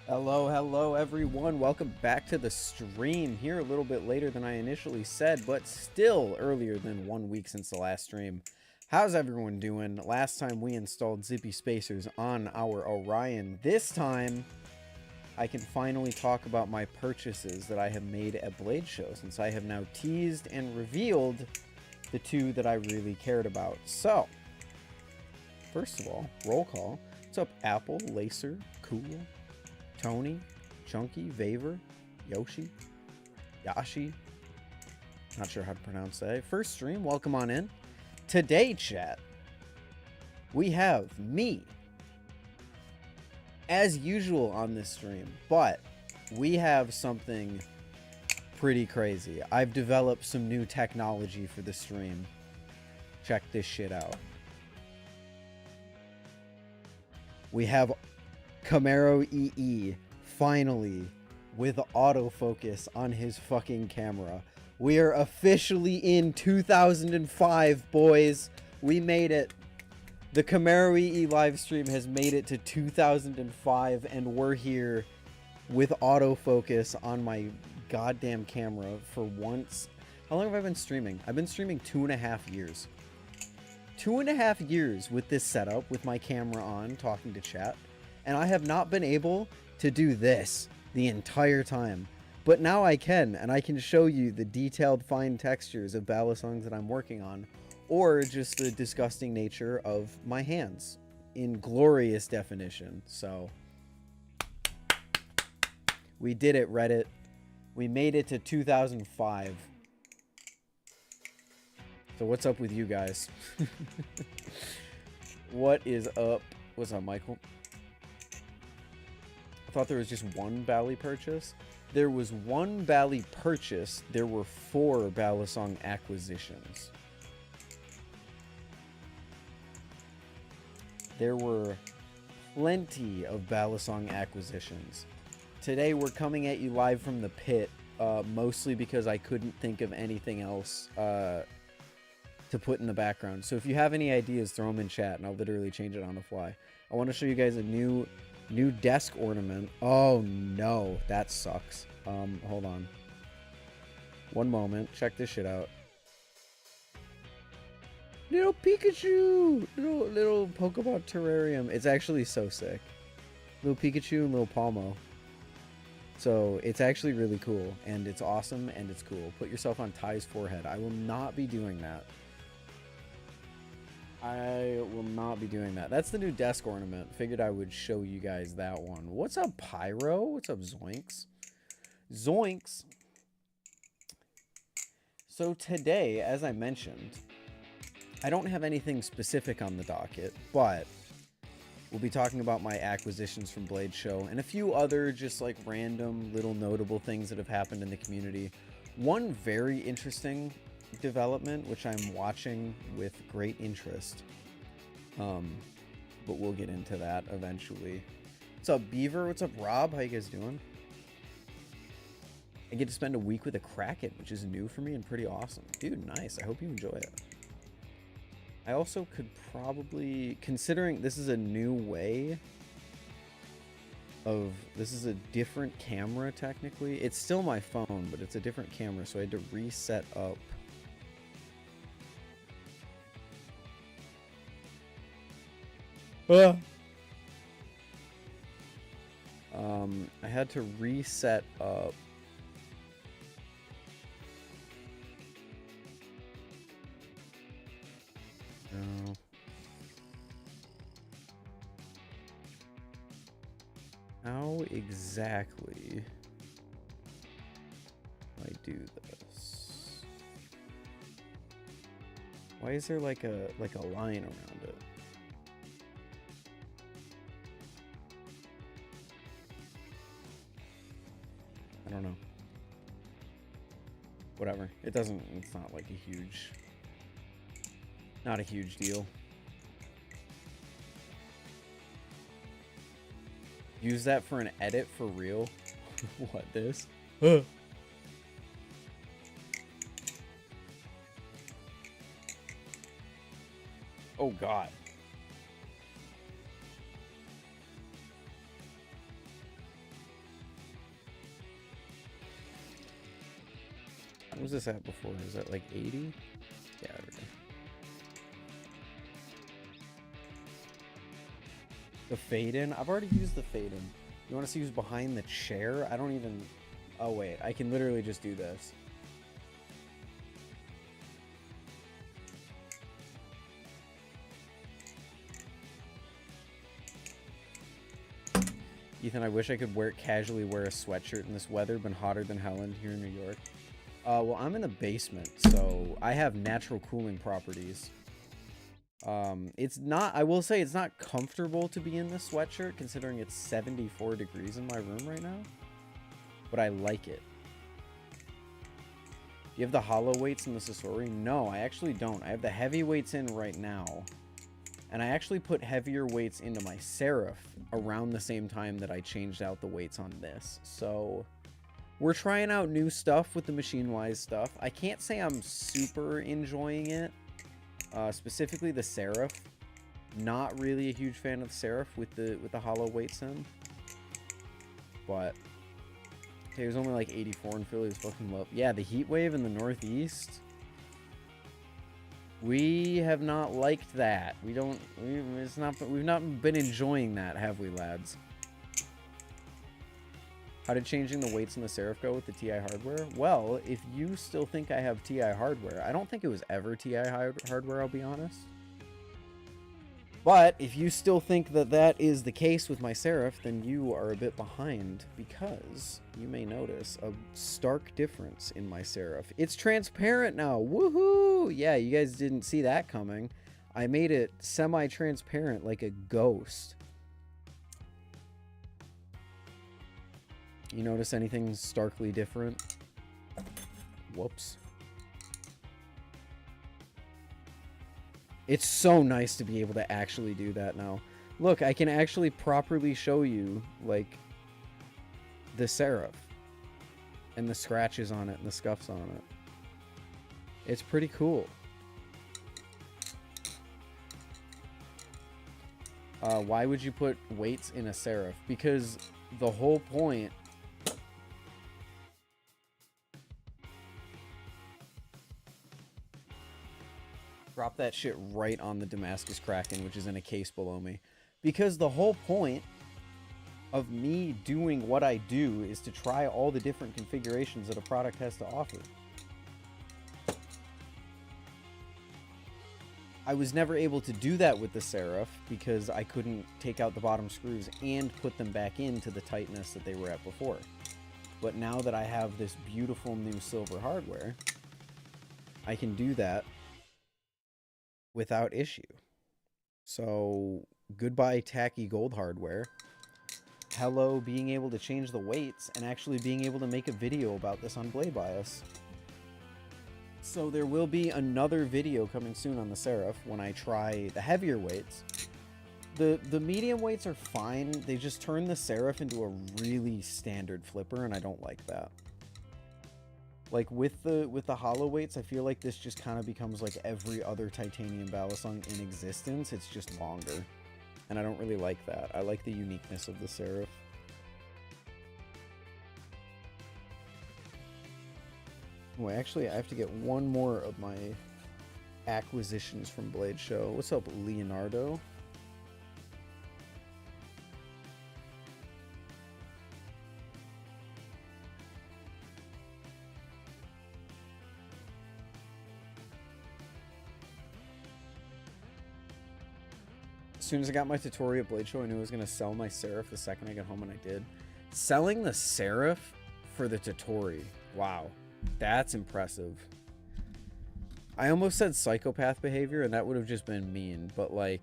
Hello everyone. Welcome back to the stream. Here a little bit later than I initially said, but still earlier than 1 week since the last stream. How's everyone doing? Last time we installed zippy spacers on our Orion. This time, I can finally talk about my purchases that I have made at Blade Show, since I have now teased and revealed the two that I really cared about. So, first of all, roll call. What's up, Apple, Lacer, Cool, Tony, Chunky, Vaver, Yoshi, Yashi. Not sure how to pronounce that. First stream, welcome on in. Today, chat, we have me, as usual on this stream, but we have something pretty crazy. I've developed some new technology for the stream. Check this shit out. We have Camaro EE finally with autofocus on his fucking camera. We are officially in 2005, boys. We made it. The Camaro EE live stream has made it to 2005, and we're here with autofocus on my goddamn camera for once. How long have I been streaming? I've been streaming 2.5 years. 2.5 years with this setup, with my camera on, talking to chat. And I have not been able to do this the entire time. But now I can, and I can show you the detailed fine textures of Balisongs that I'm working on, or just the disgusting nature of my hands in glorious definition. So, we did it, Reddit. We made it to 2005. So what's up with you guys? What is up? What's up, Michael? I thought there was just one Bally purchase. There was one Bally purchase. There were 4 Balisong acquisitions. There were plenty of Balisong acquisitions. Today we're coming at you live from the pit, mostly because I couldn't think of anything else to put in the background. So if you have any ideas, throw them in chat and I'll literally change it on the fly. I want to show you guys a new desk ornament. Oh no, that sucks. Hold on. One moment. Check this shit out. Little Pikachu! Little Pokemon terrarium. It's actually so sick. Little Pikachu and little Palmo. So it's actually really cool, and it's awesome, and it's cool. Put yourself on Ty's forehead. I will not be doing that. I will not be doing that. That's the new desk ornament. Figured I would show you guys that one. What's up, Pyro? What's up, Zoinks? Zoinks! So today, as I mentioned, I don't have anything specific on the docket, but we'll be talking about my acquisitions from Blade Show and a few other just like random little notable things that have happened in the community. One very interesting development, which I'm watching with great interest, but we'll get into that eventually. What's up, Beaver? What's up, Rob? How you guys doing? I get to spend a week with a Kraken, which is new for me and pretty awesome. Dude, nice. I hope you enjoy it. I also could probably, considering this is a new way of, this is a different camera technically. It's still my phone, but it's a different camera, so I had to reset up. I had to reset up how exactly do I do this? Why is there like a line around it? I don't know. Whatever. It doesn't, it's not like a huge, not a huge deal. Use that for an edit for real? What, this? Oh god. What was this at before? Was that like 80? Yeah, I don't know. The fade in? I've already used the fade in. You want to see who's behind the chair? I don't even... Oh wait, I can literally just do this. Ethan, I wish I could casually wear a sweatshirt in this weather. Been hotter than hell in here in New York. Well, I'm in the basement, so I have natural cooling properties. It's not, I will say it's not comfortable to be in this sweatshirt considering it's 74 degrees in my room right now, but I like it. You have the hollow weights in the Sasori? No, I actually don't. I have the heavy weights in right now, and I actually put heavier weights into my Seraph around the same time that I changed out the weights on this. So we're trying out new stuff with the Machinewise stuff. I can't say I'm super enjoying it. Specifically the Seraph. Not really a huge fan of the Seraph with the hollow weights in. But okay, it was only like 84 in Philly. It was fucking low. Yeah, the heat wave in the Northeast. We have not liked that. We've not been enjoying that, have we, lads? How did changing the weights in the Seraph go with the TI hardware? Well, if you still think I have TI hardware, I don't think it was ever TI hardware, I'll be honest. But if you still think that that is the case with my Seraph, then you are a bit behind, because you may notice a stark difference in my Seraph. It's transparent now. Woohoo! Yeah, you guys didn't see that coming. I made it semi-transparent like a ghost. You notice anything starkly different? Whoops. It's so nice to be able to actually do that now. Look, I can actually properly show you, like, the Seraph. And the scratches on it and the scuffs on it. It's pretty cool. Why would you put weights in a Seraph? Because the whole point... Drop that shit right on the Damascus Kraken, which is in a case below me. Because the whole point of me doing what I do is to try all the different configurations that a product has to offer. I was never able to do that with the Seraph because I couldn't take out the bottom screws and put them back into the tightness that they were at before. But now that I have this beautiful new silver hardware, I can do that without issue. So, goodbye tacky gold hardware. Hello being able to change the weights and actually being able to make a video about this on bladebias. So there will be another video coming soon on the Seraph when I try the heavier weights. The medium weights are fine. They just turn the Seraph into a really standard flipper, and I don't like that. Like with the hollow weights, I feel like this just kind of becomes like every other titanium Balisong in existence. It's just longer, and I don't really like that. I like the uniqueness of the Seraph. Wait, actually, I have to get one more of my acquisitions from Blade Show. What's up, Leonardo? As soon as I got my tutorial at Blade Show, I knew I was going to sell my Seraph the second I got home, and I did. Selling the Seraph for the tutorial. Wow. That's impressive. I almost said psychopath behavior, and that would have just been mean, but like...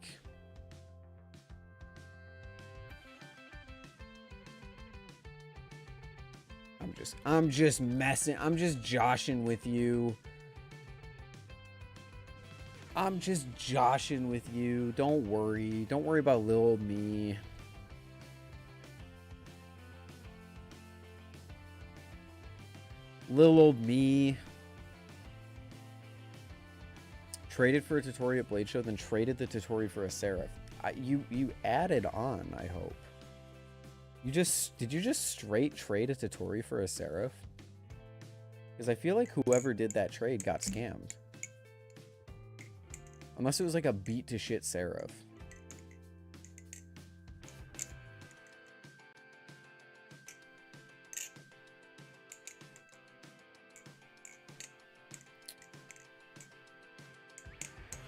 I'm just messing. I'm just joshing with you. I'm just joshing with you. Don't worry. Don't worry about little old me. Little old me. Traded for a tutorial at Blade Show, then traded the tutorial for a Seraph. You added on, I hope. Did you just straight trade a tutorial for a Seraph? Because I feel like whoever did that trade got scammed. Unless it was like a beat to shit Seraph.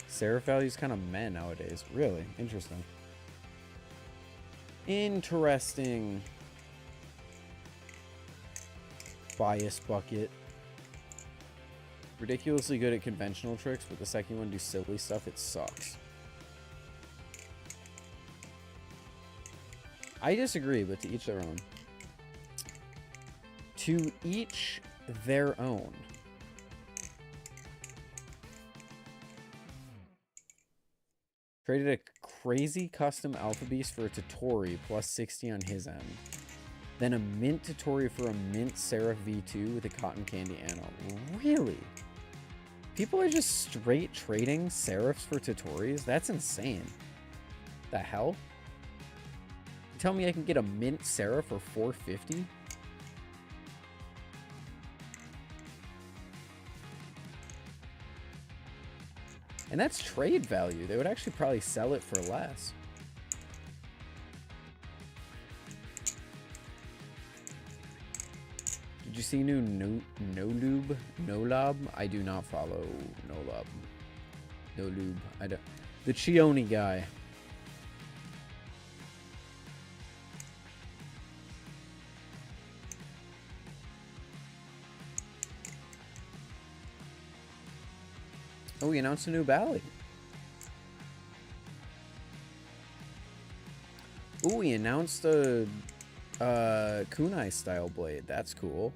Seraph value's kind of meh nowadays. Really? Interesting. Interesting. Bias bucket. Ridiculously good at conventional tricks, but the second you want to do silly stuff, it sucks. I disagree, but to each their own. To each their own. Traded a crazy custom Alpha Beast for a Totori plus 60 on his end. Then a mint Totori for a mint Seraph V2 with a cotton candy Anno. Really? People are just straight trading Seraphs for Totoris? That's insane. The hell? You tell me I can get a mint Seraph for 450? And that's trade value. They would actually probably sell it for less. Did you see new Nolub? I do not follow Nolub. I don't. The Chioni guy. Oh, we announced a new Bally. Oh, we announced a kunai style blade. That's cool.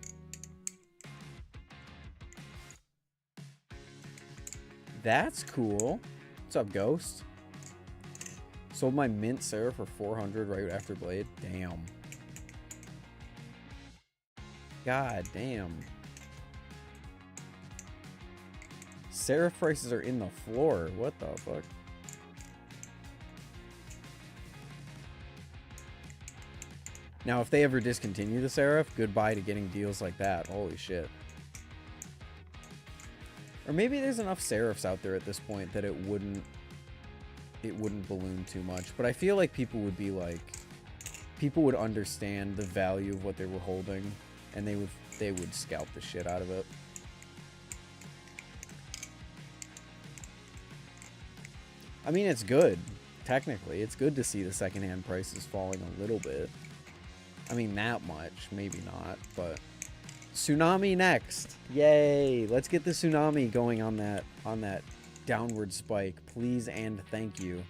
That's cool. What's up, Ghost? Sold my mint Seraph for 400 right after blade. Damn. God damn. Seraph prices are in the floor. What the fuck? Now, if they ever discontinue the serif, goodbye to getting deals like that. Holy shit. Or maybe there's enough serifs out there at this point that it wouldn't balloon too much. But I feel like people would be like, people would understand the value of what they were holding, and they would scalp the shit out of it. I mean, it's good. Technically, it's good to see the secondhand prices falling a little bit. I mean, that much, maybe not, but Tsunami next. Yay! Let's get the Tsunami going on that downward spike, please and thank you.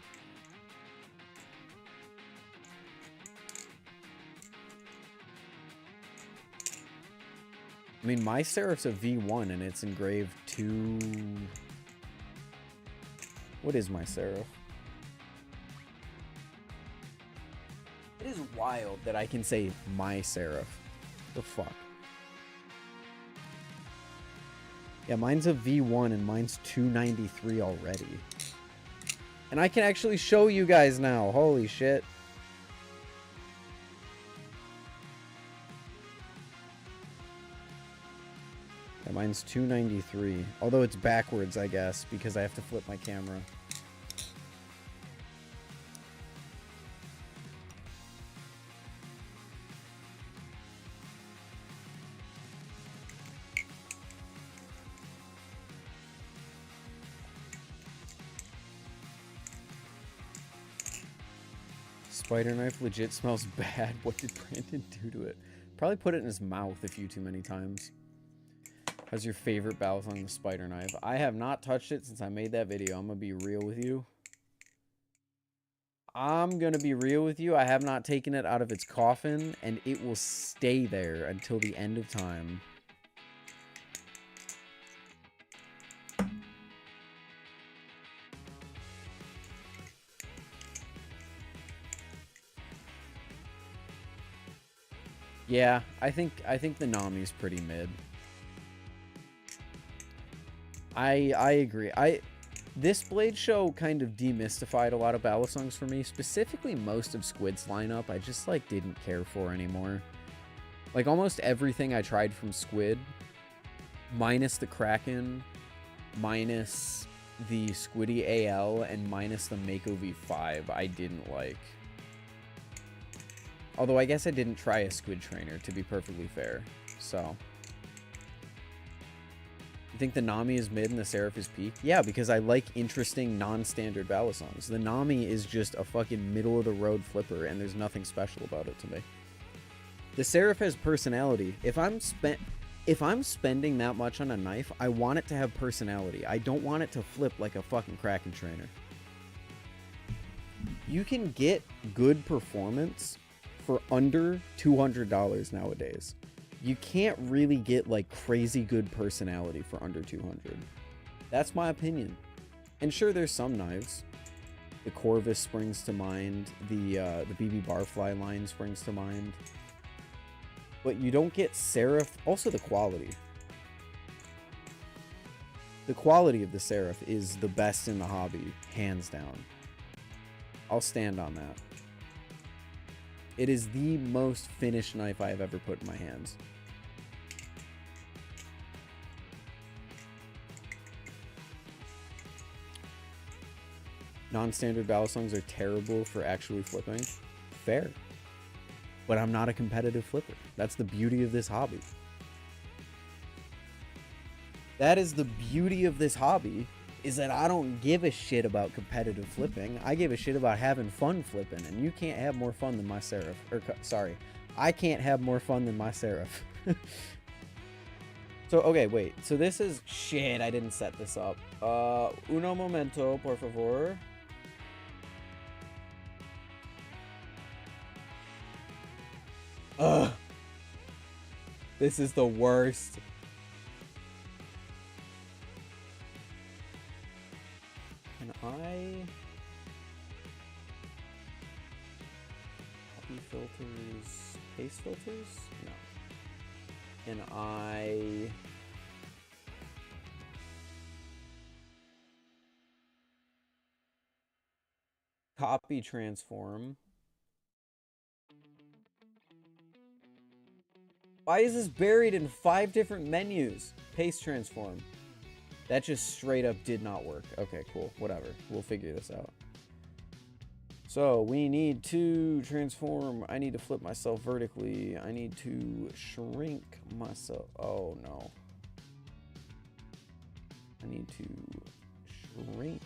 I mean, my serif's a V1 and it's engraved to... What is my serif? It is wild that I can say my serif. The fuck? Yeah, mine's a V1 and mine's 293 already. And I can actually show you guys now. Holy shit. Yeah, mine's 293. Although it's backwards, I guess, because I have to flip my camera. Spider knife legit smells bad. What did Brandon do to it? Probably put it in his mouth a few too many times. How's your favorite Balisong the spider knife? I have not touched it since I made that video. I'm gonna be real with you. I have not taken it out of its coffin, and it will stay there until the end of time. Yeah, I think the Nami's pretty mid. I agree. This Blade show kind of demystified a lot of Balisongs for me, specifically most of Squid's lineup. I just like didn't care for anymore. Like almost everything I tried from Squid, minus the Kraken, minus the Squiddy AL, and minus the Mako V5, I didn't like. Although I guess I didn't try a Squid Trainer, to be perfectly fair. So, you think the Nami is mid and the Seraph is peak? Yeah, because I like interesting non-standard Balisongs. The Nami is just a fucking middle-of-the-road flipper, and there's nothing special about it to me. The Seraph has personality. If I'm spending that much on a knife, I want it to have personality. I don't want it to flip like a fucking Kraken Trainer. You can get good performance for under $200 nowadays. You can't really get like crazy good personality for under 200. That's my opinion. And sure, there's some knives. The Corvus springs to mind. The BB Barfly line springs to mind. But you don't get Seraph. Also the quality. The quality of the Seraph is the best in the hobby, hands down. I'll stand on that. It is the most finished knife I have ever put in my hands. Non-standard Balisongs are terrible for actually flipping. Fair. But I'm not a competitive flipper. That's the beauty of this hobby. That is the beauty of this hobby, is that I don't give a shit about competitive flipping. I give a shit about having fun flipping, and you can't have more fun than my Seraph. Or, sorry, I can't have more fun than my Seraph. So, okay, wait. So this is... Shit, I didn't set this up. Uno momento, por favor. Ugh. This is the worst. Can I... Copy filters... Paste filters? No. Can I... Copy transform? Why is this buried in 5 different menus? Paste transform. That just straight up did not work. Okay, cool. Whatever. We'll figure this out. So we need to transform. I need to flip myself vertically. I need to shrink myself. Oh no. I need to shrink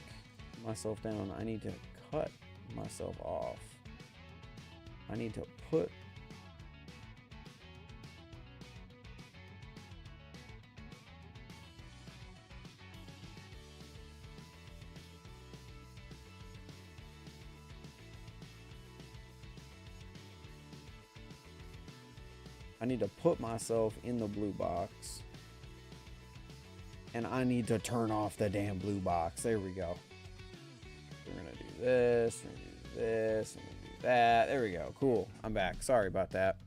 myself down. I need to cut myself off. I need to put myself in the blue box. And I need to turn off the damn blue box. There we go. We're gonna do this, we're gonna do this, we're gonna do that. There we go. Cool. I'm back. Sorry about that.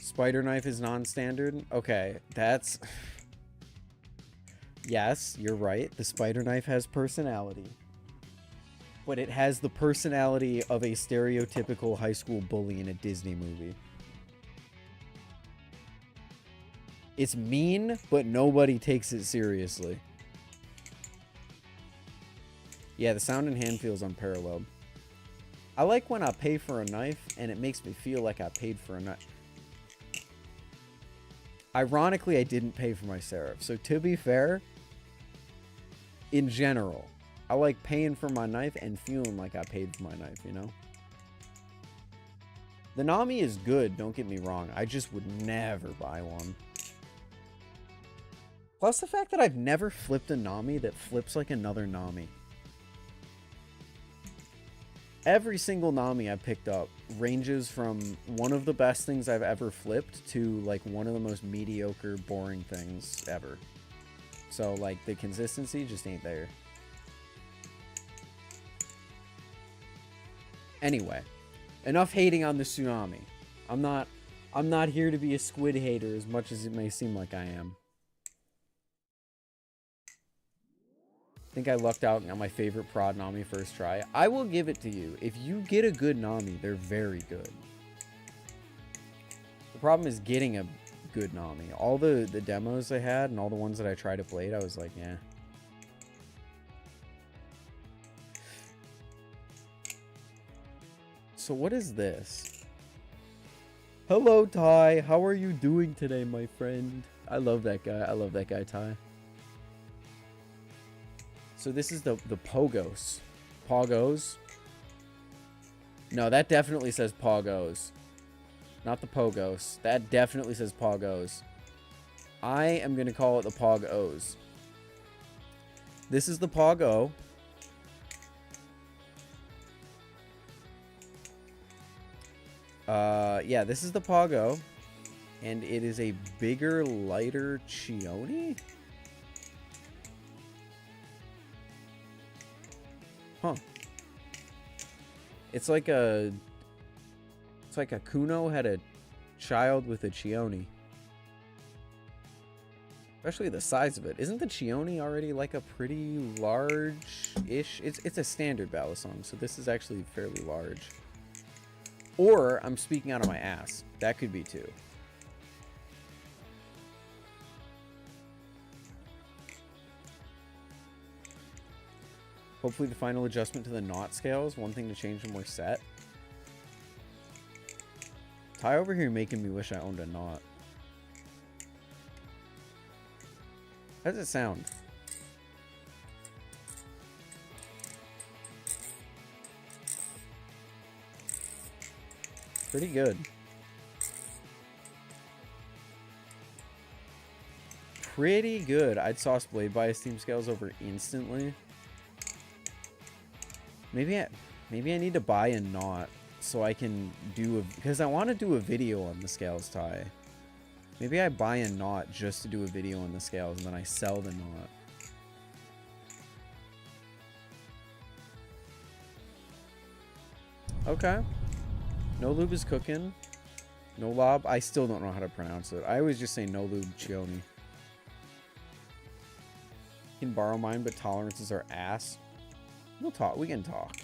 Spider knife is non-standard. Okay, that's... Yes, you're right. The spider knife has personality. But it has the personality of a stereotypical high school bully in a Disney movie. It's mean, but nobody takes it seriously. Yeah, the sound and hand feels unparalleled. I like when I pay for a knife and it makes me feel like I paid for a knife. Ironically, I didn't pay for my serif. So to be fair, in general, I like paying for my knife and feeling like I paid for my knife, you know? The Nami is good, don't get me wrong. I just would never buy one. Plus the fact that I've never flipped a Nami that flips like another Nami. Every single Nami I picked up ranges from one of the best things I've ever flipped to like one of the most mediocre, boring things ever. So like the consistency just ain't there. Anyway, enough hating on the tsunami. I'm not here to be a squid hater as much as it may seem like I am. I think I lucked out and got my favorite prod Nami first try. I will give it to you. If you get a good Nami, they're very good. The problem is getting a good Nami. All the demos I had and all the ones that I tried to play, I was like, yeah. So what is this? Hello, Ty. How are you doing today, my friend? I love that guy. I love that guy, Ty. So this is the Pogos. Pogos? No, that definitely says Pogos. Not the Pogos. That definitely says Pogos. I am going to call it the Pogos. This is the Pogo. Yeah, this is the Pogo. And it is a bigger, lighter Chioni? Huh. It's like a Kuno had a child with a Chioni. Especially the size of it. Isn't the Chioni already like a pretty large-ish? It's a standard Balisong, so this is actually fairly large. Or I'm speaking out of my ass. That could be too. Hopefully the final adjustment to the knot scale is one thing to change when we're set. Ty over here making me wish I owned a knot. How does it sound? Pretty good. Pretty good. I'd sauce blade bias team scales over instantly. Maybe I need to buy a knot so I can do a... Because I want to do a video on the scales, Ty. Maybe I buy a knot just to do a video on the scales and then I sell the knot. Okay. No lube is cooking. No lob. I still don't know how to pronounce it. I always just say no lube Chioni. Can borrow mine, but tolerances are ass. We'll talk. We can talk.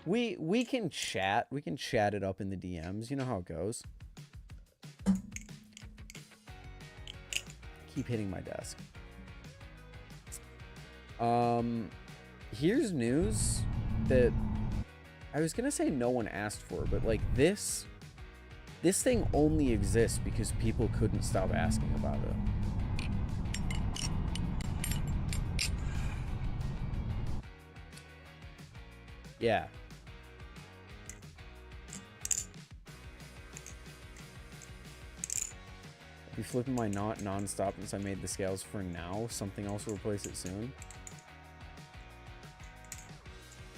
We can chat. We can chat it up in the DMs. You know how it goes. Keep hitting my desk. Here's news that I was gonna say no one asked for, but like this thing only exists because people couldn't stop asking about it. Yeah. I'll be flipping my knot non-stop since I made the scales for now. Something else will replace it soon.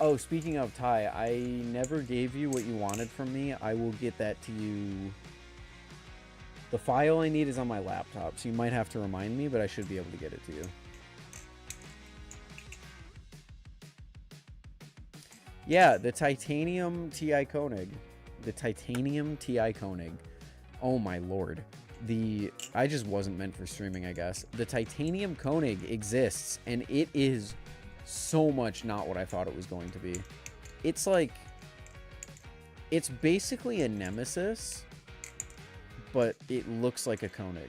Oh, speaking of, Ty, I never gave you what you wanted from me. I will get that to you. The file I need is on my laptop, so you might have to remind me, but I should be able to get it to you. Yeah, the titanium TI Koenig. The titanium TI Koenig. Oh my lord. I just wasn't meant for streaming, I guess. The titanium Koenig exists, and it is so much not what I thought it was going to be. It's like, it's basically a Nemesis, but it looks like a Koenig.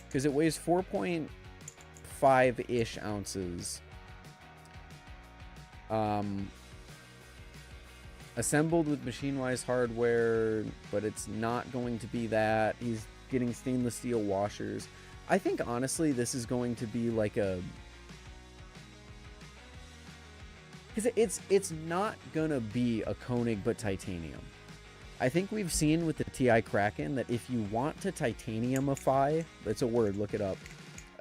Because it weighs 4.5-ish ounces. Assembled with Machinewise hardware, but it's not going to be that. He's getting stainless steel washers. I think honestly this is going to be like a, because it's not gonna be a Koenig but titanium. I think we've seen with the TI Kraken that if you want to titaniumify, that's a word, look it up.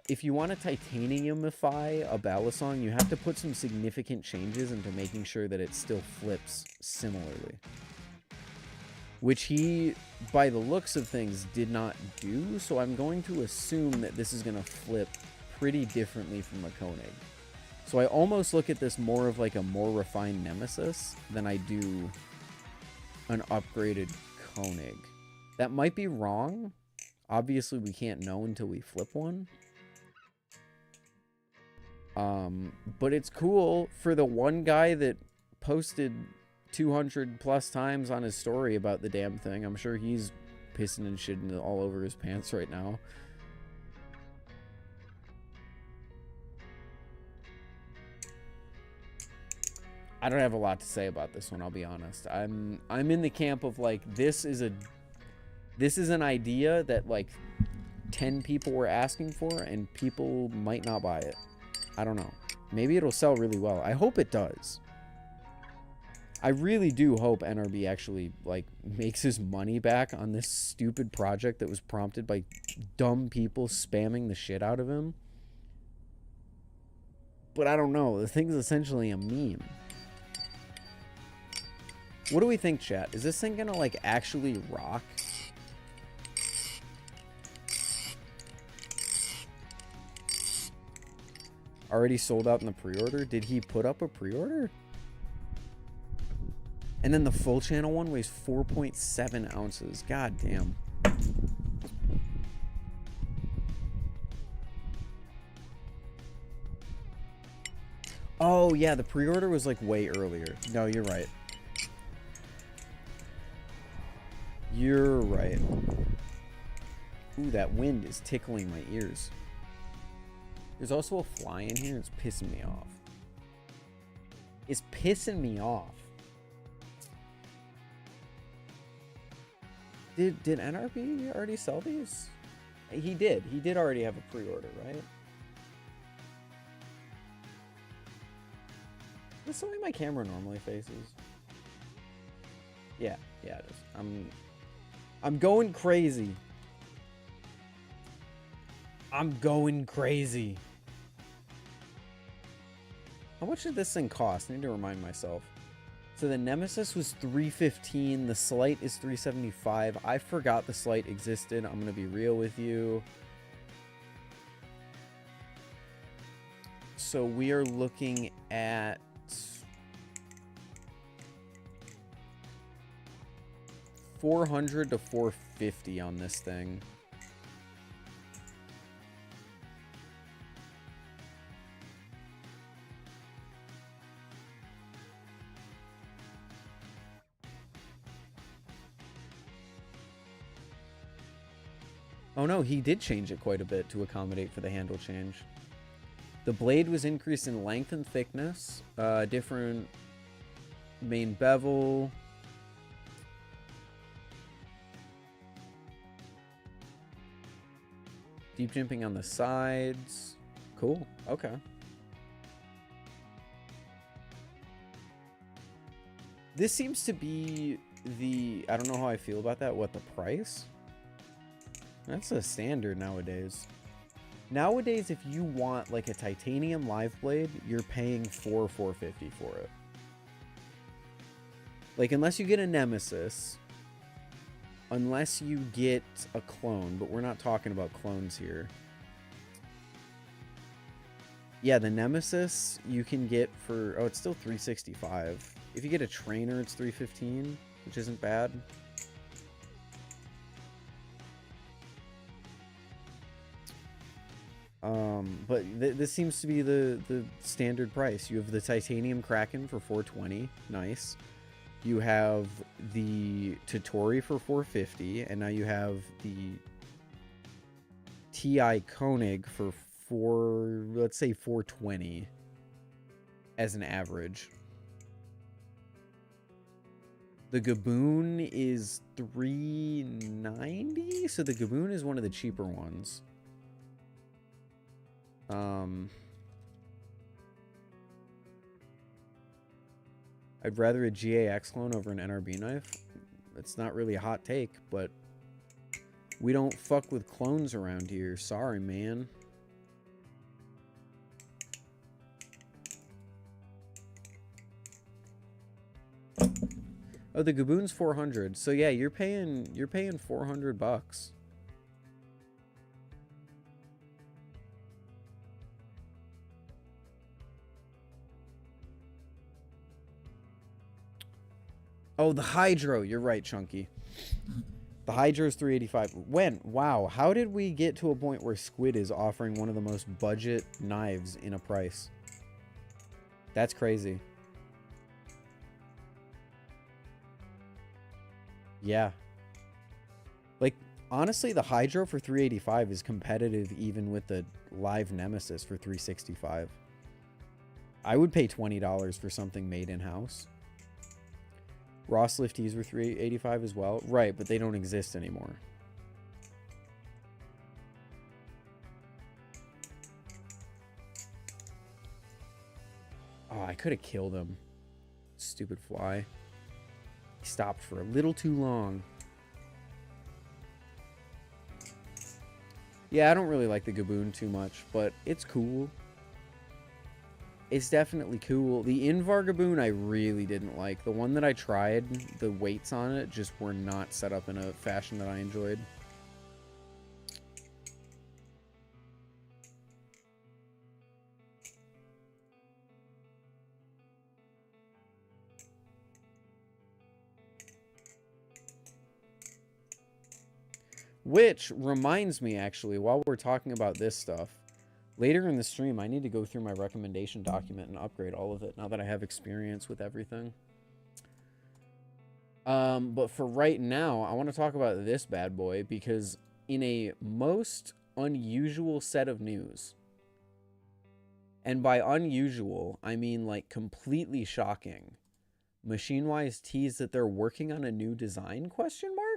If you want to titaniumify a Balisong, you have to put some significant changes into making sure that it still flips similarly. Which he, by the looks of things, did not do, so I'm going to assume that this is going to flip pretty differently from a Koenig. So I almost look at this more of like a more refined Nemesis than I do an upgraded Koenig. That might be wrong. Obviously, we can't know until we flip one. But it's cool for the one guy that posted 200 plus times on his story about the damn thing. I'm sure he's pissing and shitting all over his pants right now. I don't have a lot to say about this one, I'll be honest. I'm in the camp of like, this is an idea that like 10 people were asking for and people might not buy it. I don't know. Maybe it'll sell really well. I hope it does. I really do hope NRB actually like makes his money back on this stupid project that was prompted by dumb people spamming the shit out of him. But I don't know. The thing's essentially a meme. What do we think, chat? Is this thing gonna like actually rock? Already sold out in the pre-order? Did he put up a pre-order? And then the full channel one weighs 4.7 ounces. God damn. Oh, yeah, the pre-order was like way earlier. No, you're right. You're right. Ooh, that wind is tickling my ears. There's also a fly in here. It's pissing me off. It's pissing me off. Did NRB already sell these? He did. He did already have a pre-order, right? Is this the way my camera normally faces? Yeah, it is. I'm going crazy. I'm going crazy. How much did this thing cost? I need to remind myself. So the Nemesis was $315. The Slight is $375. I forgot the Slight existed. I'm gonna be real with you. So we are looking at $400 to $450 on this thing. Oh no, he did change it quite a bit to accommodate for the handle change. The blade was increased in length and thickness. Different main bevel. Deep jimping on the sides. Cool. Okay. This seems to be the... I don't know how I feel about that. What, the price? That's a standard nowadays. Nowadays, if you want like a titanium live blade, you're paying $450 for it. Like, unless you get a Nemesis, unless you get a clone, but we're not talking about clones here. Yeah, the Nemesis you can get for, oh, it's still $365. If you get a trainer, it's $315, which isn't bad. But this seems to be the standard price. You have the titanium Kraken for $420, nice. You have the Totori for $450, and now you have the TI Koenig for let's say $420 as an average. The Gaboon is $390, so the Gaboon is one of the cheaper ones. I'd rather a GAX clone over an NRB knife. It's not really a hot take, but we don't fuck with clones around here. Sorry, man. Oh, the Gaboon's $400. So yeah, you're paying $400. Oh, the Hydro. You're right, Chunky. The Hydro's $385. When? Wow. How did we get to a point where Squid is offering one of the most budget knives in a price? That's crazy. Yeah. Like, honestly, the Hydro for $385 is competitive even with the live Nemesis for $365. I would pay $20 for something made in-house. Ross Lifties were $385 as well. Right, but they don't exist anymore. Oh, I could have killed him. Stupid fly. He stopped for a little too long. Yeah, I don't really like the Gaboon too much, but it's cool. It's definitely cool. The Invar Gaboon I really didn't like. The one that I tried, the weights on it just were not set up in a fashion that I enjoyed. Which reminds me, actually, while we're talking about this stuff, later in the stream, I need to go through my recommendation document and upgrade all of it now that I have experience with everything. But for right now, I want to talk about this bad boy because in a most unusual set of news, and by unusual, I mean like completely shocking, Machinewise teased that they're working on a new design, question mark?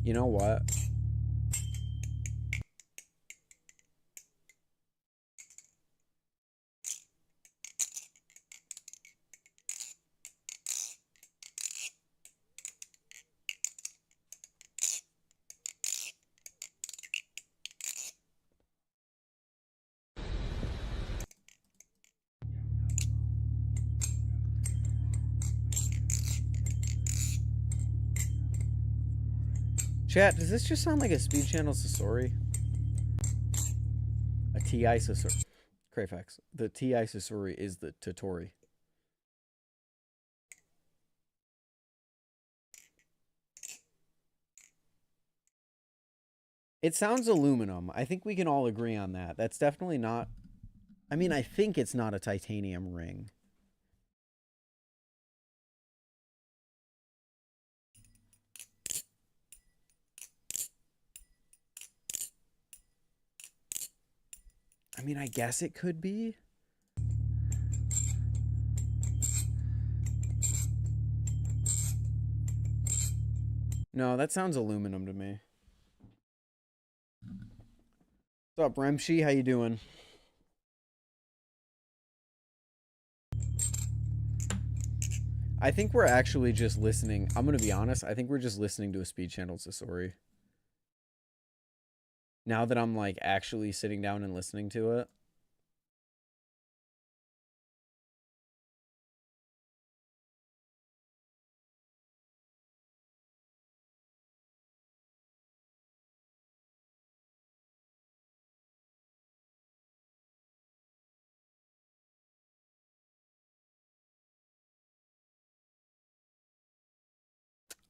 You know what? Chat, does this just sound like a speed channel Sasori? A TI Sasori. Crayfax. The TI Sasori is the Totori. It sounds aluminum. I think we can all agree on that. That's definitely not... I mean, I think it's not a titanium ring. I mean, I guess it could be. No, that sounds aluminum to me. What's up, Remshi? How you doing? I think we're actually just listening. I'm going to be honest. I think we're just listening to a speed channel Sasori. Now that I'm like actually sitting down and listening to it.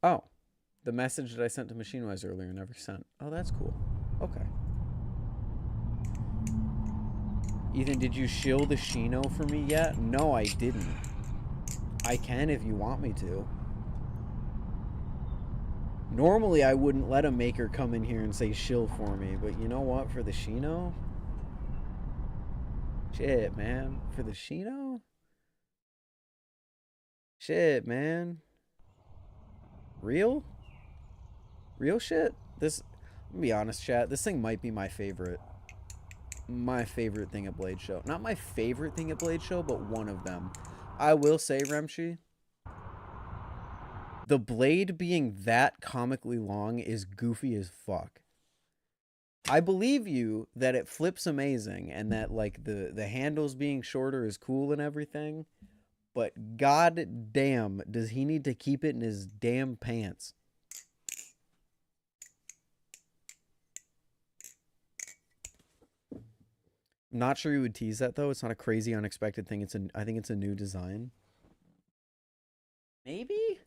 Oh, the message that I sent to Machinewise earlier never sent. Oh, that's cool. Okay. Ethan, did you shill the Shino for me yet? No, I didn't. I can if you want me to. Normally, I wouldn't let a maker come in here and say shill for me, but you know what? For the Shino? Shit, man. For the Shino? Shit, man. Real? Real shit? This, I'm gonna be honest, chat. This thing might be my favorite. My favorite thing at Blade Show. Not my favorite thing at Blade Show, but one of them. I will say, Remshi, the blade being that comically long is goofy as fuck. I believe you that it flips amazing and that like the handles being shorter is cool and everything, but god damn does he need to keep it in his damn pants. I'm not sure you would tease that though. It's not a crazy unexpected thing. I think it's a new design. Maybe?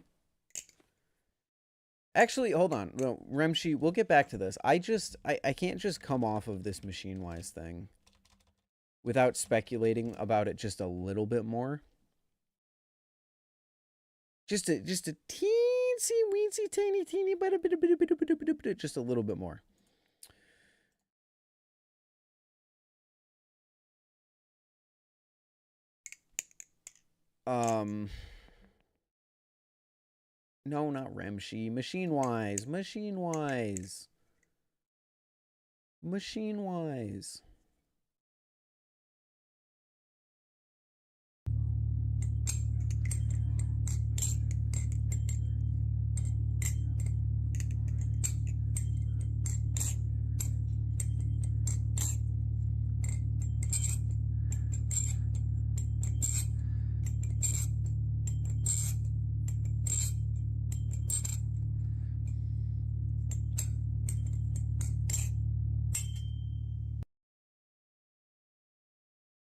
Actually, hold on. Well, Remshi, we'll get back to this. I can't just come off of this Machinewise thing without speculating about it just a little bit more. Just a teensy weensy tiny teeny bit just a little bit more. No, not Remshi. Machinewise. Machinewise. Machinewise.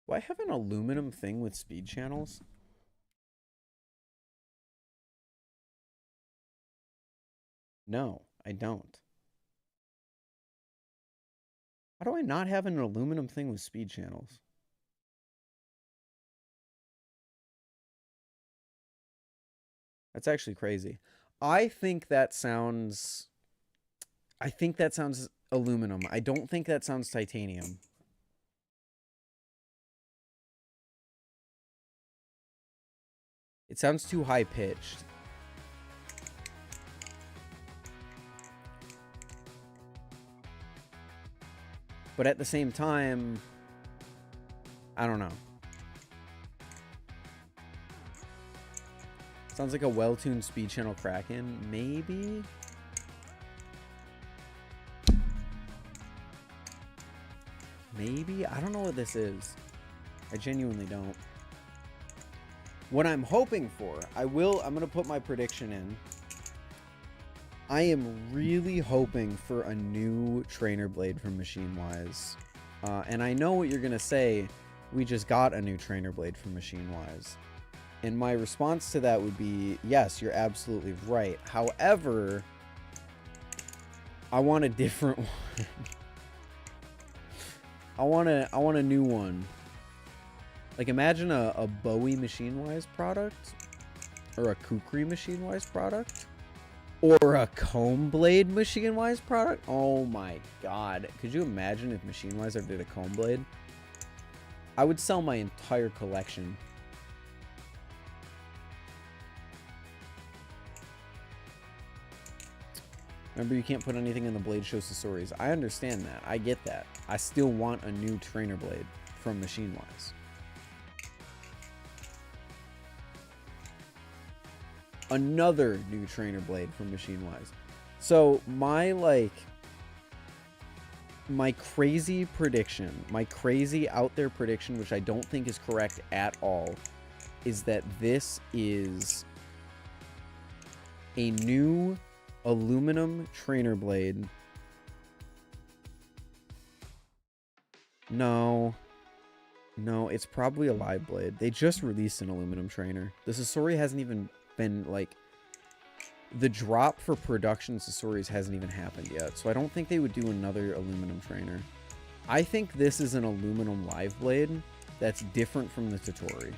Do I have an aluminum thing with speed channels? No, I don't. How do I not have an aluminum thing with speed channels? That's actually crazy. I think that sounds aluminum. I don't think that sounds titanium. It sounds too high pitched. But at the same time, I don't know. Sounds like a well-tuned speed channel Kraken, maybe? Maybe? I don't know what this is. I genuinely don't. What I'm hoping for, I'm going to put my prediction in. I am really hoping for a new trainer blade from Machinewise. And I know what you're going to say. We just got a new trainer blade from Machinewise. And my response to that would be, yes, you're absolutely right. However, I want a different one. I want a new one. Like, imagine a Bowie Machinewise product, or a Kukri Machinewise product, or a Comb Blade Machinewise product. Oh my god. Could you imagine if Machinewise ever did a Comb Blade? I would sell my entire collection. Remember, you can't put anything in the blade show Sasoris. I understand that. I get that. I still want a new trainer blade from Machinewise. Another new trainer blade from Machinewise. So my crazy prediction, my crazy out there prediction, which I don't think is correct at all, is that this is a new aluminum trainer blade. No, it's probably a live blade. They just released an aluminum trainer. The Sasori hasn't even been, like, the drop for production Sasoris hasn't even happened yet, so I don't think they would do another aluminum trainer. I think this is an aluminum live blade that's different from the Totori.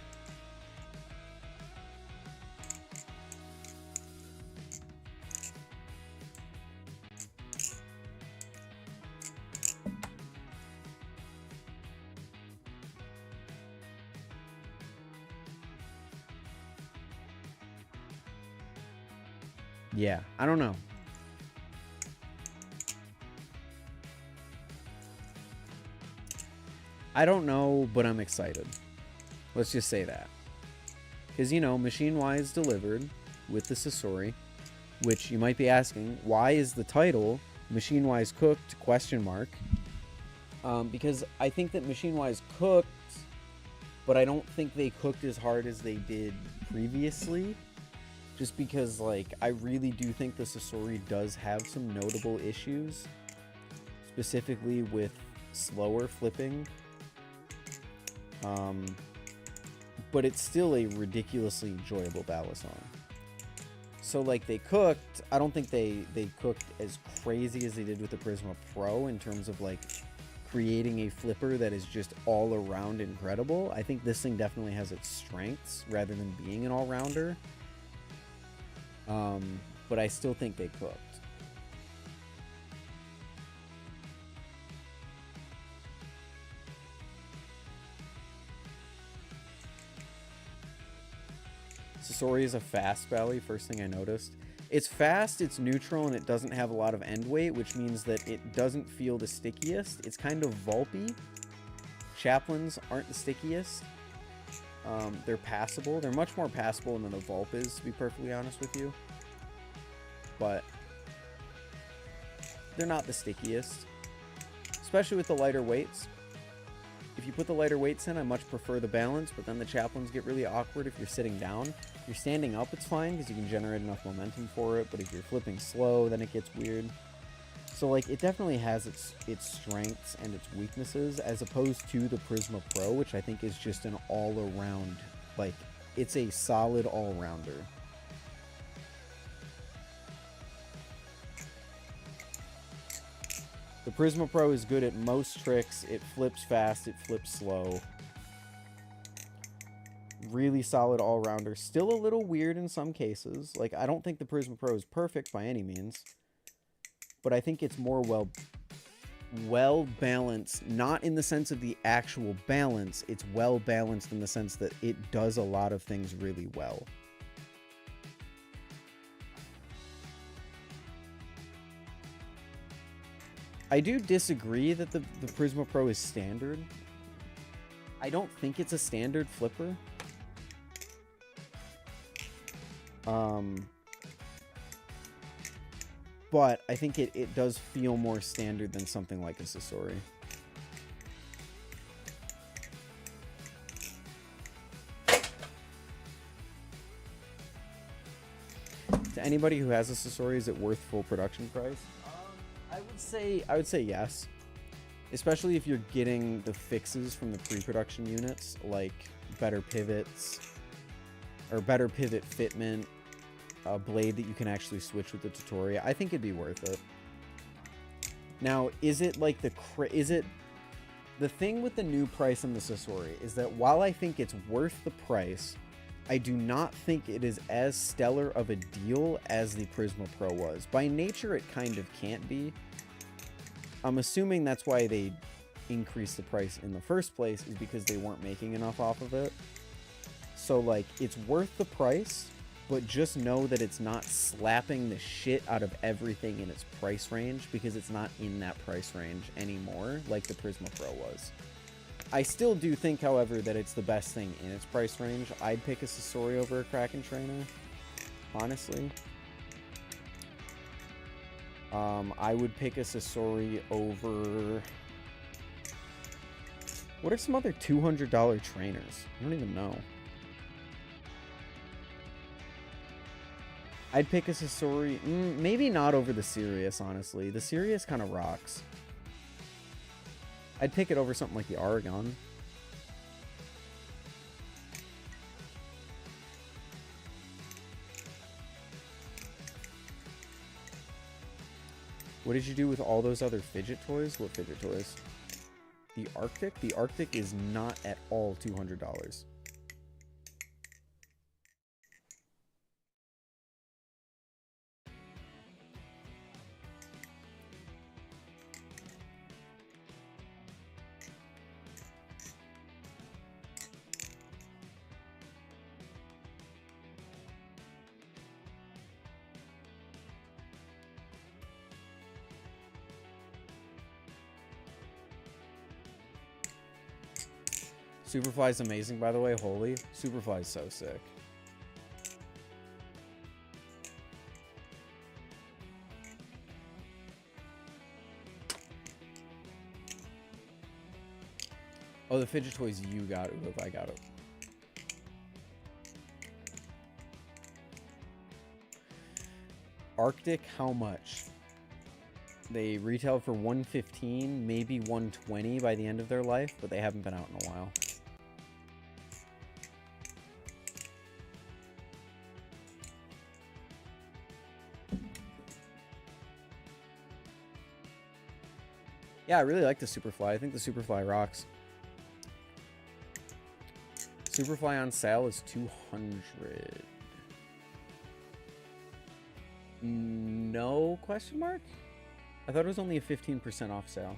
Yeah, I don't know. I don't know, but I'm excited. Let's just say that. Because, you know, Machinewise delivered with the Sasori, which you might be asking, why is the title Machinewise Cooked? ? Because I think that Machinewise cooked, but I don't think they cooked as hard as they did previously. Just because, like, I really do think the Sasori does have some notable issues, specifically with slower flipping. But it's still a ridiculously enjoyable Balisong. So, like, they cooked, I don't think they cooked as crazy as they did with the Prisma Pro in terms of, like, creating a flipper that is just all around incredible. I think this thing definitely has its strengths rather than being an all-rounder. But I still think they cooked. Sasori is a fast Bally, first thing I noticed. It's fast, it's neutral, and it doesn't have a lot of end weight, which means that it doesn't feel the stickiest. It's kind of vulpy. Chaplains aren't the stickiest. They're passable. They're much more passable than the Vulp is, to be perfectly honest with you. But they're not the stickiest, especially with the lighter weights. If you put the lighter weights in, I much prefer the balance, but then the chaplains get really awkward if you're sitting down. If you're standing up, it's fine because you can generate enough momentum for it, but if you're flipping slow, then it gets weird. So, like, it definitely has its strengths and its weaknesses, as opposed to the Prisma Pro, which I think is just an all-around, like, it's a solid all-rounder. The Prisma Pro is good at most tricks. It flips fast, it flips slow. Really solid all-rounder. Still a little weird in some cases. Like, I don't think the Prisma Pro is perfect by any means. But I think it's more well-balanced. Not in the sense of the actual balance. It's well-balanced in the sense that it does a lot of things really well. I do disagree that the Prisma Pro is standard. I don't think it's a standard flipper. But I think it does feel more standard than something like a Sasori. To anybody who has a Sasori, is it worth full production price? I would say yes, especially if you're getting the fixes from the pre-production units, like better pivots or better pivot fitment, a blade that you can actually switch with the Taliyah. I think it'd be worth it. Now, is it like the thing with the new price on the Sasori is that while I think it's worth the price, I do not think it is as stellar of a deal as the Prisma Pro was. By nature, it kind of can't be. I'm assuming that's why they increased the price in the first place, is because they weren't making enough off of it. So, like, it's worth the price, but just know that it's not slapping the shit out of everything in its price range, because it's not in that price range anymore like the Prisma Pro was. I still do think, however, that it's the best thing in its price range. I'd pick a Sasori over a Kraken trainer, honestly. I would pick a Sasori over... What are some other $200 trainers? I don't even know. I'd pick a Sasori... maybe not over the Sirius, honestly. The Sirius kind of rocks. I'd pick it over something like the Aragon. What did you do with all those other fidget toys? What fidget toys? The Arctic? The Arctic is not at all $200. Superfly's amazing, by the way. Holy. Superfly's so sick. Oh, the fidget toys you got. Ooh, if I got it. Arctic, how much? They retail for $115, maybe $120 by the end of their life, but they haven't been out in a while. Yeah, I really like the Superfly. I think the Superfly rocks. Superfly on sale is $200. No question mark? I thought it was only a 15% off sale.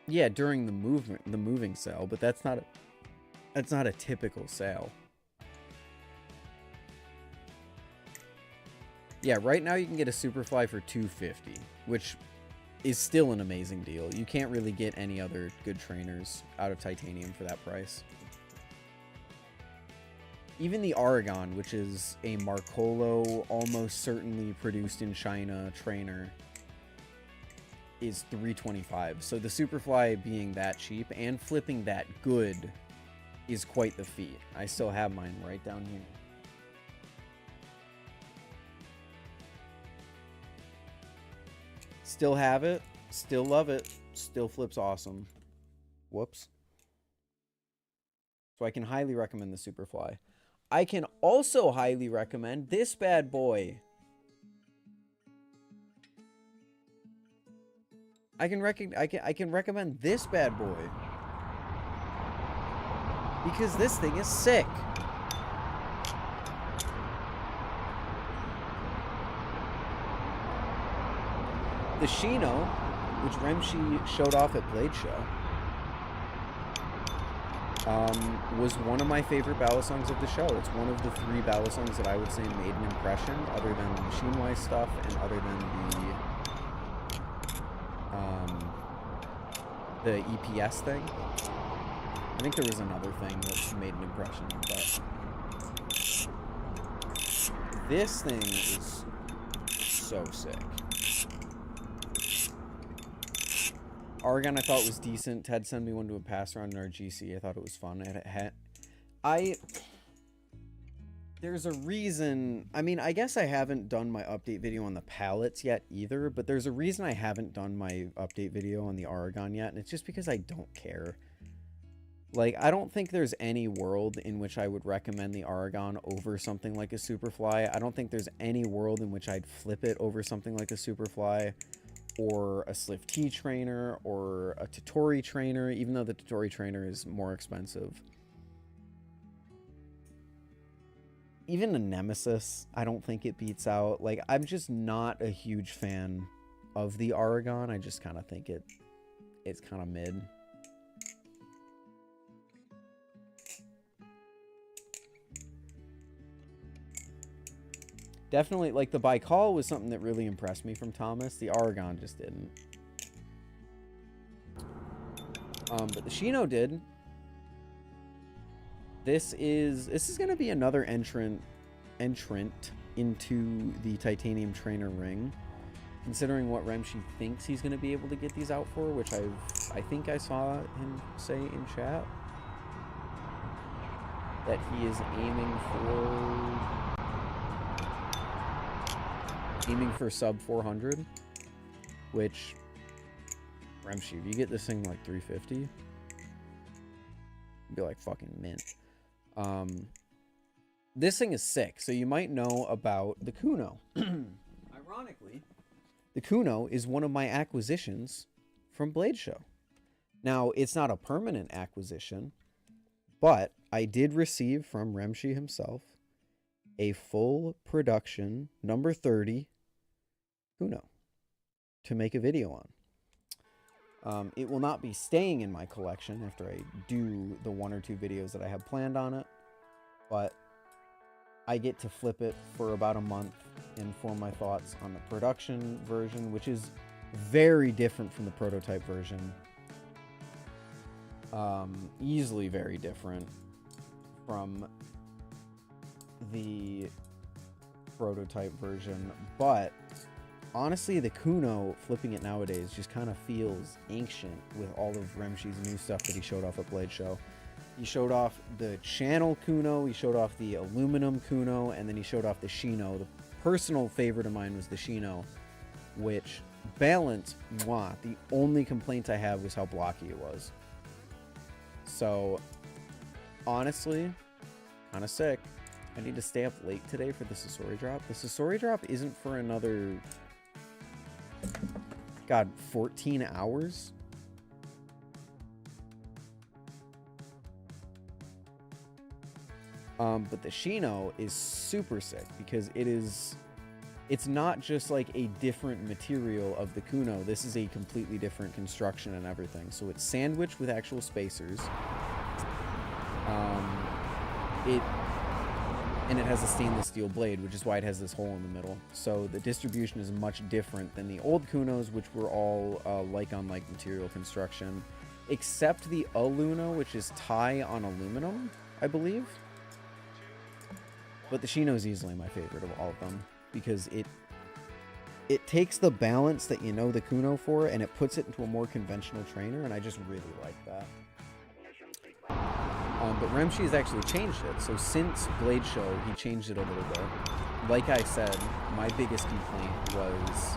Yeah, during the moving sale, but that's not a typical sale. Yeah, right now you can get a Superfly for $250, which is still an amazing deal. You can't really get any other good trainers out of titanium for that price. Even the Aragon, which is a Marcolo, almost certainly produced in China trainer, is $325. So the Superfly being that cheap and flipping that good is quite the feat. I still have mine right down here. Still have it. Still love it. Still flips awesome. Whoops. So I can highly recommend the Superfly. I can also highly recommend this bad boy. I can recommend this bad boy. Because this thing is sick. The Shino, which Remshi showed off at Blade Show, was one of my favorite Balisongs of the show. It's one of the 3 Balisongs that I would say made an impression, other than the Machinewise stuff and other than the EPS thing. I think there was another thing that made an impression, but this thing is so sick. Aragon I thought was decent. Ted sent me one to a pass around in our GC. I thought it was fun. There's a reason. I mean, I guess I haven't done my update video on the palettes yet either, but there's a reason I haven't done my update video on the Aragon yet, and it's just because I don't care. Like, I don't think there's any world in which I would recommend the Aragon over something like a Superfly. I don't think there's any world in which I'd flip it over something like a Superfly or a Slift T trainer or a Totori trainer, even though the Totori trainer is more expensive. Even a Nemesis, I don't think it beats out. Like, I'm just not a huge fan of the Aragon. I just kind of think it's kind of mid. Definitely, like, the Baikal was something that really impressed me from Thomas. The Aragon just didn't. But the Shino did. This is going to be another entrant into the Titanium Trainer ring. Considering what Remshi thinks he's going to be able to get these out for, which I think I saw him say in chat. That he is aiming for sub 400, which Remshi, if you get this thing like 350, you'd be like fucking mint. This thing is sick, so you might know about the Kuno. Ironically, the Kuno is one of my acquisitions from Blade Show. Now, it's not a permanent acquisition, but I did receive from Remshi himself a full production number 30 Kuno to make a video on. It will not be staying in my collection after I do the 1 or 2 videos that I have planned on it, but I get to flip it for about a month and form my thoughts on the production version, which is very different from the prototype version. Easily very different from the prototype version, but honestly, the Kuno, flipping it nowadays, just kind of feels ancient with all of Remshi's new stuff that he showed off at Blade Show. He showed off the channel Kuno, he showed off the aluminum Kuno, and then he showed off the Shino. The personal favorite of mine was the Shino, which, balance, mwah. The only complaint I have was how blocky it was. So, honestly, kind of sick. I need to stay up late today for the Sasori drop. The Sasori drop isn't for another, God, 14 hours? But the Shino is super sick because it's not just like a different material of the Kuno. This is a completely different construction and everything. So it's sandwiched with actual spacers. And it has a stainless steel blade, which is why it has this hole in the middle. So the distribution is much different than the old Kunos, which were all like-on-like material construction, except the Aluna, which is tie on aluminum, I believe. But the Shino is easily my favorite of all of them because it takes the balance that you know the Kuno for and it puts it into a more conventional trainer, and I just really like that. But Remshi has actually changed it. So since Blade Show, he changed it a little bit. Like I said, my biggest complaint was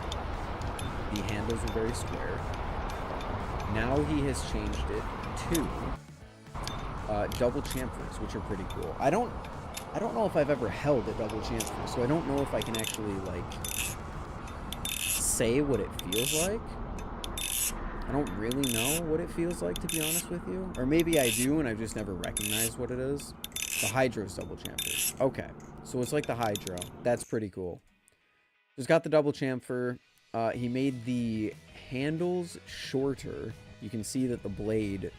the handles were very square. Now he has changed it to double chamfers, which are pretty cool. I don't know if I've ever held a double chamfer, so I don't know if I can actually like say what it feels like. I don't really know what it feels like, to be honest with you. Or maybe I do, and I've just never recognized what it is. The Hydro's double chamfer. Okay, so it's like the Hydro. That's pretty cool. Just got the double chamfer. He made the handles shorter. You can see that the blade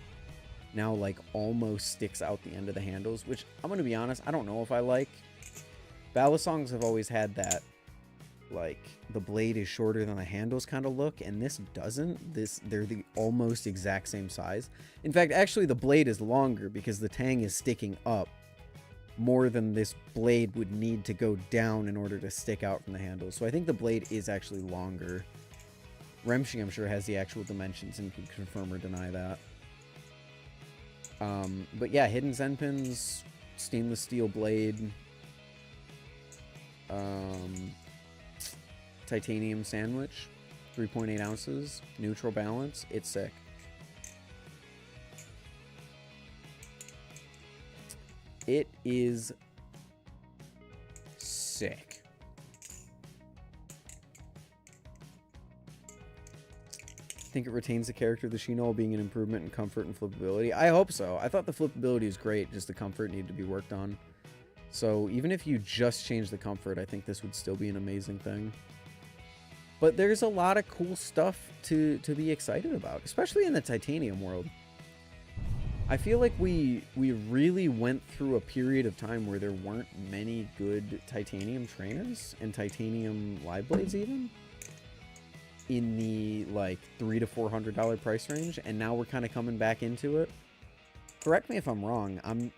now, like, almost sticks out the end of the handles, which, I'm going to be honest, I don't know if I like. Balisongs have always had that, like, the blade is shorter than the handles kind of look, and this doesn't. They're the almost exact same size. In fact, actually, the blade is longer because the tang is sticking up more than this blade would need to go down in order to stick out from the handles. So I think the blade is actually longer. Remshi, I'm sure, has the actual dimensions and can confirm or deny that. But yeah, hidden Zen pins, stainless steel blade. Titanium sandwich, 3.8 ounces, neutral balance. It's sick. It is sick. Think it retains the character of the Shino, being an improvement in comfort and flippability. I hope so. I thought the flippability is great, just the comfort needed to be worked on. So even if you just change the comfort, I think this would still be an amazing thing. But there's a lot of cool stuff to be excited about, especially in the titanium world. I feel like we really went through a period of time where there weren't many good titanium trainers and titanium live blades even in the like $300 to $400 price range, and now we're kind of coming back into it. Correct me if I'm wrong. I'm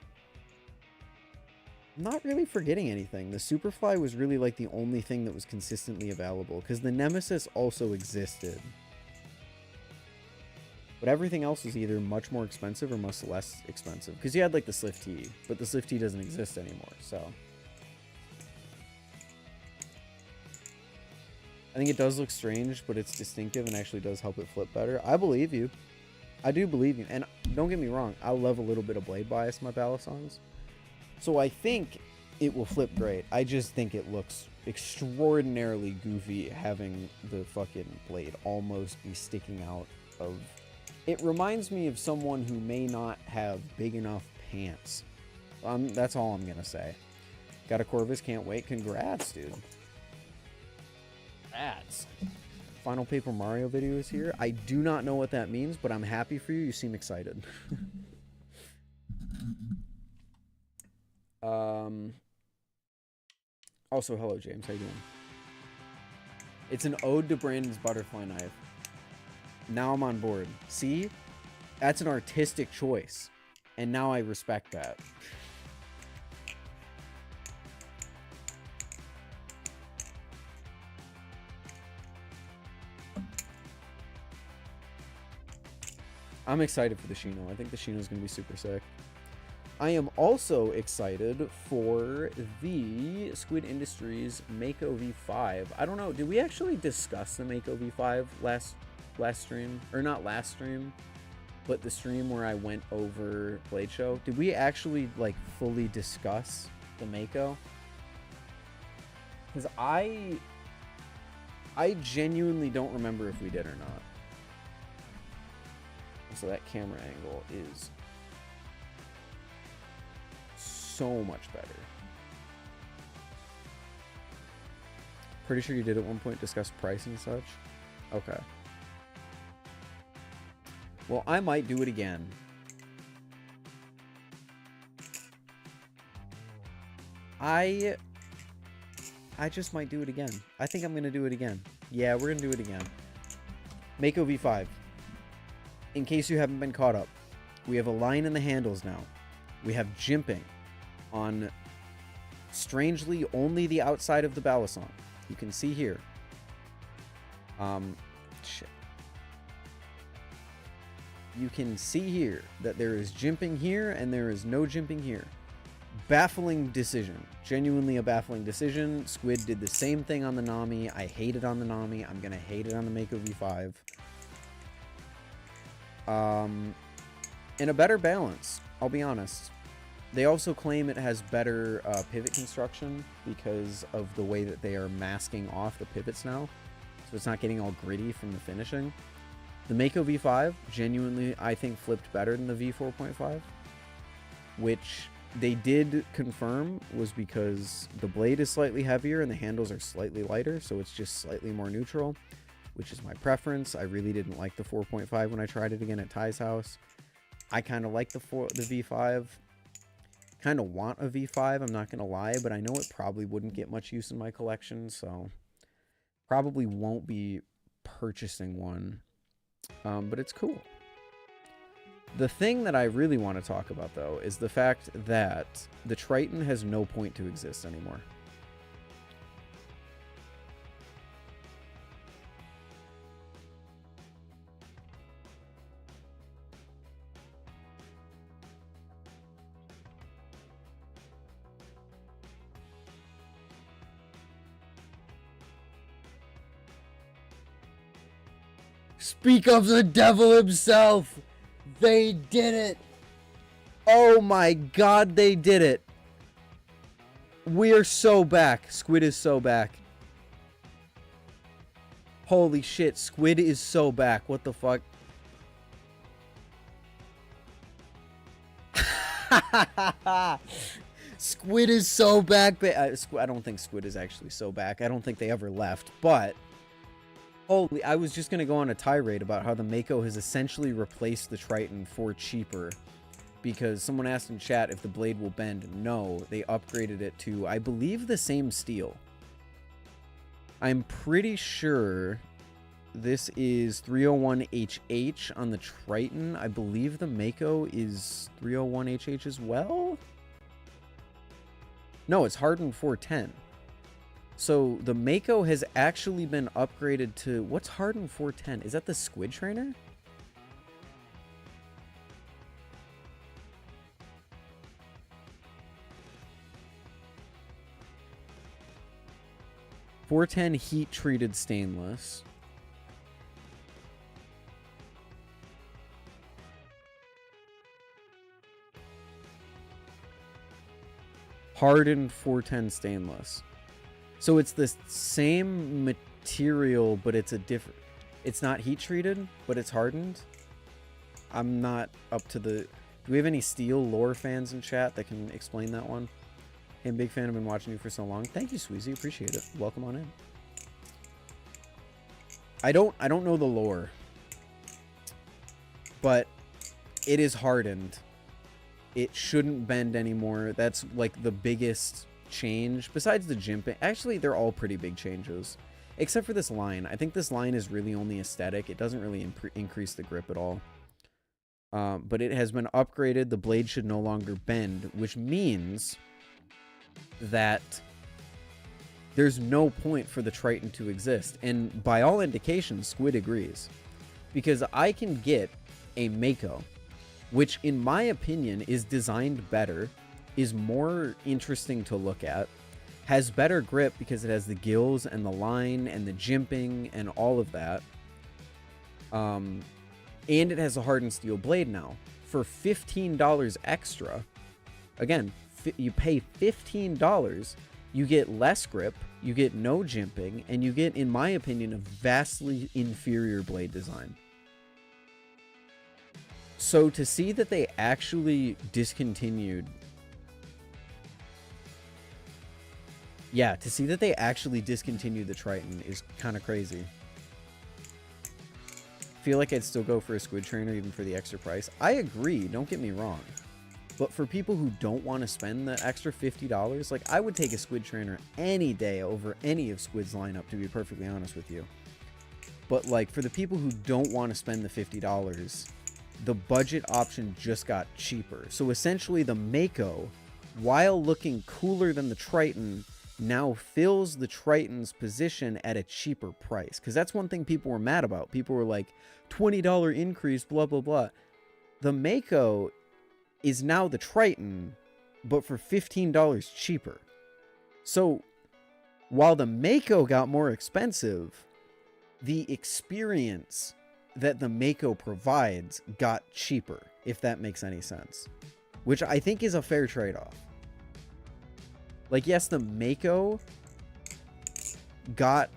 not really forgetting anything. The Superfly was really like the only thing that was consistently available, because the Nemesis also existed. But everything else was either much more expensive or much less expensive. Because you had like the Slift T, but the Slift T doesn't exist anymore, so. I think it does look strange, but it's distinctive and actually does help it flip better. I believe you. I do believe you. And don't get me wrong, I love a little bit of blade bias in my Balisongs. So I think it will flip great. I just think it looks extraordinarily goofy having the fucking blade almost be sticking out of... It reminds me of someone who may not have big enough pants. That's all I'm going to say. Got a Corvus, can't wait. Congrats, dude. Congrats. Final Paper Mario video is here. I do not know what that means, but I'm happy for you. You seem excited. Also, hello, James. How you doing? It's an ode to Brandon's butterfly knife. Now I'm on board. See? That's an artistic choice. And now I respect that. I'm excited for the Shino. I think the Shino is going to be super sick. I am also excited for the Squid Industries Mako V5. I don't know. Did we actually discuss the Mako V5 last stream? Or not last stream, but the stream where I went over Blade Show. Did we actually like fully discuss the Mako? Because I genuinely don't remember if we did or not. So that camera angle is so much better. Pretty sure you did at one point discuss price and such. Okay. Well, I might do it again. I just might do it again. I think I'm going to do it again. Yeah, we're going to do it again. Mako V5. In case you haven't been caught up, we have a line in the handles now. We have jimping on, strangely, only the outside of the Balisong. You can see here. Shit. You can see here that there is jimping here and there is no jimping here. Baffling decision. Genuinely a baffling decision. Squid did the same thing on the Nami. I hate it on the Nami. I'm going to hate it on the Mako V5. In a better balance, I'll be honest. They also claim it has better pivot construction because of the way that they are masking off the pivots now. So it's not getting all gritty from the finishing. The Mako V5, genuinely, I think flipped better than the V4.5. Which they did confirm was because the blade is slightly heavier and the handles are slightly lighter. So it's just slightly more neutral, which is my preference. I really didn't like the 4.5 when I tried it again at Ty's house. I kind of like the V5. Kind of want a V5, I'm not going to lie, but I know it probably wouldn't get much use in my collection, so probably won't be purchasing one. But it's cool. The thing that I really want to talk about, though, is the fact that the Triton has no point to exist anymore. Speak of the devil himself. They did it. Oh my god, they did it. We are so back. Squid is so back. Holy shit, Squid is so back. What the fuck? Squid is so back. I don't think Squid is actually so back. I don't think they ever left, but holy, I was just going to go on a tirade about how the Mako has essentially replaced the Triton for cheaper, because someone asked in chat if the blade will bend. No, they upgraded it to, I believe, the same steel. I'm pretty sure this is 301HH on the Triton. I believe the Mako is 301HH as well. No, it's hardened 410. So the Mako has actually been upgraded to, what's hardened 410? Is that the Squid Trainer? .410 heat treated stainless. Hardened 410 stainless. So it's the same material, but it's a different... It's not heat treated, but it's hardened. I'm not up to the... Do we have any steel lore fans in chat that can explain that one? Hey, I'm a big fan. I've been watching you for so long. Thank you, Sweezy. Appreciate it. Welcome on in. I don't know the lore, but it is hardened. It shouldn't bend anymore. That's like the biggest change besides the jimping. Actually, they're all pretty big changes, except for this line. I think this line is really only aesthetic. It doesn't really increase the grip at all. But it has been upgraded. The blade should no longer bend, which means that there's no point for the Triton to exist. And by all indications, Squid agrees. Because I can get a Mako, which in my opinion is designed better, is more interesting to look at, has better grip because it has the gills and the line and the jimping and all of that. And it has a hardened steel blade now. For $15 extra, again, you pay $15, you get less grip, you get no jimping, and you get, in my opinion, a vastly inferior blade design. So to see that they actually discontinued... Yeah, to see that they actually discontinued the Triton is kind of crazy. I feel like I'd still go for a Squid Trainer even for the extra price. I agree, don't get me wrong. But for people who don't want to spend the extra $50, like, I would take a Squid Trainer any day over any of Squid's lineup, to be perfectly honest with you. But, like, for the people who don't want to spend the $50, the budget option just got cheaper. So essentially the Mako, while looking cooler than the Triton, now fills the Triton's position at a cheaper price. Because that's one thing people were mad about. People were like, $20 increase, blah, blah, blah. The Mako is now the Triton, but for $15 cheaper. So while the Mako got more expensive, the experience that the Mako provides got cheaper, if that makes any sense. Which I think is a fair trade-off. Like, yes, the Mako got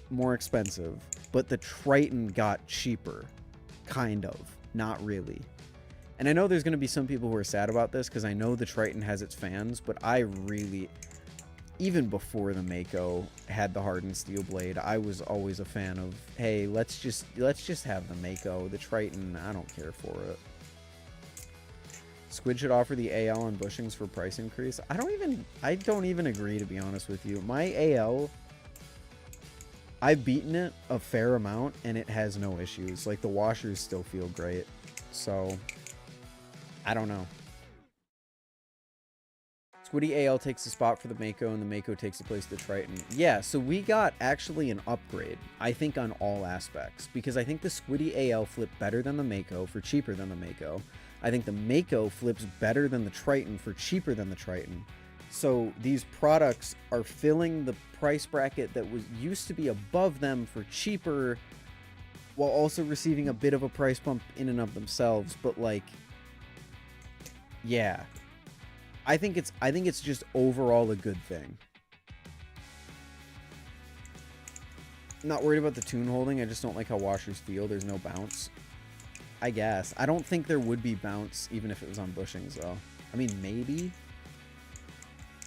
more expensive, but the Triton got cheaper. Kind of. Not really. And I know there's going to be some people who are sad about this, because I know the Triton has its fans, but I really... Even before the Mako had the hardened steel blade, I was always a fan of, hey, let's just have the Mako. The Triton, I don't care for it. Squid should offer the AL on bushings for price increase. I don't even agree, to be honest with you. My AL, I've beaten it a fair amount and it has no issues. Like, the washers still feel great. So I don't know. Squiddy AL takes the spot for the Mako, and the Mako takes the place of the Triton. Yeah, so we got actually an upgrade, I think, on all aspects. Because I think the Squiddy AL flipped better than the Mako for cheaper than the Mako. I think the Mako flips better than the Triton for cheaper than the Triton. So these products are filling the price bracket that was used to be above them for cheaper, while also receiving a bit of a price bump in and of themselves. But like, yeah, I think it's just overall a good thing. Not worried about the tune holding. I just don't like how washers feel. There's no bounce. I guess. I don't think there would be bounce even if it was on bushings though. I mean, maybe.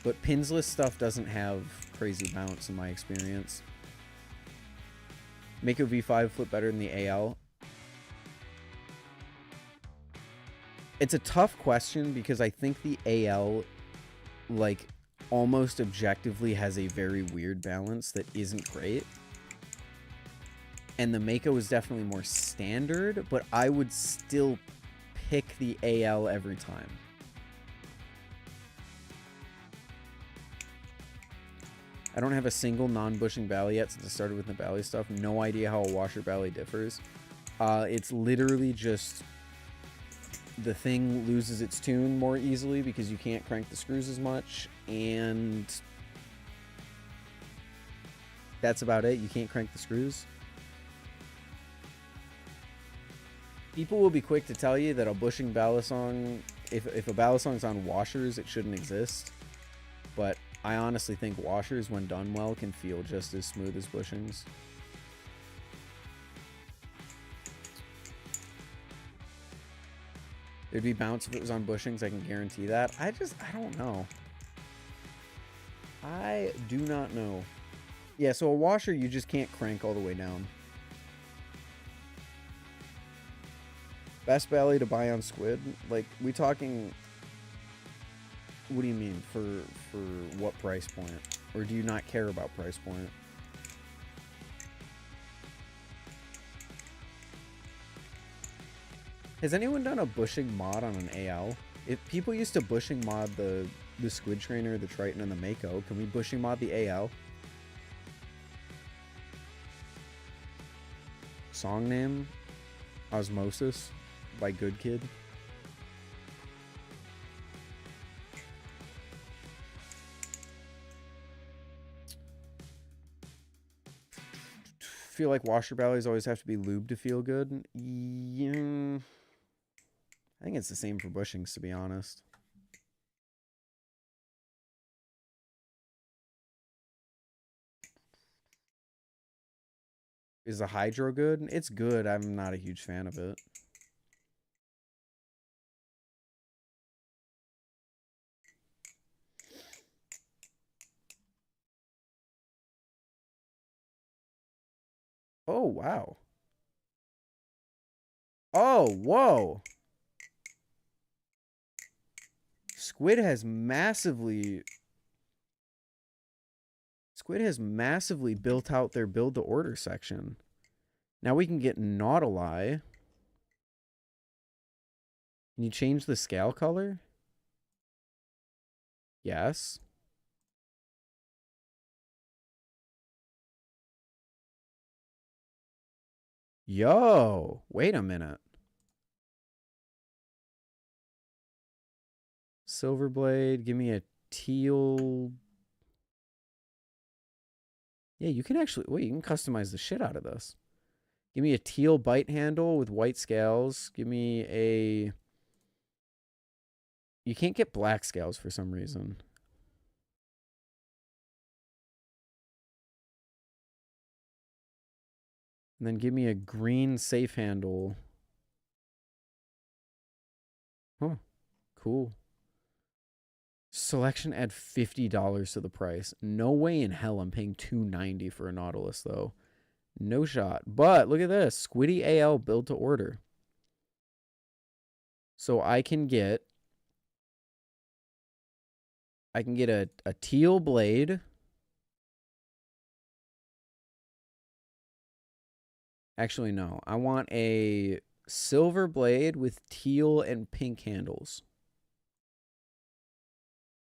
But pinsless stuff doesn't have crazy bounce in my experience. Mako V5 flip better than the AL. It's a tough question because I think the AL, like, almost objectively has a very weird balance that isn't great. And the Mako is definitely more standard, but I would still pick the AL every time. I don't have a single non-bushing Bally yet since I started with the Bally stuff. No idea how a washer Bally differs. It's literally just the thing loses its tune more easily because you can't crank the screws as much, and that's about it. You can't crank the screws. People will be quick to tell you that a bushing Balisong, if a Balisong's on washers, it shouldn't exist. But I honestly think washers, when done well, can feel just as smooth as bushings. There'd be bounce if it was on bushings, I can guarantee that. I don't know. I do not know. Yeah, so a washer, you just can't crank all the way down. Best Bally to buy on Squid? Like, we talking... What do you mean? For what price point? Or do you not care about price point? Has anyone done a bushing mod on an AL? If people used to bushing mod the Squid Trainer, the Triton, and the Mako, can we bushing mod the AL? Song name? Osmosis by Good Kid. Feel like washer Ballies always have to be lubed to feel good. Yeah, I think it's the same for bushings, to be honest. Is the Hydro good? It's good. I'm not a huge fan of it. Oh, wow. Oh, whoa. Squid has massively built out their build to order section. Now we can get Nautili. Can you change the scale color? Yes. Yo, wait a minute. Silverblade, give me a teal. Yeah, you can actually, wait, you can customize the shit out of this. Give me a teal bite handle with white scales. Give me a... You can't get black scales for some reason. And then give me a green safe handle. Huh. Cool. Selection add $50 to the price. No way in hell I'm paying $290 for a Nautilus, though. No shot. But look at this. Squiddy AL build to order. So I can get a teal blade. Actually, no. I want a silver blade with teal and pink handles.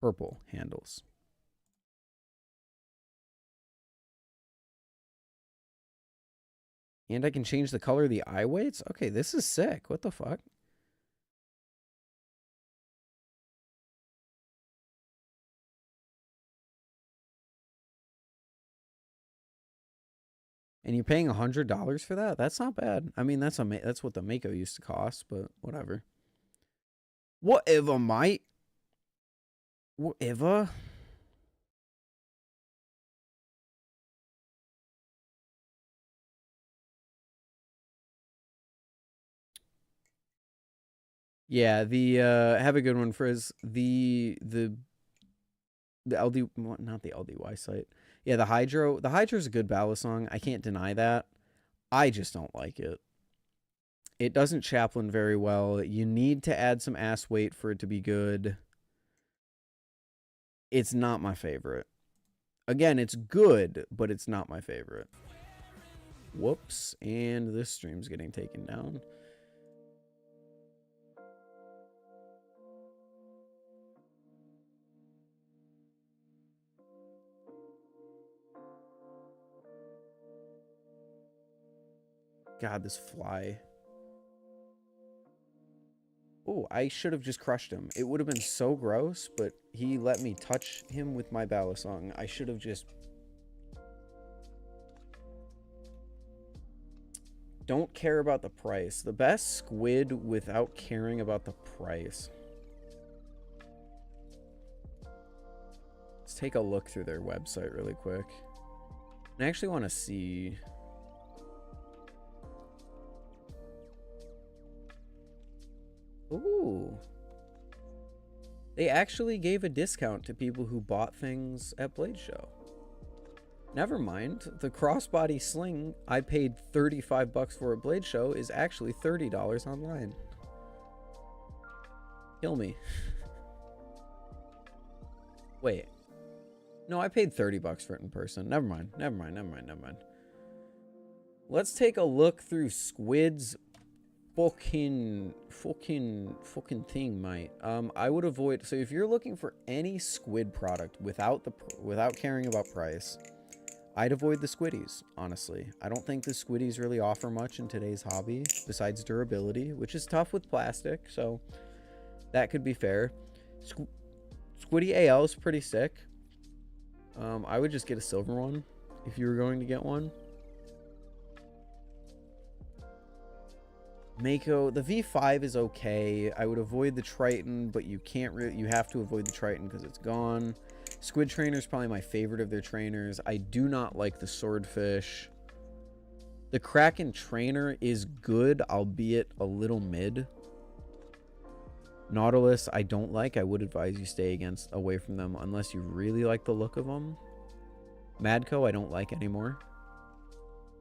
Purple handles. And I can change the color of the eye weights? Okay, this is sick. What the fuck? And you're paying $100 for that? That's not bad. I mean, that's what the Mako used to cost, but whatever. Whatever, mate. Whatever. Yeah, the have a good one, Frizz. The LD, well, not the LDY site. Yeah, the Hydro. The Hydro's a good Balisong. I can't deny that. I just don't like it. It doesn't chaplain very well. You need to add some ass weight for it to be good. It's not my favorite. Again, it's good, but it's not my favorite. Whoops, and this stream's getting taken down. God, this fly. Oh, I should have just crushed him. It would have been so gross, but he let me touch him with my Balisong. I should have just... Don't care about the price. The best squid without caring about the price. Let's take a look through their website really quick. I actually want to see... Ooh. They actually gave a discount to people who bought things at Blade Show. Never mind. The crossbody sling I paid $35 for at Blade Show is actually $30 online. Kill me. Wait. No, I paid $30 for it in person. Never mind. Never mind. Let's take a look through Squid's fucking thing, mate. I would avoid, so if you're looking for any Squid product without caring about price, I'd avoid the Squiddies, honestly. I don't think the Squiddies really offer much in today's hobby besides durability, which is tough with plastic, so that could be fair. Squiddy AL is pretty sick. I would just get a silver one if you were going to get one. Mako, the V5 is okay. I would avoid the Triton, but you can't really, you have to avoid the Triton because it's gone. Squid Trainer is probably my favorite of their trainers. I do not like the Swordfish. The Kraken Trainer is good, albeit a little mid. Nautilus, I don't like. I would advise you stay away from them unless you really like the look of them. Madco, I don't like anymore.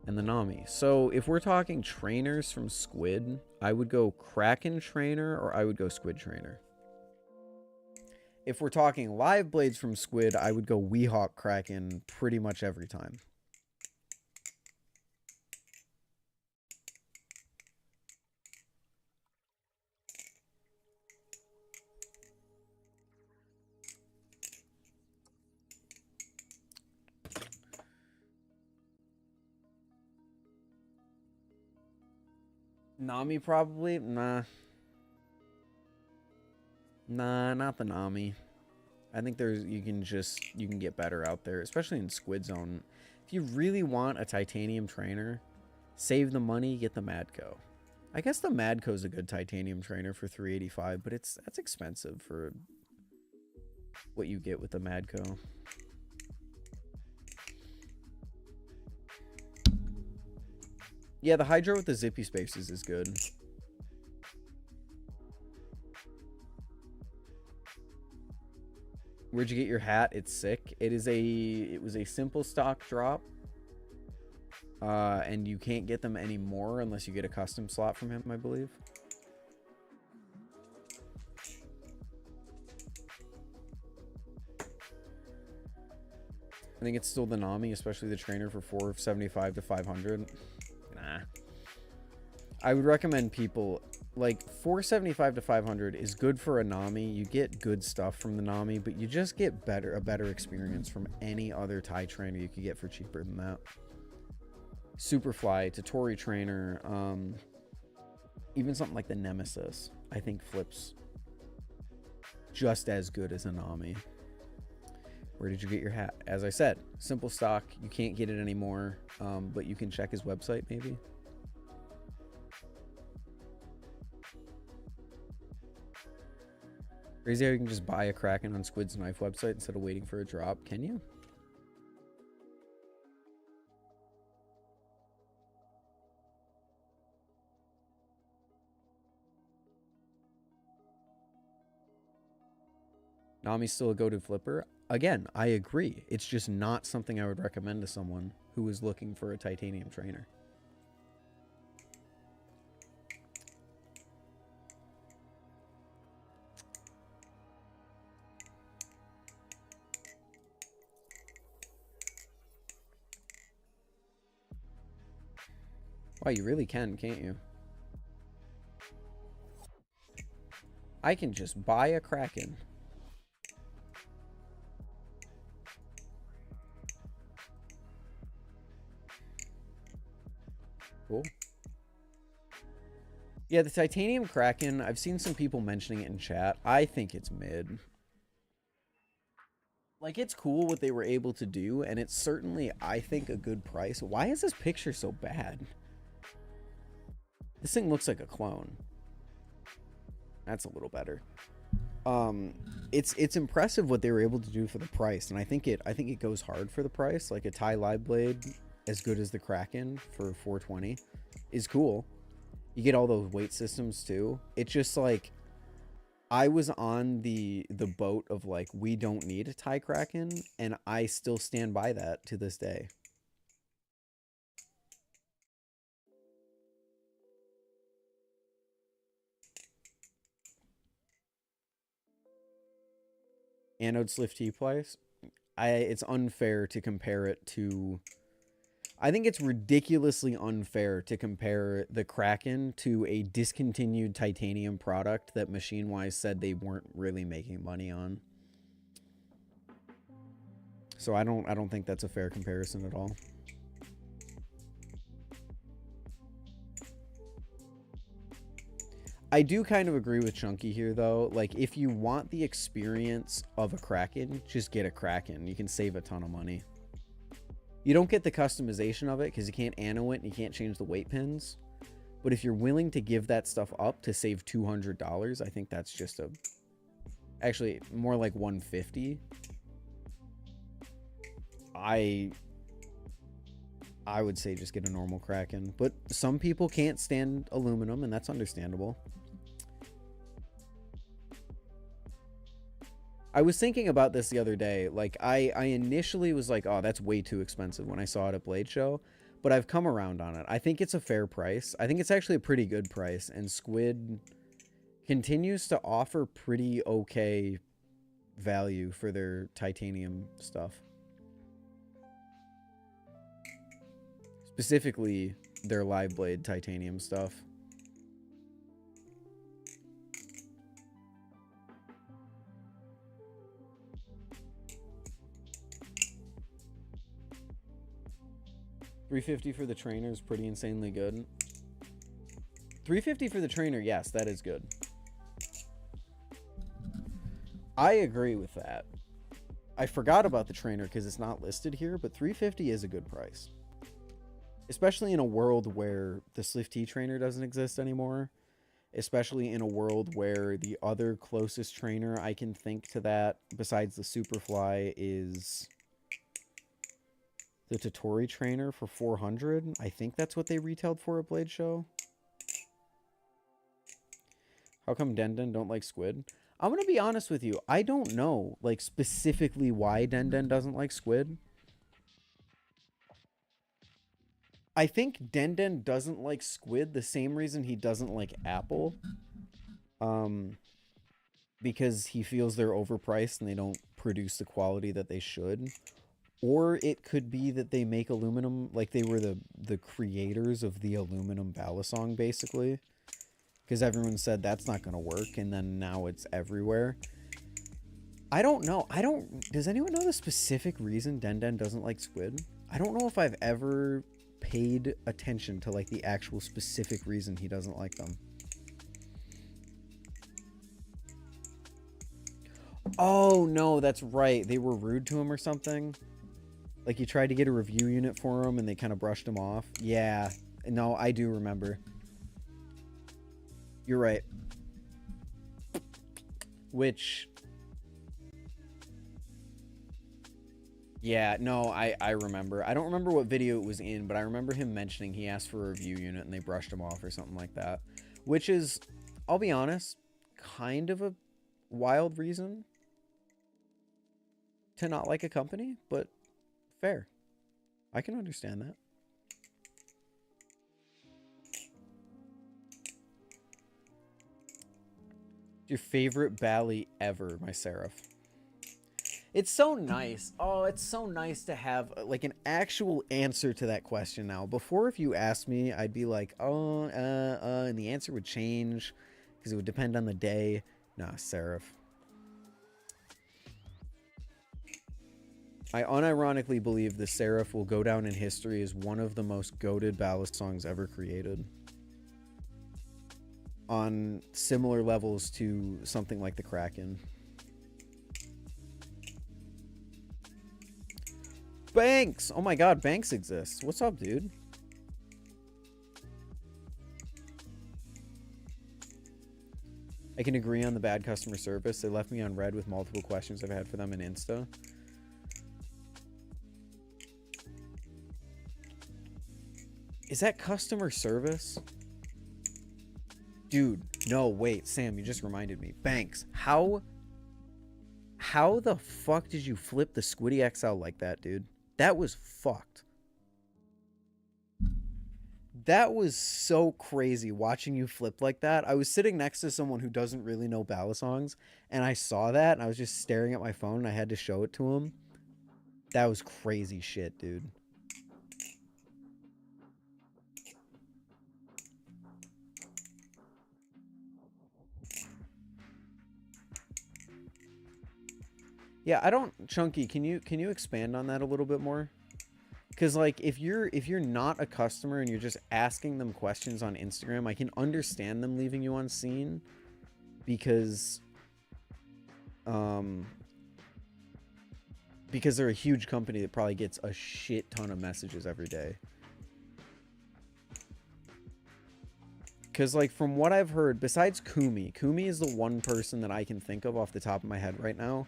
And the Nami. So if we're talking trainers from Squid, I would go Kraken Trainer or I would go Squid Trainer. If we're talking live blades from Squid, I would go Weehawk Kraken pretty much every time. Nami probably? Nah. Nah, not the Nami. I think you can get better out there, especially in Squid Zone. If you really want a titanium trainer, save the money, get the Madco. I guess the Madco is a good titanium trainer for $385, but that's expensive for what you get with the Madco. Yeah, the Hydro with the zippy spaces is good. Where'd you get your hat? It's sick. It was a simple stock drop. And you can't get them anymore unless you get a custom slot from him, I believe. I think it's still the Nami, especially the trainer for $475 to $500. Nah. I would recommend people like $475 to $500 is good for a Nami. You get good stuff from the Nami, but you just get a better experience from any other Thai trainer you could get for cheaper than that. Superfly, Totori trainer, even something like the Nemesis, I think flips just as good as a Nami. Where did you get your hat? As I said, simple stock. You can't get it anymore, but you can check his website maybe. Crazy how you can just buy a Kraken on Squid's Knife website instead of waiting for a drop. Can you? Nami's still a go-to flipper. Again, I agree. It's just not something I would recommend to someone who is looking for a titanium trainer. Wow, you really can, can't you? I can just buy a Kraken. Cool. Yeah, the titanium Kraken, I've seen some people mentioning it in chat. I think it's mid. Like, it's cool what they were able to do, and it's certainly, I think, a good price. Why is this picture so bad? This thing looks like a clone. That's a little better. It's impressive what they were able to do for the price, and I think it goes hard for the price. Like a Thai live blade as good as the Kraken for 420 is cool. You get all those weight systems too. It's just like, I was on the boat of like, we don't need a Thai Kraken, and I still stand by that to this day. Anode Slift T price. It's unfair to compare it to. I think it's ridiculously unfair to compare the Kraken to a discontinued titanium product that Machinewise said they weren't really making money on. So I don't think that's a fair comparison at all. I do kind of agree with Chunky here, though. Like, if you want the experience of a Kraken, just get a Kraken. You can save a ton of money. You don't get the customization of it because you can't anno it and you can't change the weight pins. But if you're willing to give that stuff up to save $200, I think that's just a... Actually, more like $150. I would say just get a normal Kraken. But some people can't stand aluminum, and that's understandable. I was thinking about this the other day. Like, I initially was like, oh, that's way too expensive when I saw it at Blade Show. But I've come around on it. I think it's a fair price. I think it's actually a pretty good price. And Squid continues to offer pretty okay value for their titanium stuff. Specifically, their live blade titanium stuff. $350 for the trainer is pretty insanely good. $350 for the trainer, yes, that is good. I agree with that. I forgot about the trainer because it's not listed here, but $350 is a good price. Especially in a world where the Slift T trainer doesn't exist anymore. Especially in a world where the other closest trainer I can think to that, besides the Superfly, is the Totori trainer for $400. I think that's what they retailed for at Blade Show. How come Denden don't like Squid? I'm going to be honest with you. I don't know, like, specifically why Denden doesn't like Squid. I think Denden doesn't like Squid the same reason he doesn't like Apple. Because he feels they're overpriced and they don't produce the quality that they should. Or it could be that they make aluminum, like they were the creators of the aluminum Balisong, basically. Because everyone said that's not going to work, and then now it's everywhere. I don't know. Does anyone know the specific reason Denden doesn't like Squid? I don't know if I've ever paid attention to, like, the actual specific reason he doesn't like them. Oh, no, that's right. They were rude to him or something. Like, you tried to get a review unit for him and they kind of brushed him off. Yeah. No, I do remember. You're right. Which... Yeah, no, I remember. I don't remember what video it was in, but I remember him mentioning he asked for a review unit and they brushed him off or something like that. Which is, I'll be honest, kind of a wild reason to not like a company, but fair. I can understand that. Your favorite Bally ever, my Seraph? It's so nice. Oh, it's so nice to have like an actual answer to that question now. Before, if you asked me, I'd be like, oh, and the answer would change because it would depend on the day. Nah, Seraph. I unironically believe the Seraph will go down in history as one of the most goated ballast songs ever created. On similar levels to something like the Kraken. Banks! Oh my god, Banks exists. What's up, dude? I can agree on the bad customer service. They left me on red with multiple questions I've had for them in Insta. Is that customer service? Dude, no, wait, Sam, you just reminded me. Banks, how the fuck did you flip the Squiddy XL like that, dude? That was fucked. That was so crazy watching you flip like that. I was sitting next to someone who doesn't really know Balisongs, and I saw that, and I was just staring at my phone, and I had to show it to him. That was crazy shit, dude. Yeah, I don't, Chunky, can you expand on that a little bit more? Because like if you're not a customer and you're just asking them questions on Instagram, I can understand them leaving you on scene because they're a huge company that probably gets a shit ton of messages every day. Because like from what I've heard, besides Kumi is the one person that I can think of off the top of my head right now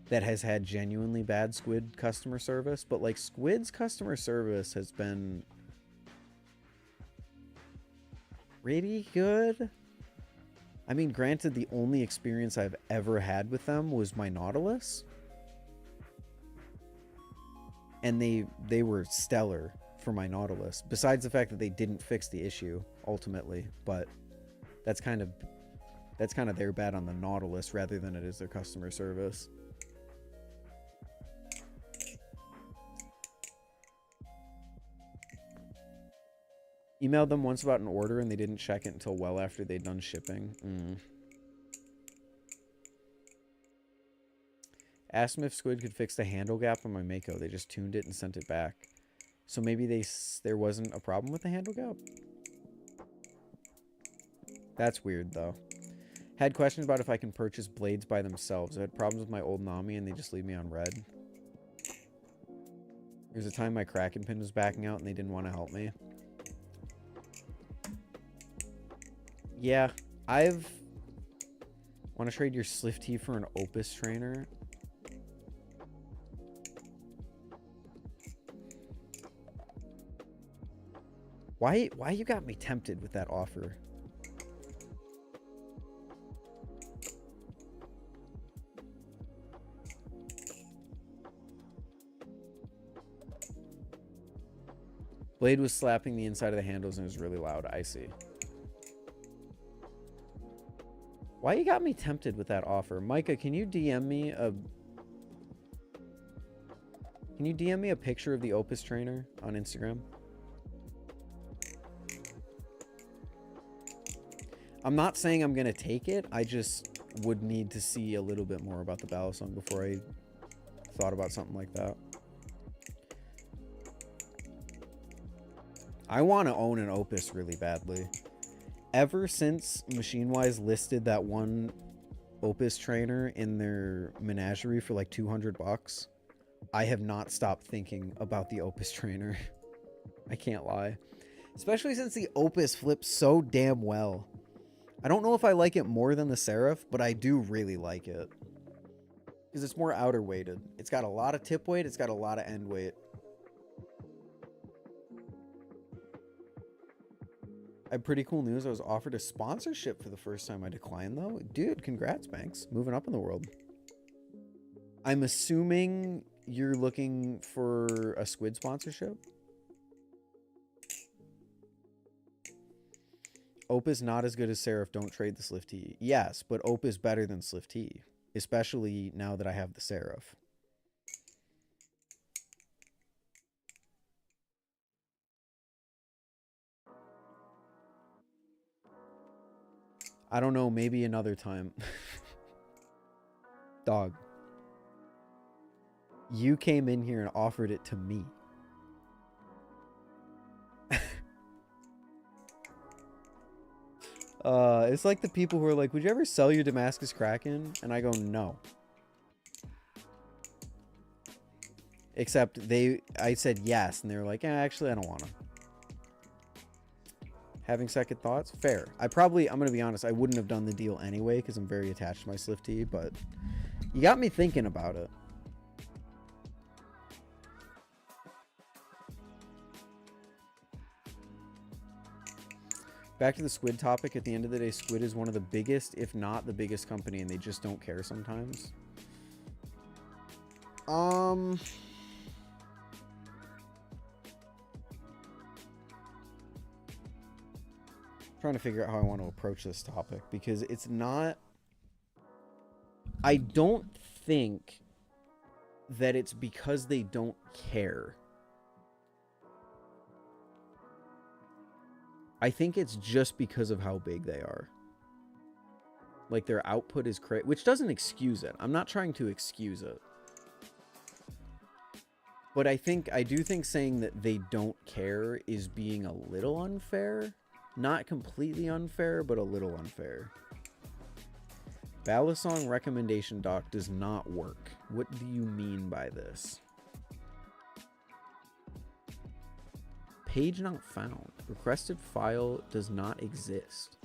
that has had genuinely bad Squid customer service, but like Squid's customer service has been pretty good. I mean, granted, the only experience I've ever had with them was my Nautilus, and they were stellar for my Nautilus, besides the fact that they didn't fix the issue ultimately, but that's kind of their bad on the Nautilus rather than it is their customer service. Emailed them once about an order and they didn't check it until well after they'd done shipping. Asked them if Squid could fix the handle gap on my Mako. They just tuned it and sent it back. So maybe there wasn't a problem with the handle gap? That's weird, though. Had questions about if I can purchase blades by themselves. I had problems with my old Nami and they just leave me on red. There's a time my Kraken pin was backing out and they didn't want to help me. Yeah, want to trade your Slifty for an Opus trainer? Why you got me tempted with that offer? Blade was slapping the inside of the handles and it was really loud. I see. Why you got me tempted with that offer? Micah, can you DM me a picture of the Opus trainer on Instagram? I'm not saying I'm going to take it. I just would need to see a little bit more about the Balisong before I thought about something like that. I want to own an Opus really badly. Ever since Machinewise listed that one Opus trainer in their menagerie for like 200 bucks, I have not stopped thinking about the Opus trainer. I can't lie. Especially since the Opus flips so damn well. I don't know if I like it more than the Seraph, but I do really like it. Because it's more outer weighted. It's got a lot of tip weight, it's got a lot of end weight. I have pretty cool news. I was offered a sponsorship for the first time. I declined, though. Dude, congrats, Banks. Moving up in the world. I'm assuming you're looking for a Squid sponsorship? Opus not as good as Seraph. Don't trade the Slift T. Yes, but Opus better than Slift T. Especially now that I have the Seraph. I don't know, maybe another time. Dog. You came in here and offered it to me. It's like the people who are like, would you ever sell your Damascus Kraken? And I go, no. Except I said yes, and they were like, actually, I don't want to. Having second thoughts? Fair. I'm going to be honest, I wouldn't have done the deal anyway, because I'm very attached to my Slift T, but you got me thinking about it. Back to the Squid topic. At the end of the day, Squid is one of the biggest, if not the biggest company, and they just don't care sometimes. Trying to figure out how I want to approach this topic, because it's not... I don't think that it's because they don't care. I think it's just because of how big they are. Like, their output is crazy, which doesn't excuse it. I'm not trying to excuse it. But I do think saying that they don't care is being a little unfair. Not completely unfair, but a little unfair. Balisong recommendation doc does not work. What do you mean by this? Page not found. Requested file does not exist.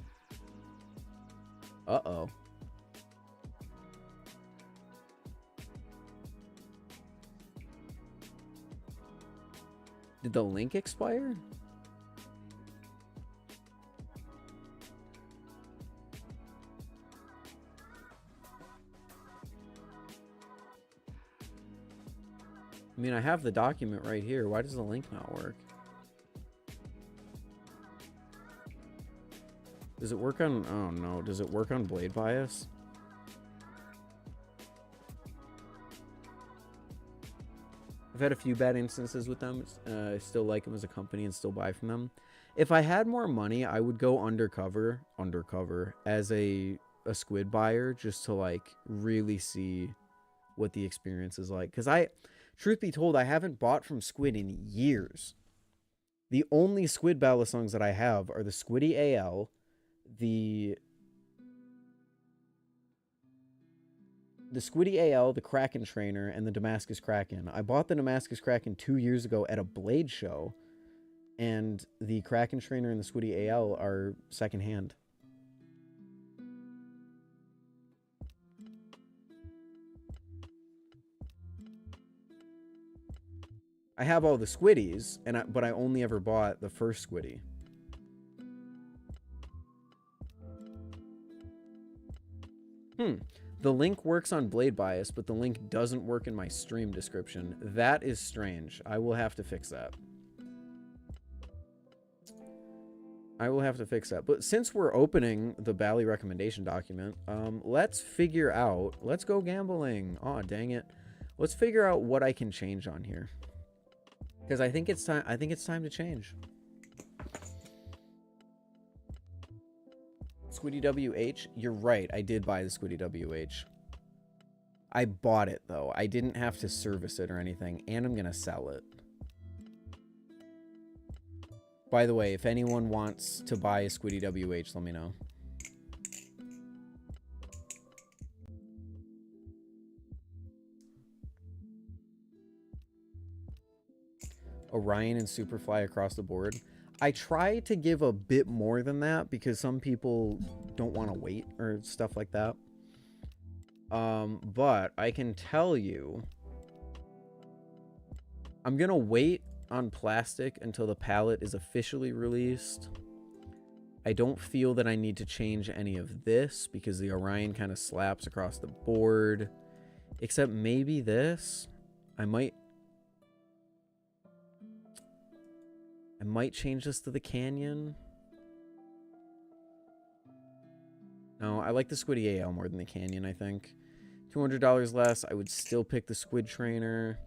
Uh-oh. Did the link expire? I mean, I have the document right here. Why does the link not work? Does it work on... Oh, no. Does it work on bladebias? I've had a few bad instances with them. I still like them as a company and still buy from them. If I had more money, I would go undercover as a Squid buyer just to, like, really see what the experience is like. Because truth be told, I haven't bought from Squid in years. The only Squid Balisongs that I have are the Squiddy AL, the Squiddy AL, the Kraken Trainer, and the Damascus Kraken. I bought the Damascus Kraken 2 years ago at a Blade show, and the Kraken Trainer and the Squiddy AL are secondhand. I have all the Squiddies, but I only ever bought the first Squiddy. The link works on bladebias, but the link doesn't work in my stream description. That is strange. I will have to fix that. But since we're opening the Bally recommendation document, let's figure out... Let's go gambling. Aw, dang it. Let's figure out what I can change on here. Because I think it's time to change. Squiddy WH, you're right. I did buy the Squiddy WH. I bought it, though. I didn't have to service it or anything, and I'm going to sell it. By the way, if anyone wants to buy a Squiddy WH, let me know. Orion and Superfly across the board. I try to give a bit more than that because some people don't want to wait or stuff like that. But I can tell you, I'm going to wait on plastic until the palette is officially released. I don't feel that I need to change any of this because the Orion kind of slaps across the board. Except maybe this. I might change this to the Canyon. No, I like the Squiddy AL more than the Canyon, I think. $200 less. I would still pick the Squid Trainer.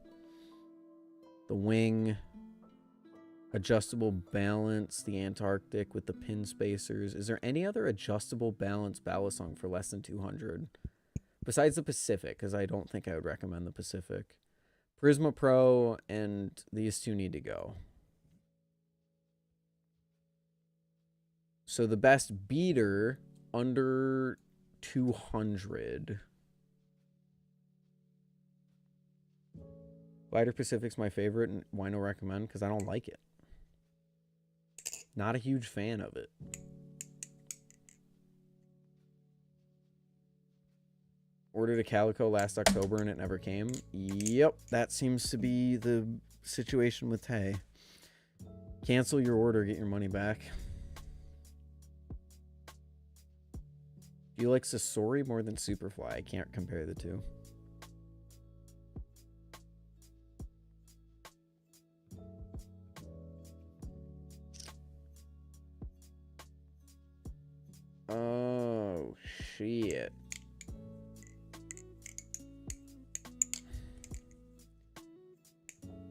The Wing. Adjustable balance. The Antarctic with the pin spacers. Is there any other adjustable balance Balisong for less than 200? Besides the Pacific, because I don't think I would recommend the Pacific. Prisma Pro and these two need to go. So the best beater under 200. Glider Pacific's my favorite, and why no recommend? Because I don't like it. Not a huge fan of it. Ordered a Calico last October and it never came. Yep, that seems to be the situation with Tay. Cancel your order, get your money back. Do you like Sasori more than Superfly? I can't compare the two. Oh, shit.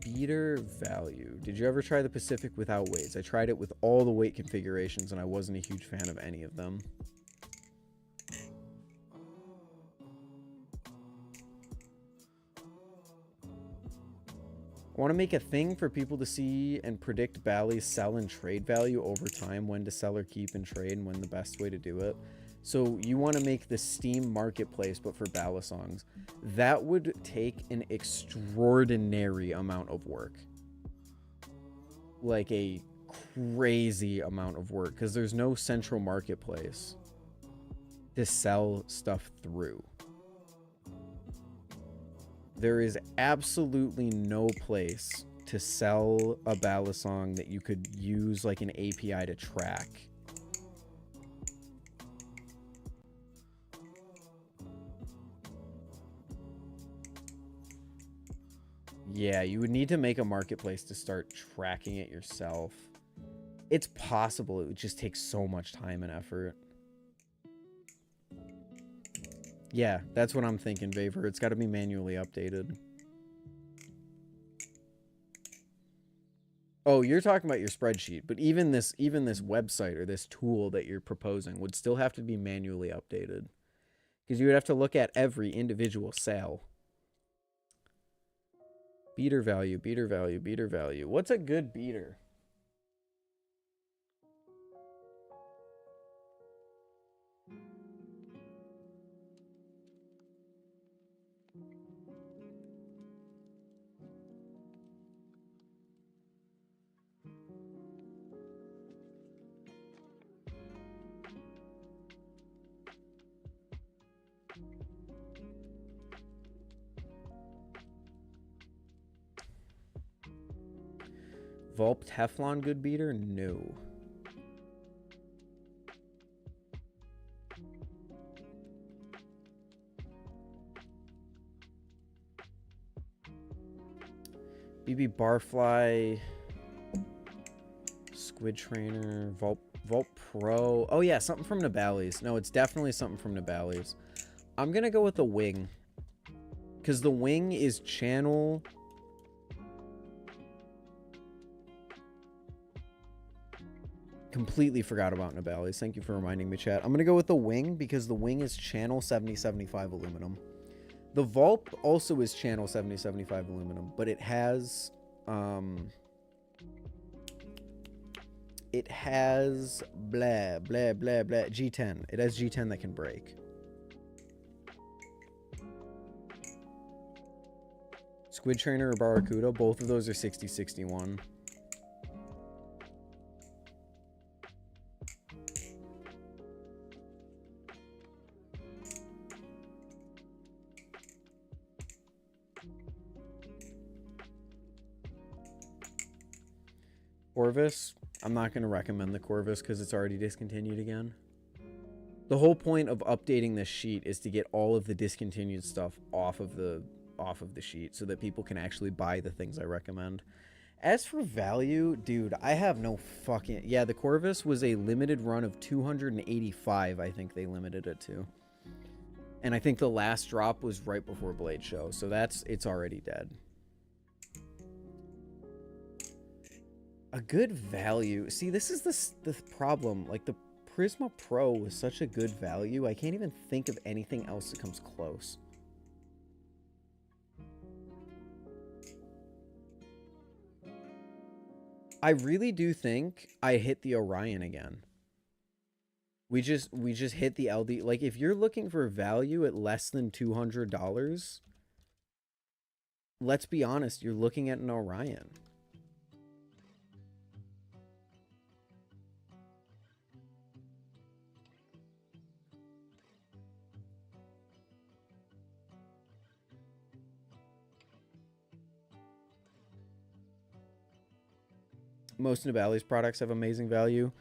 Beater value. Did you ever try the Pacific without weights? I tried it with all the weight configurations and I wasn't a huge fan of any of them. I want to make a thing for people to see and predict Bally's sell and trade value over time, when to sell or keep and trade, and when the best way to do it. So you want to make the Steam marketplace, but for Balisongs. That would take an extraordinary amount of work. Like a crazy amount of work, because there's no central marketplace to sell stuff through. There is absolutely no place to sell a Balisong that you could use like an API to track. Yeah, you would need to make a marketplace to start tracking it yourself. It's possible, it would just take so much time and effort. Yeah, that's what I'm thinking, Vaver. It's got to be manually updated. Oh, you're talking about your spreadsheet, but even this website or this tool that you're proposing would still have to be manually updated. Because you would have to look at every individual sale. Beater value, beater value, beater value. What's a good beater? Vulp Teflon good beater? No. BB Barfly, Squid Trainer, Vulp Pro. Oh yeah, something from Nibali's. No, it's definitely something from Nibali's. I'm gonna go with the Wing, because the Wing is channel. Completely forgot about Nibali's. Thank you for reminding me, chat. I'm gonna go with the Wing because the Wing is channel 7075 aluminum. The Vulp also is channel 7075 aluminum, but it has blah blah blah blah G10. It has G10 that can break. Squid Trainer or Barracuda, both of those are 6061. Corvus, I'm not going to recommend the Corvus because it's already discontinued again. The whole point of updating this sheet is to get all of the discontinued stuff off of the sheet so that people can actually buy the things I recommend. As for value, dude, I have no fucking... Yeah, the Corvus was a limited run of 285, I think they limited it to. And I think the last drop was right before Blade Show, so it's already dead. A good value. See, this is the problem. Like, the Prisma Pro was such a good value, I can't even think of anything else that comes close. I really do think I hit the Orion again. We just hit the LD. Like, if you're looking for value at less than $200, let's be honest, you're looking at an Orion. Most Nibali's products have amazing value.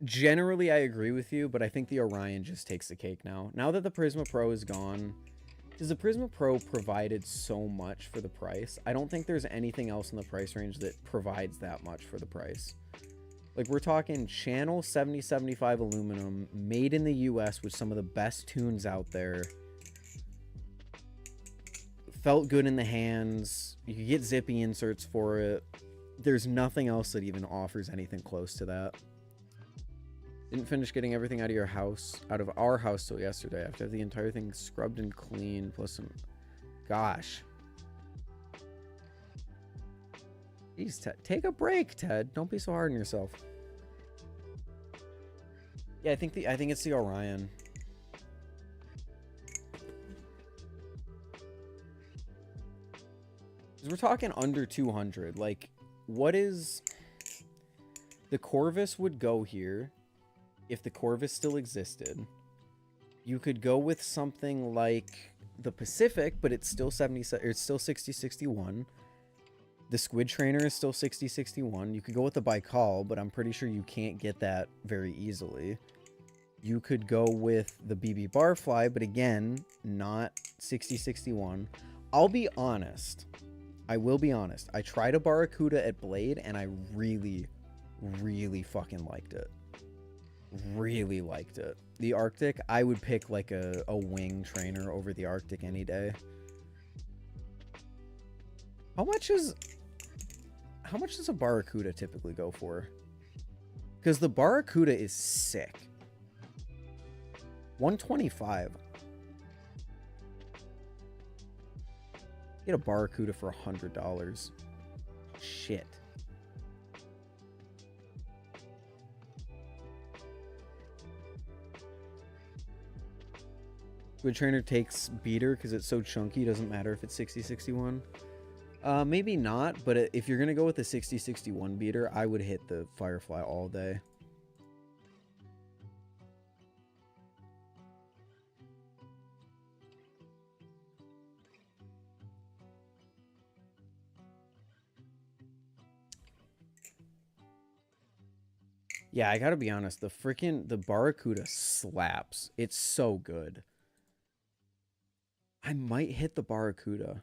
Generally, I agree with you, but I think the Orion just takes the cake now. Now that the Prisma Pro is gone, because the Prisma Pro provided so much for the price, I don't think there's anything else in the price range that provides that much for the price. Like, we're talking channel 7075 aluminum, made in the US with some of the best tunes out there. Felt good in the hands. You could get zippy inserts for it. There's nothing else that even offers anything close to that. Didn't finish getting everything out of our house till yesterday after the entire thing scrubbed and cleaned plus some... Gosh. Jeez, Ted. Take a break, Ted. Don't be so hard on yourself. Yeah, I think it's the Orion. We're talking under 200. Like, what is... The Corvus would go here if the Corvus still existed. You could go with something like the Pacific, but it's still 6061. The Squid Trainer is still 6061. You could go with the Baikal, but I'm pretty sure you can't get that very easily. You could go with the BB Barfly, but again, not 6061. I'll be honest. I will be honest. I tried a Barracuda at Blade, and I really, really fucking liked it. Really liked it. The Arctic, I would pick like a wing trainer over the Arctic any day. How much does a Barracuda typically go for? Because the Barracuda is sick. 125. Get a Barracuda for $100. Shit. Squid Trainer takes beater because it's so chunky. Doesn't matter if it's 6061. Maybe not, but if you're gonna go with the 6061 beater, I would hit the Firefly all day. Yeah, I gotta be honest. The Barracuda slaps. It's so good. I might hit the Barracuda.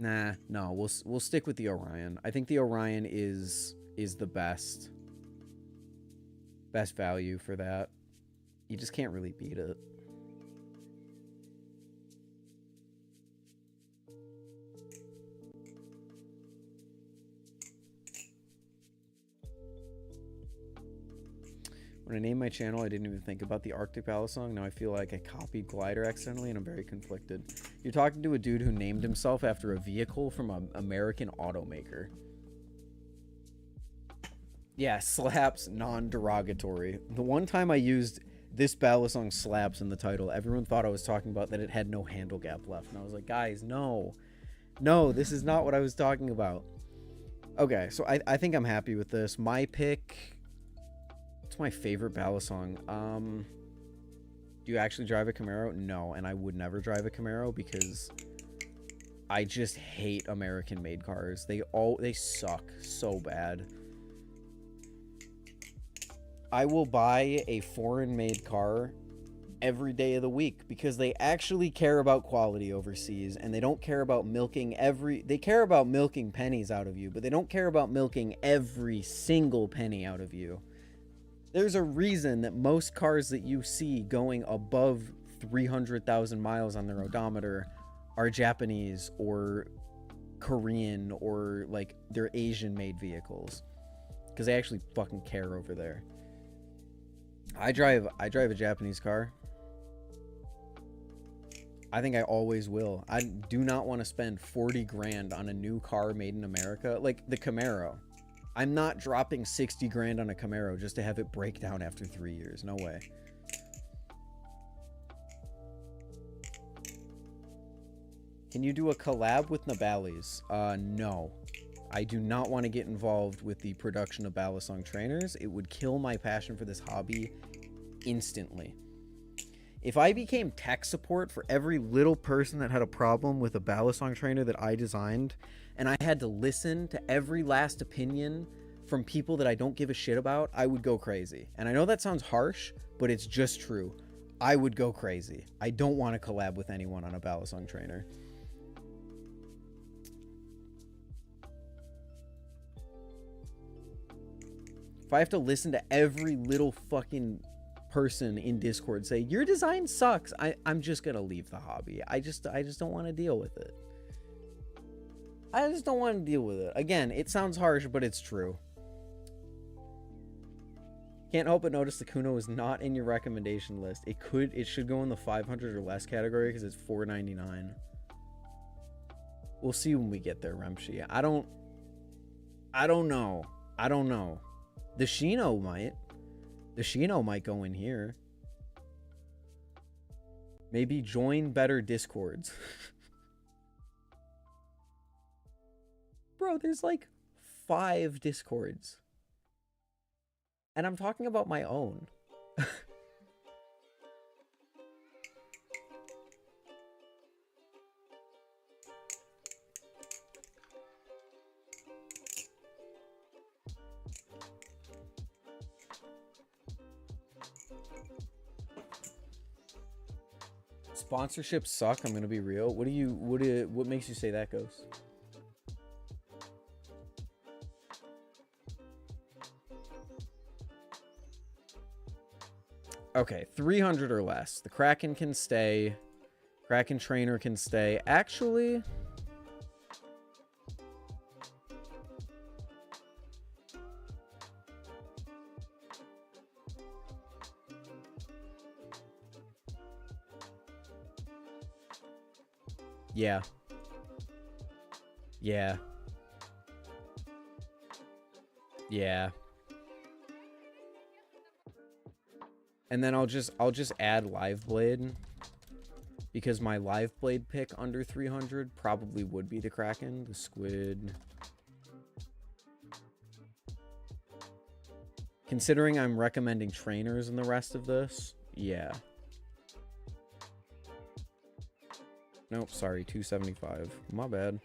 Nah, no, we'll stick with the Orion. I think the Orion is the best value for that. You just can't really beat it. When I named my channel, I didn't even think about the Arctic Balisong. Now I feel like I copied Glider accidentally, and I'm very conflicted. You're talking to a dude who named himself after a vehicle from an American automaker. Yeah, slaps, non-derogatory. The one time I used this Balisong slaps in the title. Everyone thought I was talking about that it had no handle gap left. And I was like, guys, no. No, this is not what I was talking about. Okay, so I think I'm happy with this. My pick... What's my favorite Balisong? Do you actually drive a Camaro? No, and I would never drive a Camaro because I just hate American-made cars. They suck so bad. I will buy a foreign-made car every day of the week because they actually care about quality overseas, and they don't care about milking they care about milking pennies out of you, but they don't care about milking every single penny out of you. There's a reason that most cars that you see going above 300,000 miles on their odometer are Japanese or Korean or like they're Asian made vehicles because they actually fucking care over there. I drive a Japanese car. I think I always will. I do not want to spend 40 grand on a new car made in America, like the Camaro. I'm not dropping 60 grand on a Camaro just to have it break down after 3 years. No way. Can you do a collab with Nabali's? No. I do not want to get involved with the production of Balisong trainers. It would kill my passion for this hobby instantly. If I became tech support for every little person that had a problem with a Balisong trainer that I designed, and I had to listen to every last opinion from people that I don't give a shit about, I would go crazy. And I know that sounds harsh, but it's just true. I would go crazy. I don't want to collab with anyone on a Balisong trainer. If I have to listen to every little fucking person in Discord say your design sucks, I'm just gonna leave the hobby. I just don't want to deal with it. I just don't want to deal with it. Again, it sounds harsh, but it's true. Can't help but notice the Kuno is not in your recommendation list. It should go in the 500 or less category because it's $499. We'll see when we get there, Remshi. I don't know. The Shino might. The Shino might go in here. Maybe join better Discords. Bro, there's like 5 Discords. And I'm talking about my own. Sponsorships suck, I'm gonna be real. What makes you say that, Ghost? Okay, 300 or less. The Kraken can stay. Kraken trainer can stay. Actually, yeah. Yeah. Yeah. And then I'll just add Live Blade because my Live Blade pick under 300 probably would be the Kraken, the Squid. Considering I'm recommending trainers in the rest of this, yeah. Nope, sorry, 275. My bad.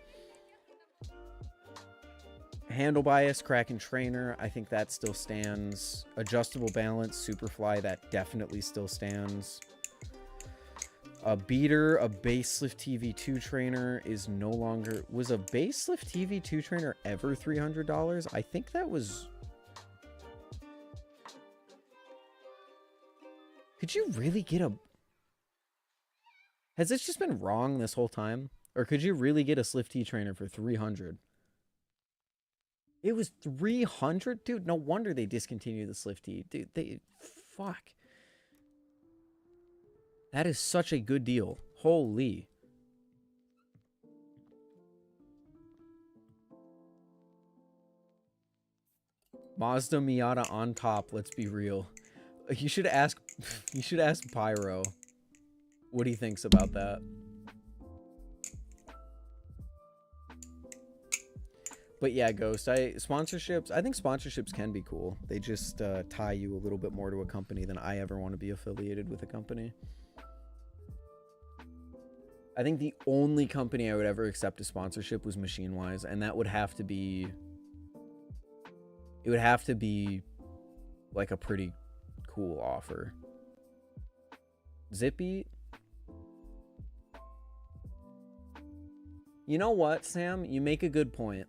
Handle bias, Kraken trainer, I think that still stands. Adjustable balance, Superfly, that definitely still stands. A beater, a Baselift TV2 trainer is no longer... Was a Baselift TV2 trainer ever $300? I think that was... Could you really get a... Has this just been wrong this whole time? Or could you really get a Slift T trainer for 300? It was 300? Dude, no wonder they discontinued the Slift T. Dude, fuck. That is such a good deal. Holy. Mazda Miata on top, let's be real. You should ask Pyro what he thinks about that. But yeah, Ghost, I think sponsorships can be cool. They just tie you a little bit more to a company than I ever want to be affiliated with a company. I think the only company I would ever accept a sponsorship was Machinewise, and that would have to be... It would have to be like a pretty cool offer. Zippy? You know what, Sam? You make a good point.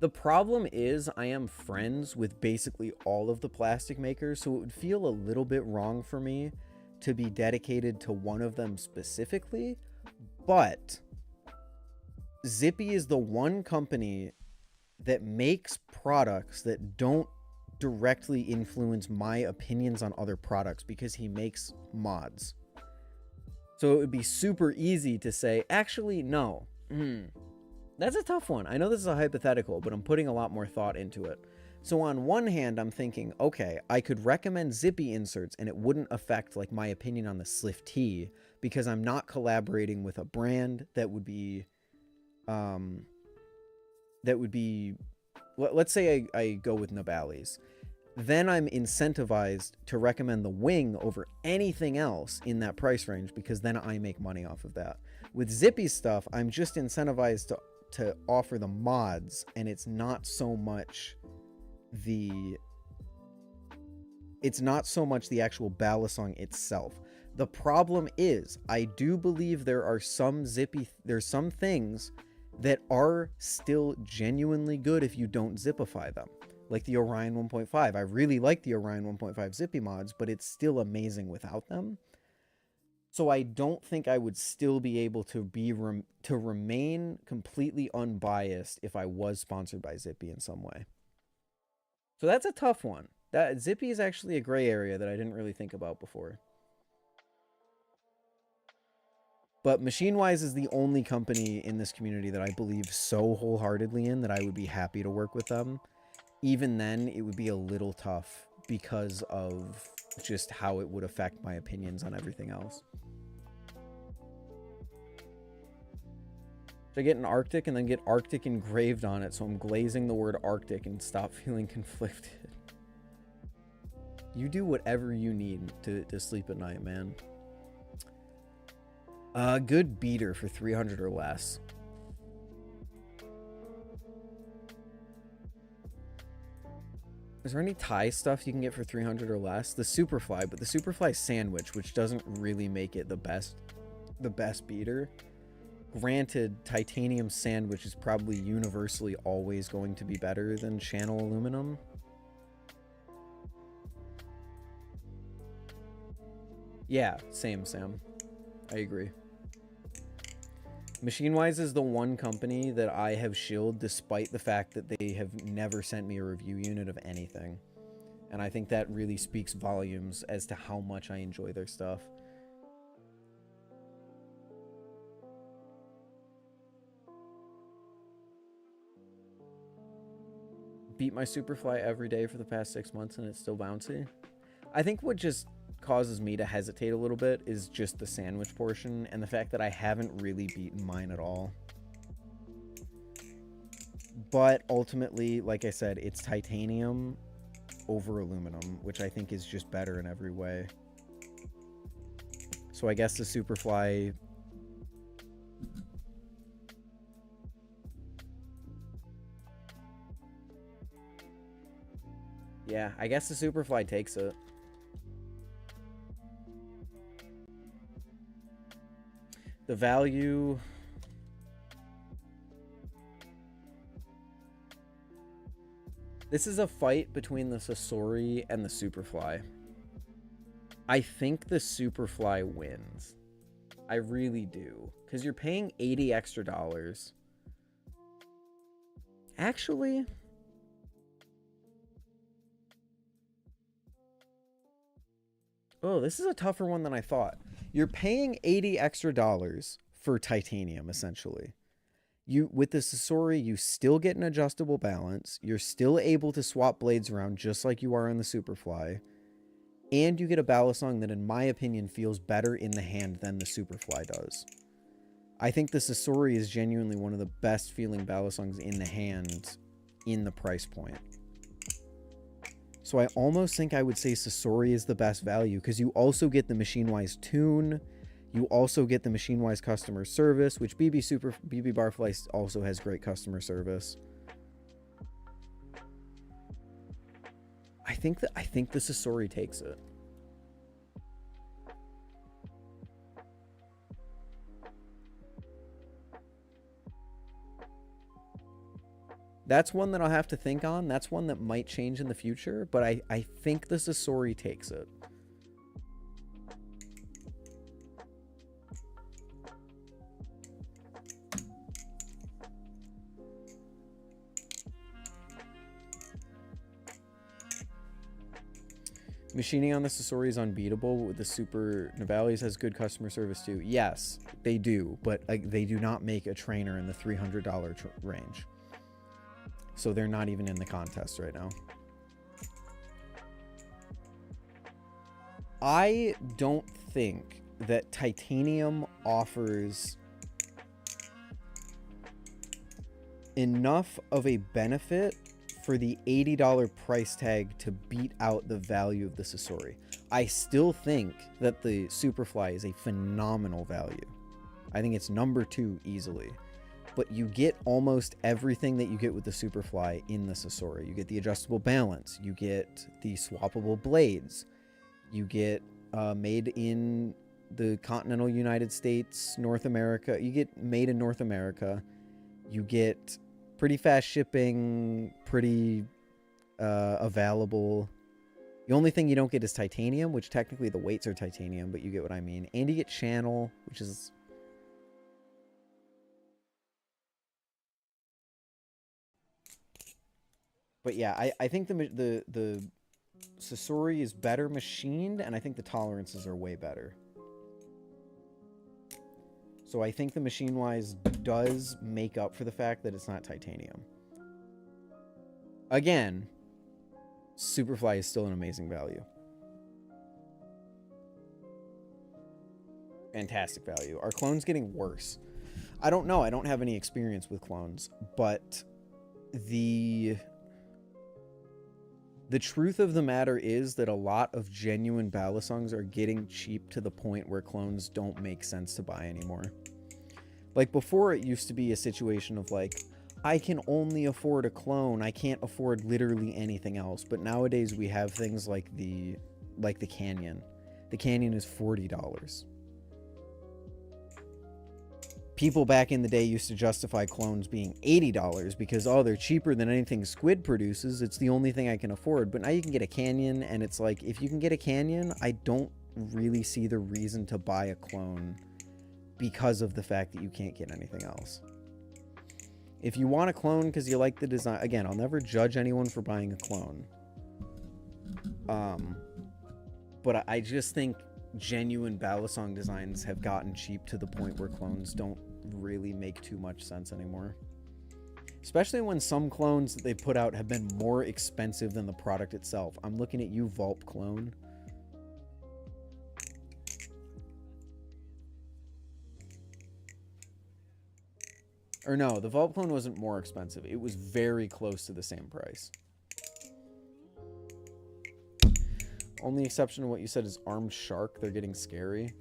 The problem is I am friends with basically all of the plastic makers, so it would feel a little bit wrong for me to be dedicated to one of them specifically, but Zippy is the one company that makes products that don't directly influence my opinions on other products because he makes mods. So it would be super easy to say, actually, no. That's a tough one. I know this is a hypothetical, but I'm putting a lot more thought into it. So on one hand, I'm thinking, okay, I could recommend Zippy inserts and it wouldn't affect like my opinion on the Slift T because I'm not collaborating with a brand that would be, let's say I go with Nabali's. Then I'm incentivized to recommend the wing over anything else in that price range because then I make money off of that. With Zippy stuff, I'm just incentivized to offer the mods, and it's not so much the actual Balisong itself. The problem is, I do believe there's some things that are still genuinely good if you don't zipify them. Like the Orion 1.5. I really like the Orion 1.5 Zippy mods, but it's still amazing without them. So I don't think I would still be able to remain completely unbiased if I was sponsored by Zippy in some way. So that's a tough one. That Zippy is actually a gray area that I didn't really think about before. But Machinewise is the only company in this community that I believe so wholeheartedly in that I would be happy to work with them. Even then, it would be a little tough because of just how it would affect my opinions on everything else. Should I get an Arctic and then get Arctic engraved on it so I'm glazing the word Arctic and stop feeling conflicted? You do whatever you need to sleep at night, man. Good beater for 300 or less. Is there any Thai stuff you can get for 300 or less? The Superfly, but the Superfly sandwich, which doesn't really make it the best beater. Granted, titanium sandwich is probably universally always going to be better than channel aluminum. Yeah, same, Sam. I agree. Machinewise is the one company that I have shilled despite the fact that they have never sent me a review unit of anything. And I think that really speaks volumes as to how much I enjoy their stuff. Beat my Superfly every day for the past 6 months and it's still bouncy. I think what just causes me to hesitate a little bit is just the sandwich portion and the fact that I haven't really beaten mine at all. But ultimately, like I said, it's titanium over aluminum, which I think is just better in every way. So I guess the Superfly... Yeah, I guess the Superfly takes it. The value... This is a fight between the Sasori and the Superfly. I think the Superfly wins. I really do. Because you're paying $80 extra. Actually... Oh, this is a tougher one than I thought. You're paying $80 extra for titanium, essentially. With the Sasori, you still get an adjustable balance. You're still able to swap blades around just like you are on the Superfly. And you get a Balisong that, in my opinion, feels better in the hand than the Superfly does. I think the Sasori is genuinely one of the best feeling Balisongs in the hand in the price point. So I almost think I would say Sasori is the best value, because you also get the Machinewise tune. You also get the Machinewise customer service, which BB Barfly also has great customer service. I think the Sasori takes it. That's one that I'll have to think on. That's one that might change in the future, but I think the Sasori takes it. Machining on the Sasori is unbeatable. With the Super Navali's has good customer service too. Yes, they do, but they do not make a trainer in the $300 range. So they're not even in the contest right now. I don't think that titanium offers enough of a benefit for the $80 price tag to beat out the value of the Sasori. I still think that the Superfly is a phenomenal value. I think it's number 2 easily. But you get almost everything that you get with the Superfly in the Sasori. You get the adjustable balance. You get the swappable blades. You get made in the continental United States, North America. You get made in North America. You get pretty fast shipping, pretty available. The only thing you don't get is titanium, which technically the weights are titanium, but you get what I mean. And you get channel, which is... But yeah, I think the Sasori is better machined, and I think the tolerances are way better. So I think the Machinewise does make up for the fact that it's not titanium. Again, Superfly is still an amazing value. Fantastic value. Are clones getting worse? I don't know. I don't have any experience with clones, but the truth of the matter is that a lot of genuine Balisongs are getting cheap to the point where clones don't make sense to buy anymore. Like before, it used to be a situation of like, I can only afford a clone. I can't afford literally anything else. But nowadays we have things like the Canyon. The Canyon is $40. People back in the day used to justify clones being $80 because, oh, they're cheaper than anything Squid produces. It's the only thing I can afford. But now you can get a Canyon, and it's like, if you can get a Canyon, I don't really see the reason to buy a clone because of the fact that you can't get anything else. If you want a clone because you like the design, again, I'll never judge anyone for buying a clone. But I just think genuine Balisong designs have gotten cheap to the point where clones don't really make too much sense anymore. Especially when some clones that they put out have been more expensive than the product itself. I'm looking at you, Vulp clone. Or no, the Vulp clone wasn't more expensive. It was very close to the same price. Only exception to what you said is Armed Shark. They're getting scary.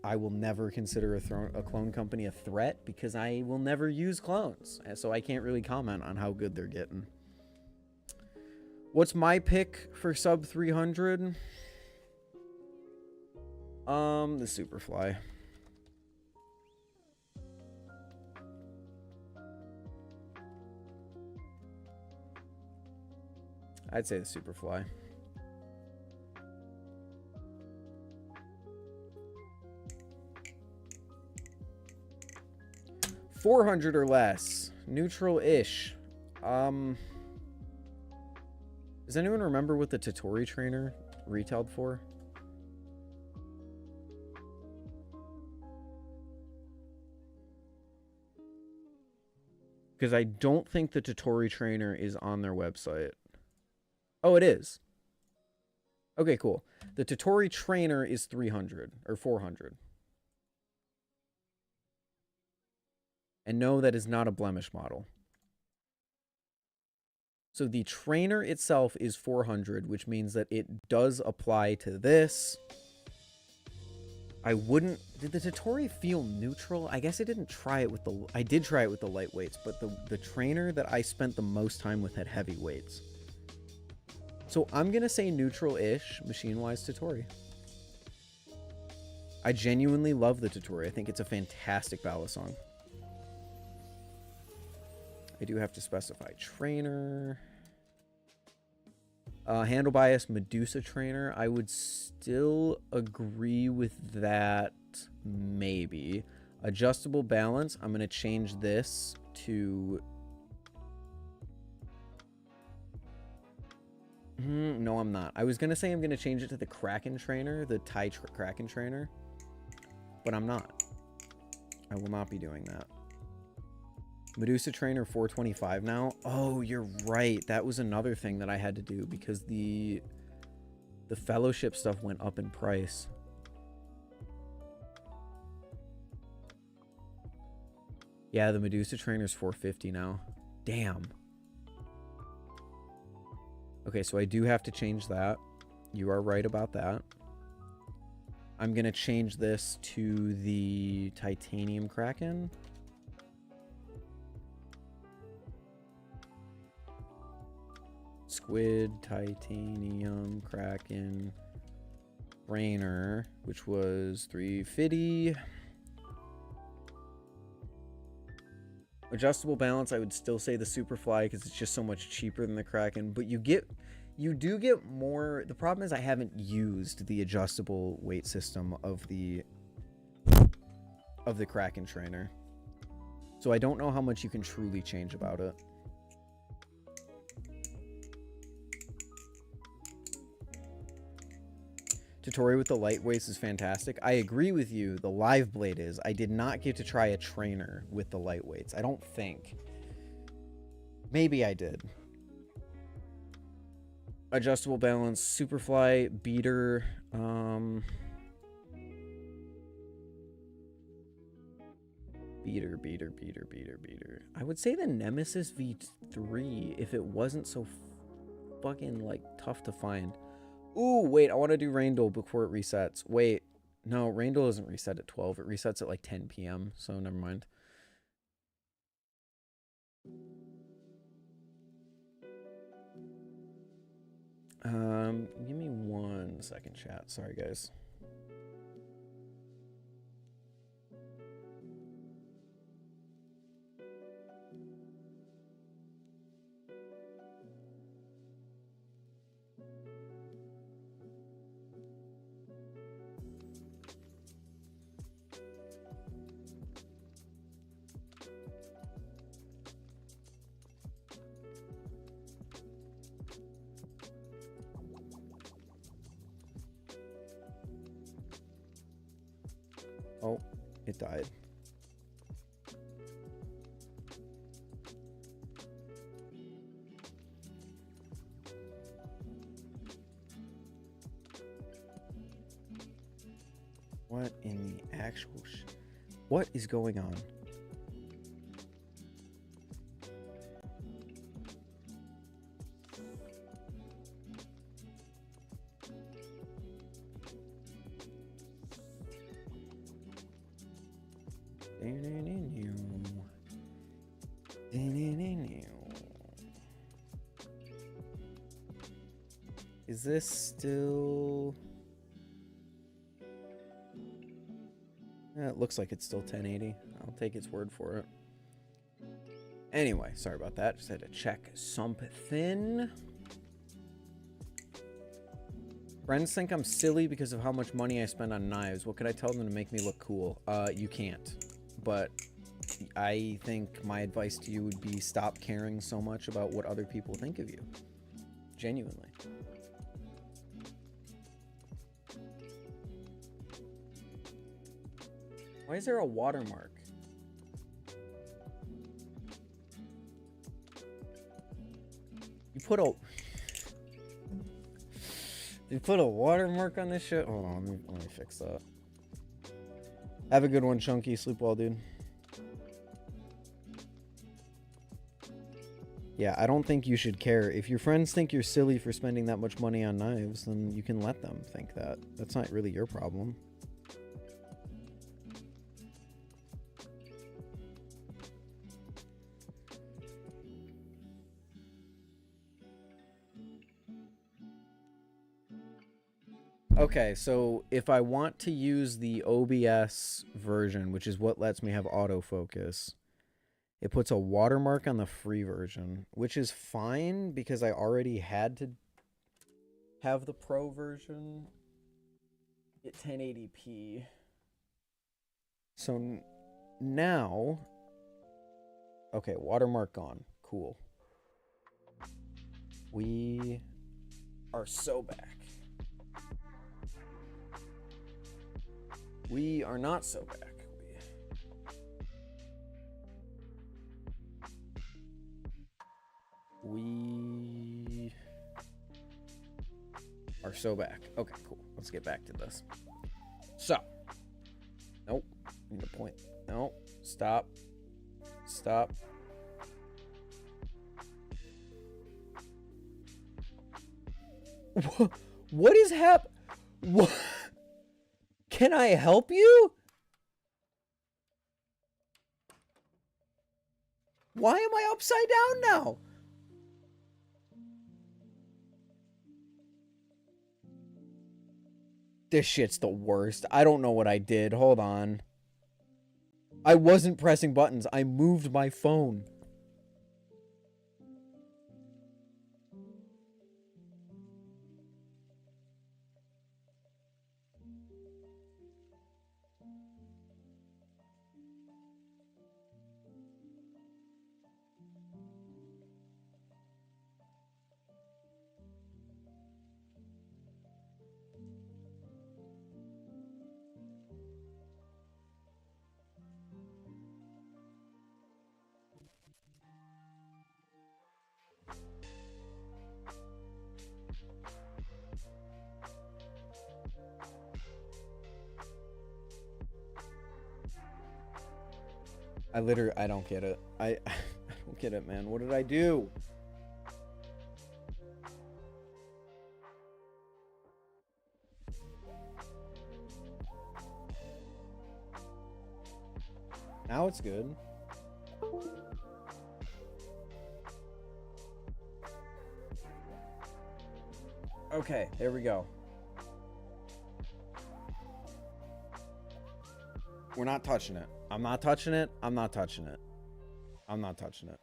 I will never consider a clone company a threat because I will never use clones. So I can't really comment on how good they're getting. What's my pick for sub 300? The Superfly. I'd say the Superfly. $400 or less. Neutral-ish. Does anyone remember what the Totori trainer retailed for? Because I don't think the Totori trainer is on their website. Oh, it is. Okay, cool. The Totori trainer is 300 or 400. And no, that is not a blemish model. So the trainer itself is 400, which means that it does apply to this. I wouldn't... Did the Totori feel neutral? I guess I didn't try it with the... I did try it with the lightweights, but the trainer that I spent the most time with had heavy weights. So I'm going to say neutral-ish Machinewise Totori. I genuinely love the Totori. I think it's a fantastic Balisong. I do have to specify trainer. Handle bias Medusa trainer. I would still agree with that, maybe. Adjustable balance. I'm going to change this to... no, I'm not. I was going to say I'm going to change it to the Kraken trainer, the Thai Kraken trainer. But I'm not. I will not be doing that. Medusa trainer 425 now. Oh, you're right. That was another thing that I had to do because the fellowship stuff went up in price. Yeah, the Medusa trainer's 450 now. Damn. Okay, so I do have to change that. You are right about that. I'm going to change this to the Titanium Kraken. Squid, Titanium, Kraken, Rainer, which was 350. Adjustable balance, I would still say the Superfly because it's just so much cheaper than the Kraken. But you do get more. The problem is I haven't used the adjustable weight system of the Kraken trainer. So I don't know how much you can truly change about it. Totori with the lightweights is fantastic. I agree with you. The live blade is. I did not get to try a trainer with the lightweights. I don't think. Maybe I did. Adjustable balance, Superfly, beater. Beater. I would say the Nemesis V3 if it wasn't so fucking like tough to find. Ooh, wait, I want to do Rainduel before it resets. Wait, no, Rainduel doesn't reset at 12. It resets at like 10 p.m., so never mind. Give me 1 second, chat. Sorry, guys. Oh, it died. What in the actual what is going on? Is this still... it looks like it's still 1080. I'll take its word for it. Anyway, sorry about that. Just had to check something. Friends think I'm silly because of how much money I spend on knives. What could I tell them to make me look cool? You can't. But I think my advice to you would be stop caring so much about what other people think of you. Genuinely. Why is there a watermark? You put a... You put a watermark on this shit? Hold on, let me fix that. Have a good one, Chunky. Sleep well, dude. Yeah, I don't think you should care. If your friends think you're silly for spending that much money on knives, then you can let them think that. That's not really your problem. Okay, so if I want to use the OBS version, which is what lets me have autofocus, it puts a watermark on the free version, which is fine because I already had to have the pro version at 1080p. So now, okay, watermark gone. Cool. We are so back. We are not so back. We are so back. Okay, cool. Let's get back to this. So. Nope. Need a point. No. Stop. Stop. What is What? Can I help you? Why am I upside down now? This shit's the worst. I don't know what I did. Hold on. I wasn't pressing buttons. I moved my phone. I don't get it. I don't get it, man. What did I do? Now it's good. Okay, there we go. We're not touching it. I'm not touching it. I'm not touching it. I'm not touching it.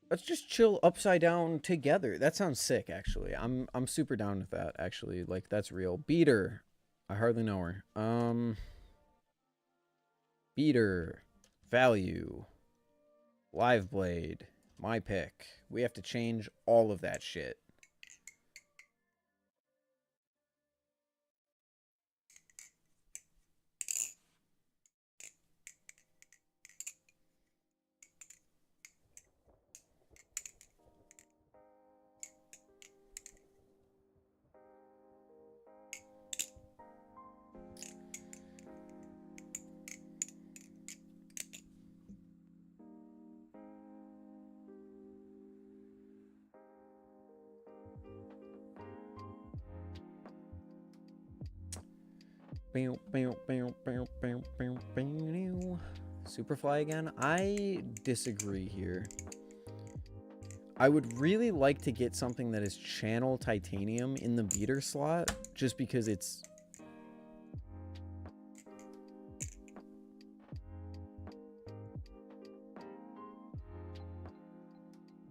Let's just chill upside down together. That sounds sick, actually. I'm super down with that, actually. Like, that's real. Beater. I hardly know her. Beater. Value. Live blade. My pick. We have to change all of that shit. Superfly again? I disagree here. I would really like to get something that is channel titanium in the beater slot, just because it's...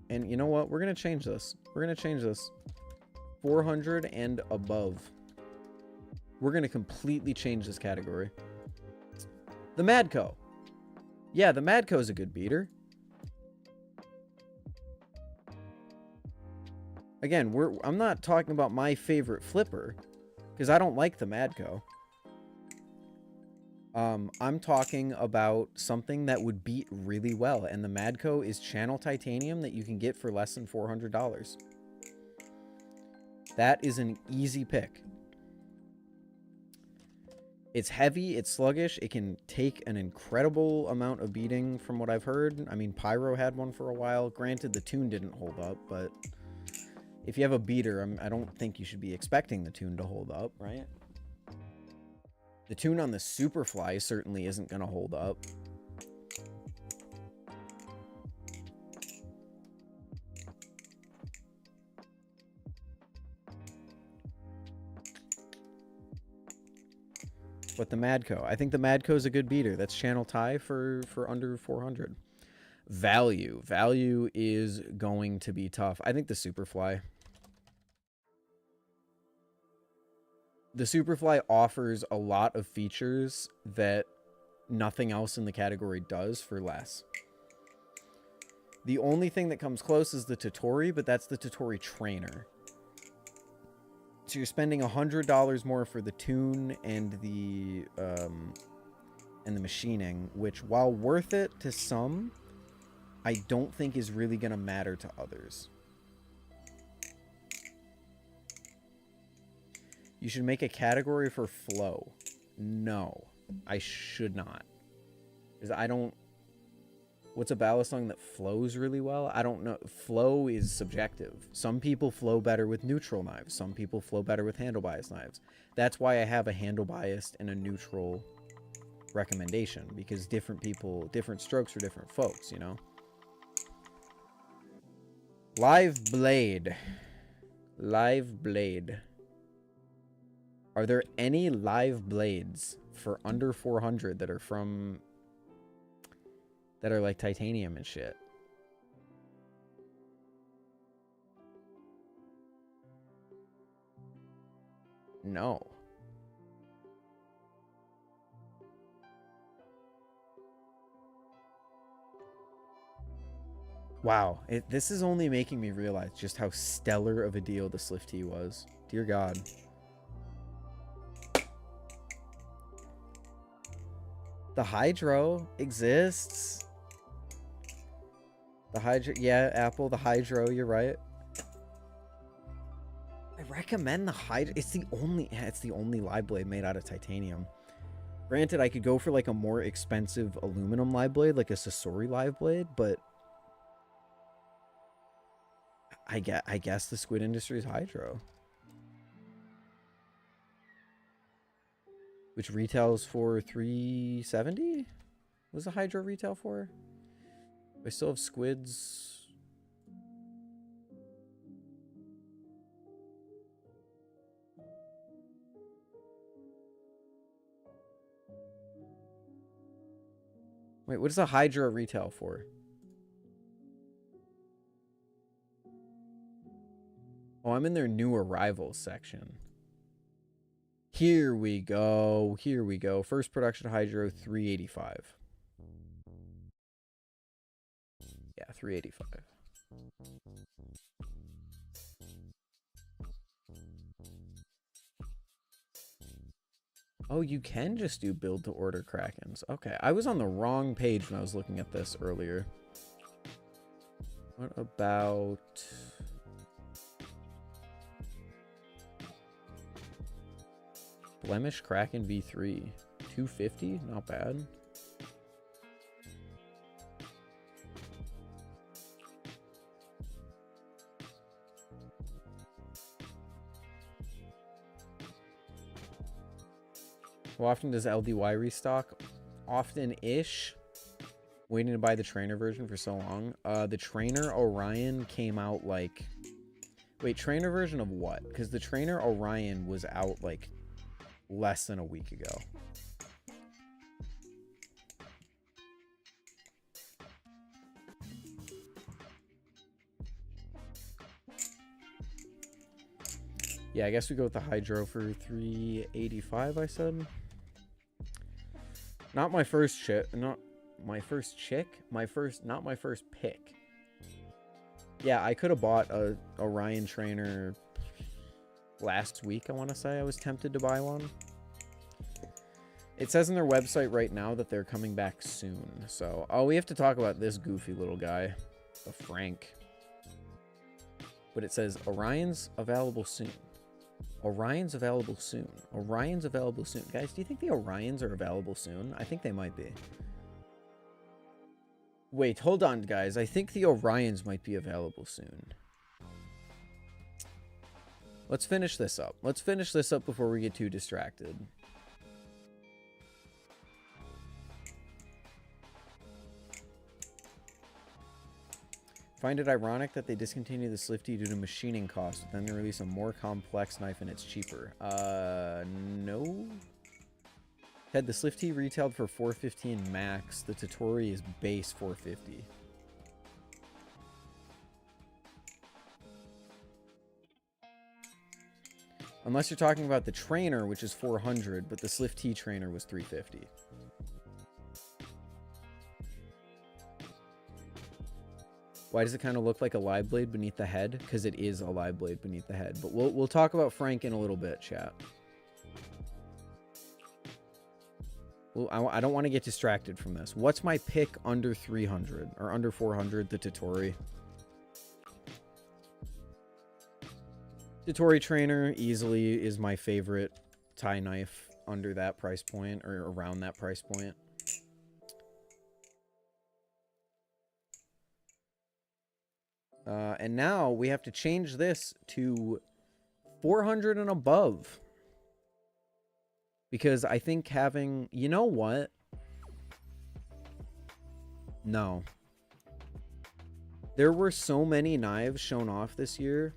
And you know what? We're going to change this. We're going to change this. 400 and above. We're going to completely change this category. The Madco. Yeah, the Madco's a good beater. Again, I'm not talking about my favorite flipper, because I don't like the Madco. I'm talking about something that would beat really well, and the Madco is channel titanium that you can get for less than $400. That is an easy pick. It's heavy, it's sluggish, it can take an incredible amount of beating from what I've heard. I mean, Pyro had one for a while. Granted, the tune didn't hold up, but if you have a beater, I don't think you should be expecting the tune to hold up, right? The tune on the Superfly certainly isn't going to hold up. But the Madco, I think the Madco is a good beater. That's channel tie for under 400. Value is going to be tough. I think the Superfly. The Superfly offers a lot of features that nothing else in the category does for less. The only thing that comes close is the Totori, but that's the Totori trainer. So you're spending $100 more for the tune and the machining, which, while worth it to some, I don't think is really going to matter to others. You should make a category for flow. No, I should not. Because I don't... What's a Balisong that flows really well? I don't know. Flow is subjective. Some people flow better with neutral knives. Some people flow better with handle bias knives. That's why I have a handle biased and a neutral recommendation. Because different people, different strokes for different folks, you know? Live Blade. Live Blade. Are there any live blades for under 400 that are from... that are like titanium and shit? No. Wow. This is only making me realize just how stellar of a deal the Slift T was. Dear God. The Hydro exists. The Hydro, yeah, Apple, the Hydro, you're right. I recommend the Hydro. It's the only live blade made out of titanium. Granted, I could go for like a more expensive aluminum live blade, like a Sasori live blade, but I guess the Squid Industries Hydro, which retails for $370. What does the Hydro retail for? I still have squids. Wait, what does a Hydro retail for? Oh, I'm in their new arrivals section. Here we go. Here we go. First production Hydro, $385. Yeah, $385. Oh, you can just do build to order Krakens. Okay, I was on the wrong page when I was looking at this earlier. What about... Blemish Kraken V3? $250? Not bad. How often does LDY restock? Often-ish. Waiting to buy the trainer version for so long. The trainer Orion came out like... Wait, trainer version of what? Because the trainer Orion was out like less than a week ago. Yeah, I guess we go with the Hydro for $385, I said. Not my first shit. Not My first chick? Not my first pick. Yeah, I could have bought a Orion trainer last week, I want to say. I was tempted to buy one. It says on their website right now that they're coming back soon. So, oh, we have to talk about this goofy little guy, the Frank. But it says Orion's available soon. Orion's available soon. Orion's available soon. Guys, do you think the Orions are available soon? I think they might be. Wait, hold on, guys. I think the Orions might be available soon. Let's finish this up. Let's finish this up before we get too distracted. Find it ironic that they discontinued the Slifty due to machining costs, but then they release a more complex knife and it's cheaper. No. Ted, the Slifty retailed for $415 max. The Totori is base $450. Unless you're talking about the trainer, which is $400, but the Slifty trainer was $350. Why does it kind of look like a live blade beneath the head? Because it is a live blade beneath the head. But we'll talk about Frank in a little bit, chat. Well, I don't want to get distracted from this. What's my pick under 300 or under 400? The Totori. Totori trainer easily is my favorite tie knife under that price point or around that price point. And now we have to change this to 400 and above. Because I think having... You know what? No. There were so many knives shown off this year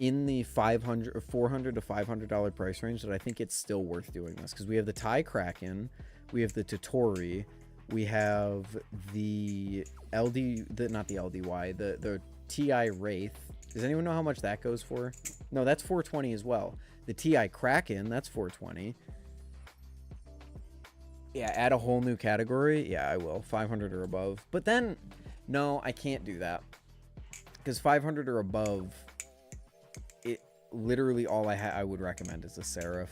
in the $400 to $500 price range that I think it's still worth doing this. Because we have the Thai Kraken, we have the Totori, we have the not the LDY, the TI Wraith. Does anyone know how much that goes for? No, that's $420 as well. The TI Kraken, that's $420. Yeah, add a whole new category. Yeah, I will. 500 or above. But then, no, I can't do that. Because 500 or above, it literally all I would recommend is the Seraph.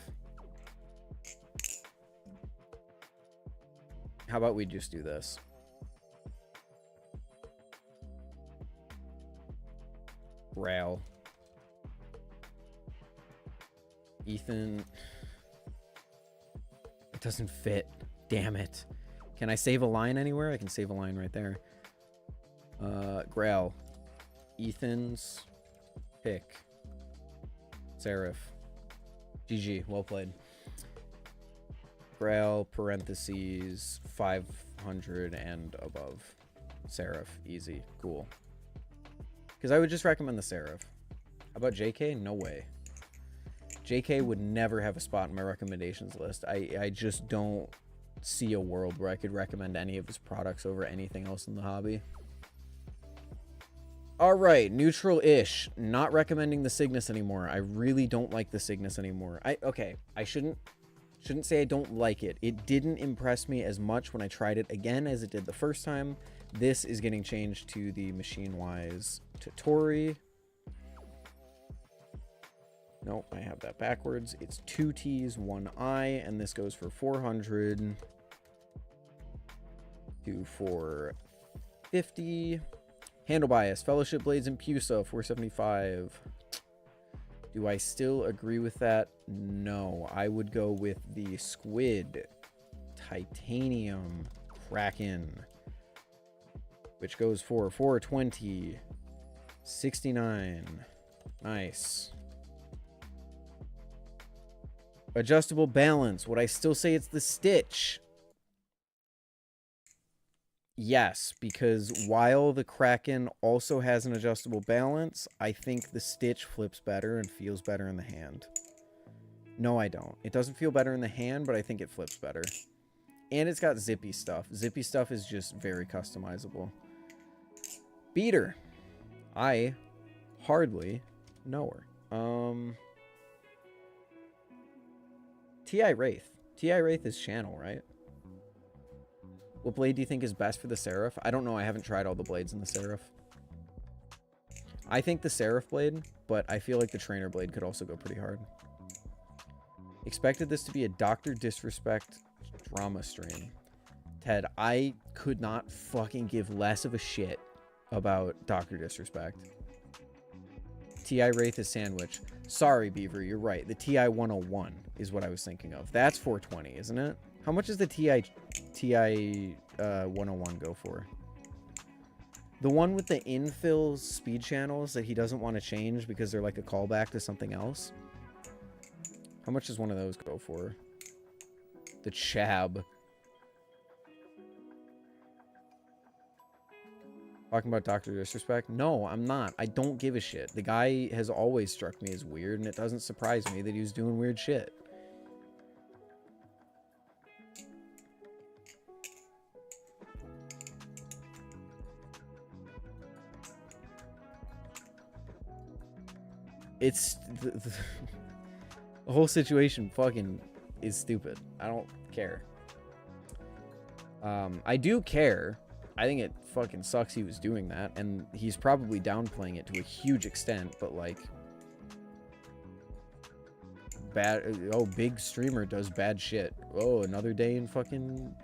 How about we just do this? Rail. Ethan. It doesn't fit. Damn it. Can I save a line anywhere? I can save a line right there. Grail. Ethan's pick. Seraph. GG. Well played. Grail, parentheses, 500 and above. Seraph. Easy. Cool. Because I would just recommend the Seraph. How about JK? No way. JK would never have a spot in my recommendations list. I just don't see a world where I could recommend any of his products over anything else in the hobby. Alright, neutral-ish. Not recommending the Cygnus anymore. I really don't like the Cygnus anymore. Okay, I shouldn't say I don't like it. It didn't impress me as much when I tried it again as it did the first time. This is getting changed to the Machinewise Totori. Nope, I have that backwards. It's 2 T's, 1 I, and this goes for 400 to 450. Handle bias, Fellowship Blades and Pusa, 475. Do I still agree with that? No, I would go with the Squid Titanium Kraken, which goes for 420, 69. Nice. Adjustable balance. Would I still say it's the Stitch? Yes, because while the Kraken also has an adjustable balance, I think the Stitch flips better and feels better in the hand. No, I don't. It doesn't feel better in the hand, but I think it flips better. And it's got zippy stuff. Zippy stuff is just very customizable. Beater. I hardly know her. T.I. Wraith. T.I. Wraith is channel, right? What blade do you think is best for the Seraph? I don't know. I haven't tried all the blades in the Seraph. I think the Seraph blade, but I feel like the trainer blade could also go pretty hard. Expected this to be a Dr. Disrespect drama stream. Ted, I could not fucking give less of a shit about Dr. Disrespect. TI Wraith is sandwich. Sorry, Beaver, you're right. The TI 101 is what I was thinking of. That's 420, isn't it? How much does the TI 101 go for? The one with the infill speed channels that he doesn't want to change because they're like a callback to something else. How much does one of those go for? The Chab. Talking about Dr. Disrespect? No, I'm not. I don't give a shit. The guy has always struck me as weird, and it doesn't surprise me that he was doing weird shit. It's... the whole situation fucking is stupid. I don't care. I do care. I think it fucking sucks he was doing that, and he's probably downplaying it to a huge extent, but like... big streamer does bad shit. Oh, another day in fucking...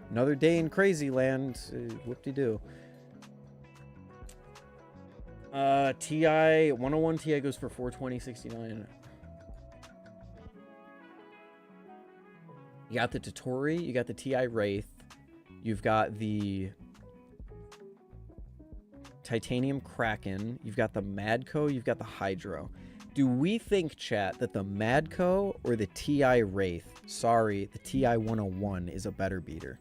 Another day in crazy land. Whoop-de-doo. TI 101 Ti goes for 420.69. You got the Totori, you got the TI Wraith, you've got the Titanium Kraken, you've got the Madco, you've got the Hydro. Do we think, chat, that the Madco or the TI Wraith, sorry, the TI 101 is a better beater?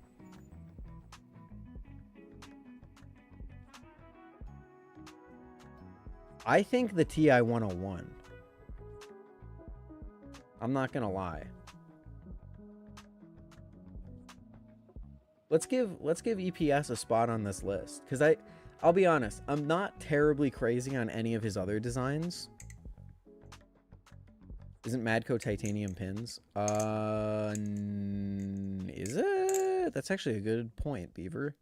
I think the TI 101. I'm not gonna lie. Let's give EPS a spot on this list, because I'll be honest, I'm not terribly crazy on any of his other designs. Isn't Madco titanium pins? Is it? That's actually a good point, Beaver.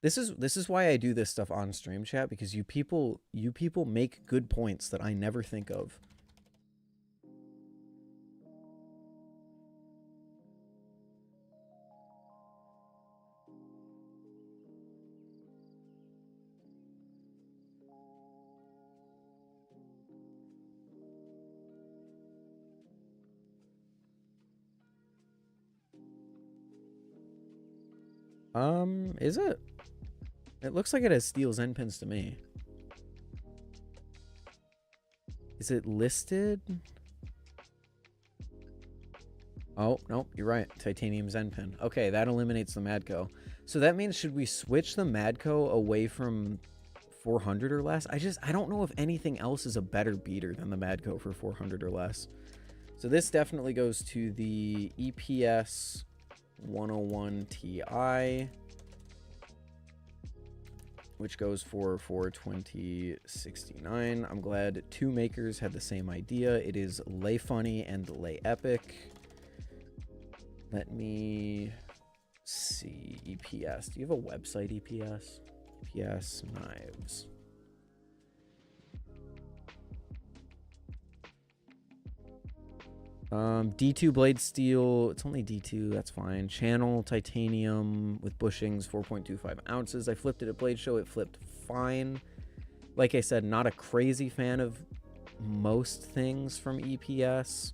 This is why I do this stuff on stream, chat, because you people make good points that I never think of. Is it? It looks like it has steel Zen pins to me. Is it listed? Oh, nope, you're right. Titanium Zen pin. Okay, that eliminates the Madco. So that means, should we switch the Madco away from 400 or less? I don't know if anything else is a better beater than the Madco for 400 or less. So this definitely goes to the EPS 101 Ti, which goes for 420.69. I'm glad two makers had the same idea. It is Lay Funny and Lay Epic. Let me see. EPS. Do you have a website, EPS? EPS knives. D2 blade steel. It's only D2. That's fine. Channel titanium with bushings, 4.25 ounces. I flipped it at Blade Show. It flipped fine. Like I said, not a crazy fan of most things from EPS.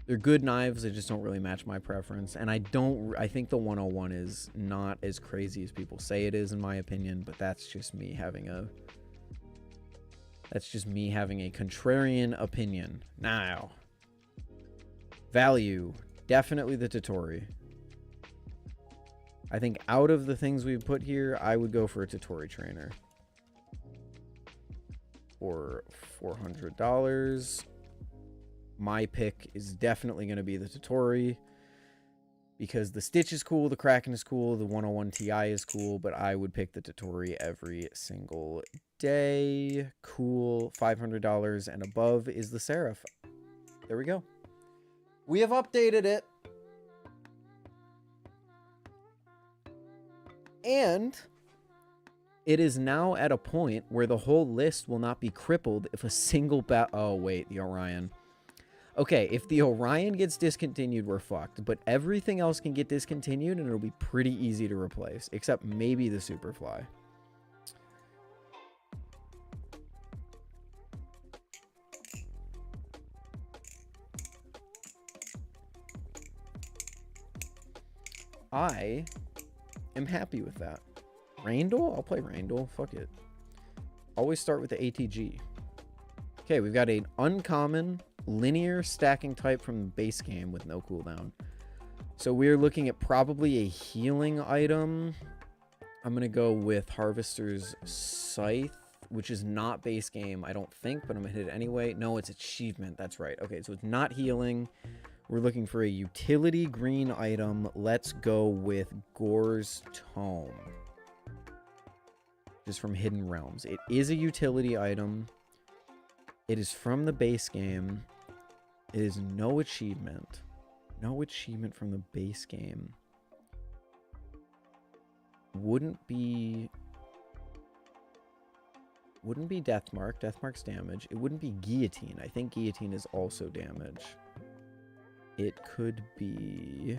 They're good knives. They just don't really match my preference. And I think the 101 is not as crazy as people say it is, in my opinion. But that's just me having a contrarian opinion. Now, value, definitely the Totori. I think out of the things we've put here, I would go for a Totori trainer for $400. My pick is definitely going to be the Totori, because the Stitch is cool, the Kraken is cool, the 101 Ti is cool, but I would pick the Totori every single day. Cool. $500 and above is the Seraph. There we go. We have updated it. And it is now at a point where the whole list will not be crippled if a single oh, wait, the Orion. Okay, if the Orion gets discontinued, we're fucked. But everything else can get discontinued, and it'll be pretty easy to replace. Except maybe the Superfly. I am happy with that. Randall? I'll play Randall. Fuck it. Always start with the ATG. Okay, we've got an uncommon linear stacking type from the base game with no cooldown. So we're looking at probably a healing item. I'm going to go with Harvester's Scythe, which is not base game, I don't think, but I'm going to hit it anyway. No, it's achievement. That's right. Okay, so it's not healing. We're looking for a utility green item. Let's go with Gore's Tome. Just from Hidden Realms. It is a utility item. It is from the base game. It is no achievement. No achievement from the base game. Wouldn't be Deathmark. Deathmark's damage. It wouldn't be Guillotine. I think Guillotine is also damage. It could be...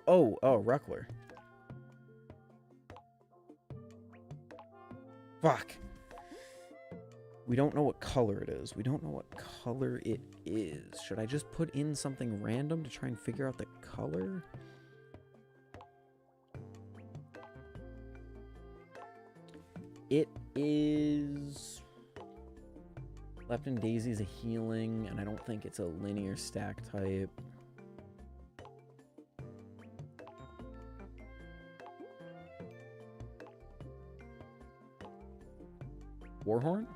Oh, Ruckler. Fuck. We don't know what color it is. We don't know what color it is. Should I just put in something random to try and figure out the color? It is... Left and Daisy is a healing, and I don't think it's a linear stack type. Warhorn?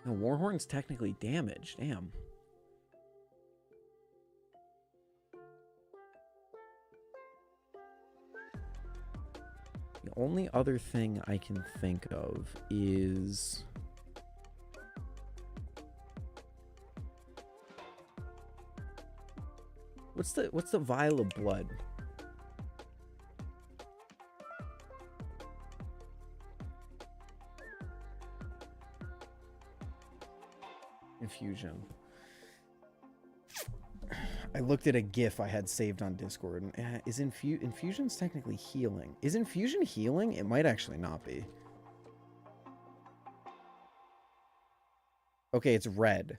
No, Warhorn's technically damaged. Damn. The only other thing I can think of is... What's the vial of blood? Infusion. I looked at a GIF I had saved on Discord. And, is infusion's technically healing? Is infusion healing? It might actually not be. Okay, it's red.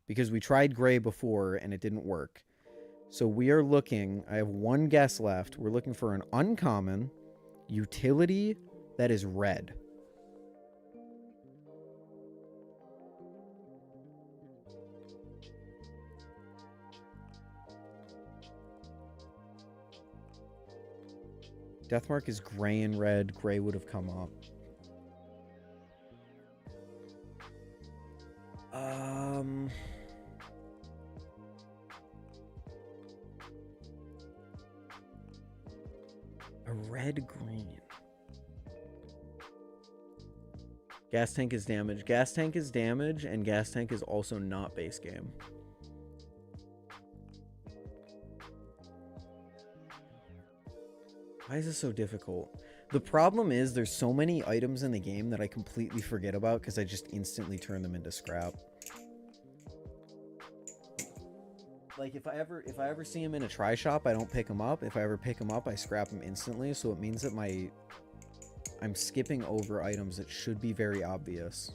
Because we tried gray before and it didn't work. So we are looking... I have one guess left. We're looking for an uncommon utility that is red. Deathmark is gray and red. Gray would have come up. A red-green. Gas tank is damage. Gas tank is damage, and gas tank is also not base game. Why is this so difficult? The problem is there's so many items in the game that I completely forget about because I just instantly turn them into scrap. Like if I ever see them in a try shop, I don't pick them up. If I ever pick them up, I scrap them instantly. So it means that I'm skipping over items that should be very obvious.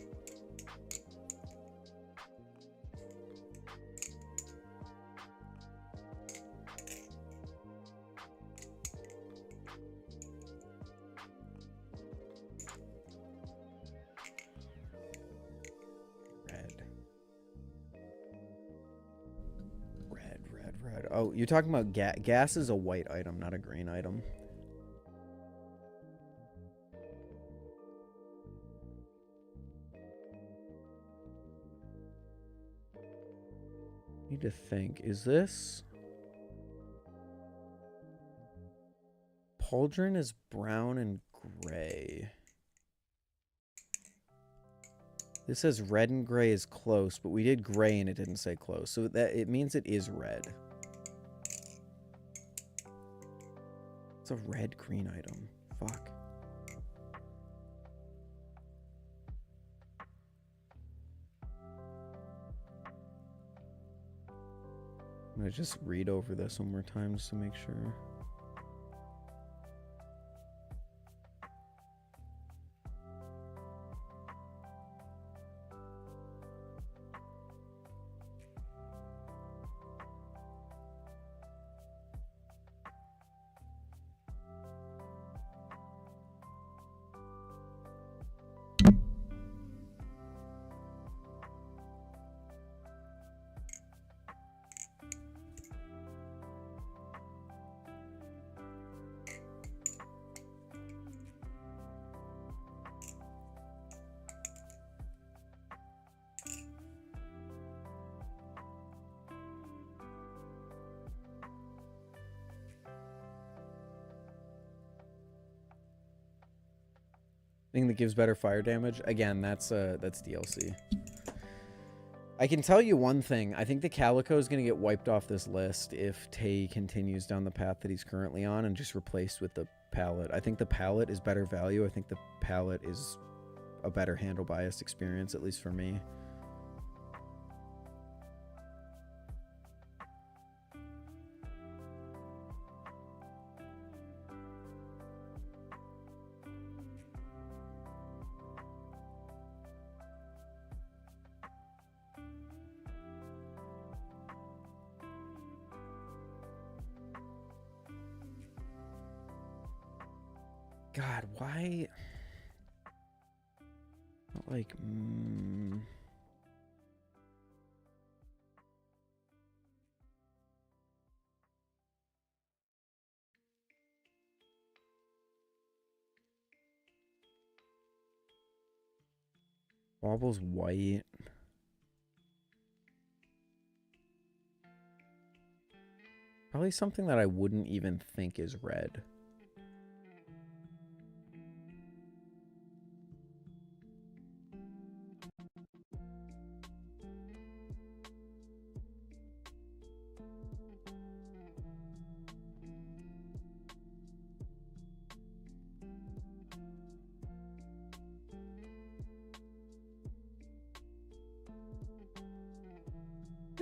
Red. Oh, you're talking about gas is a white item, not a green item. Need to think. Is this... Pauldron is brown and gray. This says red and gray is close, but we did gray and it didn't say close. So that it means it is red. It's a red green item. Fuck. I'm gonna just read over this one more time just to make sure. Thing that gives better fire damage. Again, that's DLC. I can tell you one thing. I think the Calico is going to get wiped off this list if Tay continues down the path that he's currently on and just replaced with the palette. I think the palette is better value. I think the palette is a better handle bias experience, at least for me. God, why? Not like, Wobble's white. Probably something that I wouldn't even think is red.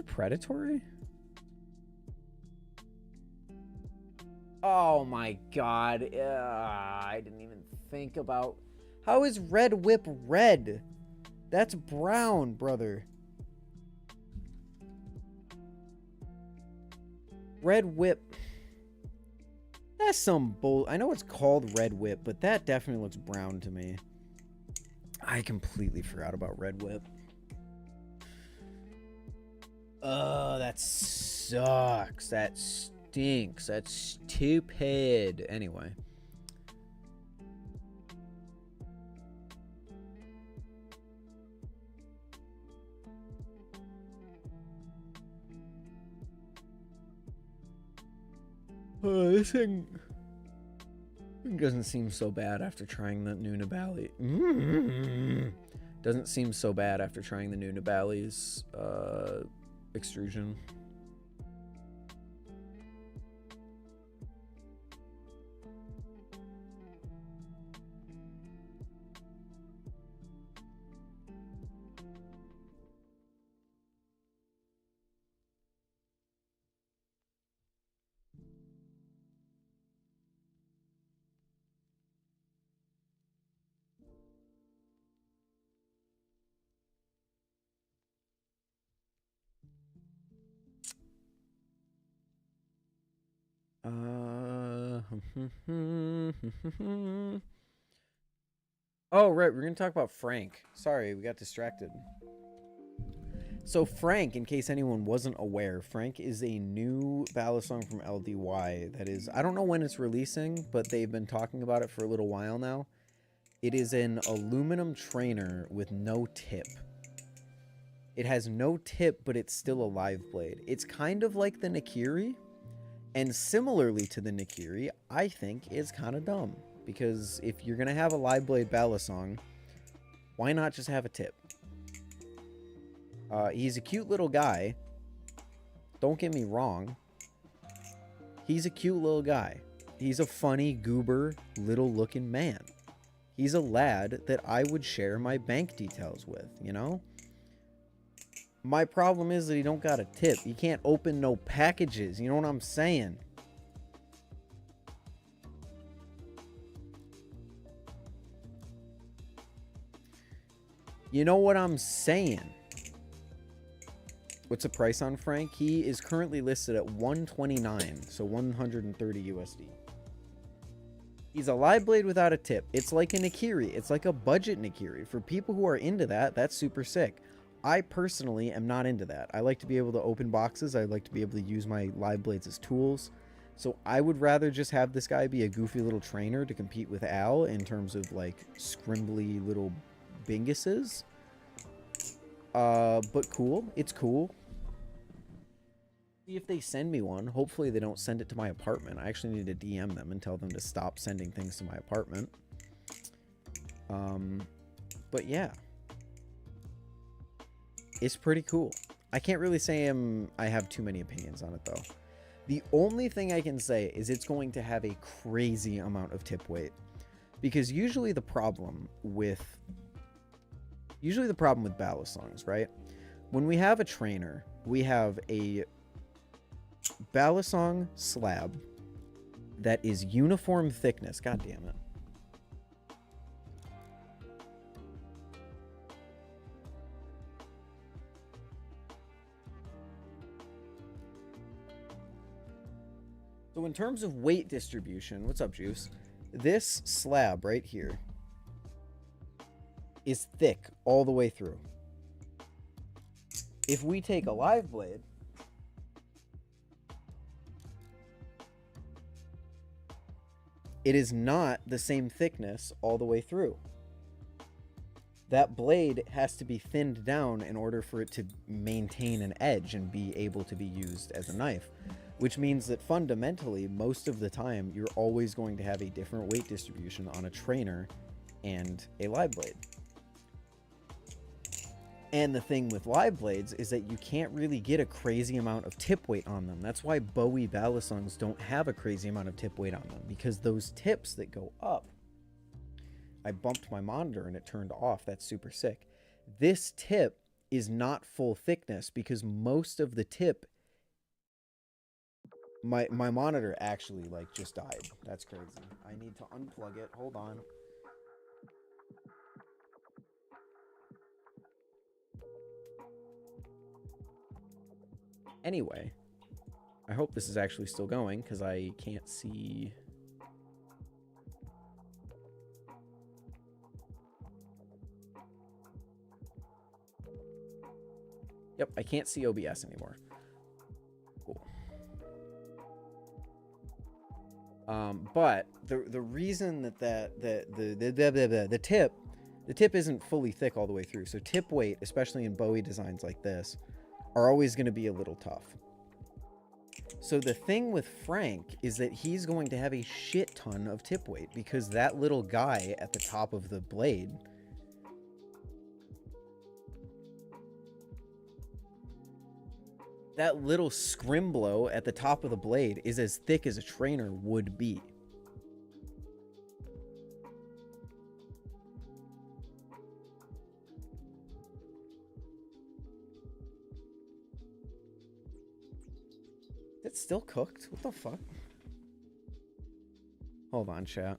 Predatory? Oh my god. I didn't even think about... How is Red Whip red? That's brown, brother. Red Whip. That's some bull... I know it's called Red Whip, but that definitely looks brown to me. I completely forgot about Red Whip. Oh, that sucks. That stinks. That's stupid. Anyway. This thing doesn't seem so bad after trying the new Nibali. Doesn't seem so bad after trying the new Nibali's extrusion. Oh, right. We're going to talk about Frank. Sorry, we got distracted. So Frank, in case anyone wasn't aware, Frank is a new Balisong from LDY that is... I don't know when it's releasing, but they've been talking about it for a little while now. It is an aluminum trainer with no tip. It has no tip, but it's still a live blade. It's kind of like the Nikiri. And similarly to the Nikiri, I think is kind of dumb. Because if you're going to have a live blade Balisong, why not just have a tip? He's a cute little guy. Don't get me wrong. He's a cute little guy. He's a funny, goober, little-looking man. He's a lad that I would share my bank details with, you know? My problem is that he don't got a tip. He can't open no packages. You know what I'm saying? You know what I'm saying? What's the price on Frank? He is currently listed at 129, so 130 USD. He's a live blade without a tip. It's like a Nikiri. It's like a budget Nikiri. For people who are into that, that's super sick. I personally am not into that. I like to be able to open boxes. I like to be able to use my live blades as tools. So I would rather just have this guy be a goofy little trainer to compete with Al in terms of like scrimbly little binguses. But cool. It's cool. See if they send me one. Hopefully they don't send it to my apartment. I actually need to DM them and tell them to stop sending things to my apartment. But yeah. It's pretty cool. I can't really say I have too many opinions on it though. The only thing I can say is it's going to have a crazy amount of tip weight. Because usually the problem with Balisongs, right? When we have a trainer, we have a Balisong slab that is uniform thickness. God damn it. So in terms of weight distribution, what's up, Juice? This slab right here is thick all the way through. If we take a live blade, it is not the same thickness all the way through. That blade has to be thinned down in order for it to maintain an edge and be able to be used as a knife, which means that fundamentally, most of the time, you're always going to have a different weight distribution on a trainer and a live blade. And the thing with live blades is that you can't really get a crazy amount of tip weight on them. That's why Bowie Balisongs don't have a crazy amount of tip weight on them, because those tips that go up, I bumped my monitor and it turned off. That's super sick. This tip is not full thickness because most of the tip, my monitor actually like just died. That's crazy. I need to unplug it. Hold on. Anyway, I hope this is actually still going because I can't see. Yep, I can't see OBS anymore. Cool. But the reason that the tip isn't fully thick all the way through. So tip weight, especially in Bowie designs like this, are always going to be a little tough. So the thing with Frank is that he's going to have a shit ton of tip weight because that little guy at the top of the blade, that little scrimblow at the top of the blade is as thick as a trainer would be. It's still cooked? What the fuck? Hold on, chat.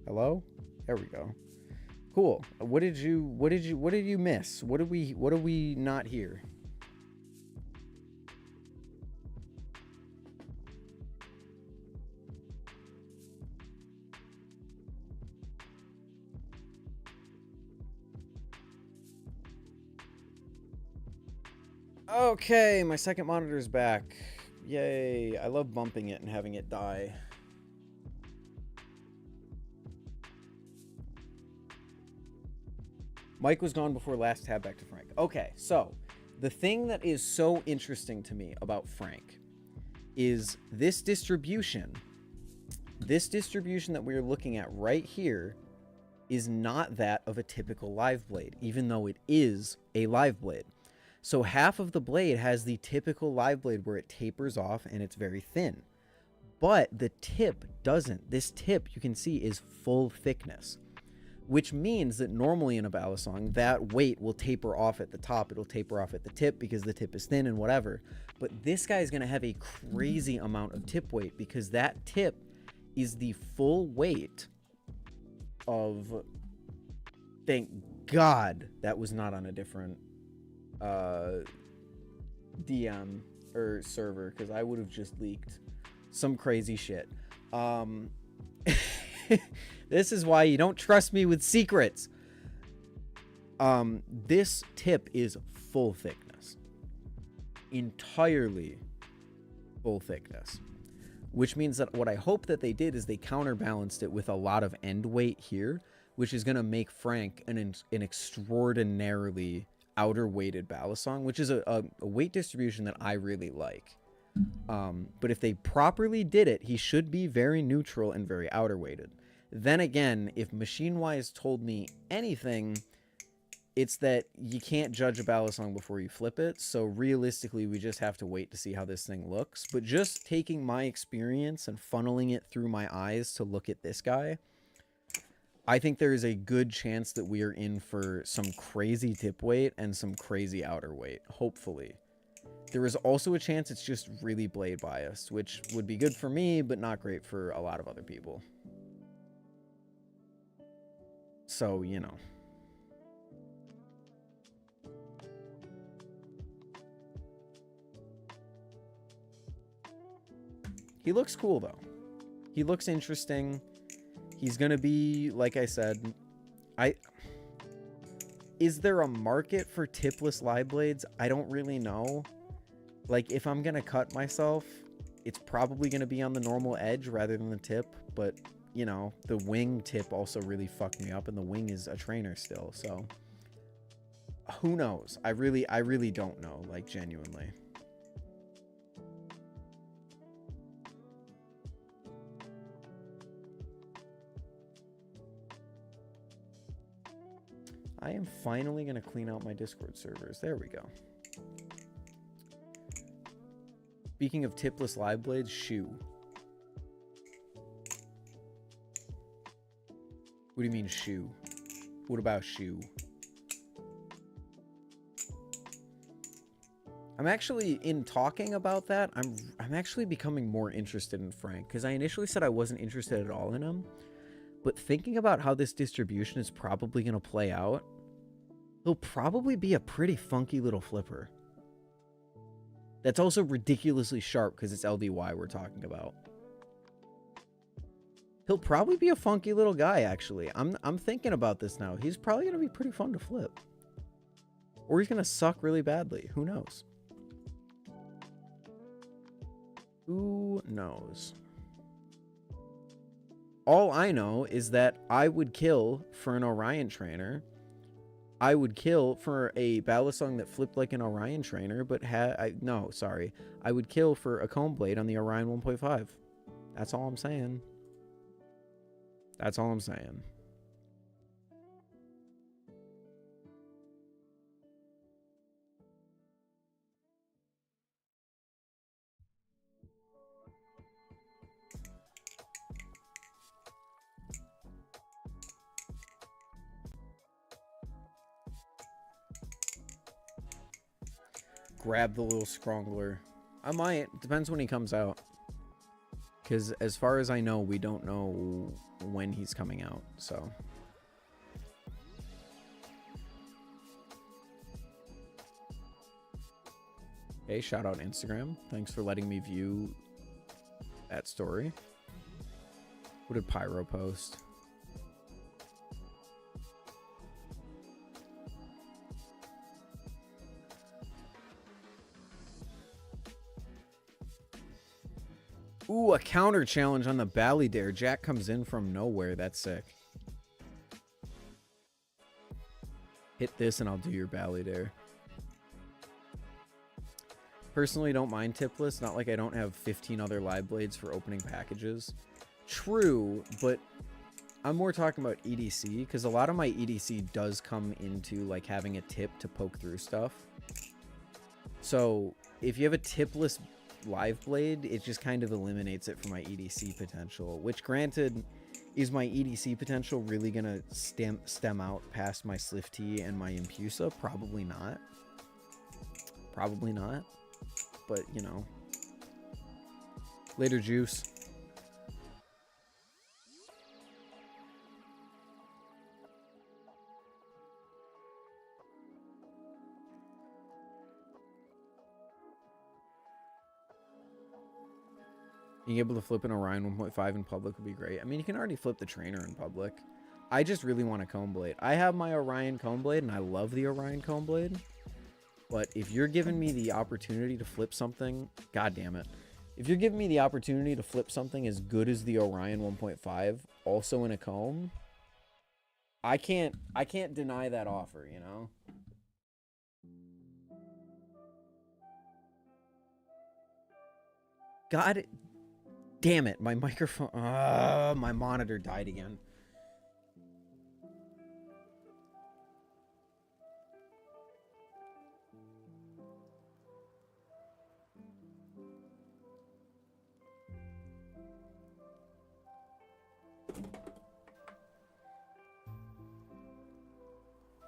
Hello? There we go. Cool. What did you miss? What do we not hear? Okay, my second monitor is back. Yay. I love bumping it and having it die. Mike was gone before last tab, back to Frank. Okay, so the thing that is so interesting to me about Frank is this distribution that we're looking at right here is not that of a typical live blade, even though it is a live blade. So half of the blade has the typical live blade where it tapers off and it's very thin. But the tip doesn't. This tip, you can see, is full thickness, which means that normally in a balisong, that weight will taper off at the top. It'll taper off at the tip because the tip is thin and whatever. But this guy is going to have a crazy amount of tip weight because that tip is the full weight of... Thank God that was not on a different DM or server, because I would have just leaked some crazy shit. This is why you don't trust me with secrets. This tip is full thickness. Entirely full thickness. Which means that what I hope that they did is they counterbalanced it with a lot of end weight here, which is going to make Frank an extraordinarily outer weighted balisong, which is a weight distribution that I really like. But if they properly did it, he should be very neutral and very outer weighted. Then again, if Machinewise told me anything, it's that you can't judge a balisong before you flip it. So realistically, we just have to wait to see how this thing looks. But just taking my experience and funneling it through my eyes to look at this guy, I think there is a good chance that we are in for some crazy tip weight and some crazy outer weight, hopefully. There is also a chance it's just really blade biased, which would be good for me, but not great for a lot of other people. So, you know. He looks cool, though. He looks interesting. He's gonna be, like I said, is there a market for tipless live blades? I don't really know. Like, if I'm gonna cut myself, it's probably gonna be on the normal edge rather than the tip, but, you know, the wing tip also really fucked me up, and the wing is a trainer still, so who knows? I really don't know, like, genuinely. I am finally going to clean out my Discord servers. There we go. Speaking of tipless live blades, shoe. What do you mean shoe? What about shoe? I'm actually, in talking about that, I'm actually becoming more interested in Frank, because I initially said I wasn't interested at all in him. But thinking about how this distribution is probably going to play out, he'll probably be a pretty funky little flipper. That's also ridiculously sharp because it's LDY we're talking about. He'll probably be a funky little guy, actually. I'm thinking about this now. He's probably going to be pretty fun to flip. Or he's going to suck really badly. Who knows? Who knows? All I know is that I would kill for an Orion trainer. I would kill for a balisong that flipped like an Orion trainer, but no, sorry. I would kill for a comb blade on the Orion 1.5. That's all I'm saying. That's all I'm saying. Grab the little scrongler. I might. Depends when he comes out. Because as far as I know, we don't know when he's coming out, so. Hey, shout out Instagram. Thanks for letting me view that story. What did Pyro post? Ooh, a counter challenge on the Bally Dare. Jack comes in from nowhere. That's sick. Hit this and I'll do your Bally Dare. Personally, don't mind tipless. Not like I don't have 15 other live blades for opening packages. True, but I'm more talking about EDC because a lot of my EDC does come into like having a tip to poke through stuff. So if you have a tipless live blade, it just kind of eliminates it from my EDC potential, which granted, is my EDC potential really gonna stem out past my Sliff T and my Impusa? Probably not. Probably not. But, you know. Later, Juice. Being able to flip an Orion 1.5 in public would be great. I mean, you can already flip the trainer in public. I just really want a comb blade. I have my Orion comb blade, and I love the Orion comb blade. But if you're giving me the opportunity to flip something, god damn it. If you're giving me the opportunity to flip something as good as the Orion 1.5, also in a comb, I can't deny that offer, you know? God damn it, my microphone, my monitor died again.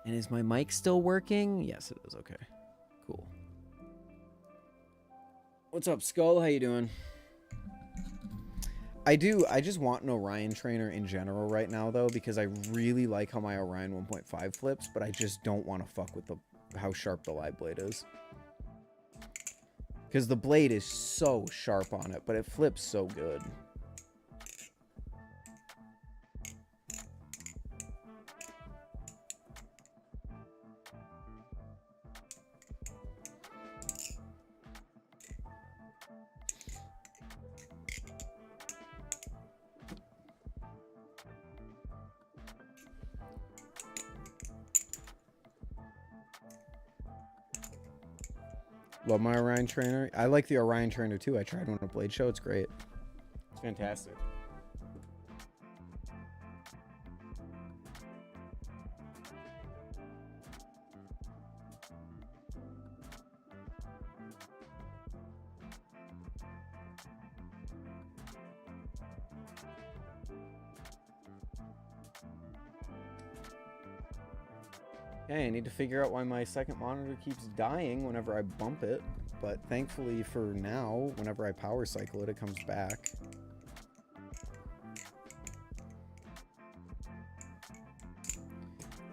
And is my mic still working? Yes, it is. Okay, cool. What's up, Skull? How you doing? I just want an Orion trainer in general right now, though, because I really like how my Orion 1.5 flips, but I just don't want to fuck with how sharp the live blade is. Because the blade is so sharp on it, but it flips so good. Love my Orion trainer. I like the Orion trainer too. I tried one at a blade show. It's great. It's fantastic. Okay, I need to figure out why my second monitor keeps dying whenever I bump it, but thankfully for now, whenever I power cycle it, it comes back.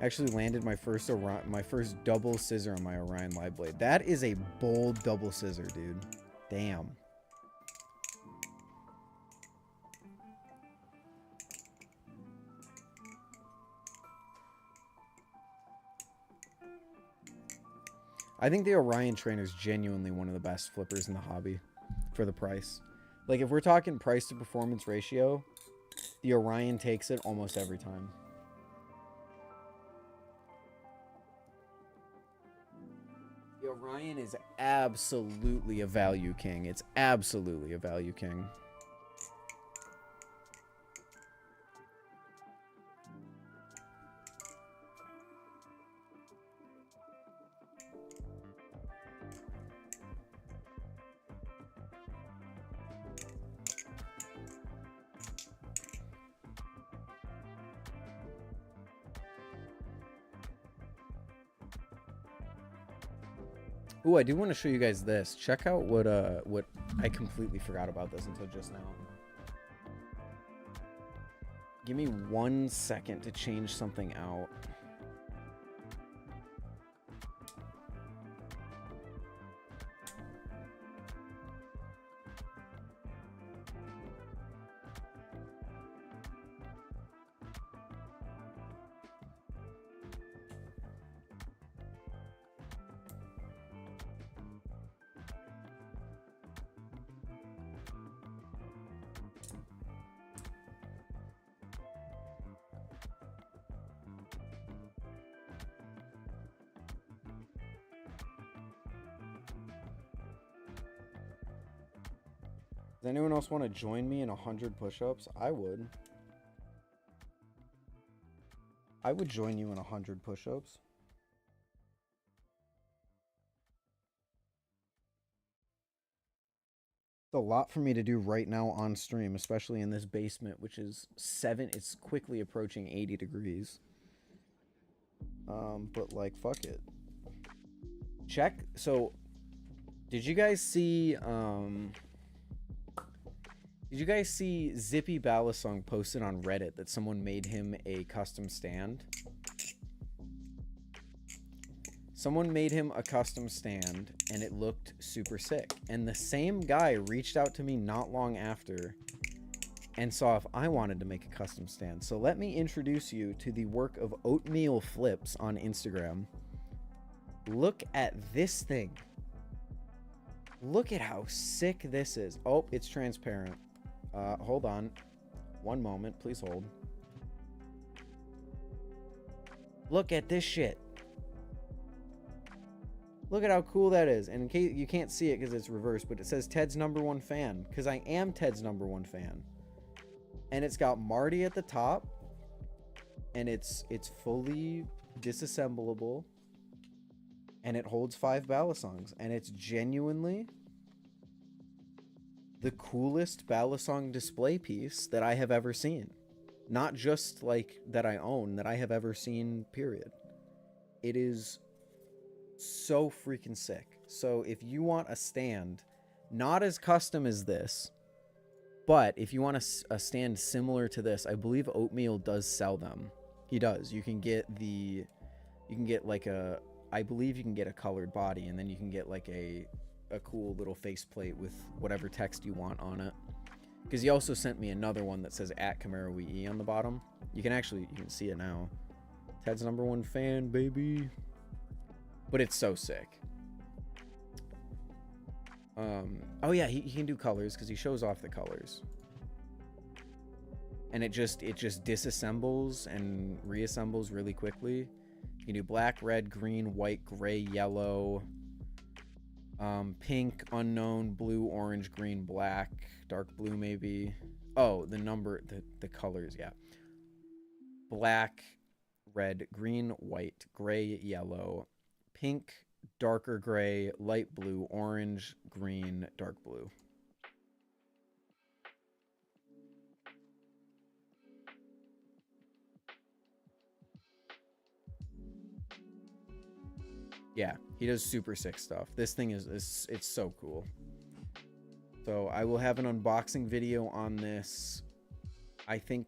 Actually landed my first double scissor on my Orion live blade. That is a bold double scissor, dude. Damn. I think the Orion trainer is genuinely one of the best flippers in the hobby for the price. Like, if we're talking price to performance ratio, the Orion takes it almost every time. The Orion is absolutely a value king. It's absolutely a value king. Ooh, I do want to show you guys this. Check out what I completely forgot about this until just now. Give me 1 second to change something out. Does anyone else want to join me in 100 push-ups? I would. I would join you in 100 push-ups. It's a lot for me to do right now on stream, especially in this basement, which is it's quickly approaching 80 degrees. But like, fuck it. Check. So, did you guys see, Zippy Balisong posted on Reddit that someone made him a custom stand? Someone made him a custom stand, and it looked super sick. And the same guy reached out to me not long after and saw if I wanted to make a custom stand. So let me introduce you to the work of Oatmeal Flips on Instagram. Look at this thing. Look at how sick this is. Oh, it's transparent. Hold on. 1 moment. Please hold. Look at this shit. Look at how cool that is. And in case you can't see it because it's reversed, but it says Ted's #1 fan. Because I am Ted's #1 fan. And it's got Marty at the top. And it's fully disassemblable. And it holds 5 Balisongs. And it's genuinely the coolest Balisong display piece that I have ever seen. Not just like that I own, that I have ever seen, period. It is so freaking sick. So if you want a stand, not as custom as this, but if you want a stand similar to this, I believe Oatmeal does sell them. He does. You can get like I believe you can get a colored body, and then you can get like a cool little faceplate with whatever text you want on it. Because he also sent me another one that says @CamaroEE on the bottom. You can see it now. Ted's #1 fan, baby. But it's so sick. Oh yeah, he can do colors because he shows off the colors. And it just disassembles and reassembles really quickly. You can do black, red, green, white, gray, yellow, pink, unknown, blue, orange, green, black, dark blue maybe. Oh, the colors, yeah. Black, red, green, white, gray, yellow, pink, darker gray, light blue, orange, green, dark blue. Yeah, he does super sick stuff. This thing it's so cool. So I will have an unboxing video on this. I think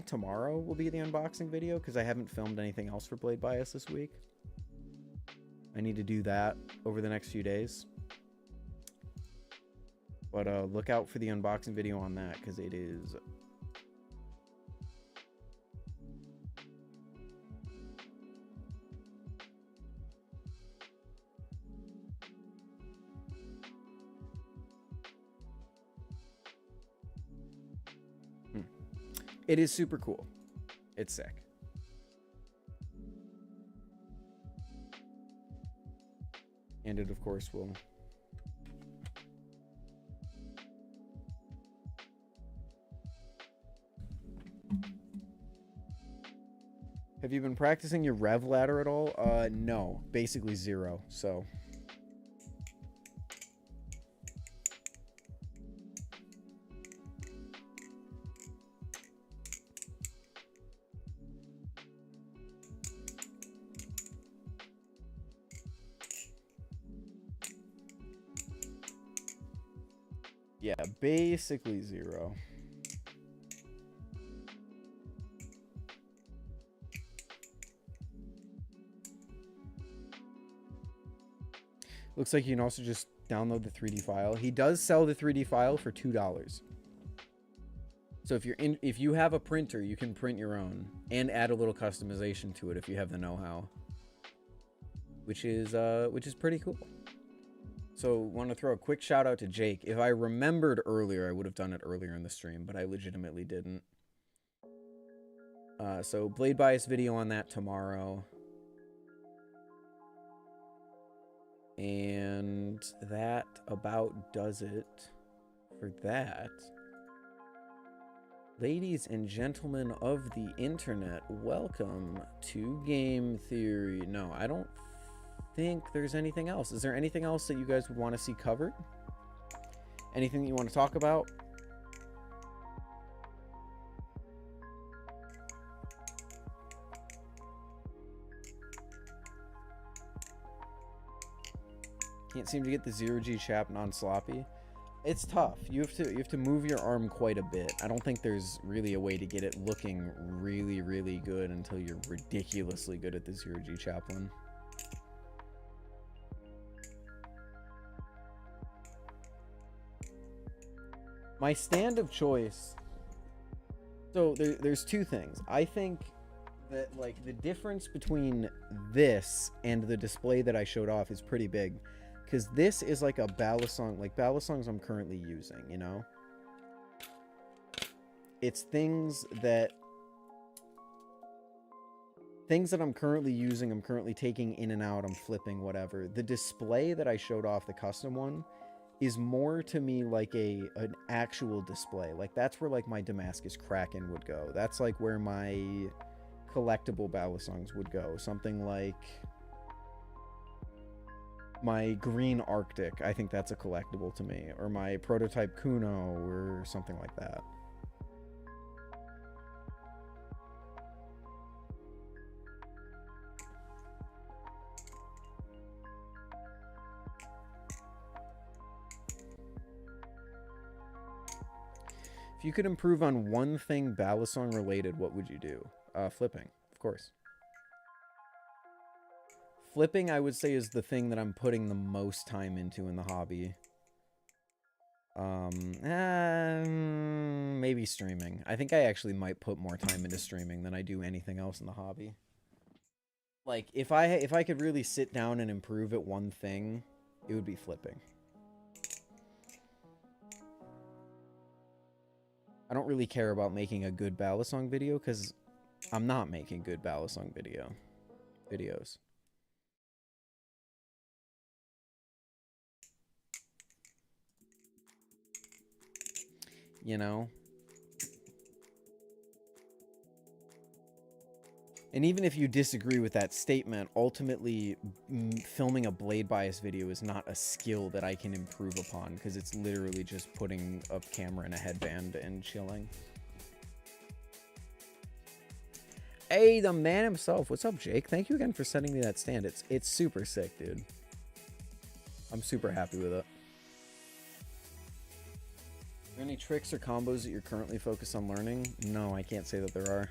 tomorrow will be the unboxing video because I haven't filmed anything else for Blade Bias this week. I need to do that over the next few days. But look out for the unboxing video on that because it is... It is super cool. It's sick. And it, of course, will... Have you been practicing your rev ladder at all? No. Basically 0, so... Yeah, basically 0. Looks like you can also just download the 3D file. He does sell the 3D file for $2. So if you have a printer, you can print your own and add a little customization to it if you have the know-how, which is pretty cool. So want to throw a quick shout out to Jake. If I remembered earlier, I would have done it earlier in the stream, but I legitimately didn't. So blade bias video on that tomorrow. And that about does it for that. Ladies and gentlemen of the internet, welcome to Game Theory. No, I don't think there's anything else. Is there anything else that you guys would want to see covered? Anything that you want to talk about? Can't seem to get the 0G chap non-sloppy. It's tough. You have to move your arm quite a bit. I don't think there's really a way to get it looking really, really good until you're ridiculously good at the 0G chaplain. My stand of choice. So there's two things. I think that like the difference between this and the display that I showed off is pretty big. Because this is like a Balisong, like Balisongs I'm currently using, you know? It's things that I'm currently using, I'm currently taking in and out, I'm flipping, whatever. The display that I showed off, the custom one, is more to me like an actual display. Like that's where like my Damascus Kraken would go. That's like where my collectible Balisongs would go. Something like my green Arctic, I think that's a collectible to me, or my prototype Kuno or something like that. If you could improve on one thing Balisong related, what would you do? Flipping, of course. Flipping, I would say, is the thing that I'm putting the most time into in the hobby. Maybe streaming. I think I actually might put more time into streaming than I do anything else in the hobby. Like, if I could really sit down and improve at one thing, it would be flipping. I don't really care about making a good Balisong video, because I'm not making good Balisong videos. You know? And even if you disagree with that statement, ultimately, filming a blade bias video is not a skill that I can improve upon, because it's literally just putting a camera in a headband and chilling. Hey, the man himself. What's up, Jake? Thank you again for sending me that stand. It's super sick, dude. I'm super happy with it. Are there any tricks or combos that you're currently focused on learning? No, I can't say that there are.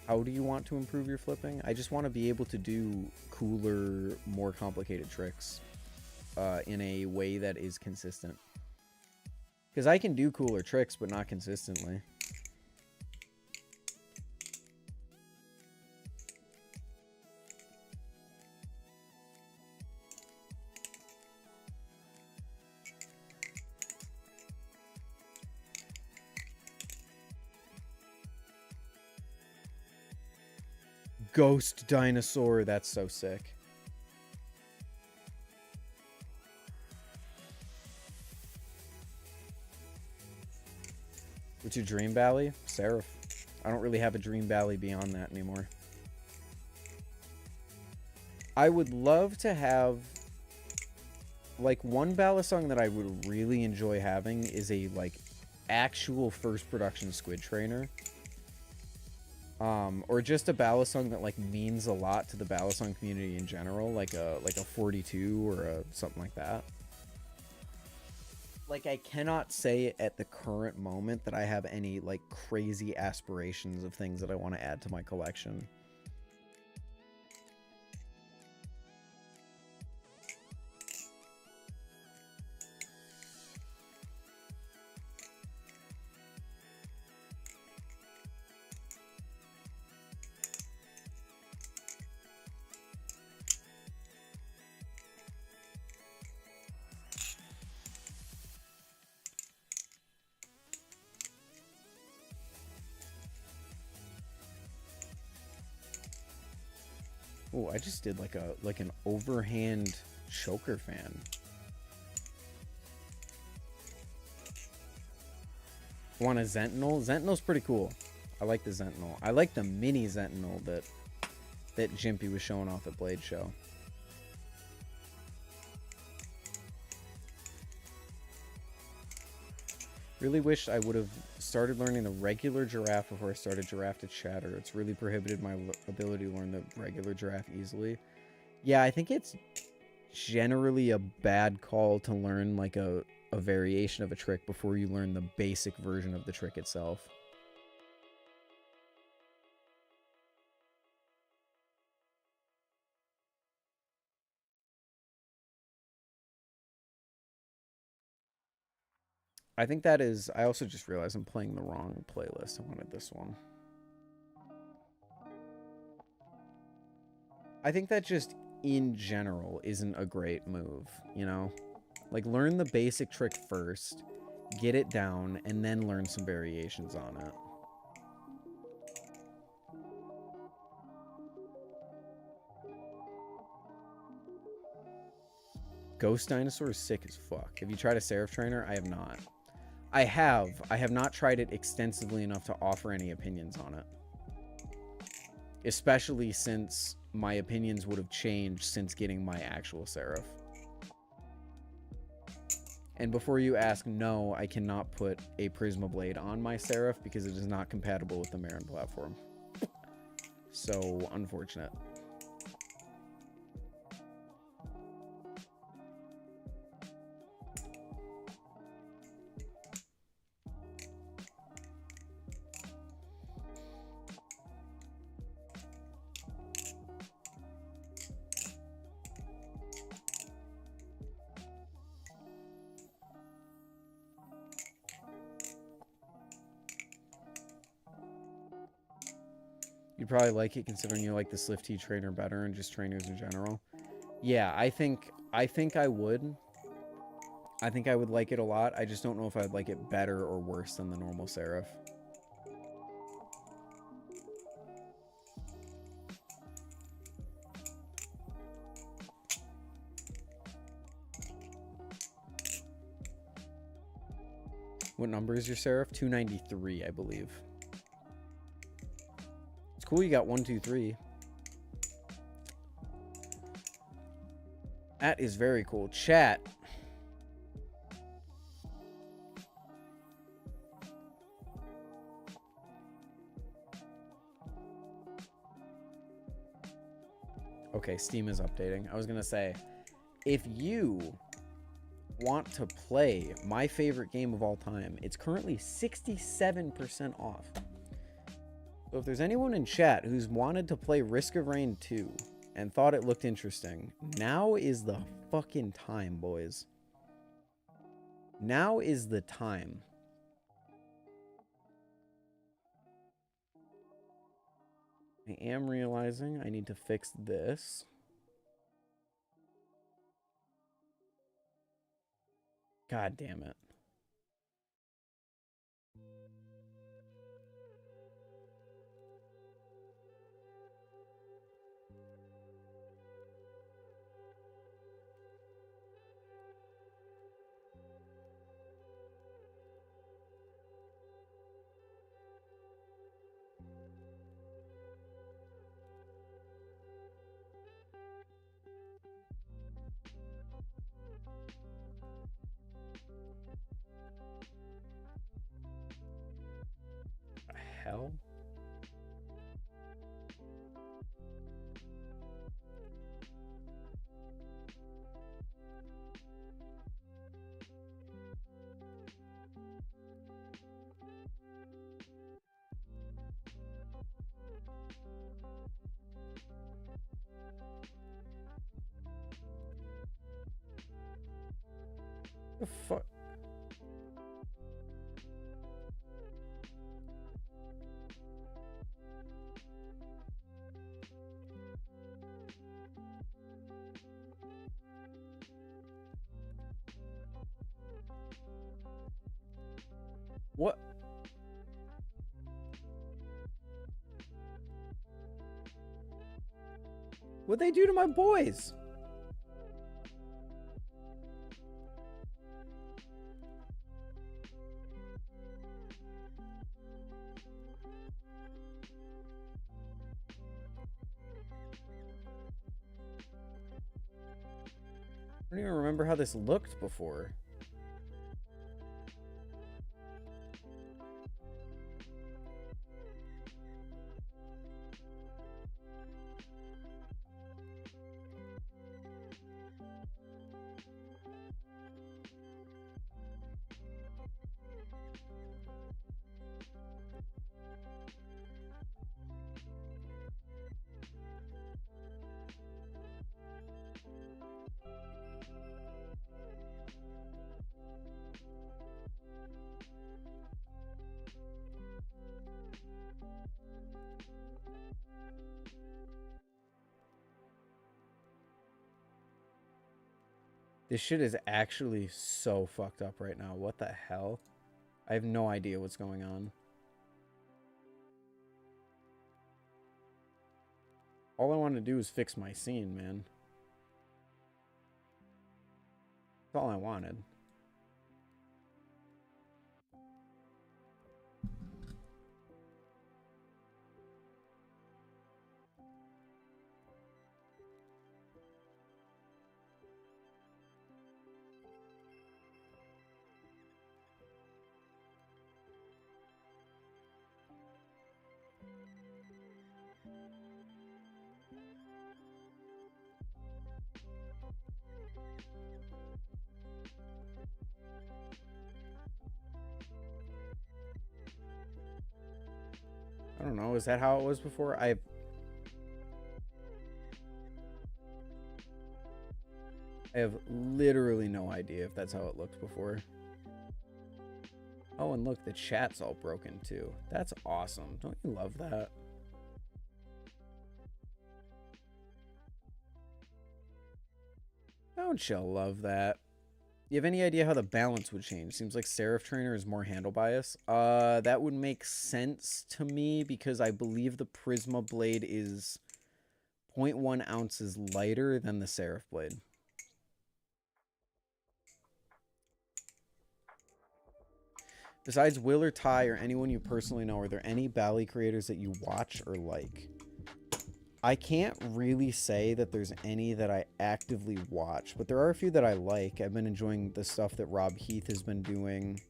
How do you want to improve your flipping? I just want to be able to do cooler, more complicated tricks in a way that is consistent. Because I can do cooler tricks, but not consistently. Ghost dinosaur, that's so sick. What's your dream Bally? Seraph. I don't really have a dream Bally beyond that anymore. I would love to have, like, one Balisong that I would really enjoy having is a, like, actual first production squid trainer. Or just a Balisong that like means a lot to the Balisong community in general, like a 42 or something like that. Like, I cannot say at the current moment that I have any like crazy aspirations of things that I want to add to my collection. Oh, I just did like an overhand choker fan. Want a Sentinel? Sentinel's pretty cool. I like the Sentinel. I like the mini Sentinel that Jimpy was showing off at Blade Show. Really wish I would have started learning the regular giraffe before I started giraffe to chatter. It's really prohibited my ability to learn the regular giraffe easily. Yeah, I think it's generally a bad call to learn like a variation of a trick before you learn the basic version of the trick itself. I think that is... I also just realized I'm playing the wrong playlist. I wanted this one. I think that just, in general, isn't a great move, you know? Like, learn the basic trick first, get it down, and then learn some variations on it. Ghost Dinosaur is sick as fuck. Have you tried a Seraph Trainer? I have not. I have not tried it extensively enough to offer any opinions on it. Especially since my opinions would have changed since getting my actual Seraph. And before you ask, no, I cannot put a Prisma Blade on my Seraph because it is not compatible with the Marin platform. So, unfortunate. You'd probably like it considering you like the Slift T trainer better and just trainers in general. Yeah, I think I would. I think I would like it a lot. I just don't know if I'd like it better or worse than the normal Seraph. What number is your Seraph? 293, I believe. It's cool you got 1, 2, 3. That is very cool. Chat. Okay, Steam is updating. I was gonna say, if you want to play my favorite game of all time, it's currently 67% off. So if there's anyone in chat who's wanted to play Risk of Rain 2 and thought it looked interesting, now is the fucking time, boys. Now is the time. I am realizing I need to fix this. God damn it. Hell? The fuck? What? What'd they do to my boys? I don't even remember how this looked before. This shit is actually so fucked up right now. What the hell? I have no idea what's going on. All I want to do is fix my scene, man. That's all I wanted. I don't know. Is that how it was before? I have literally no idea if that's how it looked before. Oh, and look, the chat's all broken too. That's awesome. Don't you love that? Don't you love that? You have any idea how the balance would change? Seems like Seraph Trainer is more handle bias. That would make sense to me because I believe the Prisma blade is 0.1 ounces lighter than the Seraph blade. Besides Will or Ty or anyone you personally know, are there any Bally creators that you watch or like? I can't really say that there's any that I actively watch, but there are a few that I like. I've been enjoying the stuff that Rob Heath has been doing.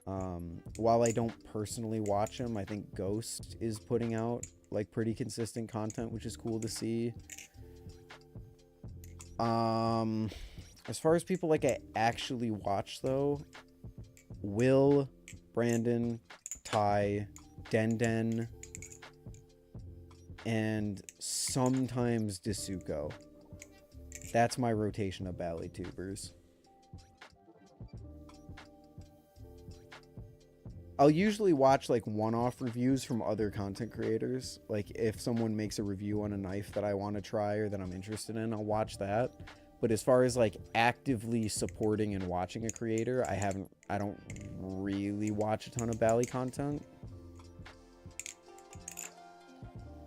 While I don't personally watch him, I think Ghost is putting out like pretty consistent content, which is cool to see. As far as people like I actually watch though, Will, Brandon, Ty, Den, and sometimes Desuko. That's my rotation of Bally tubers. I'll usually watch like one-off reviews from other content creators. Like if someone makes a review on a knife that I want to try or that I'm interested in, I'll watch that. But as far as like actively supporting and watching a creator, I don't really watch a ton of Bally content.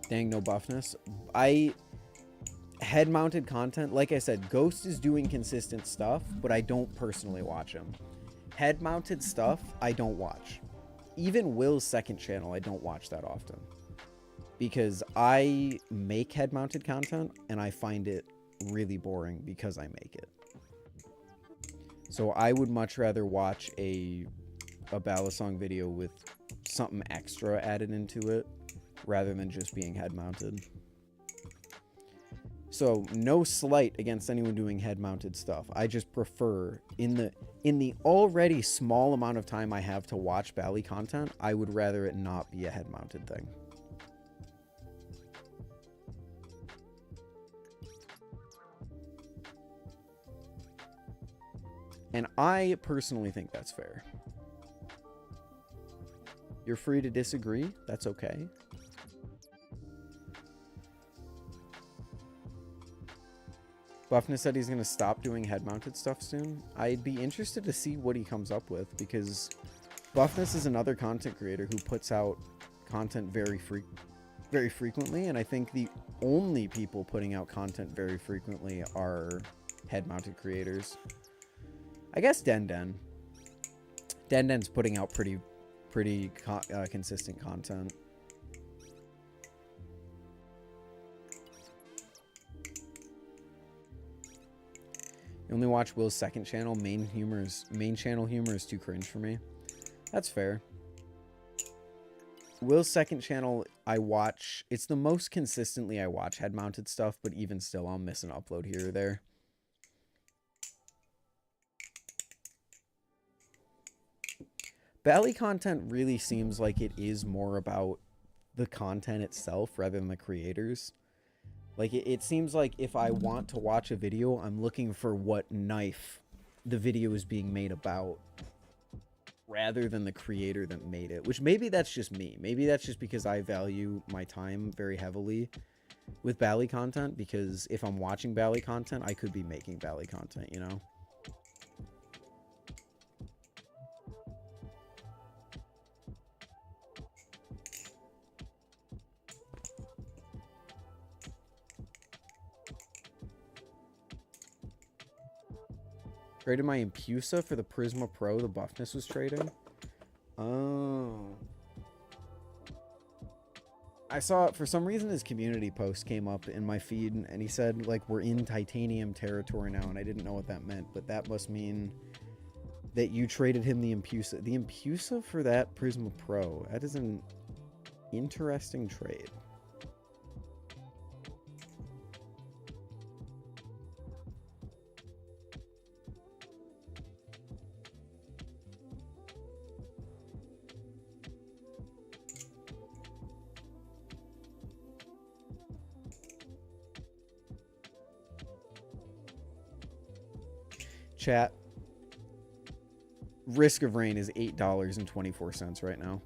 Dang, no buffness. Head-mounted content, like I said, Ghost is doing consistent stuff, but I don't personally watch him. Head-mounted stuff, I don't watch. Even Will's second channel, I don't watch that often. Because I make head-mounted content, and I find it really boring because I make it. So I would much rather watch a Balisong video with something extra added into it rather than just being head mounted. So no slight against anyone doing head mounted stuff. I just prefer in the already small amount of time I have to watch Bally content, I would rather it not be a head mounted thing. And I personally think that's fair. You're free to disagree. That's okay. Buffness said he's going to stop doing head-mounted stuff soon. I'd be interested to see what he comes up with, because Buffness is another content creator who puts out content very very frequently, and I think the only people putting out content very frequently are head-mounted creators. I guess Den. Den's putting out pretty consistent content. You only watch Will's second channel. Main channel humor is too cringe for me. That's fair. Will's second channel, I watch. It's the most consistently I watch head-mounted stuff, but even still, I'll miss an upload here or there. Bally content really seems like it is more about the content itself rather than the creators. Like, it seems like if I want to watch a video, I'm looking for what knife the video is being made about, rather than the creator that made it. Which maybe that's just me. Maybe that's just because I value my time very heavily with Bally content, because if I'm watching Bally content, I could be making Bally content, you know? Traded my Impusa for the Prisma Pro the Buffness was trading. Oh. I saw, for some reason, his community post came up in my feed, and he said, like, we're in titanium territory now, and I didn't know what that meant, but that must mean that you traded him the Impusa. The Impusa for that Prisma Pro. That is an interesting trade. Chat, Risk of Rain is $8.24 right now.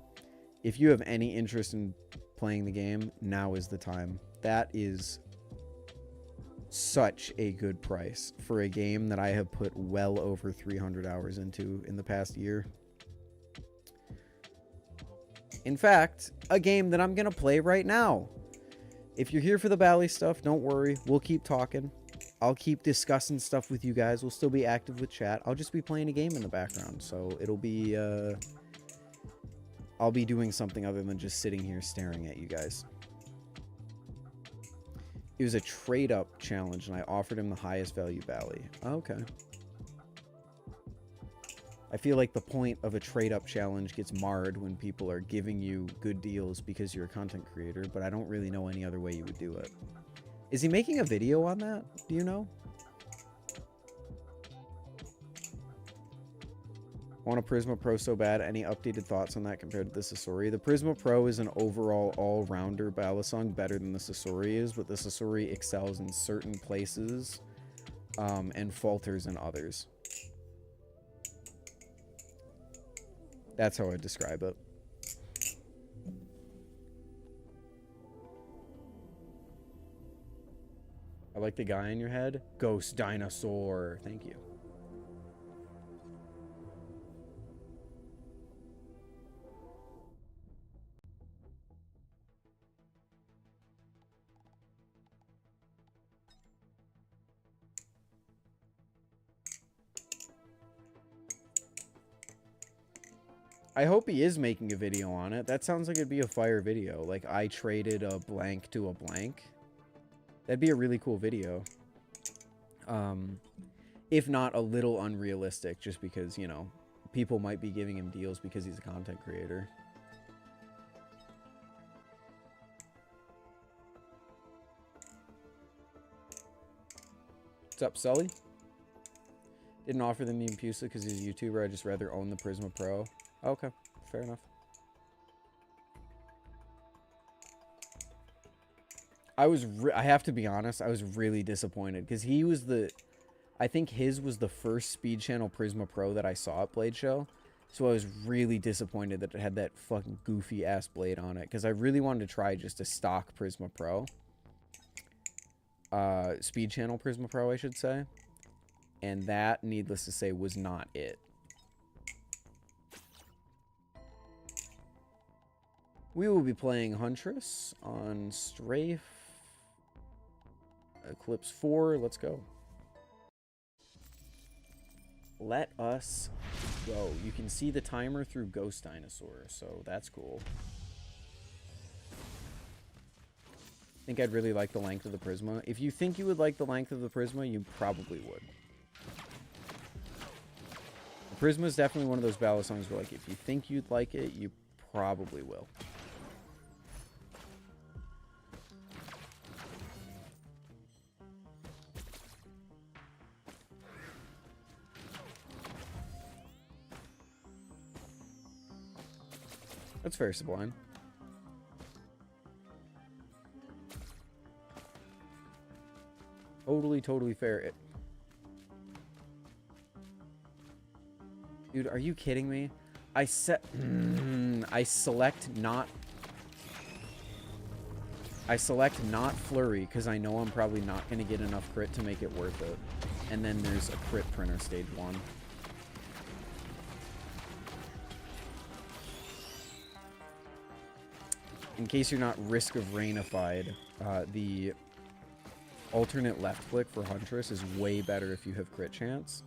If you have any interest in playing the game, now is the time. That is such a good price for a game that I have put well over 300 hours into in the past year. In fact, a game that I'm going to play right now. If you're here for the Bally stuff, don't worry. We'll keep talking. I'll keep discussing stuff with you guys. We'll still be active with chat. I'll just be playing a game in the background. So it'll be, I'll be doing something other than just sitting here staring at you guys. It was a trade-up challenge, and I offered him the highest value Bally. Oh, okay. I feel like the point of a trade-up challenge gets marred when people are giving you good deals because you're a content creator, but I don't really know any other way you would do it. Is he making a video on that? Do you know? I want a Prisma Pro so bad. Any updated thoughts on that compared to the Sasori? The Prisma Pro is an overall all-rounder Balisong, better than the Sasori is, but the Sasori excels in certain places and falters in others. That's how I describe it. I like the guy in your head. Ghost Dinosaur. Thank you. I hope he is making a video on it. That sounds like it'd be a fire video. Like, I traded a blank to a blank. That'd be a really cool video. If not a little unrealistic, just because, you know, people might be giving him deals because he's a content creator. What's up, Sully? Didn't offer them the Impusa because he's a YouTuber. I'd just rather own the Prisma Pro. Okay, fair enough. I have to be honest, I was really disappointed because he was I think his was the first Speed Channel Prisma Pro that I saw at Blade Show. So I was really disappointed that it had that fucking goofy ass blade on it, because I really wanted to try just a stock Prisma Pro. Speed Channel Prisma Pro, I should say. And that, needless to say, was not it. We will be playing Huntress on Strafe Eclipse 4. Let's go. Let us go. You can see the timer through Ghost Dinosaur, so that's cool. I think I'd really like the length of the Prisma. If you think you would like the length of the Prisma, you probably would. The Prisma is definitely one of those Balisongs where, like, if you think you'd like it, you probably will. That's very sublime. Totally fair. Dude, are you kidding me? I select not flurry because I know I'm probably not going to get enough crit to make it worth it. And then there's a crit printer stage 1. In case you're not Risk of Rainified, the alternate left click for Huntress is way better if you have crit chance.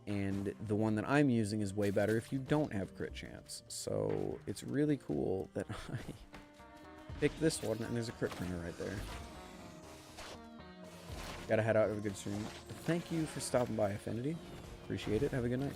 And the one that I'm using is way better if you don't have crit chance. So it's really cool that I picked this one, and there's a crit printer right there. Gotta head out, have a good stream. Thank you for stopping by, Affinity. Appreciate it. Have a good night.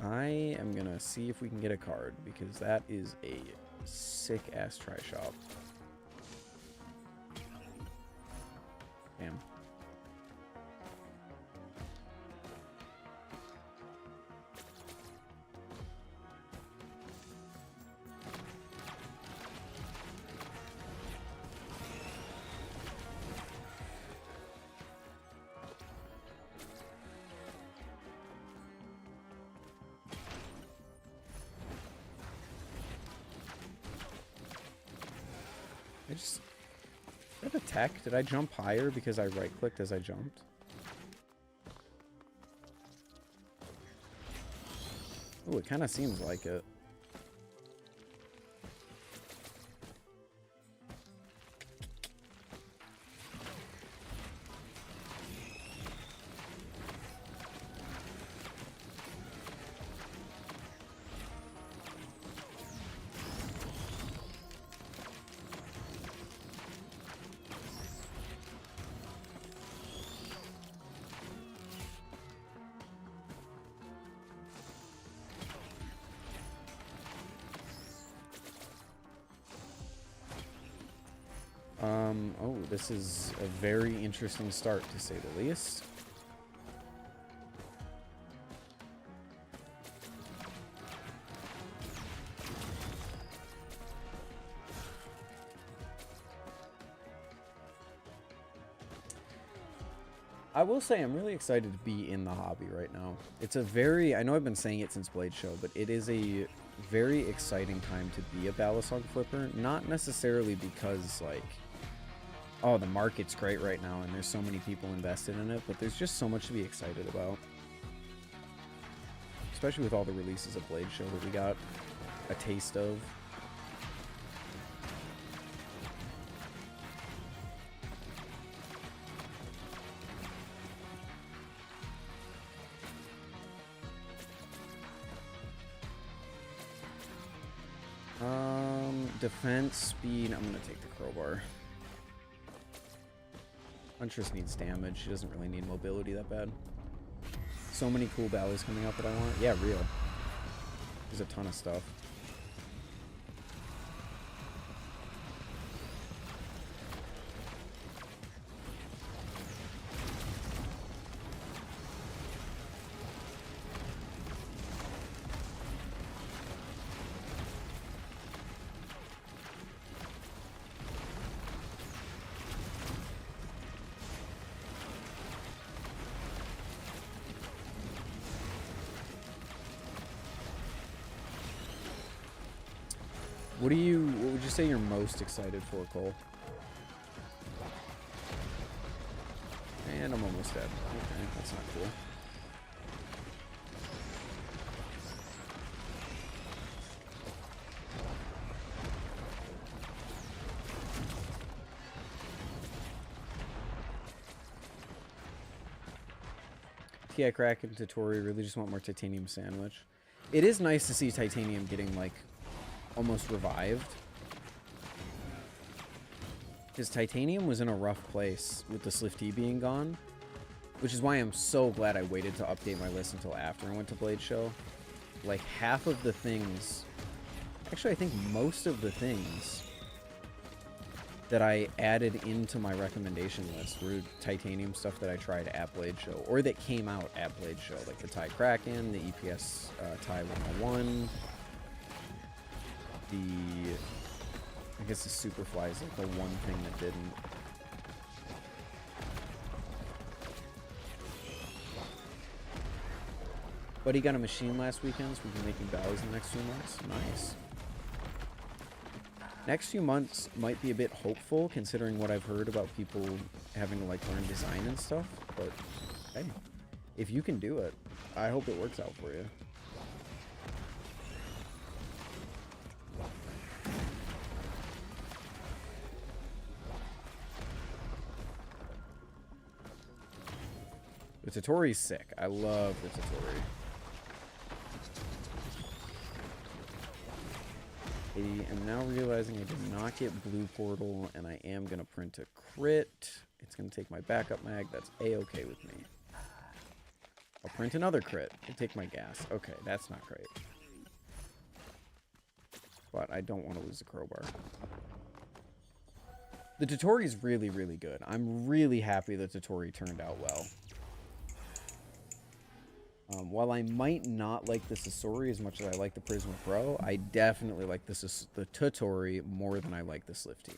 I am gonna see if we can get a card, because that is a sick-ass tri-shop. Damn. Did that attack? Did I jump higher because I right-clicked as I jumped? Oh, it kind of seems like it. Oh, this is a very interesting start, to say the least. I will say I'm really excited to be in the hobby right now. It's a very, I know I've been saying it since Blade Show, but it is a very exciting time to be a Balisong flipper. Not necessarily because, like, oh, the market's great right now and there's so many people invested in it, but there's just so much to be excited about. Especially with all the releases of Blade Show that we got a taste of. Defense, speed, I'm gonna take the crowbar. Huntress needs damage. She doesn't really need mobility that bad. So many cool ballys coming out that I want. Yeah, real. There's a ton of stuff. What would you say you're most excited for, Cole? And I'm almost dead. Okay, that's not cool. TI Crack and Totori really just want more titanium sandwich. It is nice to see titanium getting, like, almost revived. Because titanium was in a rough place with the Slifty being gone. Which is why I'm so glad I waited to update my list until after I went to Blade Show. Like, half of the things... Actually, I think most of the things that I added into my recommendation list were titanium stuff that I tried at Blade Show, or that came out at Blade Show, like the TIE Kraken, the EPS TIE 101, I guess the Superfly is like the one thing that didn't. But he got a machine last weekend, so we've been making valleys in the next few months. Nice. Next few months might be a bit hopeful, considering what I've heard about people having to, like, learn design and stuff. But, hey, if you can do it, I hope it works out for you. The Totori's sick. I love the Totori. I am now realizing I did not get Blue Portal, and I am going to print a crit. It's going to take my backup mag. That's A-okay with me. I'll print another crit and take my gas. Okay, that's not great. But I don't want to lose the crowbar. The Totori is really, really good. I'm really happy that Totori turned out well. While I might not like the Sasori as much as I like the Prisma Pro, I definitely like the Totori more than I like the Slifty.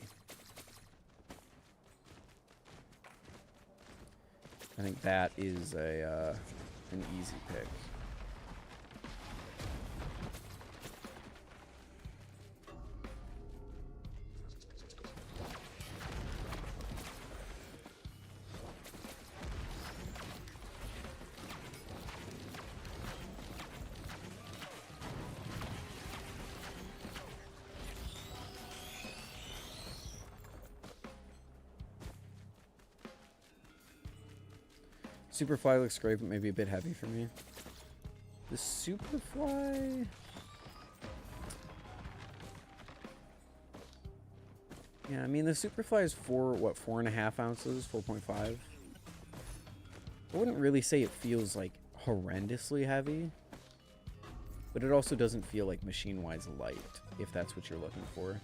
I think that is an easy pick. Superfly looks great, but maybe a bit heavy for me. The Superfly... Yeah, I mean, the Superfly is 4.5 ounces? 4.5? I wouldn't really say it feels, like, horrendously heavy. But it also doesn't feel, like, Machinewise light, if that's what you're looking for.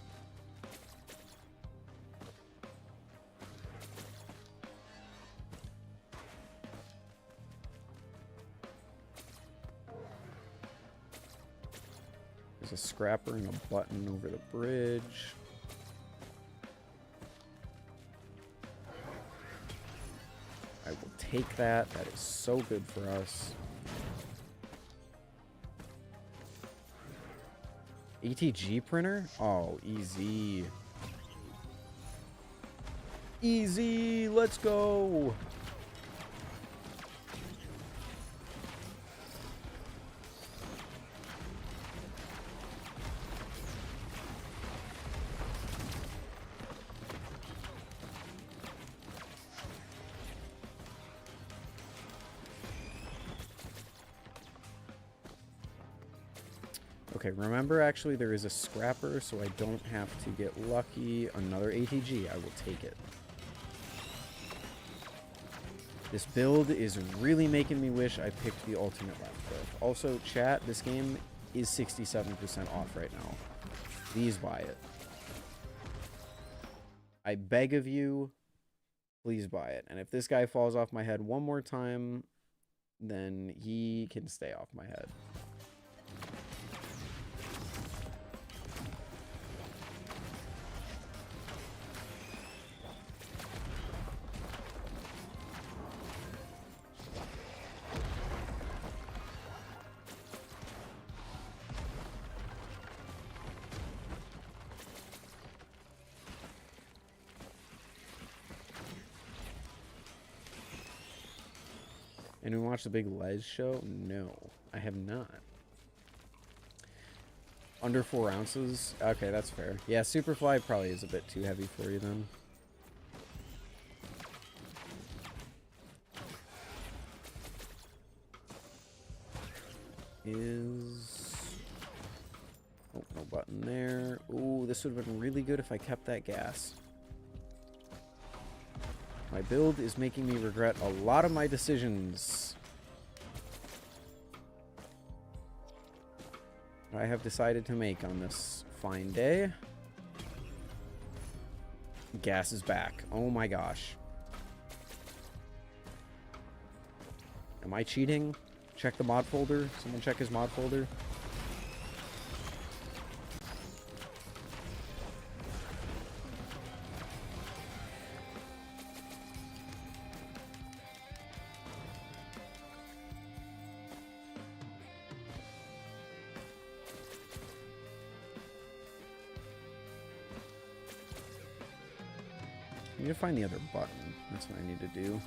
There's a scrapper and a button over the bridge. I will take that. That is so good for us. ATG printer? Oh, easy. Easy. Let's go. Okay, remember, actually, there is a scrapper, so I don't have to get lucky. Another ATG, I will take it. This build is really making me wish I picked the alternate left click. Also, chat, this game is 67% off right now. Please buy it. I beg of you, please buy it. And if this guy falls off my head one more time, then he can stay off my head. Anyone watch the big Les show? No, I have not. Under 4 ounces? Okay, that's fair. Yeah, Superfly probably is a bit too heavy for you then. Oh, no button there. Ooh, this would have been really good if I kept that gas. My build is making me regret a lot of my decisions. I have decided to make on this fine day. Gas is back. Oh my gosh. Am I cheating? Check the mod folder. Someone check his mod folder. I need to find the other button. That's what I need to do.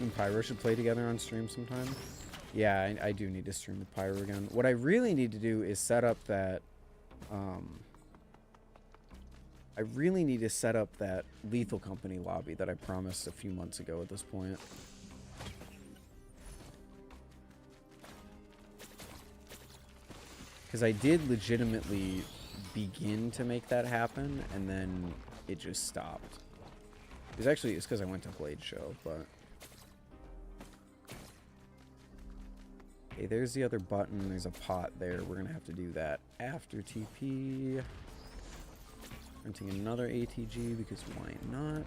And Pyro should play together on stream sometime. Yeah, I do need to stream with Pyro again. What I really need to do is set up that... I really need to set up that Lethal Company lobby that I promised a few months ago at this point. Because I did legitimately begin to make that happen, and then it just stopped. It's because I went to Blade Show, but... Okay, there's the other button. There's a pot there. We're going to have to do that after TP. Renting another ATG because why not?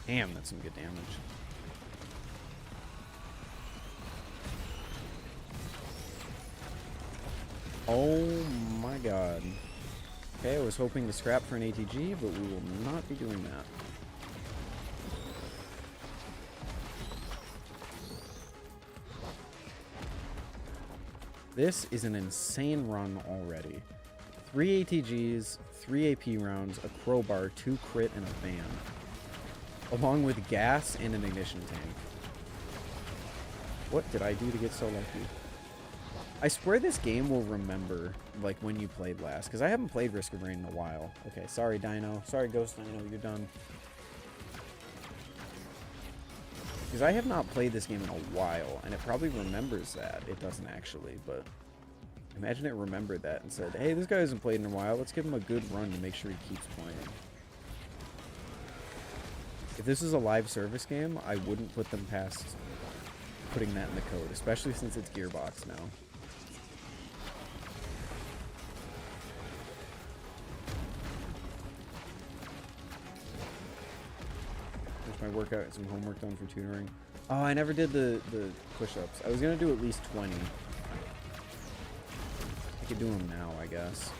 Damn, that's some good damage. Oh my god. Okay, I was hoping to scrap for an ATG, but we will not be doing that. This is an insane run already. 3 ATGs, 3 AP rounds, a crowbar, 2 crit, and a van. Along with gas and an ignition tank. What did I do to get so lucky? I swear this game will remember, like, when you played last. Because I haven't played Risk of Rain in a while. Okay, sorry, Dino. Sorry, Ghost Dino, you're done. Because I have not played this game in a while, and it probably remembers that. It doesn't actually, but... Imagine it remembered that and said, hey, this guy hasn't played in a while. Let's give him a good run to make sure he keeps playing. If this is a live service game, I wouldn't put them past putting that in the code. Especially since it's Gearbox now. My workout and some homework done for tutoring. Oh, I never did the push-ups. I was gonna do at least 20. I could do them now, I guess.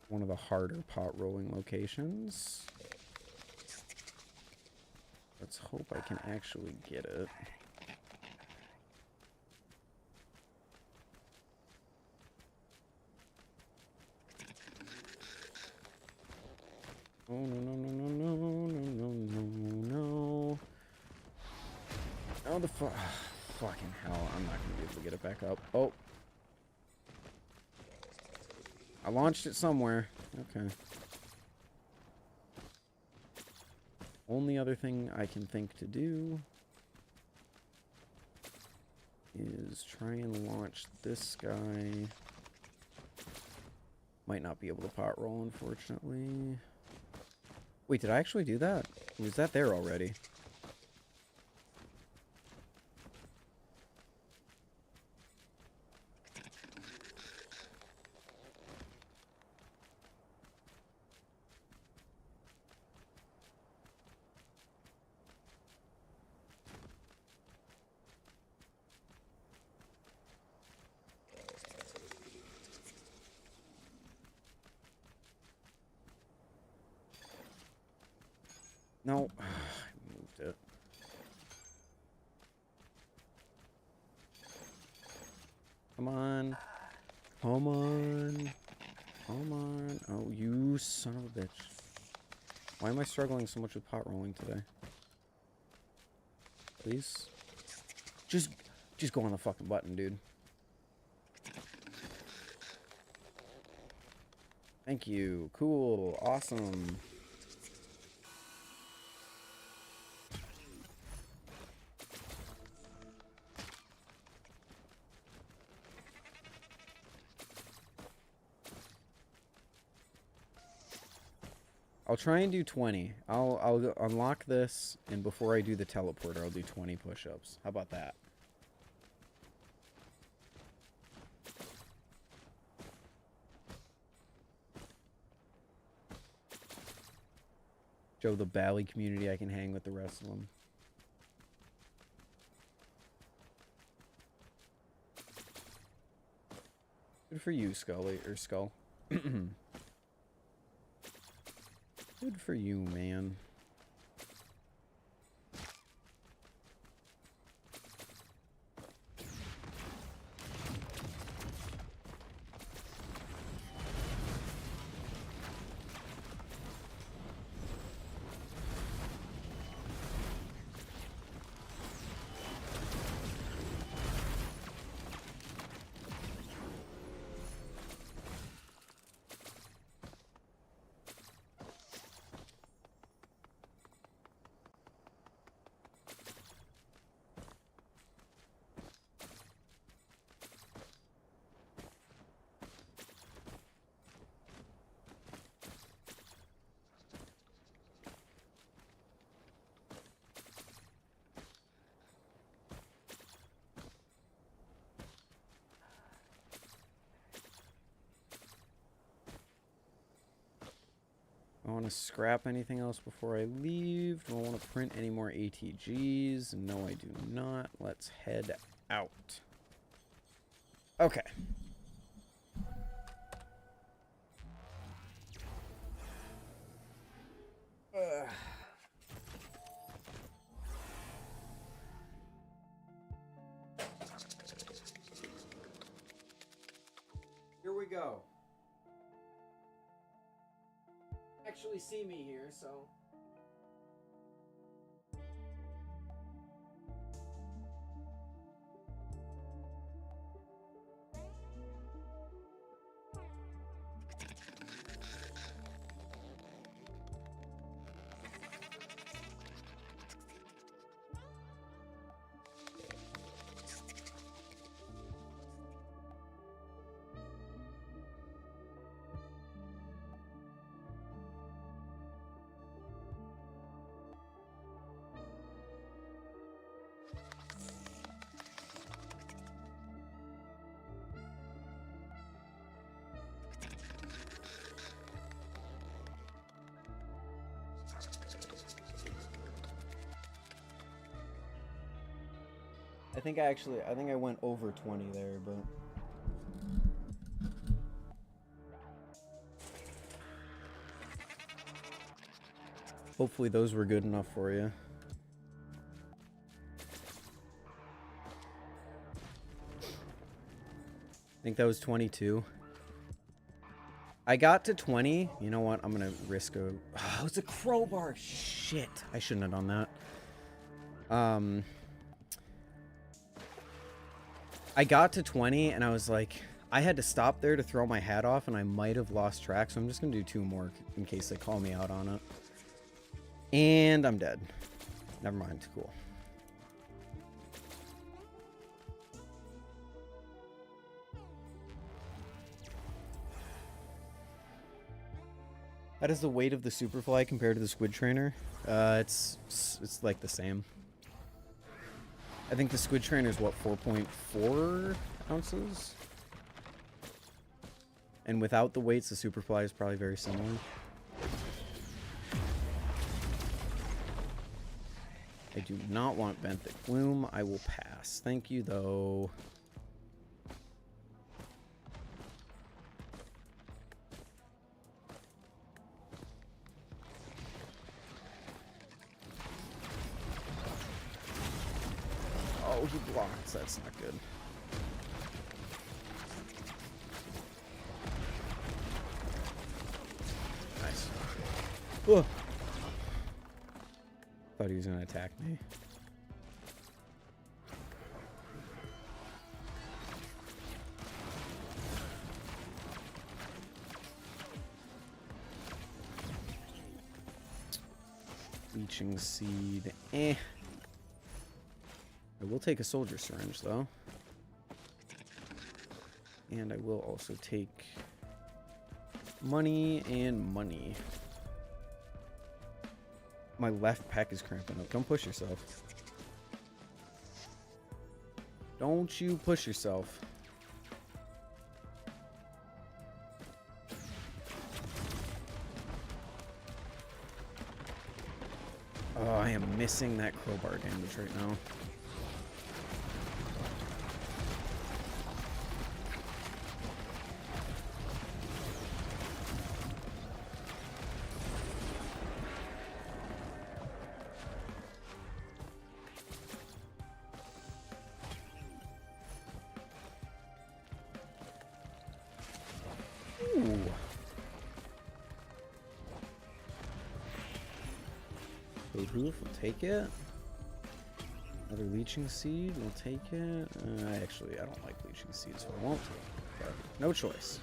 One of the harder pot rolling locations. Let's hope I can actually get it. Oh, no, no, no, no, no, no, no, no, no. Oh, the fucking hell. I'm not going to be able to get it back up. Oh. I launched it somewhere. Okay. Only other thing I can think to do is try and launch this guy. Might not be able to pot roll, unfortunately. Wait, did I actually do that? Was that there already? No, I moved it. Come on. Come on. Come on. Oh, you son of a bitch. Why am I struggling so much with pot rolling today? Please? Just go on the fucking button, dude. Thank you. Cool. Awesome. I'll try and do 20. I'll unlock this, and before I do the teleporter, I'll do 20 push-ups. How about that? Show the Bally community I can hang with the rest of them. Good for you, Scully, or Skull. Good for you, man. I want to scrap anything else before I leave. Do I want to print any more ATGs? No, I do not. Let's head out. Okay. Here we go. Actually see me here, so I think I went over 20 there, but hopefully those were good enough for you. I think that was 22. I got to 20. You know what? I'm gonna risk a... Oh, it's a crowbar. Shit. I shouldn't have done that. I got to 20 and I was like, I had to stop there to throw my hat off, and I might have lost track, so I'm just going to do 2 more in case they call me out on it. And I'm dead. Never mind. Cool. How does the weight of the Superfly compare to the Squid Trainer? It's like the same. I think the Squid Trainer is what, 4.4 ounces? And without the weights, the Superfly is probably very similar. I do not want Benthic Bloom. I will pass. Thank you, though. Oh, he blocks. That's not good. Nice. Whoa. Thought he was going to attack me. Leeching Seed. Eh. I will take a Soldier Syringe, though. And I will also take money and money. My left pec is cramping up. Don't push yourself. Don't you push yourself. Oh, I am missing that crowbar damage right now. Hoof will take it. Another Leeching Seed will take it. Actually, I don't like Leeching Seed, so I won't take it. But no choice.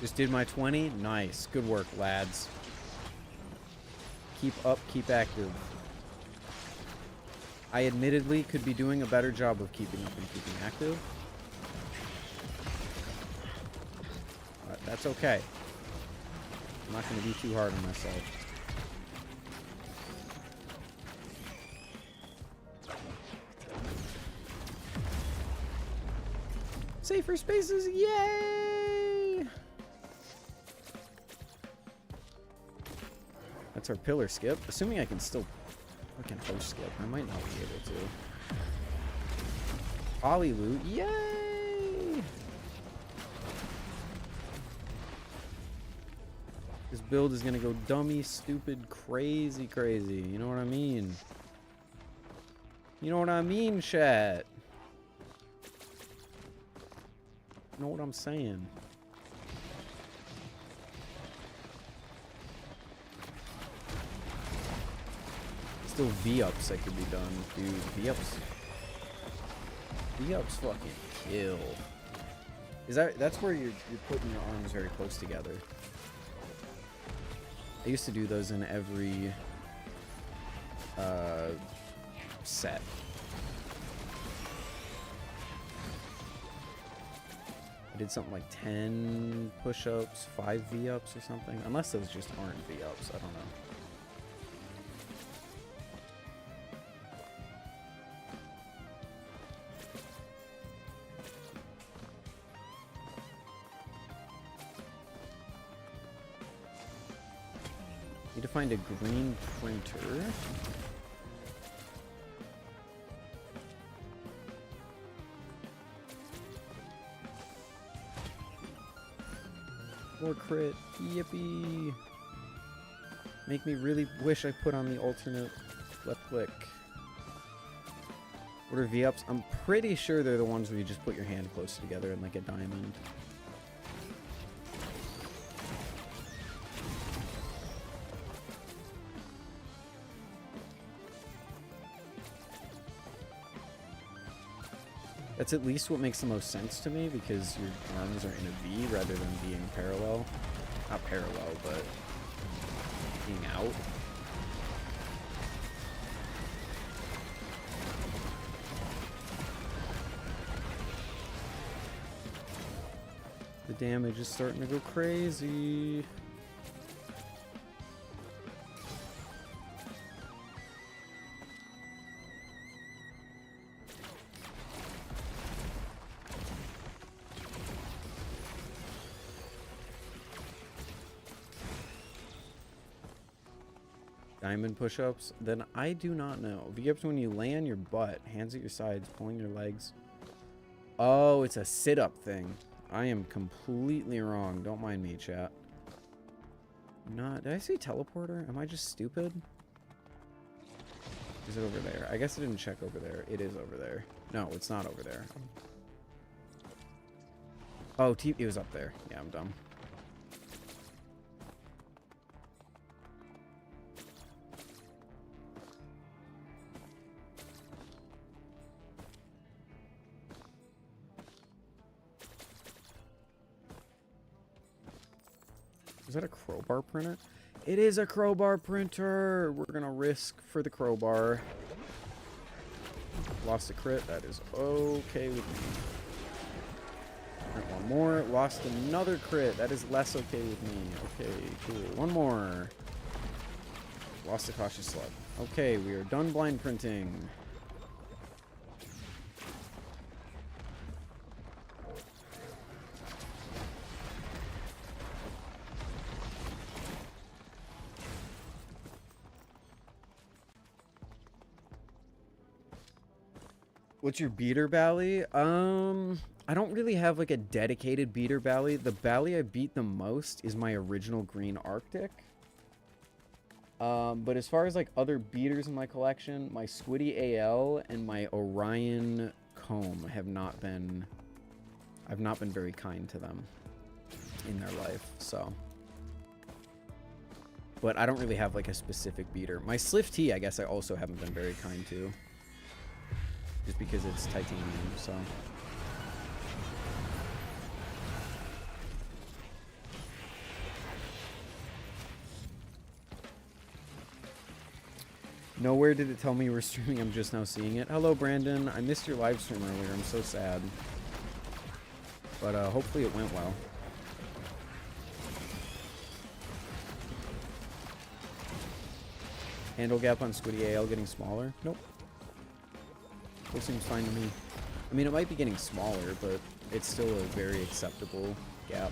Just did my 20. Nice. Good work, lads. Keep up, keep active. I admittedly could be doing a better job of keeping up and keeping active. But that's okay. I'm not going to be too hard on myself. Safer spaces, yay! That's our pillar skip. Assuming I can still fucking host skip. I might not be able to. Poly loot. Yay! This build is going to go dummy, stupid, crazy, crazy. You know what I mean? You know what I mean, chat? You know what I'm saying? Still V-ups that could be done, dude. V-ups fucking kill. Is that's where you're putting your arms very close together. I used to do those in every set. I did something like 10 push-ups, 5 V-ups or something. Unless those just aren't V-ups, I don't know. Need to find a green printer. More crit. Yippee. Make me really wish I put on the alternate left click. What are V-ups? I'm pretty sure they're the ones where you just put your hand close together in like a diamond. That's at least what makes the most sense to me, because your arms are in a V rather than being parallel. Not parallel, but being out. The damage is starting to go crazy. Diamond push-ups? Then I do not know. V-ups when you lay on your butt, hands at your sides, pulling your legs. Oh, it's a sit-up thing. I am completely wrong. Don't mind me, chat. Not. Did I say teleporter? Am I just stupid? Is it over there? I guess I didn't check over there. It is over there. No, it's not over there. Oh, it was up there. Yeah, I'm dumb. Is that a crowbar printer? It is a crowbar printer! We're gonna risk for the crowbar. Lost a crit. That is okay with me. Print one more. Lost another crit. That is less okay with me. Okay, cool. One more. Lost a cautious slug. Okay, we are done blind printing. What's your beater bally? I don't really have like a dedicated beater bally. The bally I beat the most is my original Green Arctic. But as far as like other beaters in my collection, my Squiddy AL and my Orion Comb have not been... I've not been very kind to them in their life, so... But I don't really have like a specific beater. My Sliff T, I guess I also haven't been very kind to. Just because it's titanium, so... Nowhere did it tell me you were streaming, I'm just now seeing it. Hello, Brandon. I missed your live stream earlier, I'm so sad. But hopefully it went well. Handle gap on Squiddy AL getting smaller? Nope. Still seems fine to me. I mean, it might be getting smaller, but it's still a very acceptable gap.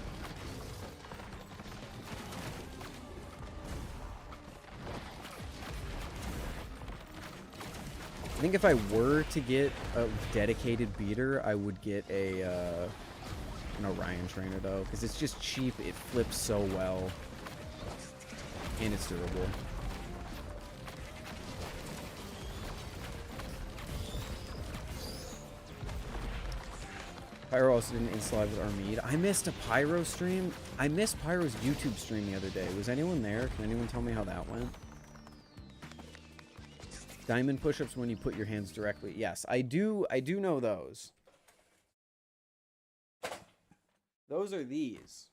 I think if I were to get a dedicated beater, I would get an Orion trainer, though, because it's just cheap, it flips so well, and it's durable. Pyro also didn't insta-live with Armide. I missed a Pyro stream. I missed Pyro's YouTube stream the other day. Was anyone there? Can anyone tell me how that went? Diamond push-ups when you put your hands directly. Yes, I do know those. Those are these.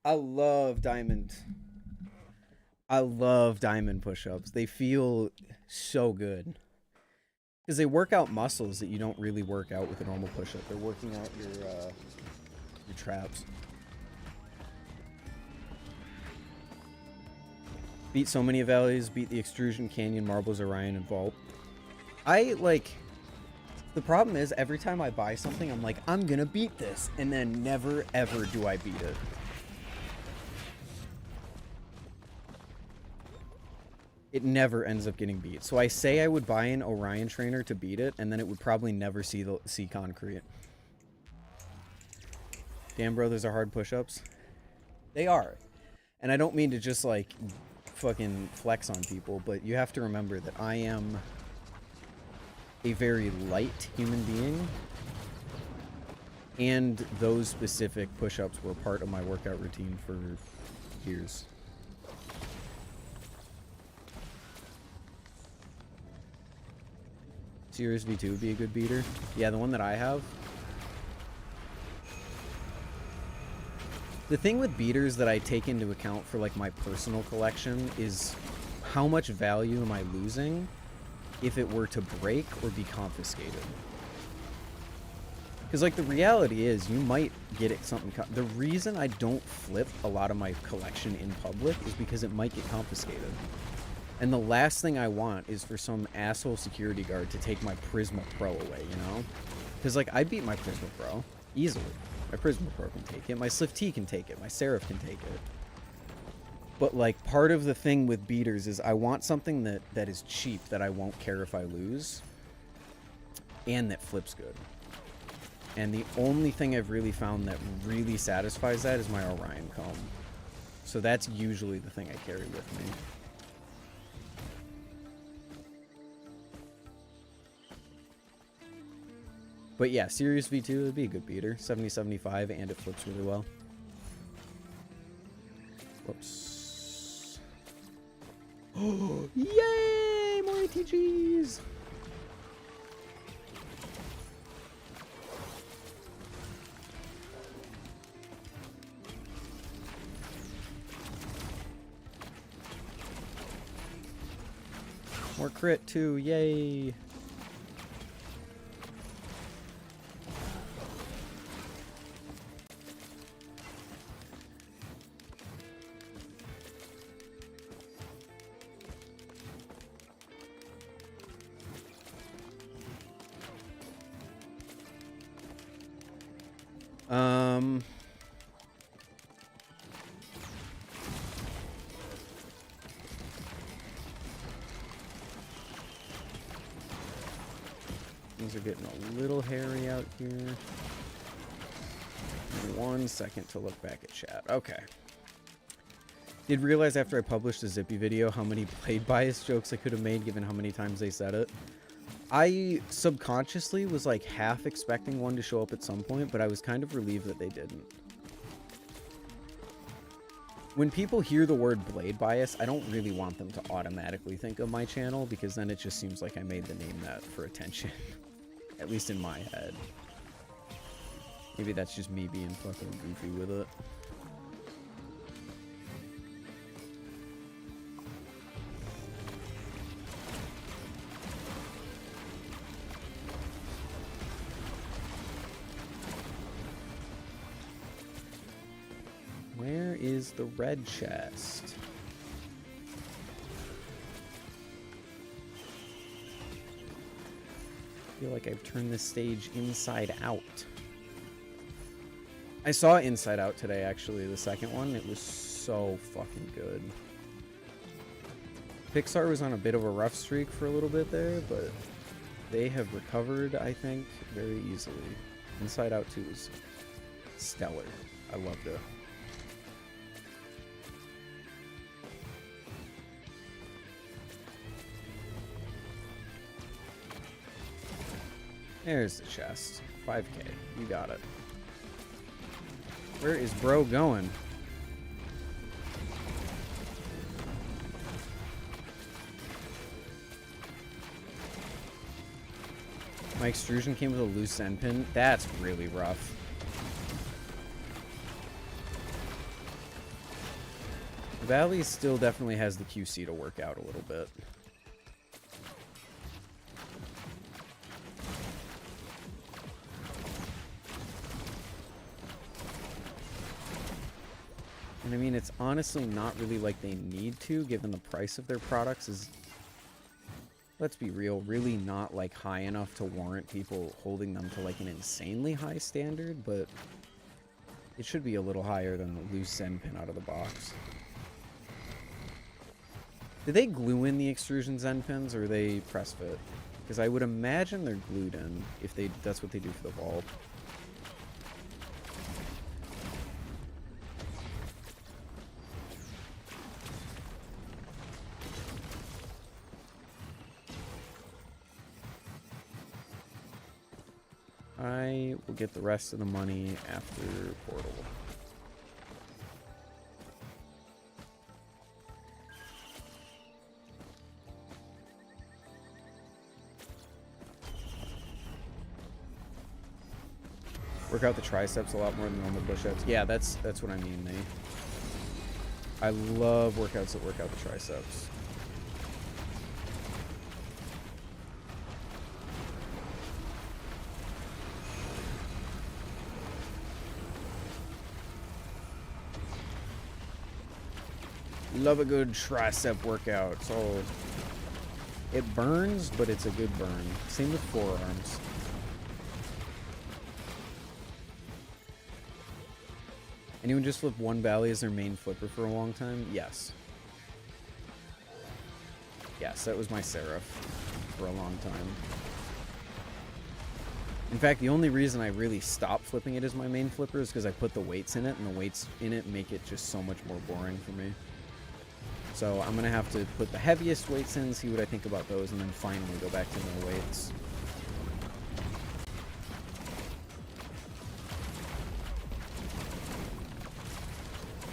I love diamond. I love diamond push-ups. They feel so good. Because they work out muscles that you don't really work out with a normal push-up. They're working out your traps. Beat so many valleys, beat the Extrusion, Canyon, Marbles, Orion, and Vault. The problem is, every time I buy something, I'm like, I'm gonna beat this, and then never, ever do I beat it. It never ends up getting beat. So I say I would buy an Orion trainer to beat it, and then it would probably never see concrete. Damn, bro, those are hard push-ups. They are. And I don't mean to just, like, fucking flex on people, but you have to remember that I am a very light human being, and those specific push-ups were part of my workout routine for years. Series V2 would be a good beater. Yeah, the one that I have. The thing with beaters that I take into account for, like, my personal collection is how much value am I losing if it were to break or be confiscated. Because, like, the reality is you might get it something... The reason I don't flip a lot of my collection in public is because it might get confiscated. And the last thing I want is for some asshole security guard to take my Prisma Pro away, you know? Because, like, I beat my Prisma Pro easily. My Prisma Pro can take it. My Swift T can take it. My Seraph can take it. But, like, part of the thing with beaters is I want something that is cheap that I won't care if I lose. And that flips good. And the only thing I've really found that really satisfies that is my Orion comb. So that's usually the thing I carry with me. But yeah, Series V2 would be a good beater. 70-75, and it flips really well. Whoops. Oh, yay! More ATGs! More crit too, yay! Things are getting a little hairy out here. 1 second to look back at chat. Okay. Did realize after I published the Zippy video how many blade bias jokes I could have made given how many times they said it. I subconsciously was like half expecting one to show up at some point, but I was kind of relieved that they didn't. When people hear the word blade bias, I don't really want them to automatically think of my channel, because then it just seems like I made the name that for attention. At least in my head. Maybe that's just me being fucking goofy with it. Where is the red chest? I feel like I've turned this stage inside out. I saw Inside Out today, actually, the second one. It was so fucking good. Pixar was on a bit of a rough streak for a little bit there, but they have recovered, I think, very easily. Inside Out 2 was stellar. I loved it. There's the chest. 5K. You got it. Where is bro going? My extrusion came with a loose end pin. That's really rough. Valley still definitely has the QC to work out a little bit. And I mean, it's honestly not really like they need to, given the price of their products is, let's be real, really not like high enough to warrant people holding them to like an insanely high standard, but it should be a little higher than the loose Zen pin out of the box. Did they glue in the extrusion Zen pins, or are they press fit? Because I would imagine they're glued in, if that's what they do for the vault. I will get the rest of the money after Portal. Work out the triceps a lot more than normal push-ups. Yeah, that's what I mean, Nate. I love workouts that work out the triceps. Love a good tricep workout. So it burns, but it's a good burn. Same with forearms. Anyone just flip one Bally as their main flipper for a long time? Yes. Yes, that was my Seraph for a long time. In fact, the only reason I really stopped flipping it as my main flipper is because I put the weights in it, and the weights in it make it just so much more boring for me. So I'm going to have to put the heaviest weights in, see what I think about those, and then finally go back to no weights.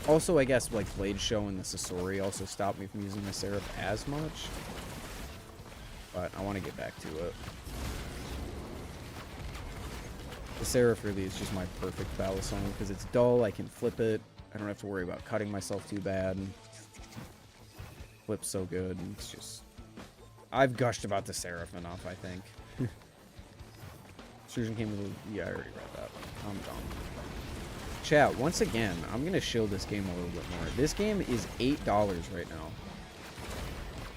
Also, I guess, like, Blade Show and the Sasori also stopped me from using the Seraph as much. But I want to get back to it. The Seraph really is just my perfect Balisong because it's dull, I can flip it, I don't have to worry about cutting myself too bad. Flips so good, and it's just... I've gushed about the Seraph enough, I think. Extrusion came with a... Yeah, I already read that. I'm dumb. Chat, once again, I'm going to shill this game a little bit more. This game is $8 right now.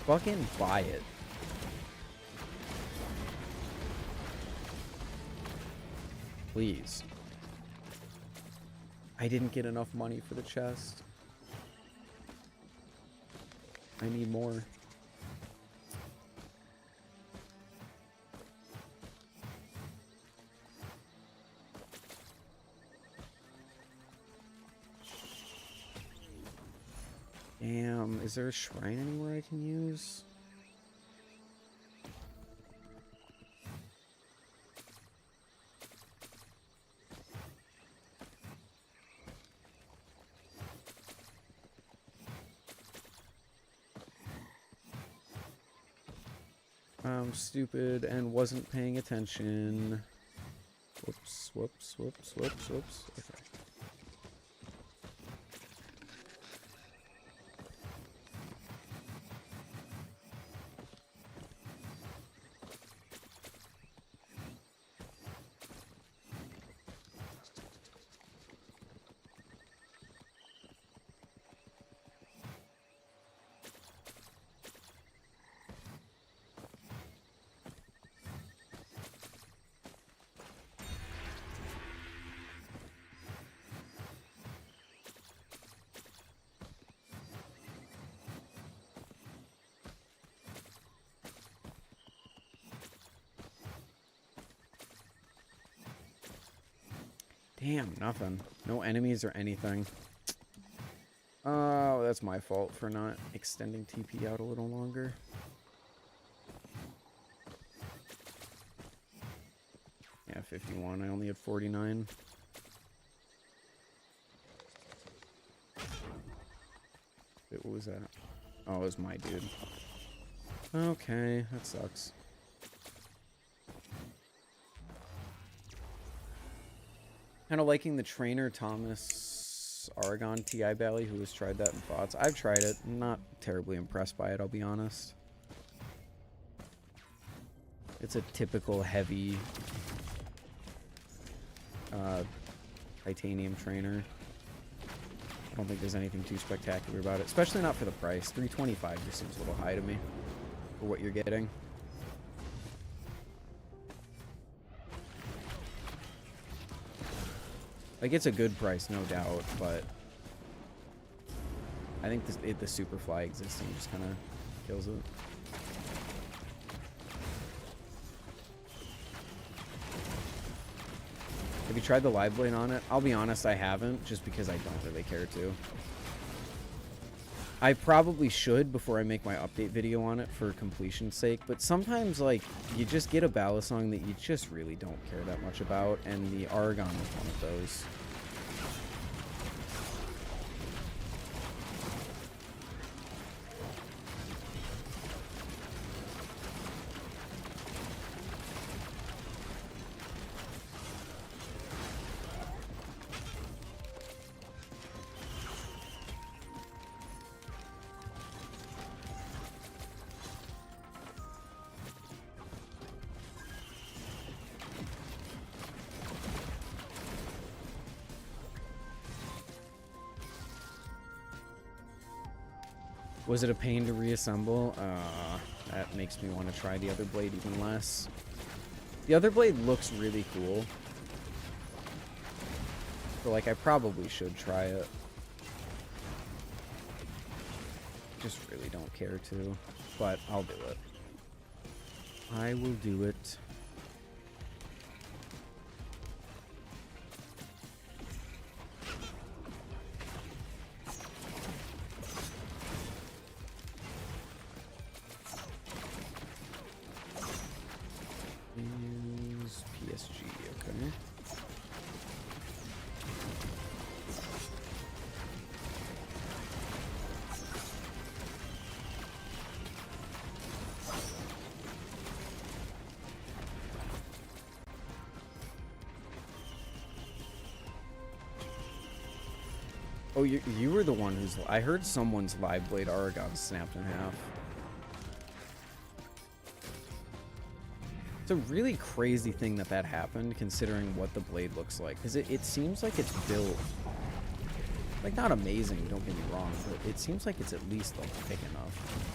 Fucking buy it. Please. I didn't get enough money for the chest. I need more. Damn, is there a shrine anywhere I can use? I'm stupid and wasn't paying attention. Whoops, whoops, whoops, whoops, whoops. Okay. Damn, nothing. No enemies or anything. Oh, that's my fault for not extending TP out a little longer. Yeah, 51. I only had 49. Wait, what was that? Oh, it was my dude. Okay, that sucks. Kind of liking the trainer Thomas Aragon TI Bally, who has tried that in thoughts. I've tried it. I'm not terribly impressed by it, I'll be honest. It's a typical heavy titanium trainer. I don't think there's anything too spectacular about it, especially not for the price. $325 just seems a little high to me for what you're getting. Like, it's a good price, no doubt, but I think the Superfly existing just kind of kills it. Have you tried the live blade on it? I'll be honest, I haven't, just because I don't really care to. I probably should before I make my update video on it for completion's sake, but sometimes, like, you just get a Balisong that you just really don't care that much about, and the Argon is one of those. Was it a pain to reassemble? That makes me want to try the other blade even less. The other blade looks really cool. So, like, I probably should try it. Just really don't care to. But I'll do it. I will do it. PSG, okay. Oh, you were the one who's... I heard someone's live blade Aragon snapped in half. It's a really crazy thing that happened, considering what the blade looks like. Because it seems like it's built... Like, not amazing, don't get me wrong, but it seems like it's at least, like, thick enough.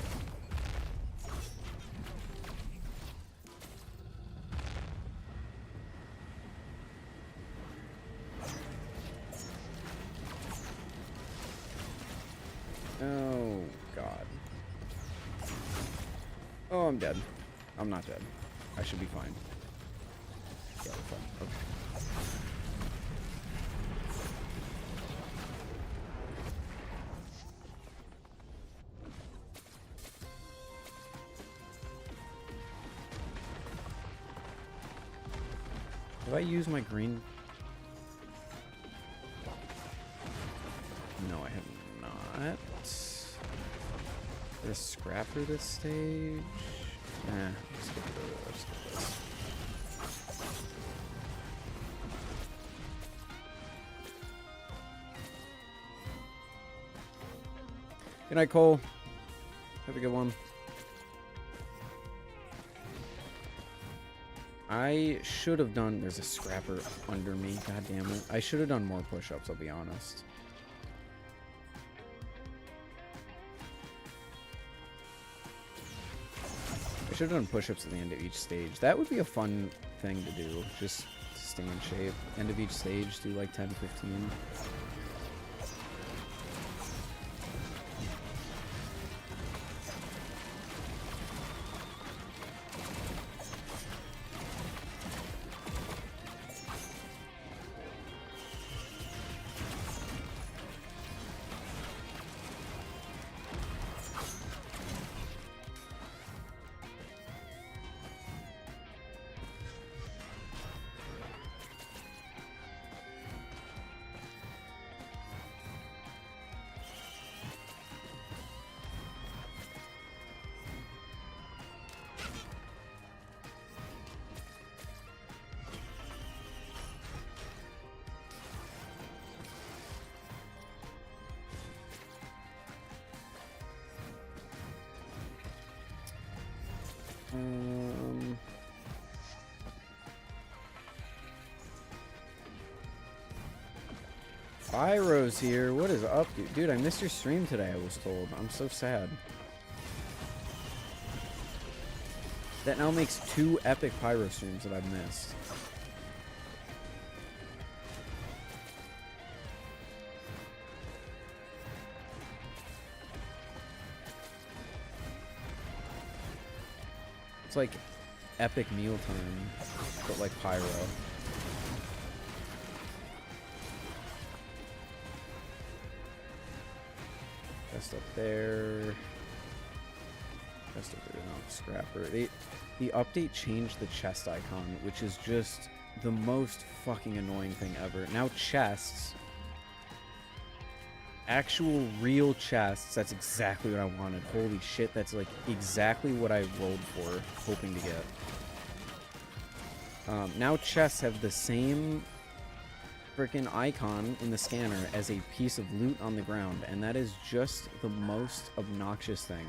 Oh, God. Oh, I'm dead. I'm not dead. I should be fine. Yeah, we're fine. Okay. Have I used my green? No, I have not. There's a scrapper this stage. Nah, let's get this. Good night, Cole. Have a good one. I should have done... There's a scrapper under me. God damn it. I should have done more push-ups, I'll be honest. I should have done push-ups at the end of each stage. That would be a fun thing to do. Just to stay in shape. End of each stage, do like 10, 15. Pyro's here. What is up, dude? Dude, I missed your stream today, I was told. I'm so sad. That now makes 2 epic Pyro streams that I've missed. It's like epic mealtime, but like Pyro. Chest up there. Chest up there, no, scrapper. The update changed the chest icon, which is just the most fucking annoying thing ever. Now chests, actual real chests, that's exactly what I wanted. Holy shit, that's like exactly what I rolled for, hoping to get. Now chests have the same freaking icon in the scanner as a piece of loot on the ground, and that is just the most obnoxious thing.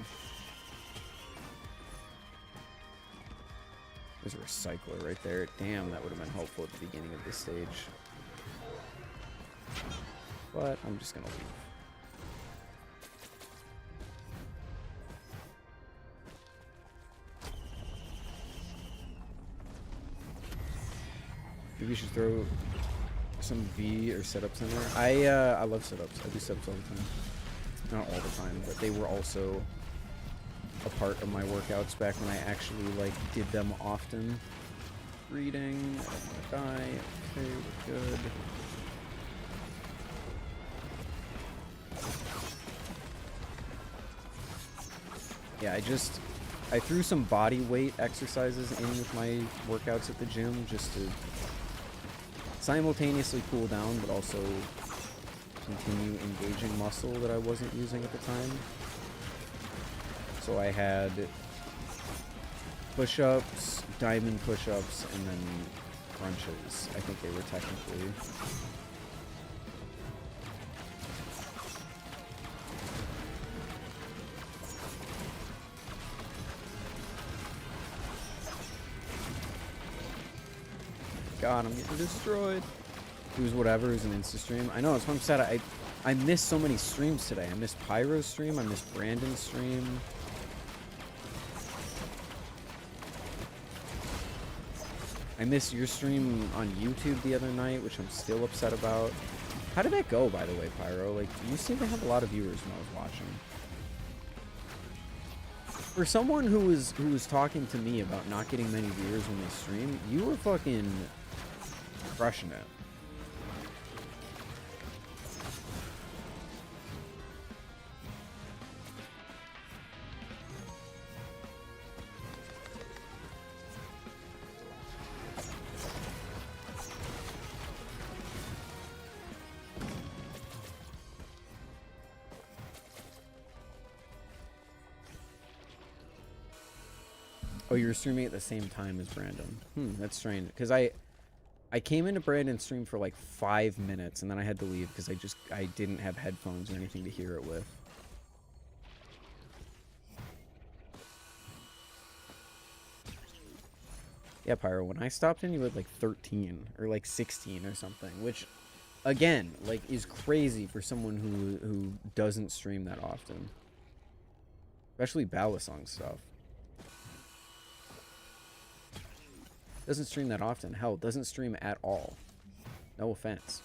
There's a recycler right there. Damn, that would have been helpful at the beginning of this stage. But I'm just gonna leave. Maybe we should throw some V or setups in there. I love setups. I do setups all the time. Not all the time, but they were also a part of my workouts back when I actually like did them often. Reading. I don't wanna die. Okay, we're good. Yeah, I threw some body weight exercises in with my workouts at the gym just to simultaneously cool down, but also continue engaging muscle that I wasn't using at the time. So I had push-ups, diamond push-ups, and then crunches. I think they were technically. God, I'm getting destroyed. Who's whatever, who's an Insta stream. I know, that's why I'm sad. I missed so many streams today. I missed Pyro's stream, I missed Brandon's stream. I missed your stream on YouTube the other night, which I'm still upset about. How did that go, by the way, Pyro? Like, you seem to have a lot of viewers when I was watching. For someone who was talking to me about not getting many viewers when they stream, you were fucking crushing it. Oh, you were streaming at the same time as Brandon. That's strange. Because I came into Brandon's stream for like 5 minutes, and then I had to leave because I didn't have headphones or anything to hear it with. Yeah, Pyro, when I stopped in, you had like 13 or like 16 or something, which, again, like is crazy for someone who doesn't stream that often. Especially Balisong stuff. Doesn't stream that often. Hell, doesn't stream at all. No offense.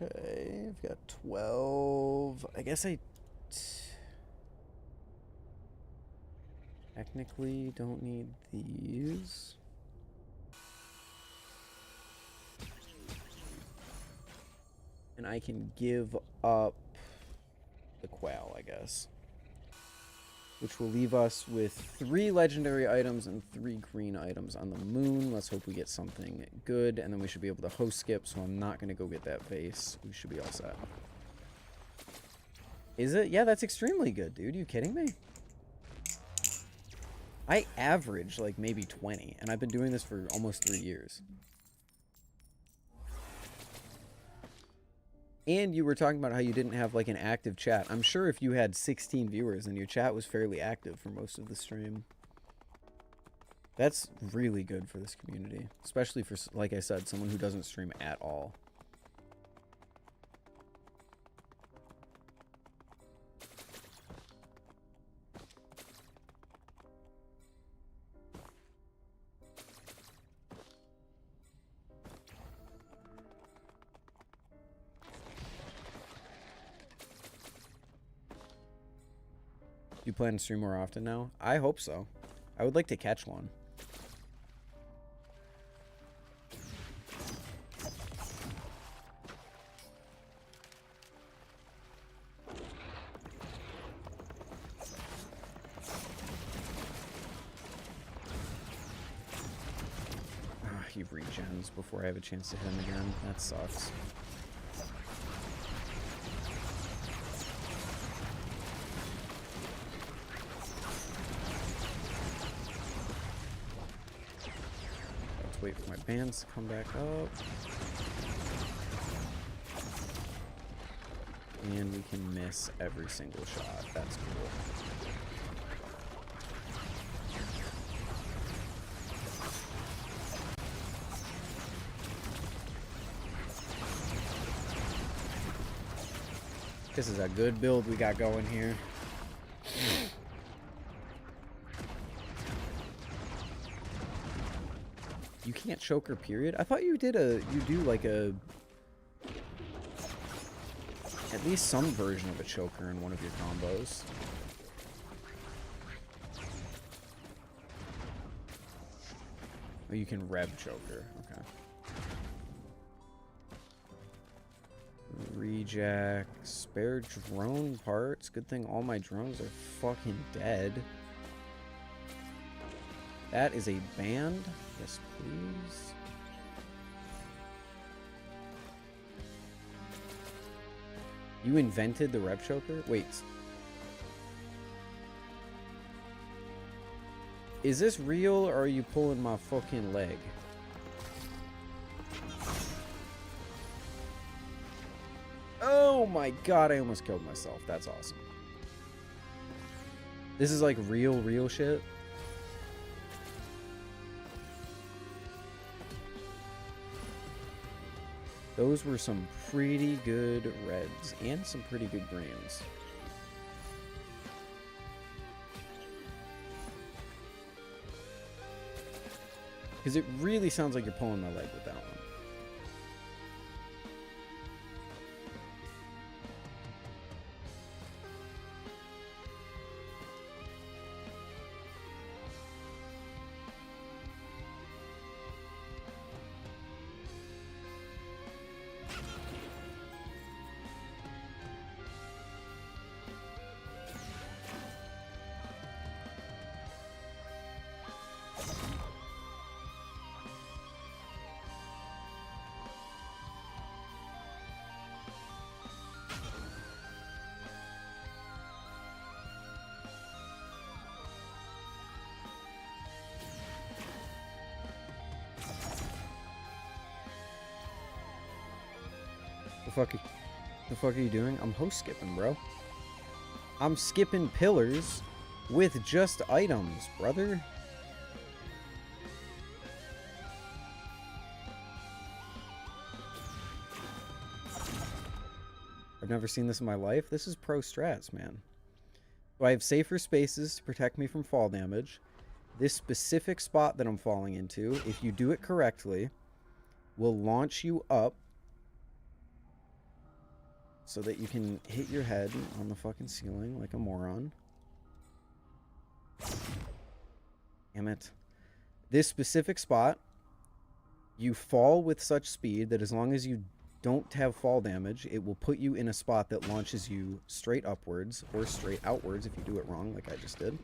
Okay, I've got 12. I guess I technically don't need these. And I can give up the quail, I guess. Which will leave us with 3 legendary items and 3 green items on the moon. Let's hope we get something good, and then we should be able to host skip, so I'm not going to go get that vase. We should be all set. Is it? Yeah, that's extremely good, dude. You kidding me? I average, like, maybe 20, and I've been doing this for almost 3 years. And you were talking about how you didn't have, like, an active chat. I'm sure if you had 16 viewers and your chat was fairly active for most of the stream. That's really good for this community. Especially for, like I said, someone who doesn't stream at all. You plan to stream more often now? I hope so. I would like to catch one. He regens before I have a chance to hit him again. That sucks. Wait for my bands to come back up. And we can miss every single shot. That's cool. This is a good build we got going here. You can't choke her, period? I thought you did you do like a, at least some version of a choker in one of your combos. Oh, you can rev choker, okay. Reject, spare drone parts. Good thing all my drones are fucking dead. That is a band. Yes, please. You invented the rev choker? Wait. Is this real or are you pulling my fucking leg? Oh my god, I almost killed myself. That's awesome. This is like real shit. Those were some pretty good reds and some pretty good greens. Because it really sounds like you're pulling my leg with that one. The fuck are you doing? I'm host skipping, bro. I'm skipping pillars with just items, brother. I've never seen this in my life. This is pro strats, man. So I have safer spaces to protect me from fall damage. This specific spot that I'm falling into, if you do it correctly, will launch you up so that you can hit your head on the fucking ceiling like a moron. Damn it. This specific spot, you fall with such speed that as long as you don't have fall damage, it will put you in a spot that launches you straight upwards or straight outwards if you do it wrong, like I just did.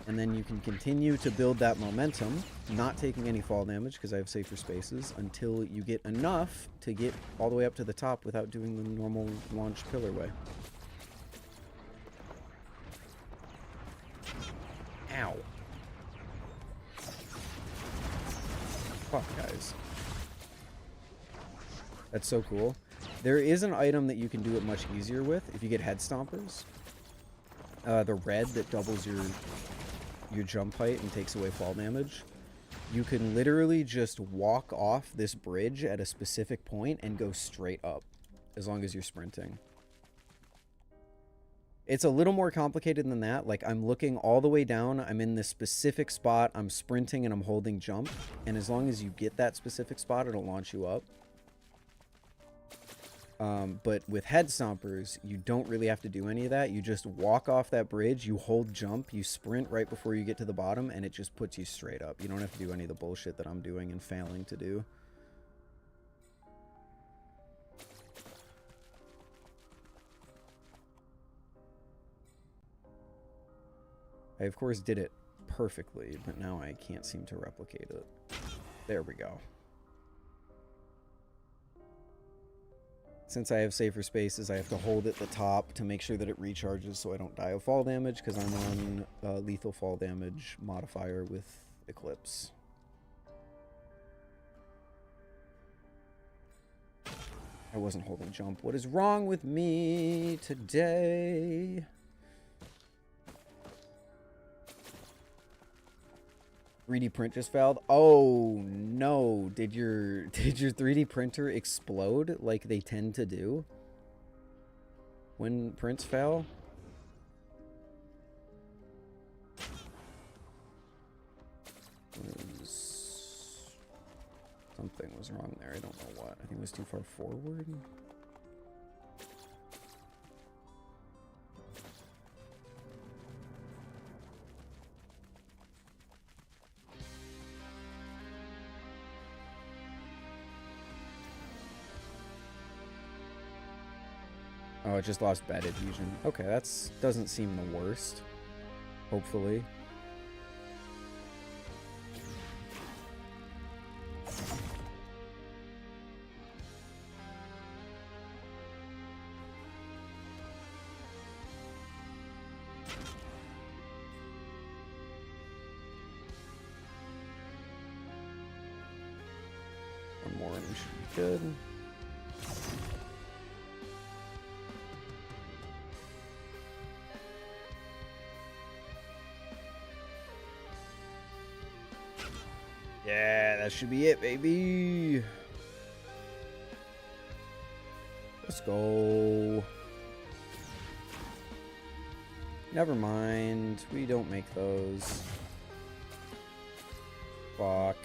And then you can continue to build that momentum, not taking any fall damage because I have safer spaces, until you get enough to get all the way up to the top without doing the normal launch pillar way. Ow. Fuck, guys. That's so cool. There is an item that you can do it much easier with if you get head stompers. The red that doubles your jump height and takes away fall damage. You can literally just walk off this bridge at a specific point and go straight up, as long as you're sprinting. It's a little more complicated than that. Like, I'm looking all the way down, I'm in this specific spot, I'm sprinting and I'm holding jump, and as long as you get that specific spot, it'll launch you up. But with head stompers, you don't really have to do any of that. You just walk off that bridge, you hold jump, you sprint right before you get to the bottom, and it just puts you straight up. You don't have to do any of the bullshit that I'm doing and failing to do. I, of course, did it perfectly, but now I can't seem to replicate it. There we go. Since I have safer spaces, I have to hold at the top to make sure that it recharges so I don't die of fall damage, because I'm on lethal fall damage modifier with Eclipse. I wasn't holding jump. What is wrong with me today? 3D print just failed. Oh no! Did your 3D printer explode like they tend to do when prints fail? Something was wrong there. I don't know what. I think it was too far forward. Oh, it just lost bed adhesion. Okay, that's doesn't seem the worst. Hopefully. One more and we should be good. Yeah, that should be it, baby. Let's go. Never mind. We don't make those. Fuck.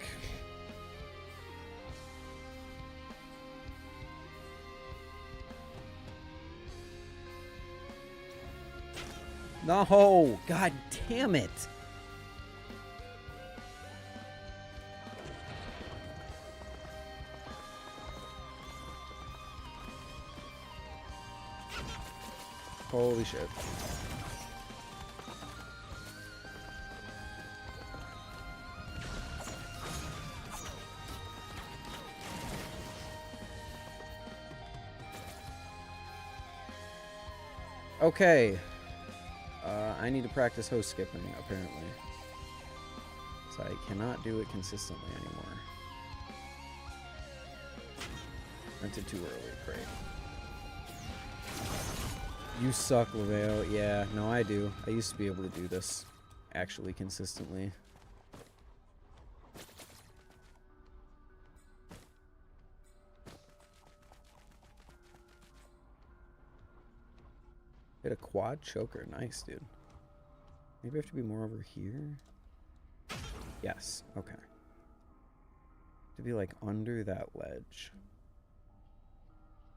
No! God damn it! Holy shit. Okay. I need to practice host skipping, apparently. So I cannot do it consistently anymore. Rented too early. Great. You suck, Laveo. Yeah, no, I do. I used to be able to do this actually consistently. Hit a quad choker. Nice, dude. Maybe I have to be more over here? Yes. Okay. To be like under that ledge.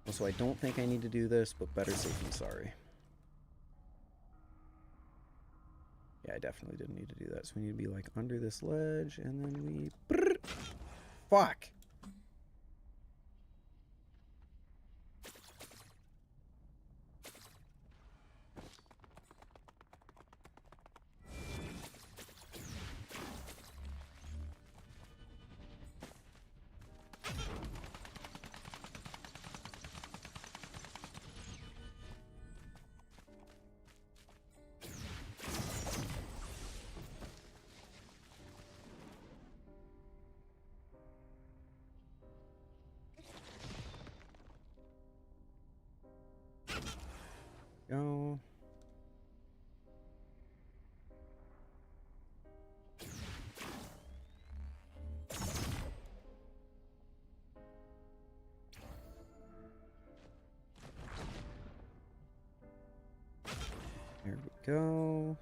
Also, I don't think I need to do this, but better safe than sorry. Yeah, I definitely didn't need to do that. So we need to be like under this ledge, and then we... Fuck! Go. There we go.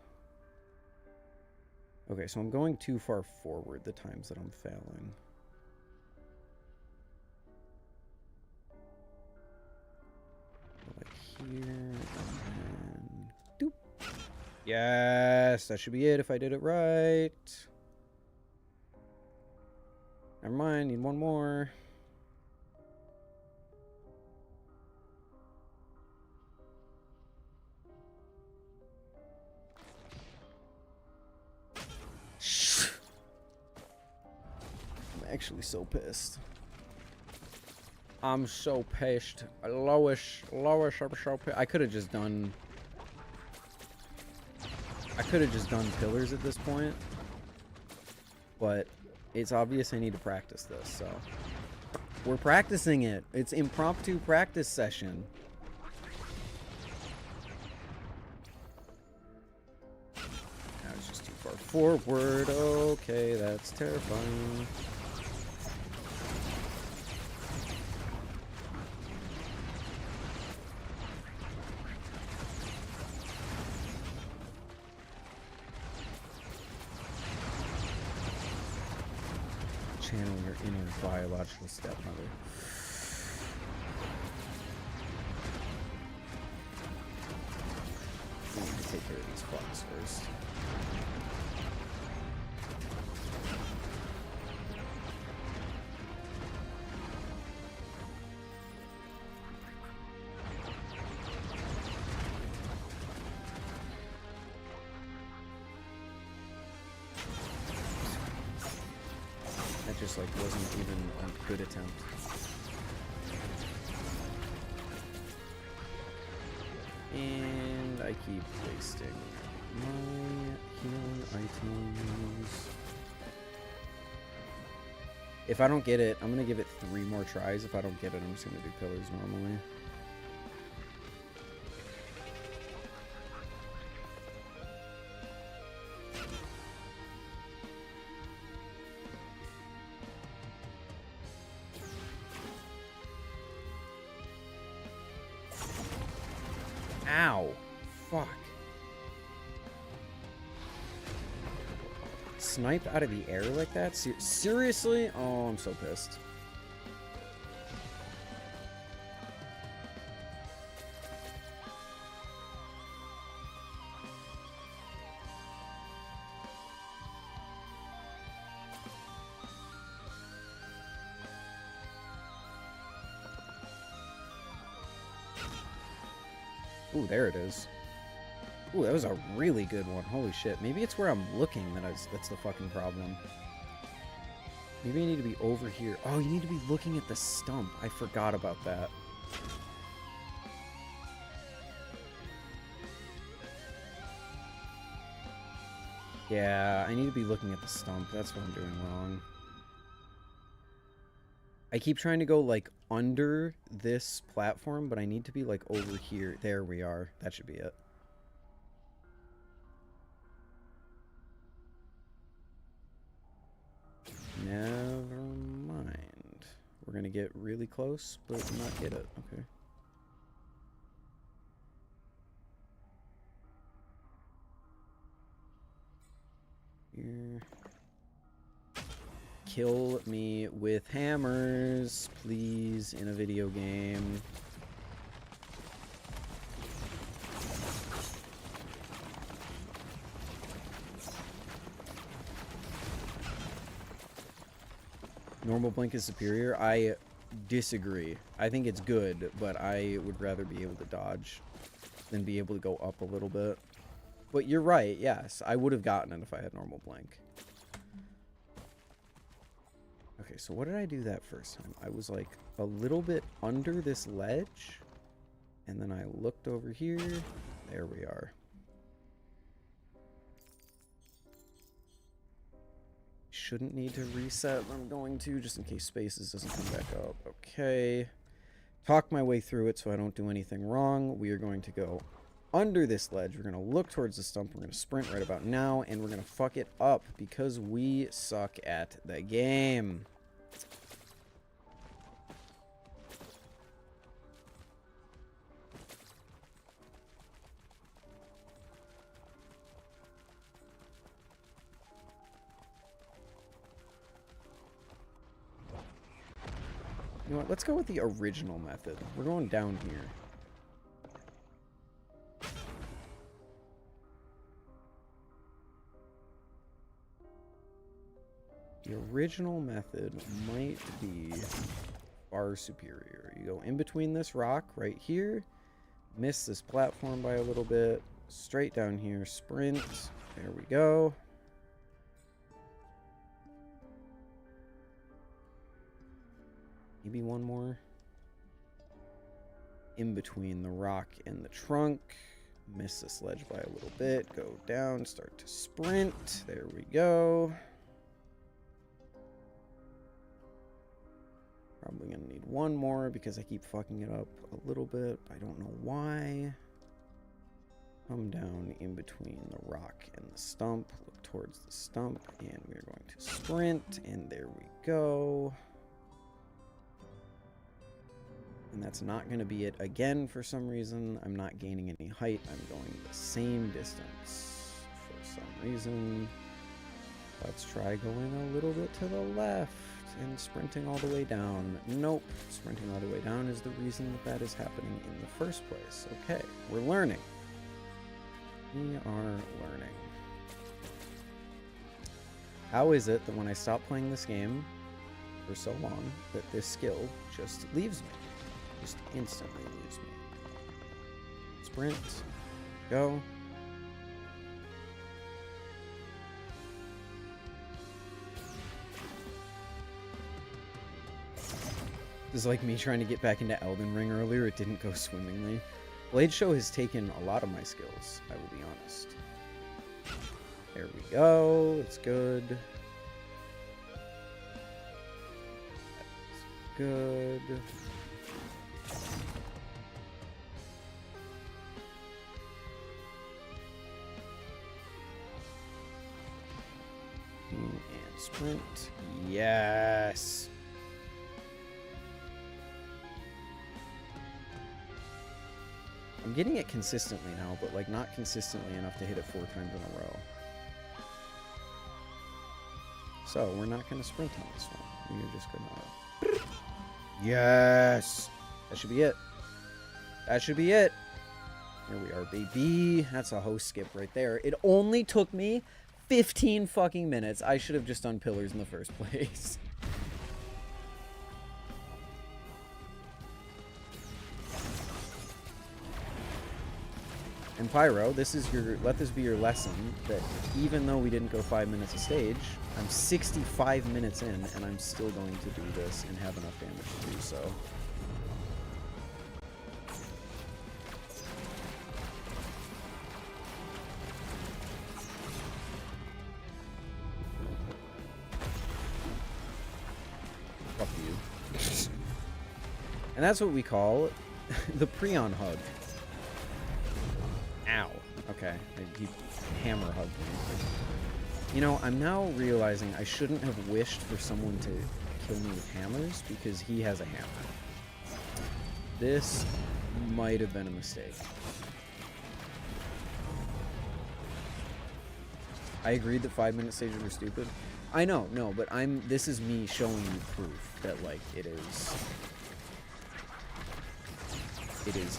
Okay, so I'm going too far forward the times that I'm failing. Like here, and then doop. Yes, that should be it if I did it right. Never mind, need one more. I'm actually so pissed. I'm so pissed. Lowish, I'm so pissed. I could have just done pillars at this point. But it's obvious I need to practice this, so we're practicing it. It's impromptu practice session. I was just too far forward. Okay, that's terrifying. Channel your inner biological stepmother. I need to take care of these fucks first. Just like wasn't even a good attempt. And I keep wasting my healing items. If I don't get it, I'm gonna give it 3 more tries. If I don't get it, I'm just gonna do pillars normally. Ow. Fuck. Sniped out of the air like that? Seriously? Oh, I'm so pissed. Ooh, there it is. Ooh, that was a really good one. Holy shit. Maybe it's where I'm looking that's the fucking problem. Maybe I need to be over here. Oh, you need to be looking at the stump. I forgot about that. Yeah, I need to be looking at the stump. That's what I'm doing wrong. I keep trying to go, like, under this platform, but I need to be, like, over here. There we are. That should be it. Never mind. We're gonna get really close, but not get it. Okay. Here. Kill me with hammers, please, in a video game. Normal blink is superior. I disagree. I think it's good, but I would rather be able to dodge than be able to go up a little bit. But you're right, yes. I would have gotten it if I had normal blink. Okay, so what did I do that first time? I was like a little bit under this ledge, and then I looked over here. There we are. Shouldn't need to reset, but I'm going to, just in case spaces doesn't come back up. Okay. Talk my way through it so I don't do anything wrong. We are going to go under this ledge. We're going to look towards the stump. We're going to sprint right about now, and we're going to fuck it up because we suck at the game. You know what? Let's go with the original method. We're going down here. The original method might be far superior. You go in between this rock right here, miss this platform by a little bit, straight down here, sprint. There we go. Maybe one more. In between the rock and the trunk. Miss this ledge by a little bit. Go down, start to sprint. There we go. Probably gonna need one more because I keep fucking it up a little bit. I don't know why. Come down in between the rock and the stump. Look towards the stump. And we're going to sprint. And there we go. And that's not going to be it again for some reason. I'm not gaining any height. I'm going the same distance for some reason. Let's try going a little bit to the left and sprinting all the way down. Nope. Sprinting all the way down is the reason that that is happening in the first place. Okay, we're learning. We are learning. How is it that when I stop playing this game for so long that this skill just leaves me? Just instantly leaves me. Sprint. Go. This is like me trying to get back into Elden Ring earlier. It didn't go swimmingly. Blade Show has taken a lot of my skills, I will be honest. There we go. It's good. That's good. And sprint. Yes. I'm getting it consistently now, but like not consistently enough to hit it 4 times in a row. So we're not going to sprint on this one. We're just going to... Yes! That should be it. That should be it. Here we are, baby. That's a host skip right there. It only took me 15 fucking minutes. I should have just done pillars in the first place. And Pyro, this is your, let this be your lesson that even though we didn't go 5 minutes a stage, I'm 65 minutes in and I'm still going to do this and have enough damage to do so. Fuck you. And that's what we call the Prion hug. Ow. Okay. He hammer hugged me. You know, I'm now realizing I shouldn't have wished for someone to kill me with hammers because he has a hammer. This might have been a mistake. I agreed that 5-minute stages were stupid. I know, no, but this is me showing you proof that, like, it is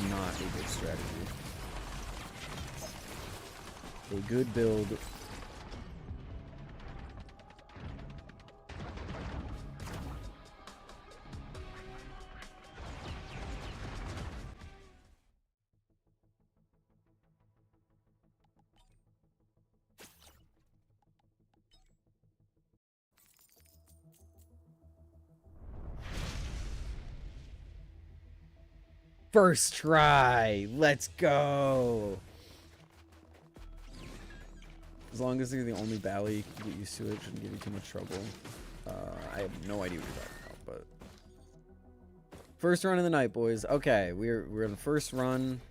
not a good strategy. A good build. First try. Let's go. As long as they're the only Bally, you can get used to it. Shouldn't give you too much trouble. I have no idea what you're talking about, but first run of the night, boys. Okay, we're in the first run.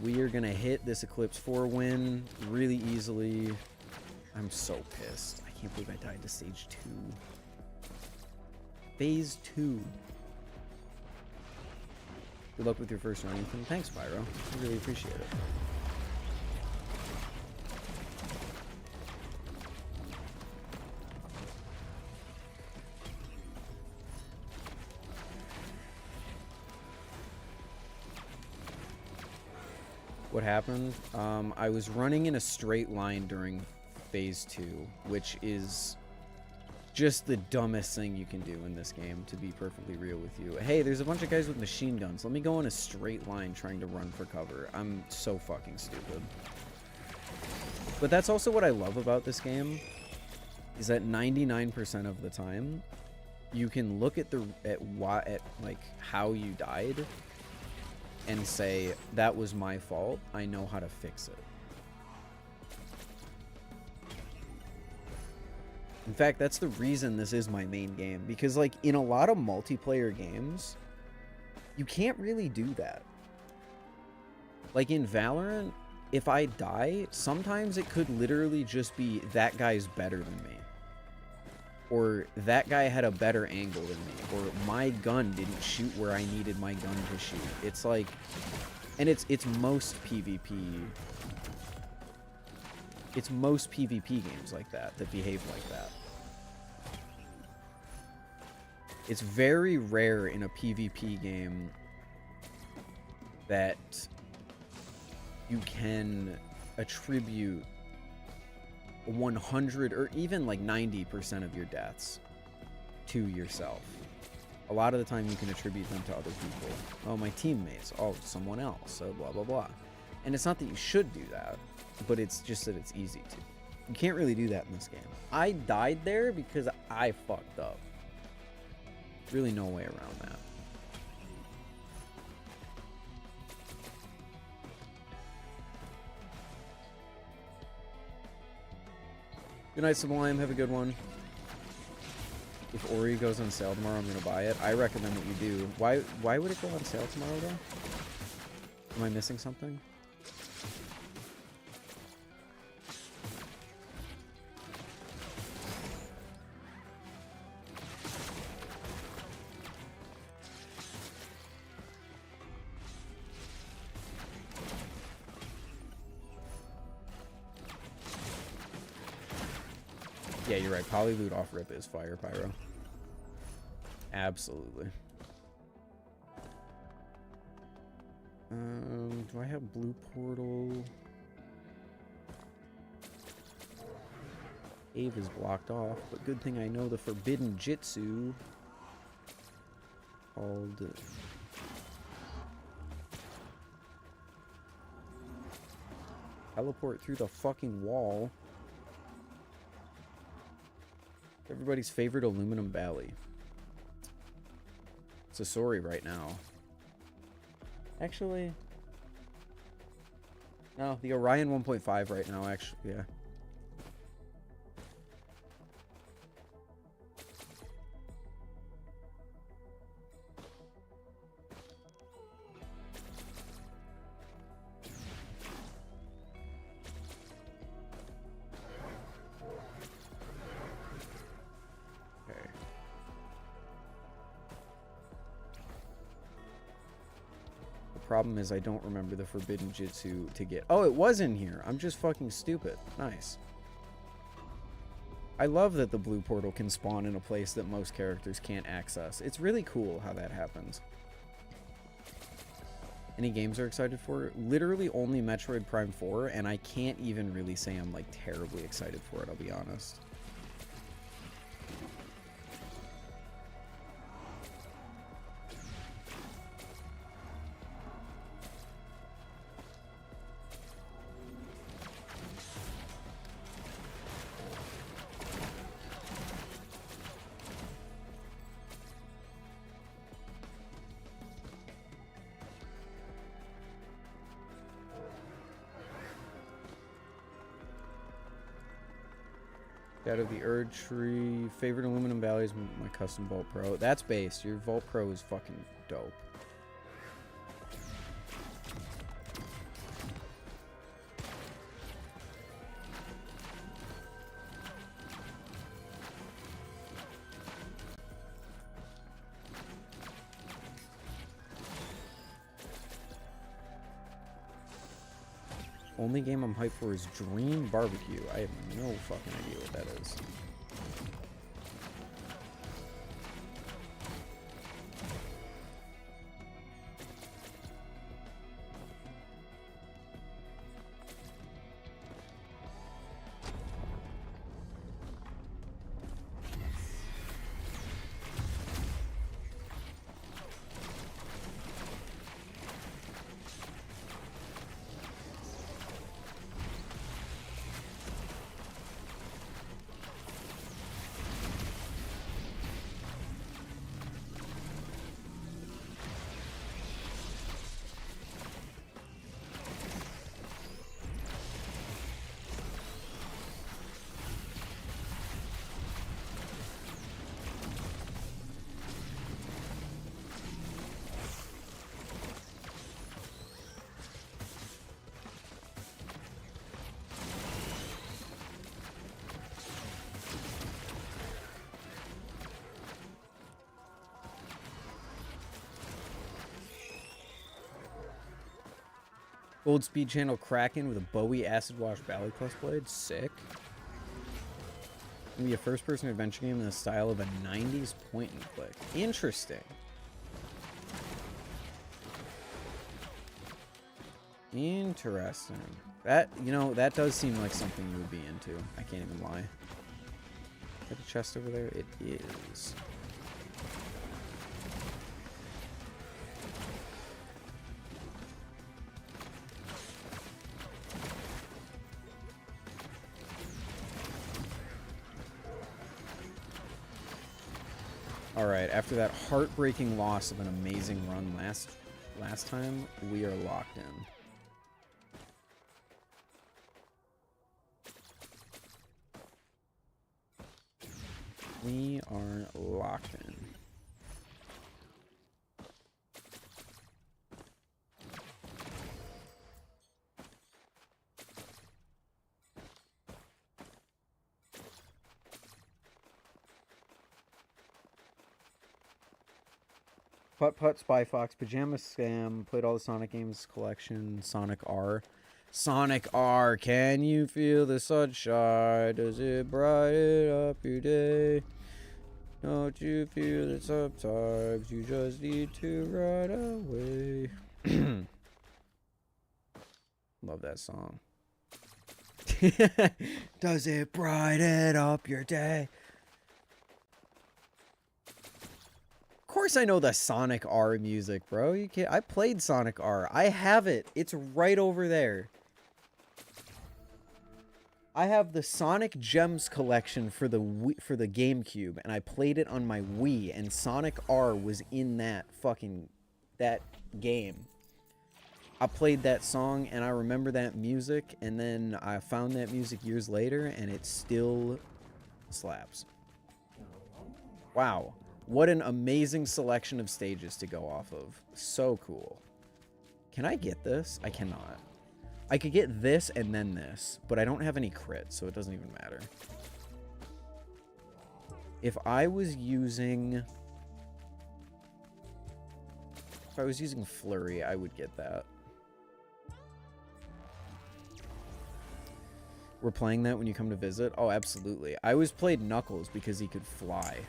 We are gonna hit this Eclipse 4 win really easily. I'm so pissed. I can't believe I died to stage 2. Phase 2. Good luck with your first run, Ethan. Thanks, Pyro. I really appreciate it. What happened? I was running in a straight line during phase 2, which is just the dumbest thing you can do in this game, to be perfectly real with you. Hey, there's a bunch of guys with machine guns. Let me go in a straight line trying to run for cover. I'm so fucking stupid. But that's also what I love about this game, is that 99% of the time, you can look at like how you died and say, that was my fault. I know how to fix it. In fact, that's the reason this is my main game, because like in a lot of multiplayer games, you can't really do that. Like in Valorant, if I die, sometimes it could literally just be that guy's better than me. Or that guy had a better angle than me. Or my gun didn't shoot where I needed my gun to shoot. It's like, and it's most PvP. It's most PvP games like that behave like that. It's very rare in a PvP game that you can attribute 100 or even like 90% of your deaths to yourself. A lot of the time you can attribute them to other people. Oh, my teammates. Oh, someone else. So blah, blah, blah. And it's not that you should do that, but it's just that it's easy to. You can't really do that in this game. I died there because I fucked up. Really no way around that. Good night, Sublime. Have a good one. If Ori goes on sale tomorrow, I'm gonna buy it. I recommend that you do. Why would it go on sale tomorrow, though? Am I missing something? Yeah, you're right. Polyloot off rip is fire, Pyro. Absolutely. Do I have blue portal? Ave is blocked off, but good thing I know the forbidden jitsu called teleport through the fucking wall. Everybody's favorite aluminum bally. Sasori right now. Actually, no, the Orion 1.5 right now, actually, yeah. Problem is I don't remember the forbidden jitsu to get. Oh, it was in here. I'm just fucking stupid. Nice. I love that the blue portal can spawn in a place that most characters can't access. It's really cool how that happens. Any games are excited for? Literally only Metroid Prime 4, and I can't even really say I'm like terribly excited for it, I'll be honest. Out of the Erd Tree. Favorite aluminum bally is my custom Vault Pro. That's based. Your Vault Pro is fucking dope. Only game I'm hyped for is Dream Barbecue. I have no fucking idea what that is. Gold Speed Channel Kraken with a Bowie Acid Wash Valley Plus Blade. Sick. Gonna be a first-person adventure game in the style of a 90s point-and-click. Interesting. Interesting. That, you know, that does seem like something you would be into. I can't even lie. Is that a chest over there? It is. Alright, after that heartbreaking loss of an amazing run last time, we are locked in. We are locked in. Putt Putt, Spy Fox, Pajama Scam, played all the Sonic games collection, Sonic R. Sonic R, can you feel the sunshine? Does it brighten up your day? Don't you feel that sometimes you just need to run away? Love that song. Does it brighten up your day? Of course I know the Sonic R music, bro. You can't. I played Sonic R. I have it. It's right over there. I have the Sonic Gems collection for the GameCube, and I played it on my Wii, and Sonic R was in that game. I played that song, and I remember that music, and then I found that music years later, and it still slaps. Wow. What an amazing selection of stages to go off of. So cool. Can I get this? I cannot. I could get this and then this, but I don't have any crit, so it doesn't even matter. If I was using Flurry, I would get that. We're playing that when you come to visit? Oh, absolutely. I always played Knuckles because he could fly.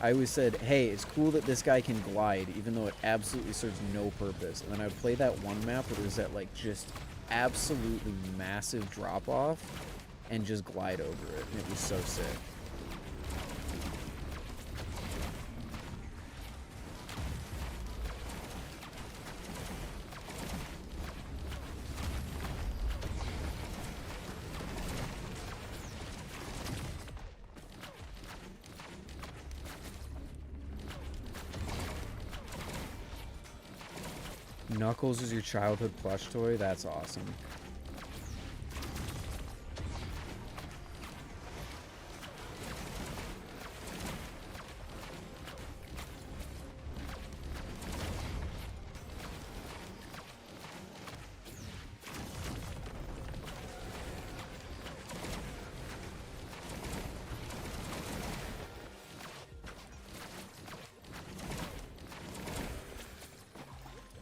I always said, hey, it's cool that this guy can glide, even though it absolutely serves no purpose. And then I would play that one map where there's that, like, just absolutely massive drop-off and just glide over it. And it was so sick. Knuckles is your childhood plush toy? That's awesome.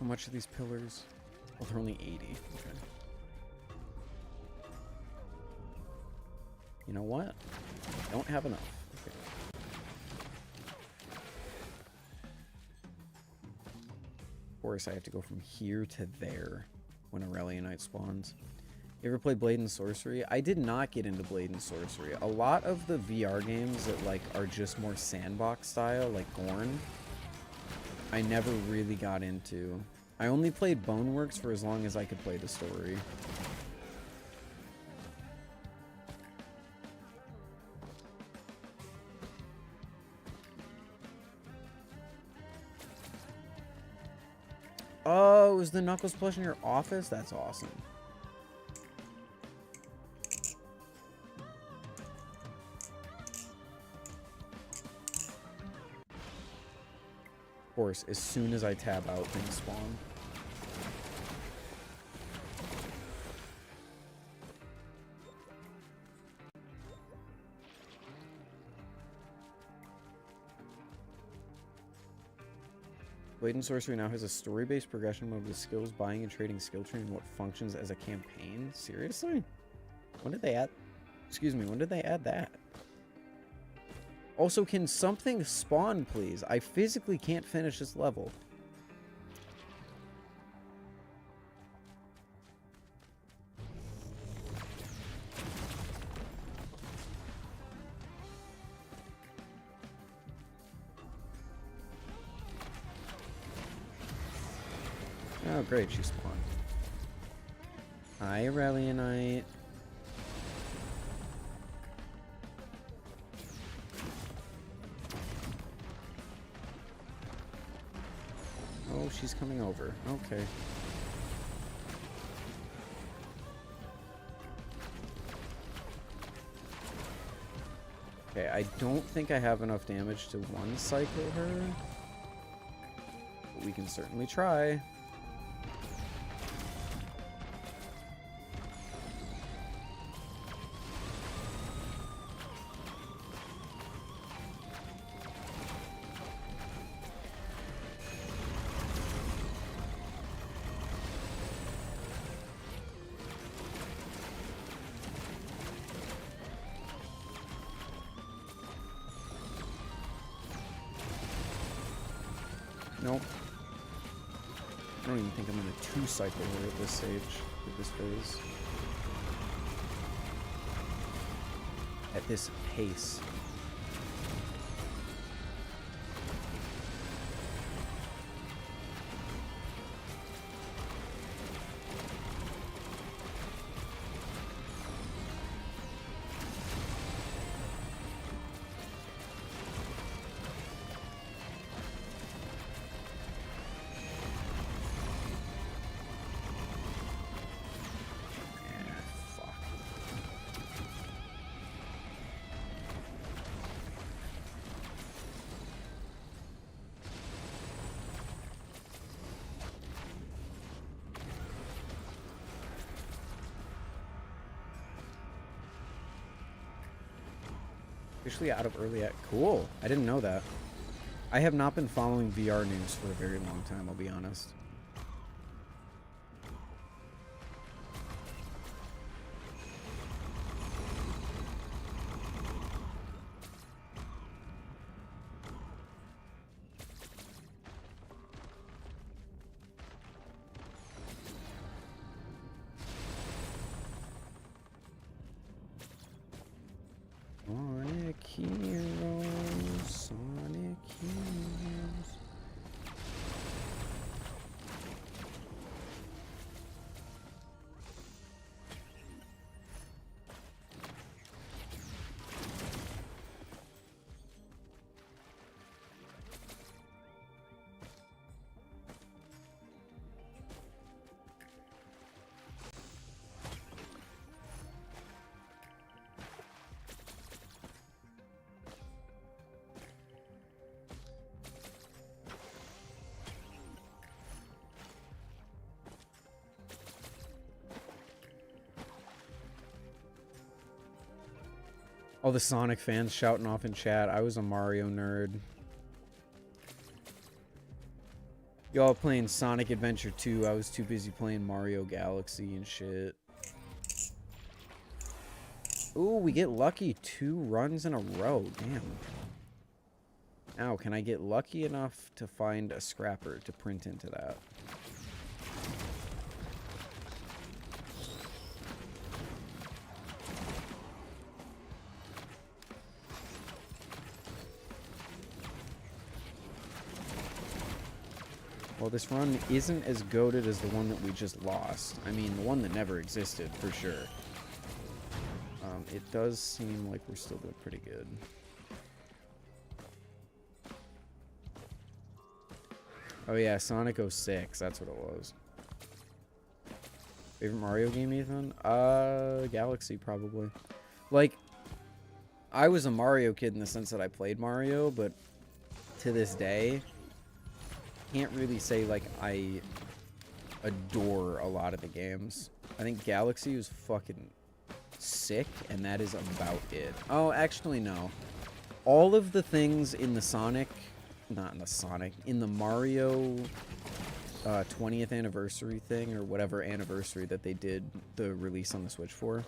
How much are these pillars? Oh, they're only 80. Okay. You know what? I don't have enough. Okay. Of course, I have to go from here to there when Aurelianite spawns. You ever played Blade and Sorcery? I did not get into Blade and Sorcery. A lot of the VR games that like are just more sandbox style, like Gorn, I never really got into. I only played Boneworks for as long as I could play the story. Oh, is the Knuckles plush in your office? That's awesome. Of course, as soon as I tab out, things spawn. Blade and Sorcery now has a story-based progression mode with skills, buying and trading skill tree, and what functions as a campaign. Seriously? When did they add... Excuse me, when did they add that? Also, can something spawn, please? I physically can't finish this level. Oh, great, she spawned. Hi, Aurelianite. Oh, she's coming over. Okay. Okay, I don't think I have enough damage to one-cycle her. But we can certainly try. Nope. I don't even think I'm going to two-cycle her at this stage, at this phase. At this pace. Officially out of early act. Cool. I didn't know that. I have not been following VR news for a very long time, I'll be honest. Sonic Heroes, Sonic Heroes. All the Sonic fans shouting off in chat. I was a Mario nerd. Y'all playing Sonic Adventure 2. I was too busy playing Mario Galaxy and shit. Ooh, we get lucky 2 runs in a row. Damn. Now, can I get lucky enough to find a scrapper to print into that? Well, this run isn't as goated as the one that we just lost. I mean, the one that never existed, for sure. It does seem like we're still doing pretty good. Oh yeah, Sonic 06, that's what it was. Favorite Mario game, Ethan? Galaxy, probably. Like, I was a Mario kid in the sense that I played Mario, but to this day, can't really say, like, I adore a lot of the games. I think Galaxy was fucking sick, and that is about it. Oh, actually, no. All of the things in the Sonic... Not in the Sonic. In the Mario 20th anniversary thing, or whatever anniversary that they did the release on the Switch for.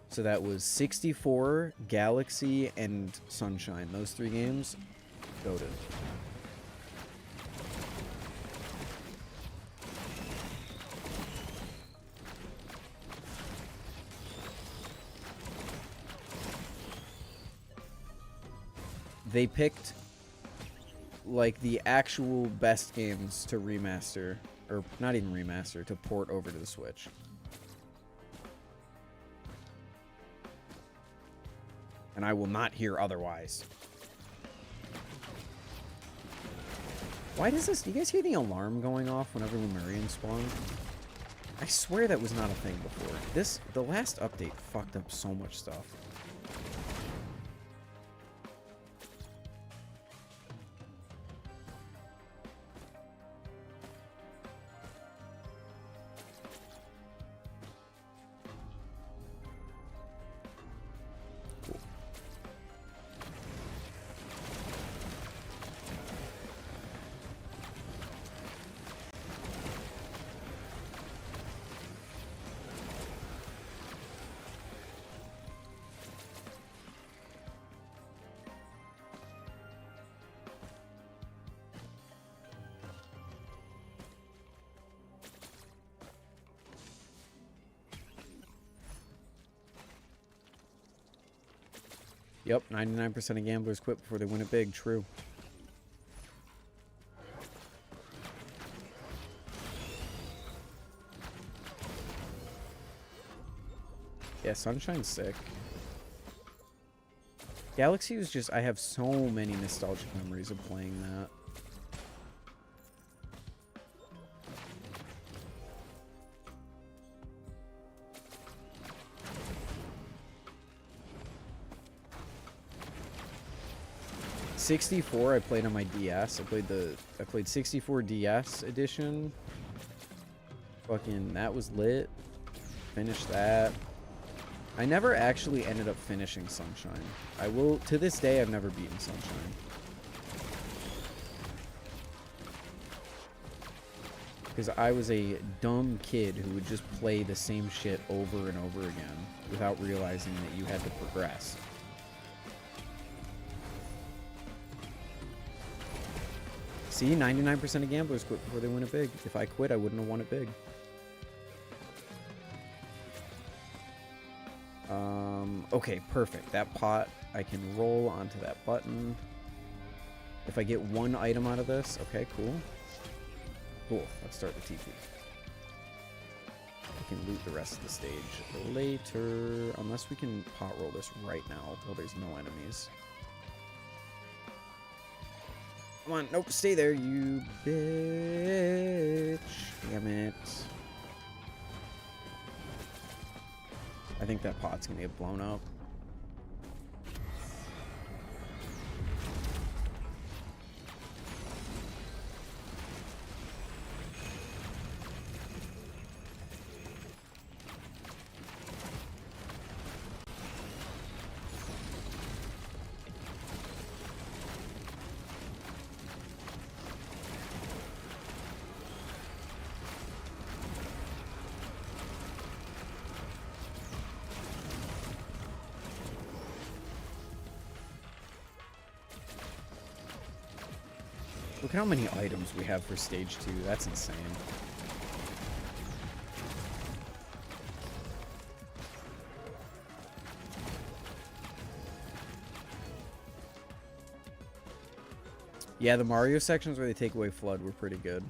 So that was 64, Galaxy, and Sunshine. Those 3 games, goated. They picked, like, the actual best games to remaster, or not even remaster, to port over to the Switch. And I will not hear otherwise. Why does this... Do you guys hear the alarm going off whenever Lemurians spawn? I swear that was not a thing before. The last update fucked up so much stuff. Yep, 99% of gamblers quit before they win it big. True. Yeah, Sunshine's sick. Galaxy was just... I have so many nostalgic memories of playing that. '64 I played on my DS. I played 64 DS edition. Fucking that was lit. Finished that. I never actually ended up finishing Sunshine. I will, to this day, I've never beaten Sunshine. Because I was a dumb kid who would just play the same shit over and over again without realizing that you had to progress. See, 99% of gamblers quit before they win it big. If I quit, I wouldn't have won it big. Okay, perfect. That pot, I can roll onto that button. If I get 1 item out of this, okay, cool. Cool, let's start the TP. We can loot the rest of the stage later, unless we can pot roll this right now while there's no enemies. Come on, nope, stay there, you bitch. Damn it. I think that pot's gonna get blown up. Look at how many items we have for stage 2. That's insane. Yeah, the Mario sections where they take away Flood were pretty good.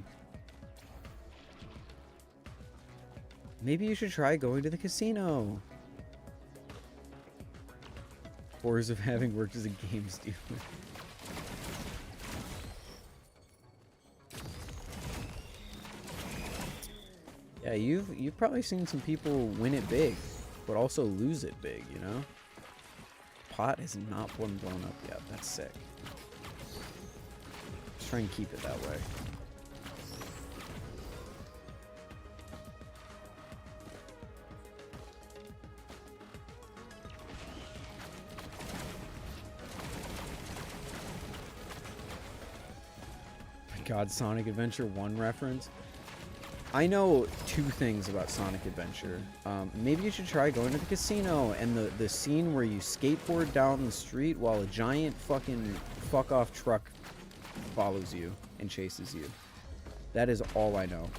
Maybe you should try going to the casino. Horrors of having worked as a games dealer. Yeah, you've probably seen some people win it big, but also lose it big, you know? Pot has not been blown up yet. That's sick. Just try and keep it that way. God, Sonic Adventure 1 reference. I know 2 things about Sonic Adventure. Maybe you should try going to the casino and the scene where you skateboard down the street while a giant fucking fuck-off truck follows you and chases you. That is all I know.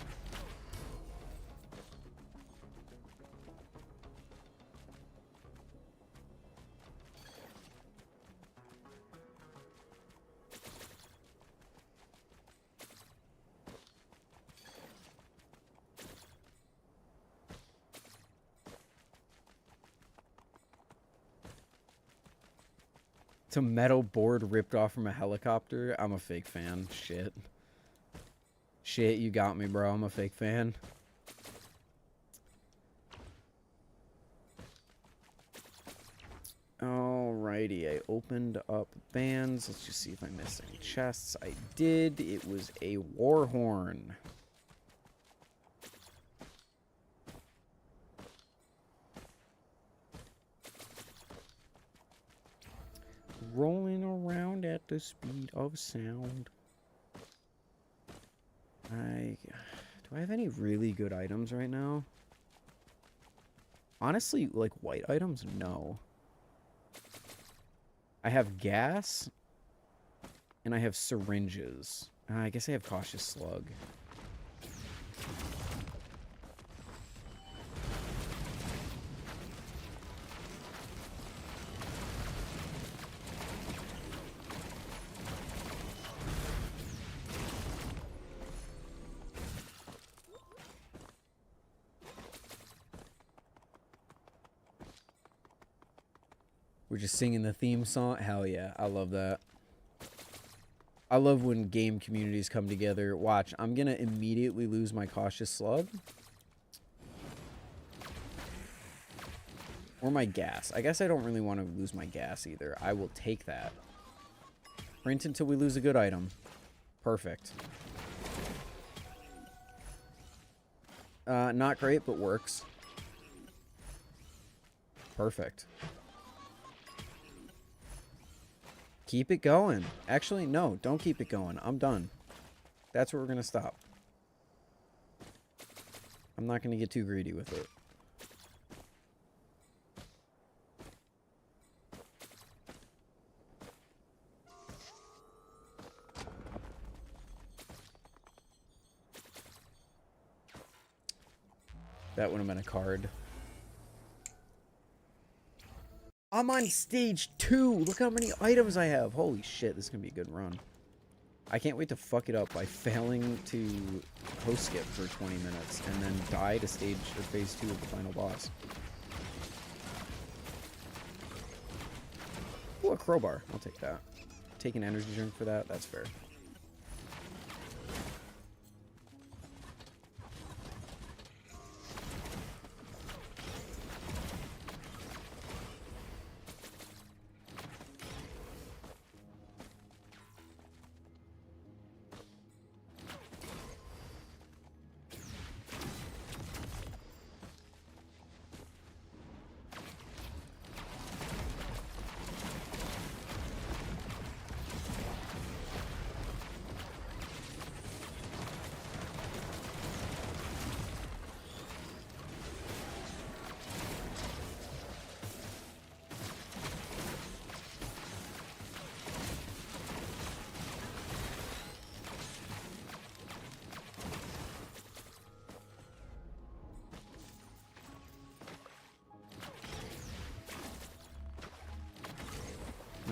It's a metal board ripped off from a helicopter. I'm a fake fan. Shit. Shit, you got me, bro. I'm a fake fan. Alrighty, I opened up bands. Let's just see if I missed any chests. I did. It was a war horn. Rolling around at the speed of sound. Do I have any really good items right now? Honestly, like white items, no. I have gas, and I have syringes. I guess I have cautious slug. We're just singing the theme song. Hell yeah, I love that. I love when game communities come together. Watch, I'm gonna immediately lose my cautious slug. Or my gas. I guess I don't really want to lose my gas either. I will take that. Sprint until we lose a good item. Perfect. Not great, but works. Perfect. Keep it going. Actually, no, don't keep it going. I'm done. That's where we're going to stop. I'm not going to get too greedy with it. That would have been a card. I'm on stage 2. Look how many items I have. Holy shit, this is going to be a good run. I can't wait to fuck it up by failing to host skip for 20 minutes and then die to stage or phase 2 of the final boss. Ooh, a crowbar. I'll take that. Take an energy drink for that. That's fair.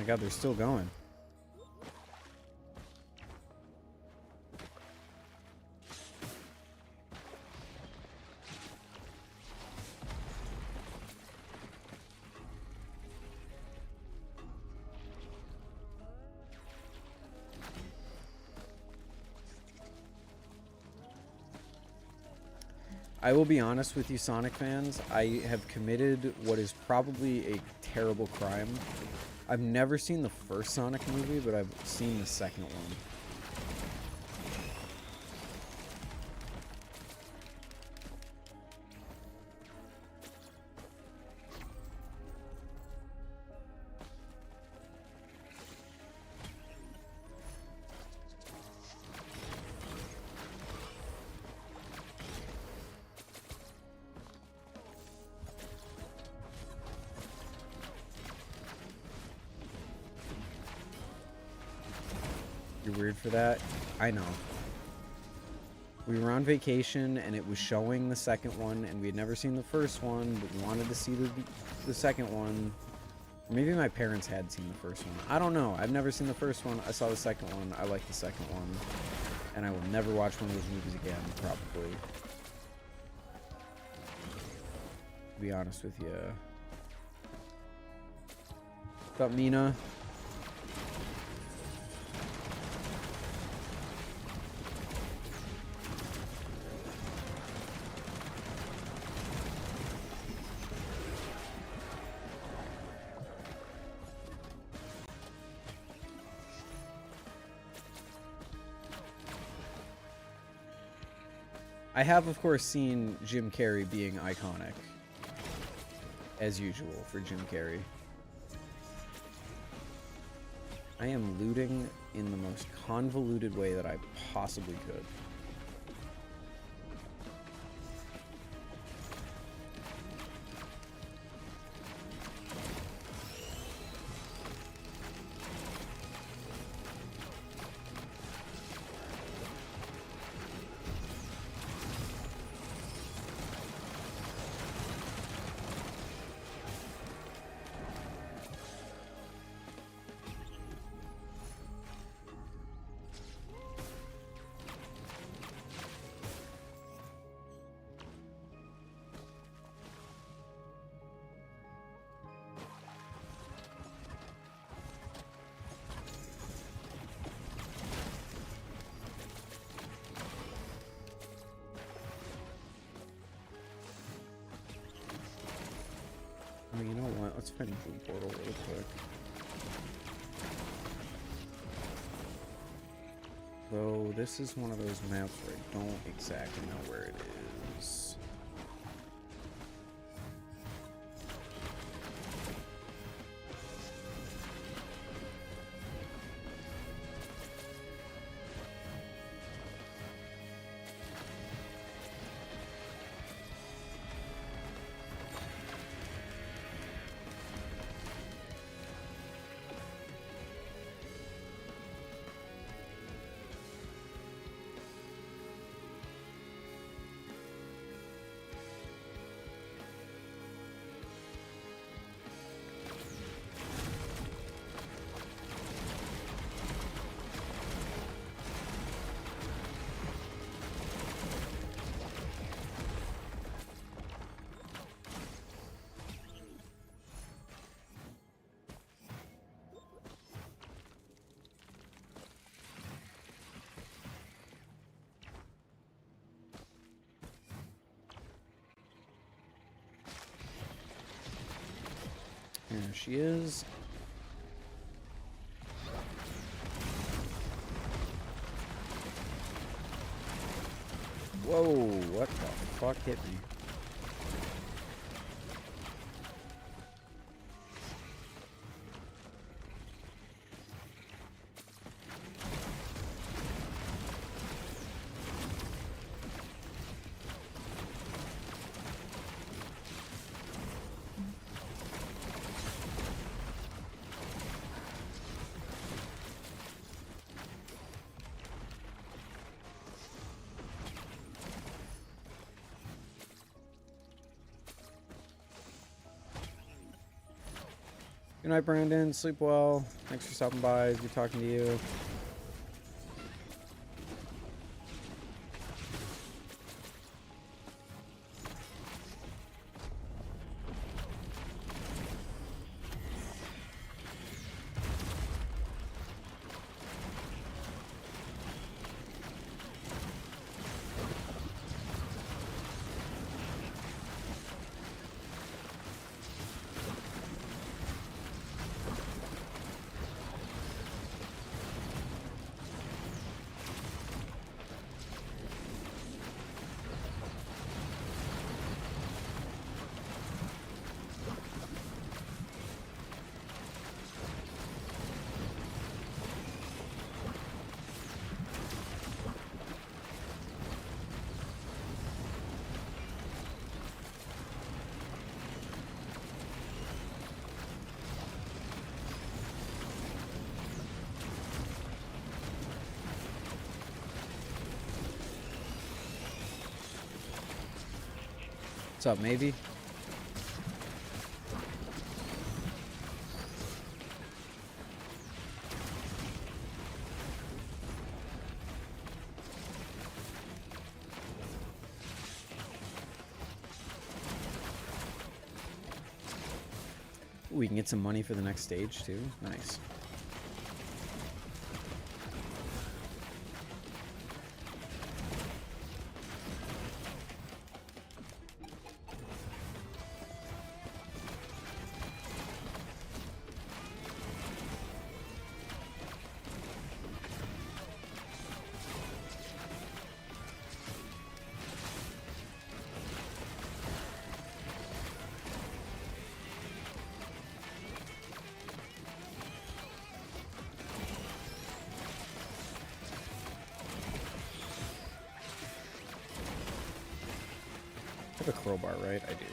my god, they're still going. I will be honest with you, Sonic fans. I have committed what is probably a terrible crime. I've never seen the first Sonic movie, but I've seen the second one. You're weird for that? I know. We were on vacation and it was showing the second one and we had never seen the first one, but we wanted to see the second one. Maybe my parents had seen the first one. I don't know. I've never seen the first one. I saw the second one. I like the second one. And I will never watch one of those movies again, probably. To be honest with you. What's up, Mina? I have, of course, seen Jim Carrey being iconic. As usual for Jim Carrey. I am looting in the most convoluted way that I possibly could. I mean, you know what? Let's find Blue Portal real quick. Though this is one of those maps where I don't exactly know where it is. There she is. Whoa, what the fuck hit me? Good night, Brandon. Sleep well. Thanks for stopping by. Good talking to you. What's up, maybe? Ooh, we can get some money for the next stage too. Nice. I have a crowbar, right? I do.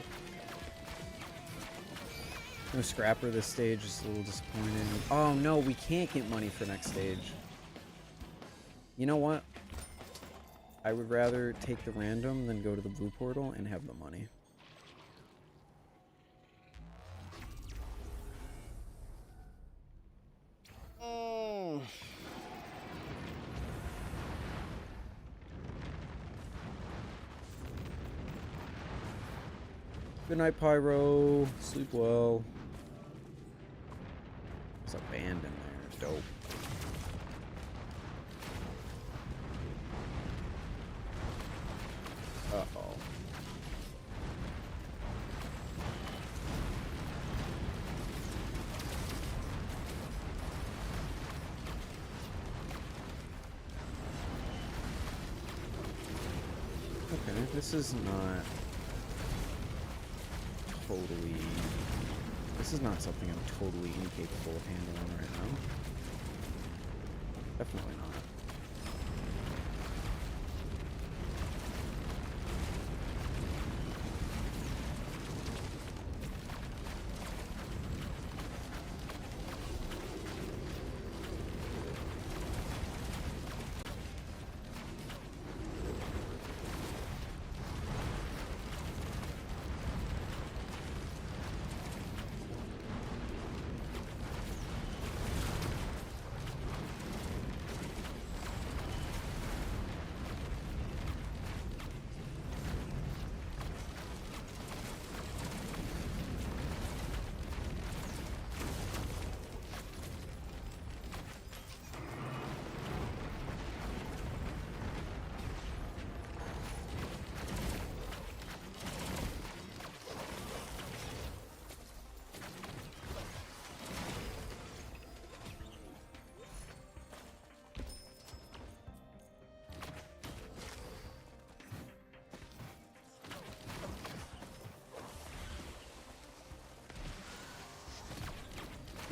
No scrapper this stage is a little disappointing. Oh no, we can't get money for next stage. You know what? I would rather take the random than go to the blue portal and have the money. Good night, Pyro. Sleep well. There's a band in there. Dope. Uh-oh. Okay, this is not... This is not something I'm totally incapable of handling right now. Definitely not.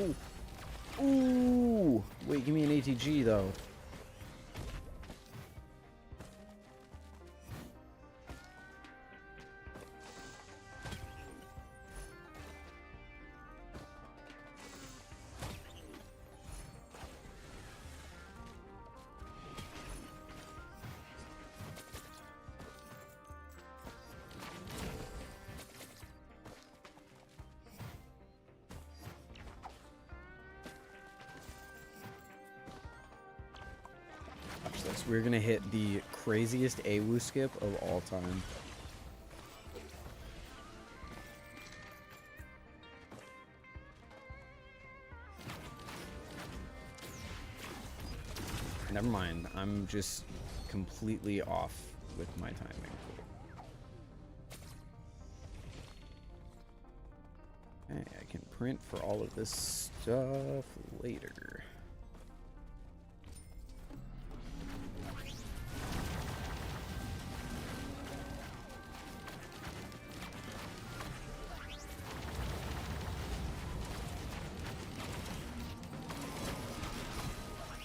Ooh. Ooh. Wait, give me an ATG though. We're gonna hit the craziest AWU skip of all time. Never mind, I'm just completely off with my timing. Okay, I can print for all of this stuff later.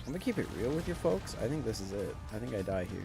I'm gonna keep it real with you folks. I think this is it. I think I die here.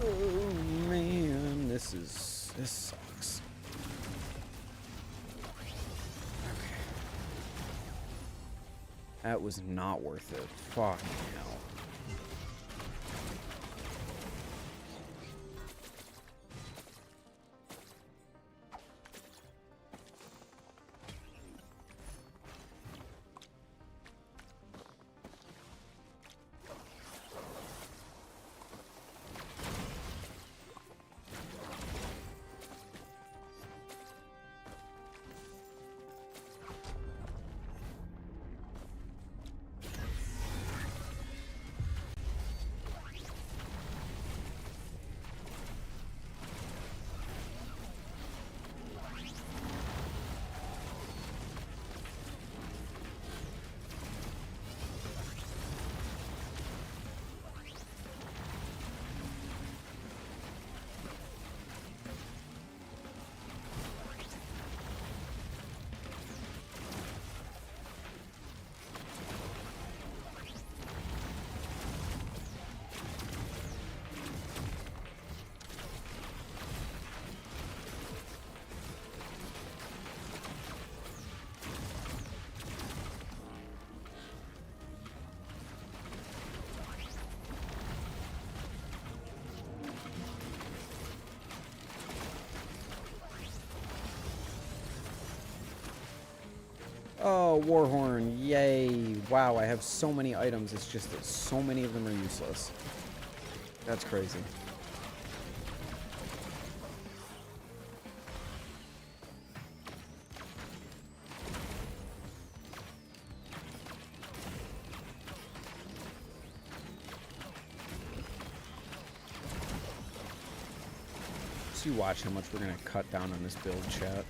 Oh man, this sucks. Okay. That was not worth it. Fucking hell. Oh, Warhorn, yay. Wow, I have so many items, it's just that so many of them are useless. That's crazy. Just you watch how much we're gonna cut down on this build, chat.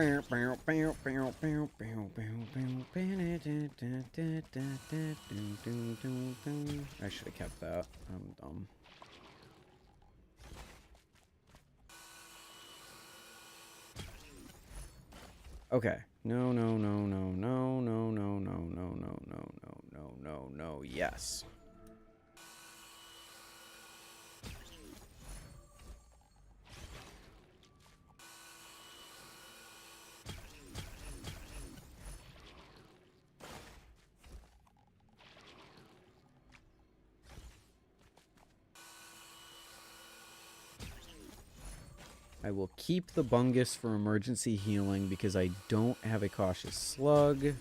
I should have kept that. I'm dumb. Okay. No, no, no, no, no, no, no, no, no, no, no, no, no, no, no, yes. I will keep the bungus for emergency healing because I don't have a cautious slug.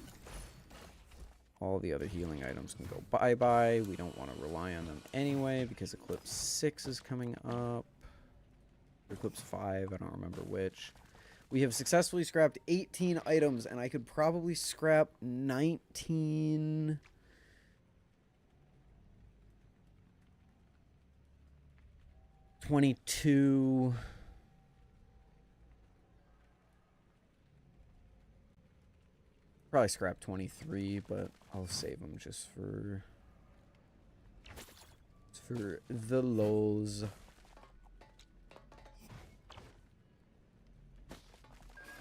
All the other healing items can go bye-bye. We don't want to rely on them anyway because Eclipse 6 is coming up. Or Eclipse 5, I don't remember which. We have successfully scrapped 18 items, and I could probably scrap 19... 22... Probably scrap 23, but I'll save them just for the lows.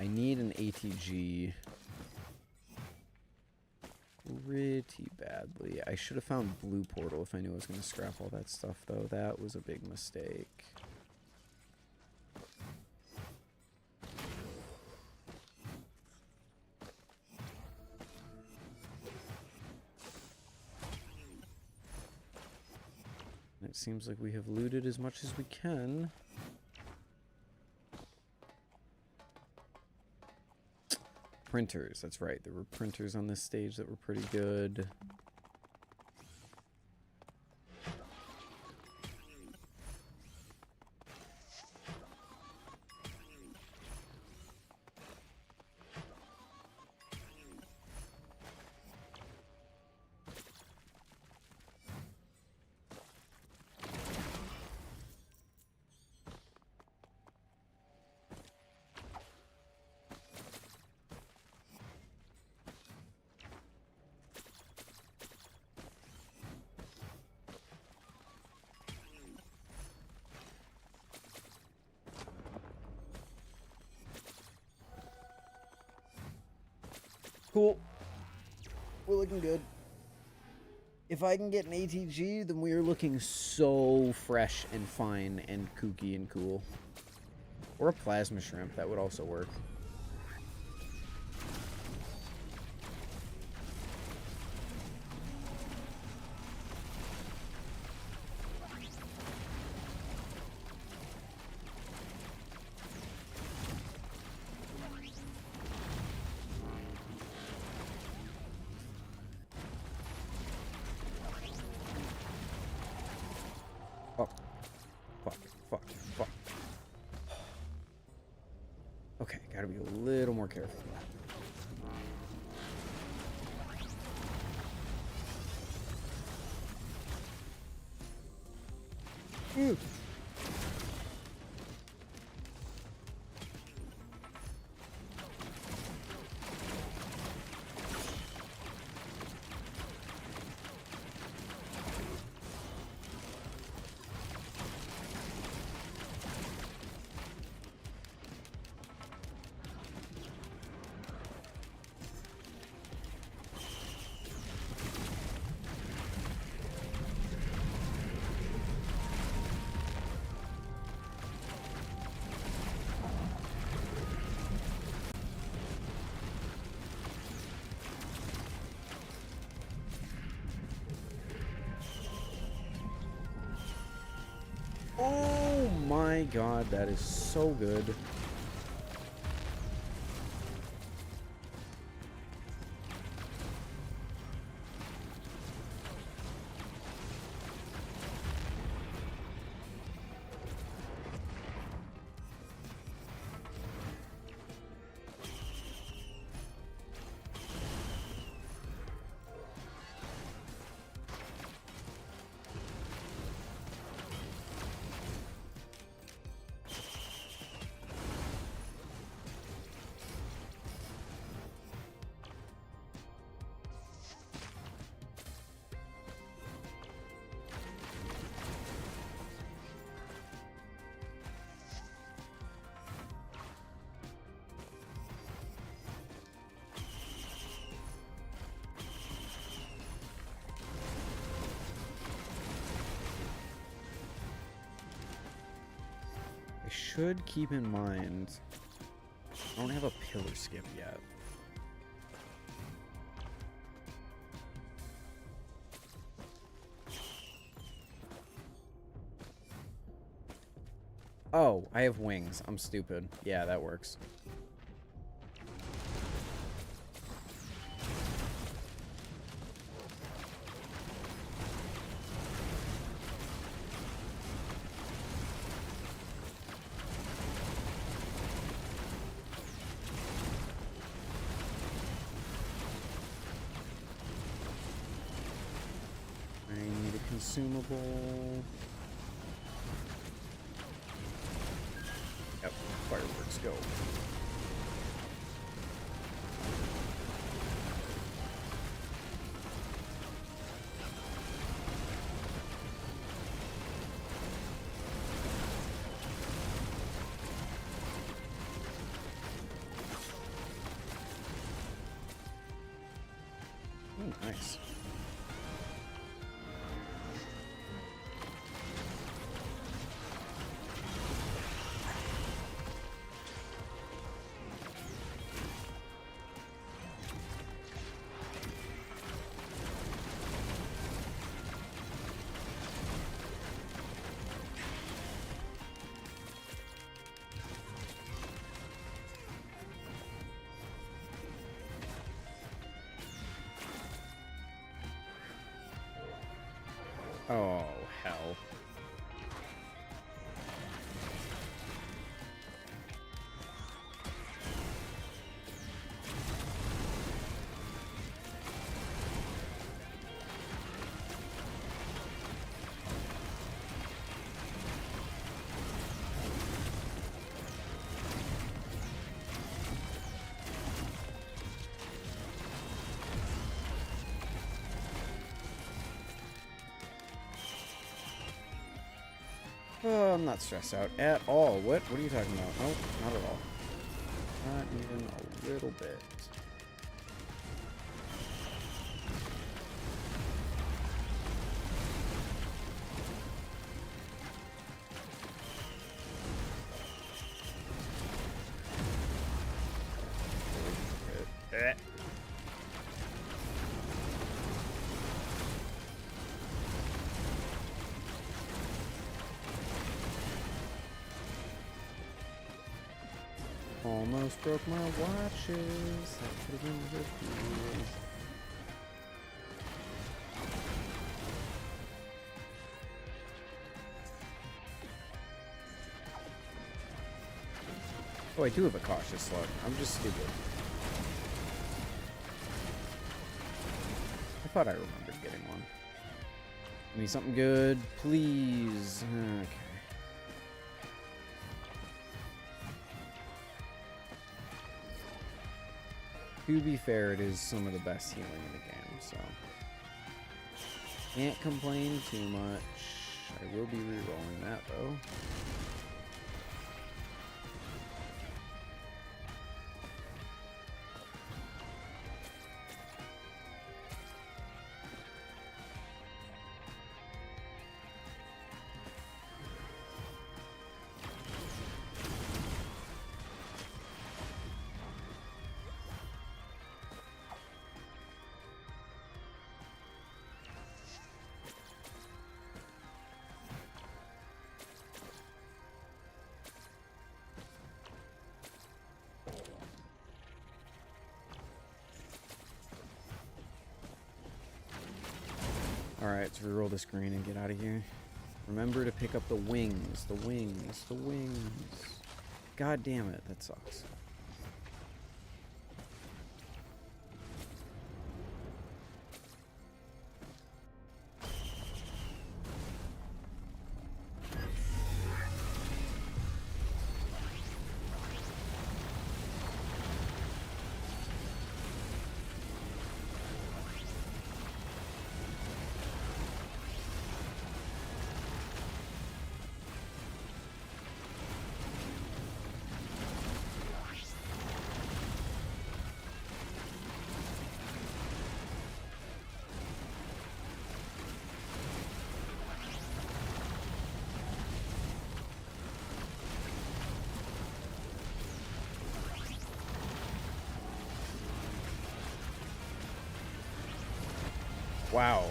I need an ATG pretty badly. I should have found Blue Portal if I knew I was going to scrap all that stuff, though. That was a big mistake. It seems like we have looted as much as we can. Printers, that's right. There were printers on this stage that were pretty good. Cool. We're looking good. If I can get an ATG, then we are looking so fresh and fine and kooky and cool. Or a plasma shrimp, that would also work. Fuck, fuck, fuck. Okay, gotta be a little more careful. Ooh. Oh my god, that is so good. I should keep in mind, I don't have a pillar skip yet. Oh, I have wings. I'm stupid. Yeah, that works. Consumable. Yep, fireworks go. Ooh, nice. Oh, hell. Oh, I'm not stressed out at all. What? What are you talking about? Nope, not at all. Not even a little bit. Almost broke my watches. That could have been good. Oh, I do have a cautious slug. I'm just stupid. I thought I remembered getting one. Give me something good, please. Okay. To be fair, it is some of the best healing in the game, so can't complain too much. I will be re-rolling that though. Alright, let's reroll the screen and get out of here. Remember to pick up the wings. The wings. The wings. God damn it, that sucks. Wow.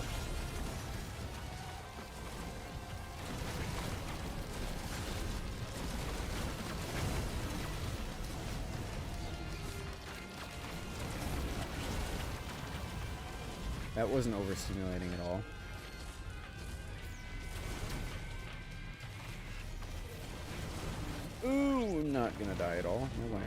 That wasn't overstimulating at all. Ooh, I'm not gonna die at all. No way.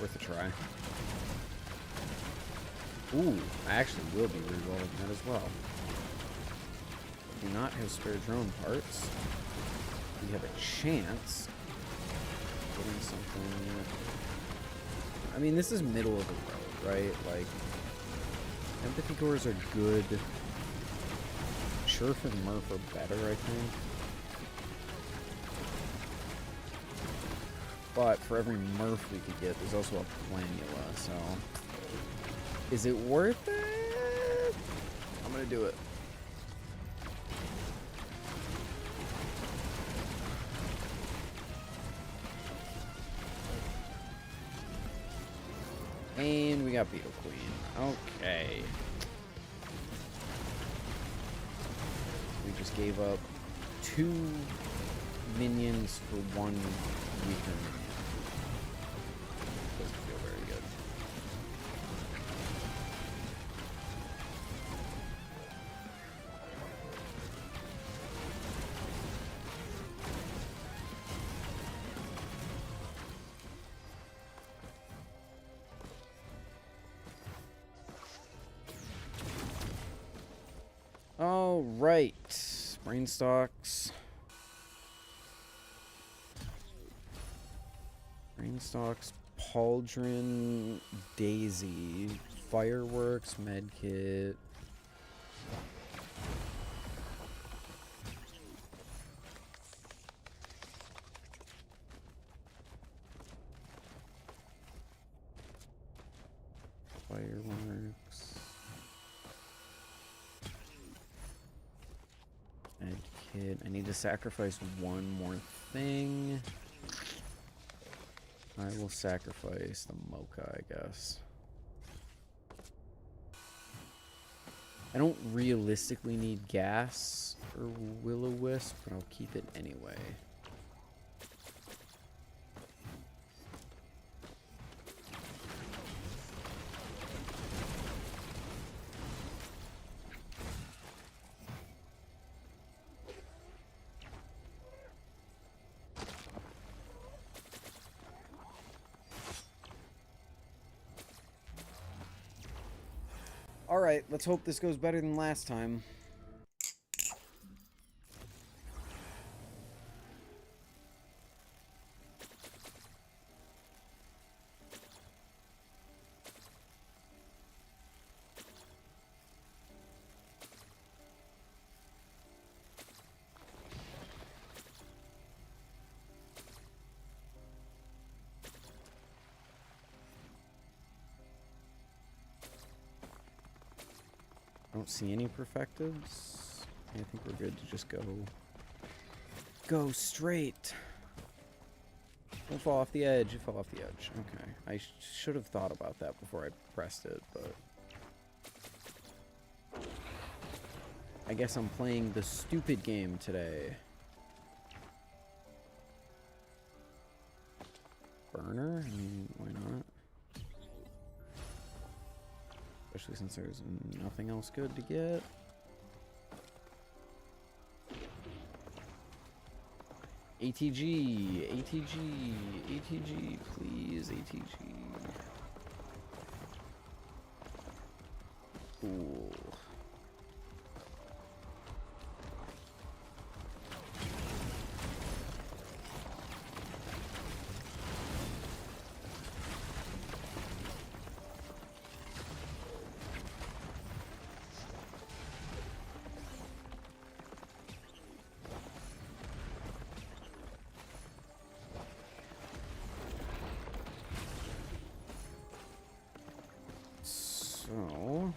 Worth a try. Ooh, I actually will be re-rolling that as well. Do not have spare drone parts. We have a chance of getting something. I mean, this is middle of the road, right? Like, empathy cores are good. Sure, for the Murph are better, I think. But for every Murph we could get, there's also a planula, so... Is it worth it? I'm gonna do it. And we got Beetle Queen. Okay. We just gave up 2 minions for 1 weaker minion. Doesn't feel very good. All right, Brainstalks. Brainstalks, Pauldron, Daisy, Fireworks, Medkit. Fireworks. Medkit. I need to sacrifice one more thing. I will sacrifice the Mocha, I guess. I don't realistically need gas or will-o-wisp, but I'll keep it anyway. Alright, let's hope this goes better than last time. I don't see any perfectives. I think we're good to just go straight. Don't fall off the edge. You fell off the edge. Okay. I should have thought about that before I pressed it, but I guess I'm playing the stupid game today. Burner? I mean, why not? Especially since there's nothing else good to get. ATG, ATG, ATG, please, ATG. Cool. So,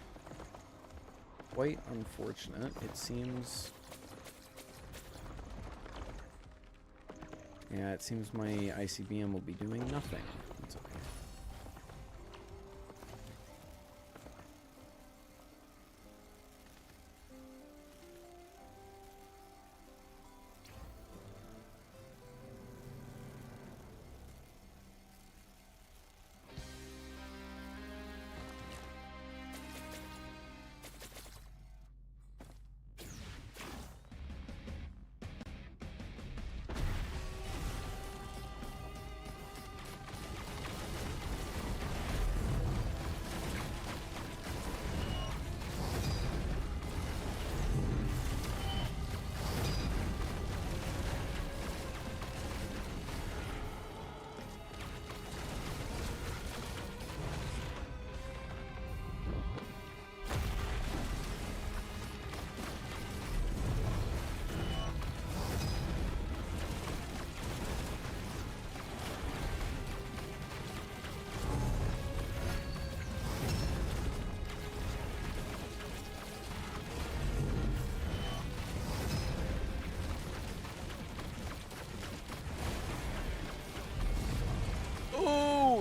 quite unfortunate. It seems... Yeah, it seems my ICBM will be doing nothing. That's okay.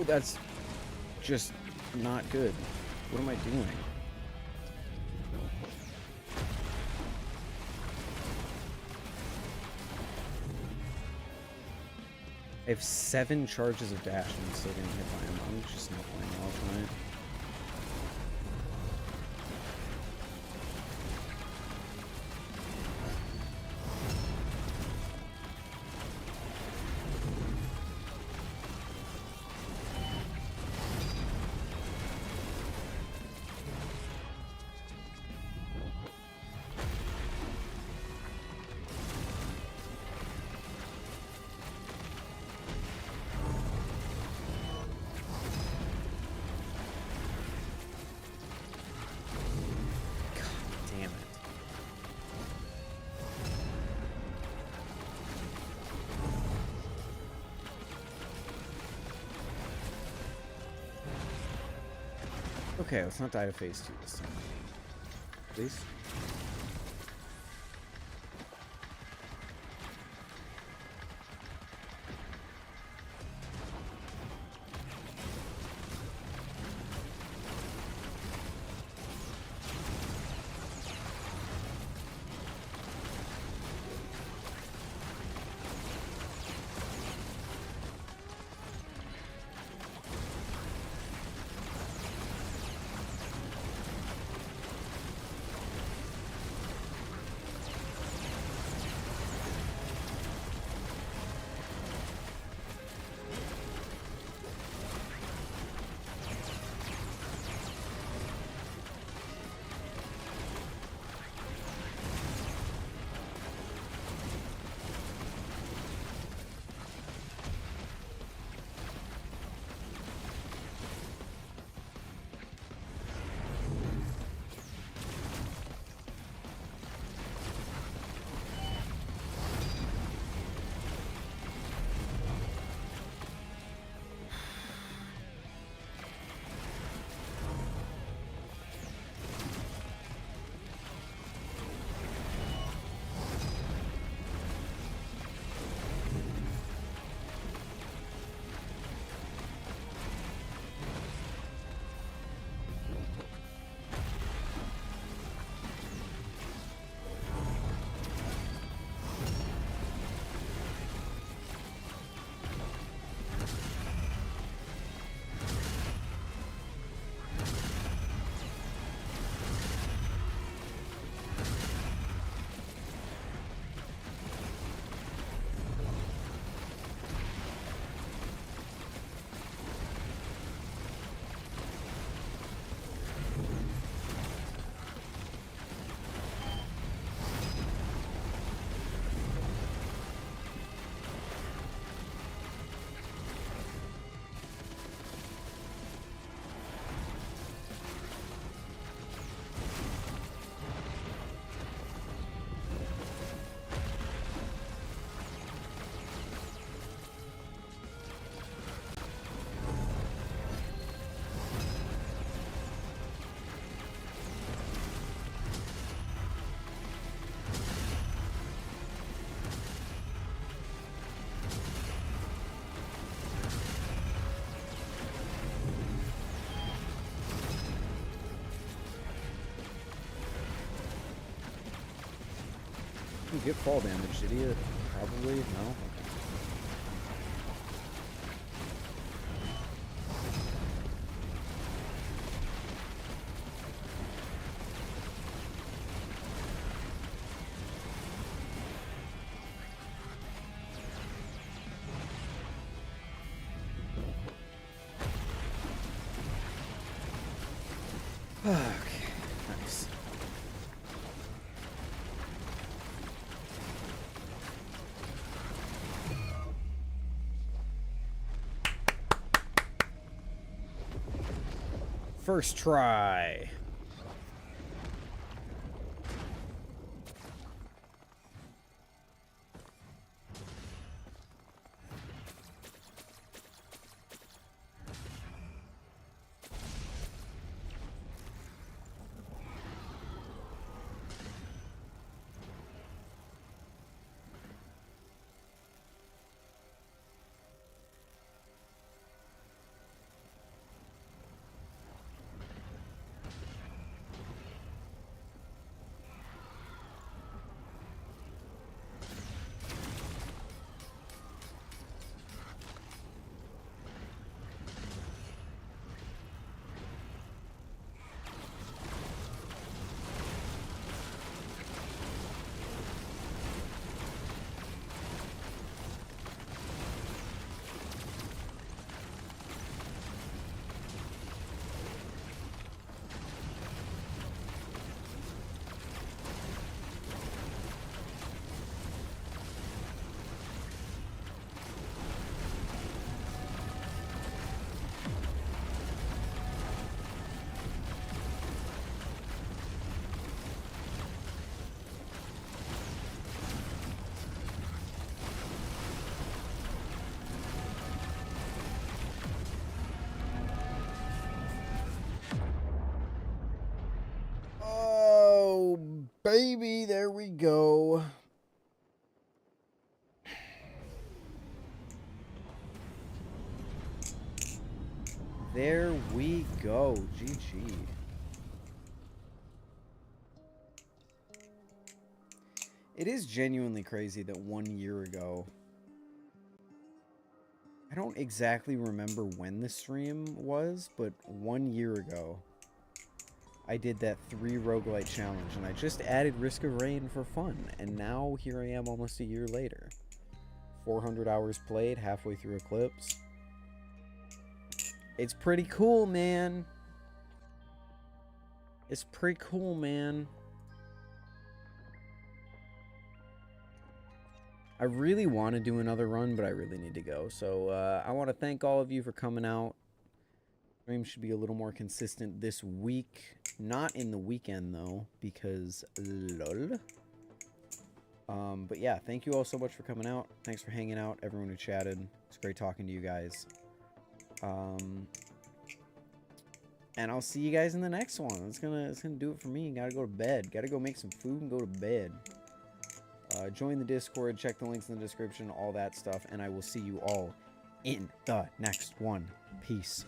That's just not good. What am I doing? I have 7 charges of dash and I'm still getting hit by him. I'm just not playing well tonight. Okay, let's not die to phase 2 this time. Please? You get fall damage, did he? Probably, no? Okay, nice. First try. Oh, baby, there we go. There we go. GG. It is genuinely crazy that 1 year ago, I don't exactly remember when the stream was, but 1 year ago, I did that 3 roguelite challenge, and I just added Risk of Rain for fun, and now here I am almost a year later. 400 hours played, halfway through Eclipse. It's pretty cool, man. It's pretty cool, man. I really want to do another run, but I really need to go. So I want to thank all of you for coming out. Stream should be a little more consistent this week. Not in the weekend, though, because lol. But yeah, thank you all so much for coming out. Thanks for hanging out, everyone who chatted. It's great talking to you guys. And I'll see you guys in the next one. It's gonna do it for me. Gotta go to bed. Gotta go make some food and go to bed. Join the Discord, check the links in the description, all that stuff, and I will see you all in the next one. Peace.